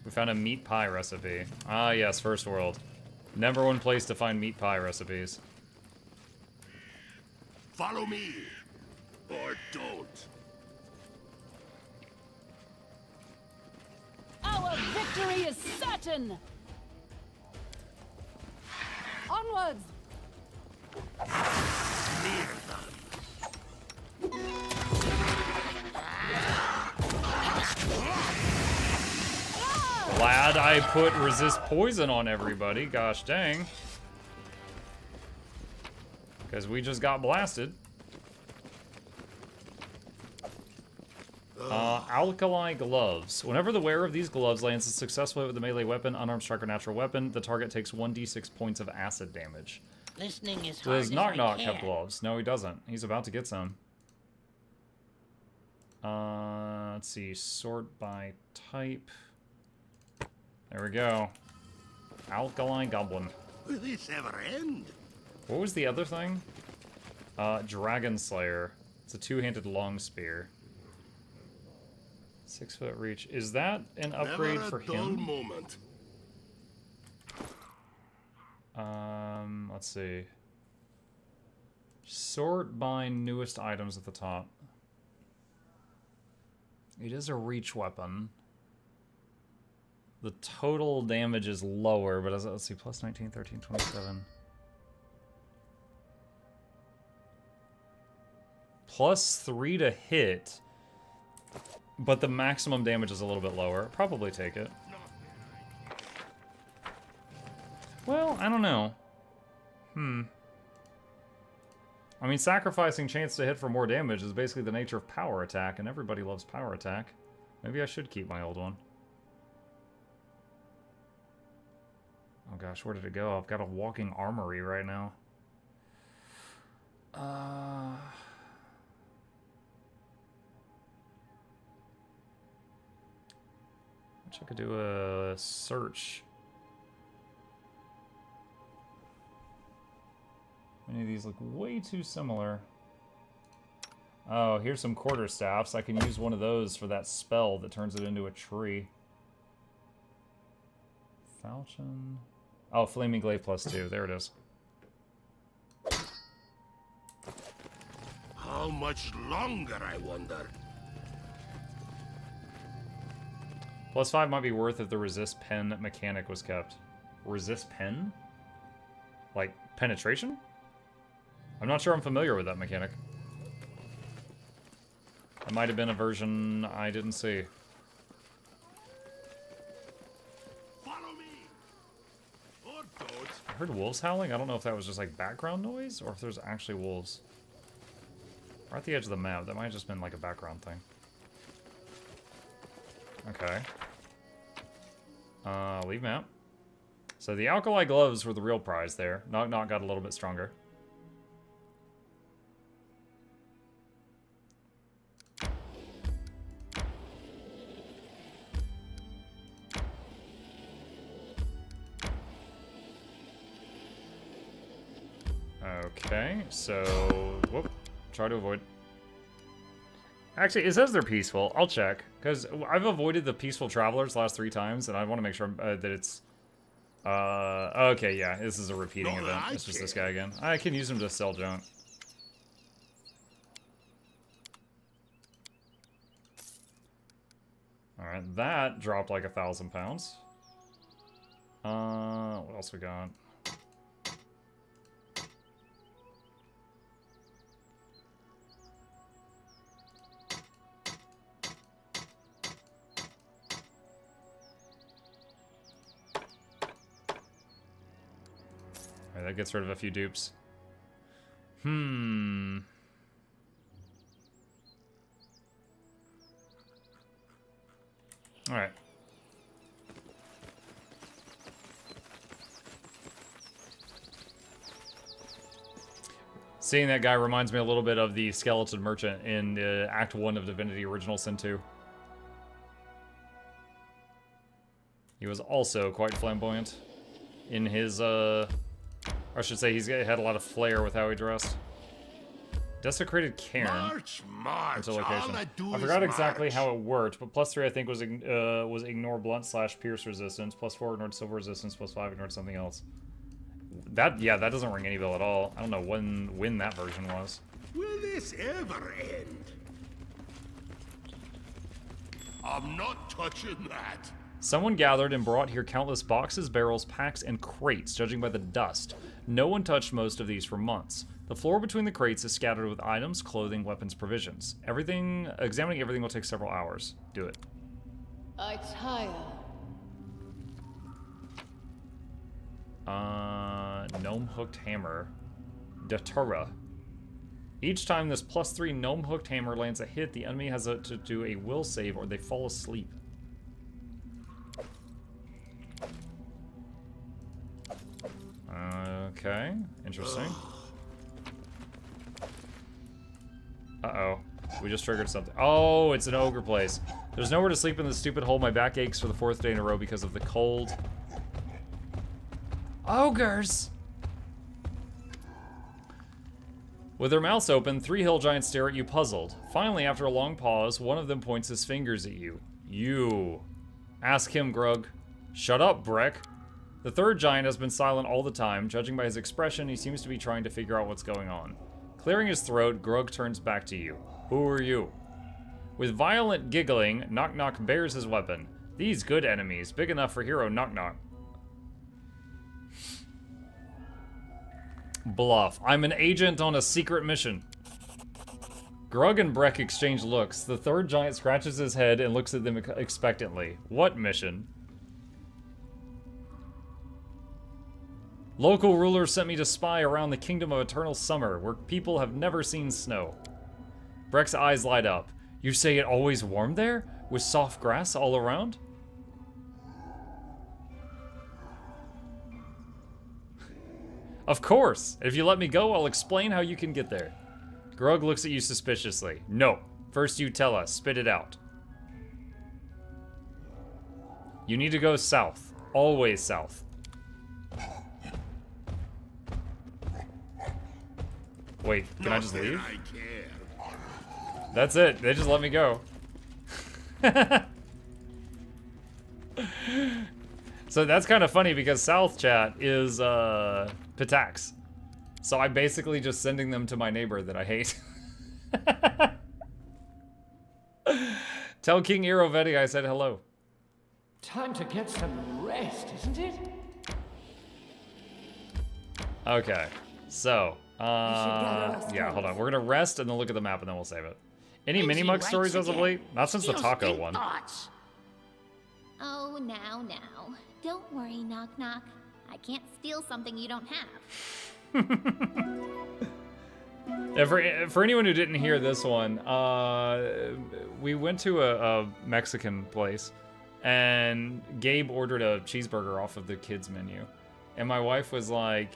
We found a meat pie recipe. Ah, yes, First World. Number 1 place to find meat pie recipes. Follow me, or don't. Our victory is certain! Onwards! Glad I put resist poison on everybody, gosh dang. Because we just got blasted. Alkali gloves. Whenever the wearer of these gloves lands a successful hit with a melee weapon, unarmed strike, or natural weapon, the target takes 1d6 points of acid damage. Listening is hard Does as Knock I Knock can. have gloves? No, he doesn't. He's about to get some. Let's see. Sort by type. There we go. Alkali Goblin. Will this ever end? What was the other thing? Dragon Slayer. It's a 2-handed long spear. 6-foot reach. Is that an upgrade for him? Moment. Let's see. Sort by newest items at the top. It is a reach weapon. The total damage is lower, but let's see, plus 19, 13, 27. Plus 3 to hit, but the maximum damage is a little bit lower. Probably take it. Well, I don't know. I mean, sacrificing chance to hit for more damage is basically the nature of power attack, and everybody loves power attack. Maybe I should keep my old one. Oh gosh, where did it go? I've got a walking armory right now. Wish I could do a search. Many of these look way too similar. Oh, here's some quarterstaffs. I can use one of those for that spell that turns it into a tree. Falchion. Oh, Flaming Glaive +2. There it is. How much longer, I wonder? +5 might be worth if the resist pen mechanic was kept. Resist pen? Like, penetration? I'm not sure I'm familiar with that mechanic. It might have been a version I didn't see. Follow me, or don't. I heard wolves howling. I don't know if that was just like background noise or if there's actually wolves. We're at the edge of the map. That might have just been like a background thing. Okay. Leave map. So the alkali gloves were the real prize there. Knock Knock got a little bit stronger. Okay, so whoop, try to avoid. Actually, it says they're peaceful. I'll check because I've avoided the peaceful travelers last 3 times, and I want to make sure that it's. Okay, yeah, this is a repeating event. It's just this guy again. I can use him to sell junk. All right, that dropped like £1,000. What else we got? Alright, that gets rid of a few dupes. Alright. Seeing that guy reminds me a little bit of the skeleton merchant in Act 1 of Divinity Original Sin 2. He was also quite flamboyant in his, or I should say he's had a lot of flair with how he dressed. Desecrated Cairn. March, Into location. all I do I forgot is exactly march. how it worked, but +3 I think was ignore blunt/pierce resistance, +4 ignored silver resistance, +5 ignored something else. That doesn't ring any bell at all. I don't know when that version was. Will this ever end? I'm not touching that. Someone gathered and brought here countless boxes, barrels, packs, and crates, judging by the dust. No one touched most of these for months. The floor between the crates is scattered with items, clothing, weapons, provisions. Examining everything will take several hours. Do it. Itaya. Gnome-hooked hammer. Datura. Each time this +3 gnome-hooked hammer lands a hit, the enemy has to do a will save or they fall asleep. Okay, interesting. Uh-oh. We just triggered something. Oh, it's an ogre place. There's nowhere to sleep in this stupid hole. My back aches for the 4th day in a row because of the cold. Ogres! With their mouths open, 3 hill giants stare at you puzzled. Finally, after a long pause, one of them points his fingers at you. You. Ask him, Grug. Shut up, Breck. The 3rd giant has been silent all the time. Judging by his expression, he seems to be trying to figure out what's going on. Clearing his throat, Grug turns back to you. Who are you? With violent giggling, Knock Knock bares his weapon. These good enemies, big enough for hero Knock Knock. Bluff. I'm an agent on a secret mission. Grug and Breck exchange looks. The 3rd giant scratches his head and looks at them expectantly. What mission? Local rulers sent me to spy around the kingdom of eternal summer, where people have never seen snow. Breck's eyes light up. You say it always warm there? With soft grass all around? Of course! If you let me go, I'll explain how you can get there. Grug looks at you suspiciously. No. First you tell us. Spit it out. You need to go south. Always south. Wait, can I just leave? That's it. They just let me go. So that's kind of funny because South chat is Pitax. So I'm basically just sending them to my neighbor that I hate. Tell King Irovetti I said hello. Time to get some rest, isn't it? Okay, so yeah, hold on. We're gonna rest and then look at the map and then we'll save it. Any Mini-Muck stories as of late? Not since the taco one. Oh, now. Don't worry, Knock Knock. I can't steal something you don't have. For anyone who didn't hear this one, we went to a Mexican place and Gabe ordered a cheeseburger off of the kids menu. And my wife was like,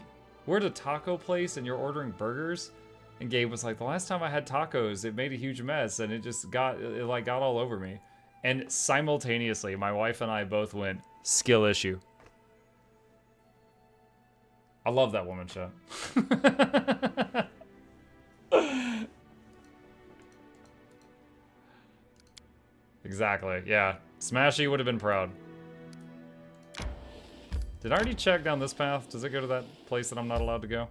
we're at a taco place and you're ordering burgers? And Gabe was like, the last time I had tacos, it made a huge mess and it just got all over me. And simultaneously, my wife and I both went, skill issue. I love that woman show. Exactly, yeah. Smashy would have been proud. Did I already check down this path? Does it go to that place that I'm not allowed to go?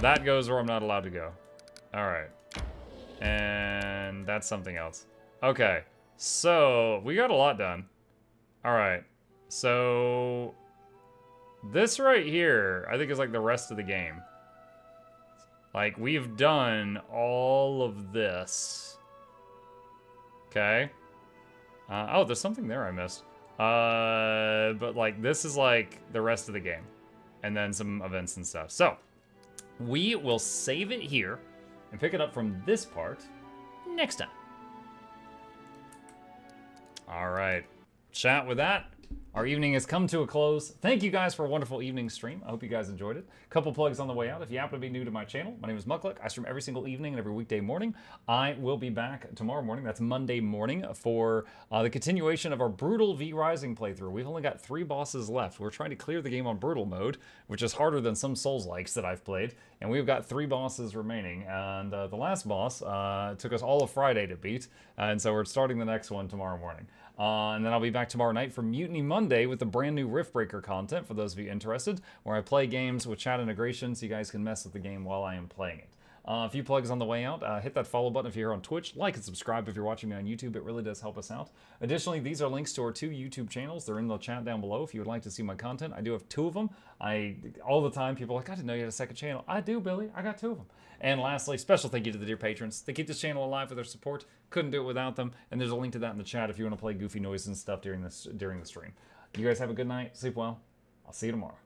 That goes where I'm not allowed to go. Alright. And that's something else. Okay, so we got a lot done. All right. So this right here, I think is like the rest of the game. Like we've done all of this. Okay. Oh, there's something there I missed. But like this is like the rest of the game. And then some events and stuff. So we will save it here and pick it up from this part next time. All right. Chat with that. Our evening has come to a close. Thank you guys for a wonderful evening stream. I hope you guys enjoyed it. Couple plugs on the way out. If you happen to be new to my channel, my name is Mukluk. I stream every single evening and every weekday morning. I will be back tomorrow morning. That's Monday morning for the continuation of our Brutal V Rising playthrough. We've only got 3 bosses left. We're trying to clear the game on Brutal mode, which is harder than some Souls-likes that I've played. And we've got 3 bosses remaining. And the last boss took us all of Friday to beat. And so we're starting the next one tomorrow morning. And then I'll be back tomorrow night for Mutiny Monday with the brand new Riftbreaker content for those of you interested, where I play games with chat integration so you guys can mess with the game while I am playing it. A few plugs on the way out. Hit that follow button if you're here on Twitch. Like and subscribe if you're watching me on YouTube. It really does help us out. Additionally, these are links to our 2 YouTube channels. They're in the chat down below if you would like to see my content. I do have 2 of them. All the time people are like, I didn't know you had a second channel. I do, Billy. I got 2 of them. And lastly, special thank you to the dear patrons. They keep this channel alive with their support. Couldn't do it without them. And there's a link to that in the chat if you want to play goofy noises and stuff during the stream. You guys have a good night. Sleep well. I'll see you tomorrow.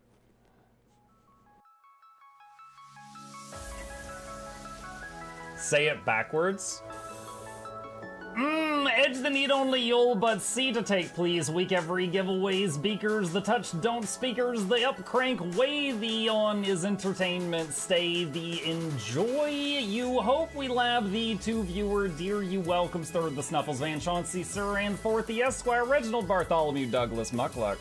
Say it backwards. Edge the need only you'll but see to take please. Week every giveaways, beakers, the touch don't speakers, the up crank way the on is entertainment. Stay the enjoy. You hope we lab the 2 viewer, dear you welcomes third the Snuffles Van Chauncey, Sir and fourth the Esquire, Reginald Bartholomew Douglas Mukluk.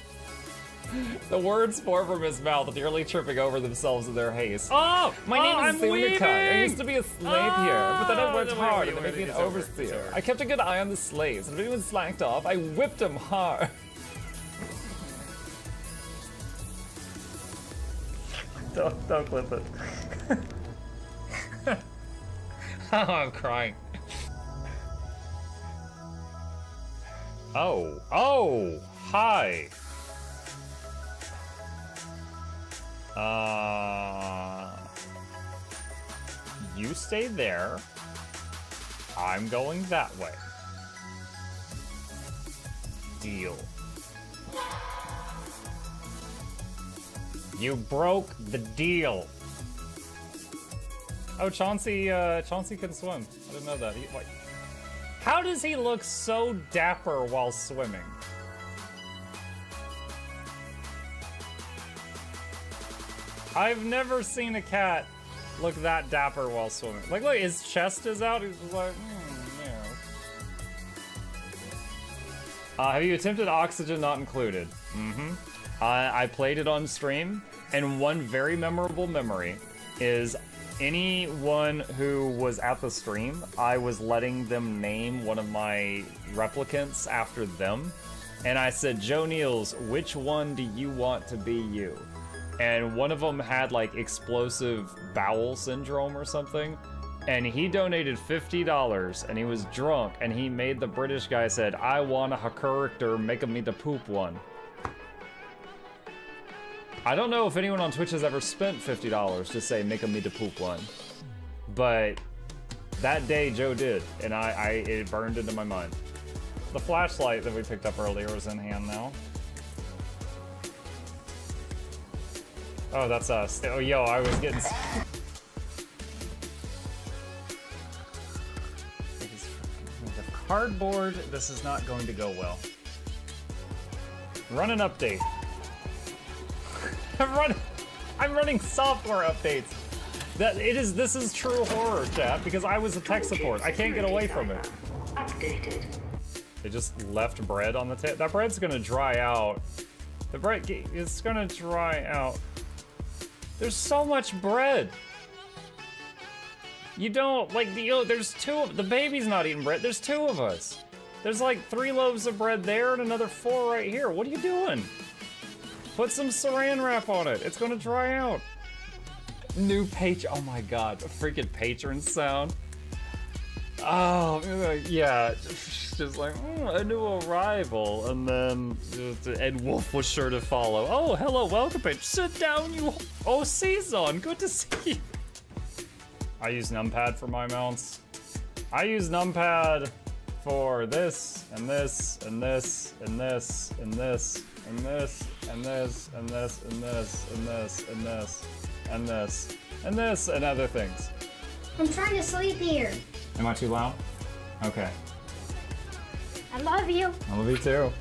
The words pour from his mouth, nearly tripping over themselves in their haste. Oh, my name is Seneca. I used to be a slave here, but then I worked hard and they made me an overseer. I kept a good eye on the slaves, and if anyone slacked off, I whipped them hard. Don't clip it. Oh, I'm crying. Oh, hi. You stay there. I'm going that way. Deal. You broke the deal. Oh, Chauncey can swim. I didn't know that. How does he look so dapper while swimming? I've never seen a cat look that dapper while swimming. Like, look, his chest is out. He's just like, yeah. Have you attempted Oxygen Not Included? I played it on stream, and one very memorable memory is anyone who was at the stream, I was letting them name one of my replicants after them, and I said, Joe Niels, which one do you want to be you? And one of them had like explosive bowel syndrome or something, and he donated $50 and he was drunk and he made the British guy said, I want a character, make me the poop one. I don't know if anyone on Twitch has ever spent $50 to say make me the poop one, but that day Joe did, and it burned into my mind. The flashlight that we picked up earlier is in hand now. Oh, that's us. Oh, yo, I was getting... The cardboard, this is not going to go well. Run an update. I'm running software updates. This is true horror, chat, because I was a tech support. I can't get away from it. Updated. They just left bread on the table. That bread's gonna dry out. The bread is gonna dry out. There's so much bread. You don't, like, there's 2 of, the baby's not eating bread. There's 2 of us. There's like 3 loaves of bread there and another 4 right here. What are you doing? Put some saran wrap on it. It's gonna dry out. New page, oh my God, a freaking patron sound. Oh, yeah, just like, a new arrival, and then Ed Wolf was sure to follow. Oh, hello, welcome, bitch. Sit down, you. Oh, Season, good to see you. I use numpad for my mounts. I use numpad for this, and this, and this, and this, and this, and this, and this, and this, and this, and this, and this, and this, and this, and other things. I'm trying to sleep here. Am I too loud? Okay. I love you. I love you too.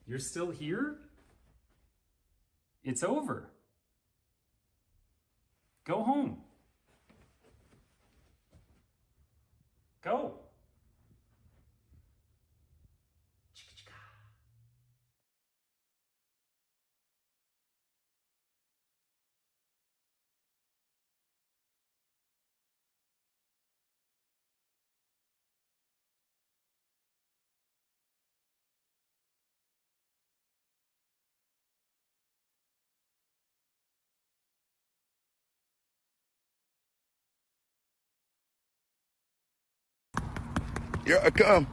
You're still here? It's over. Go home. Go. Here I come.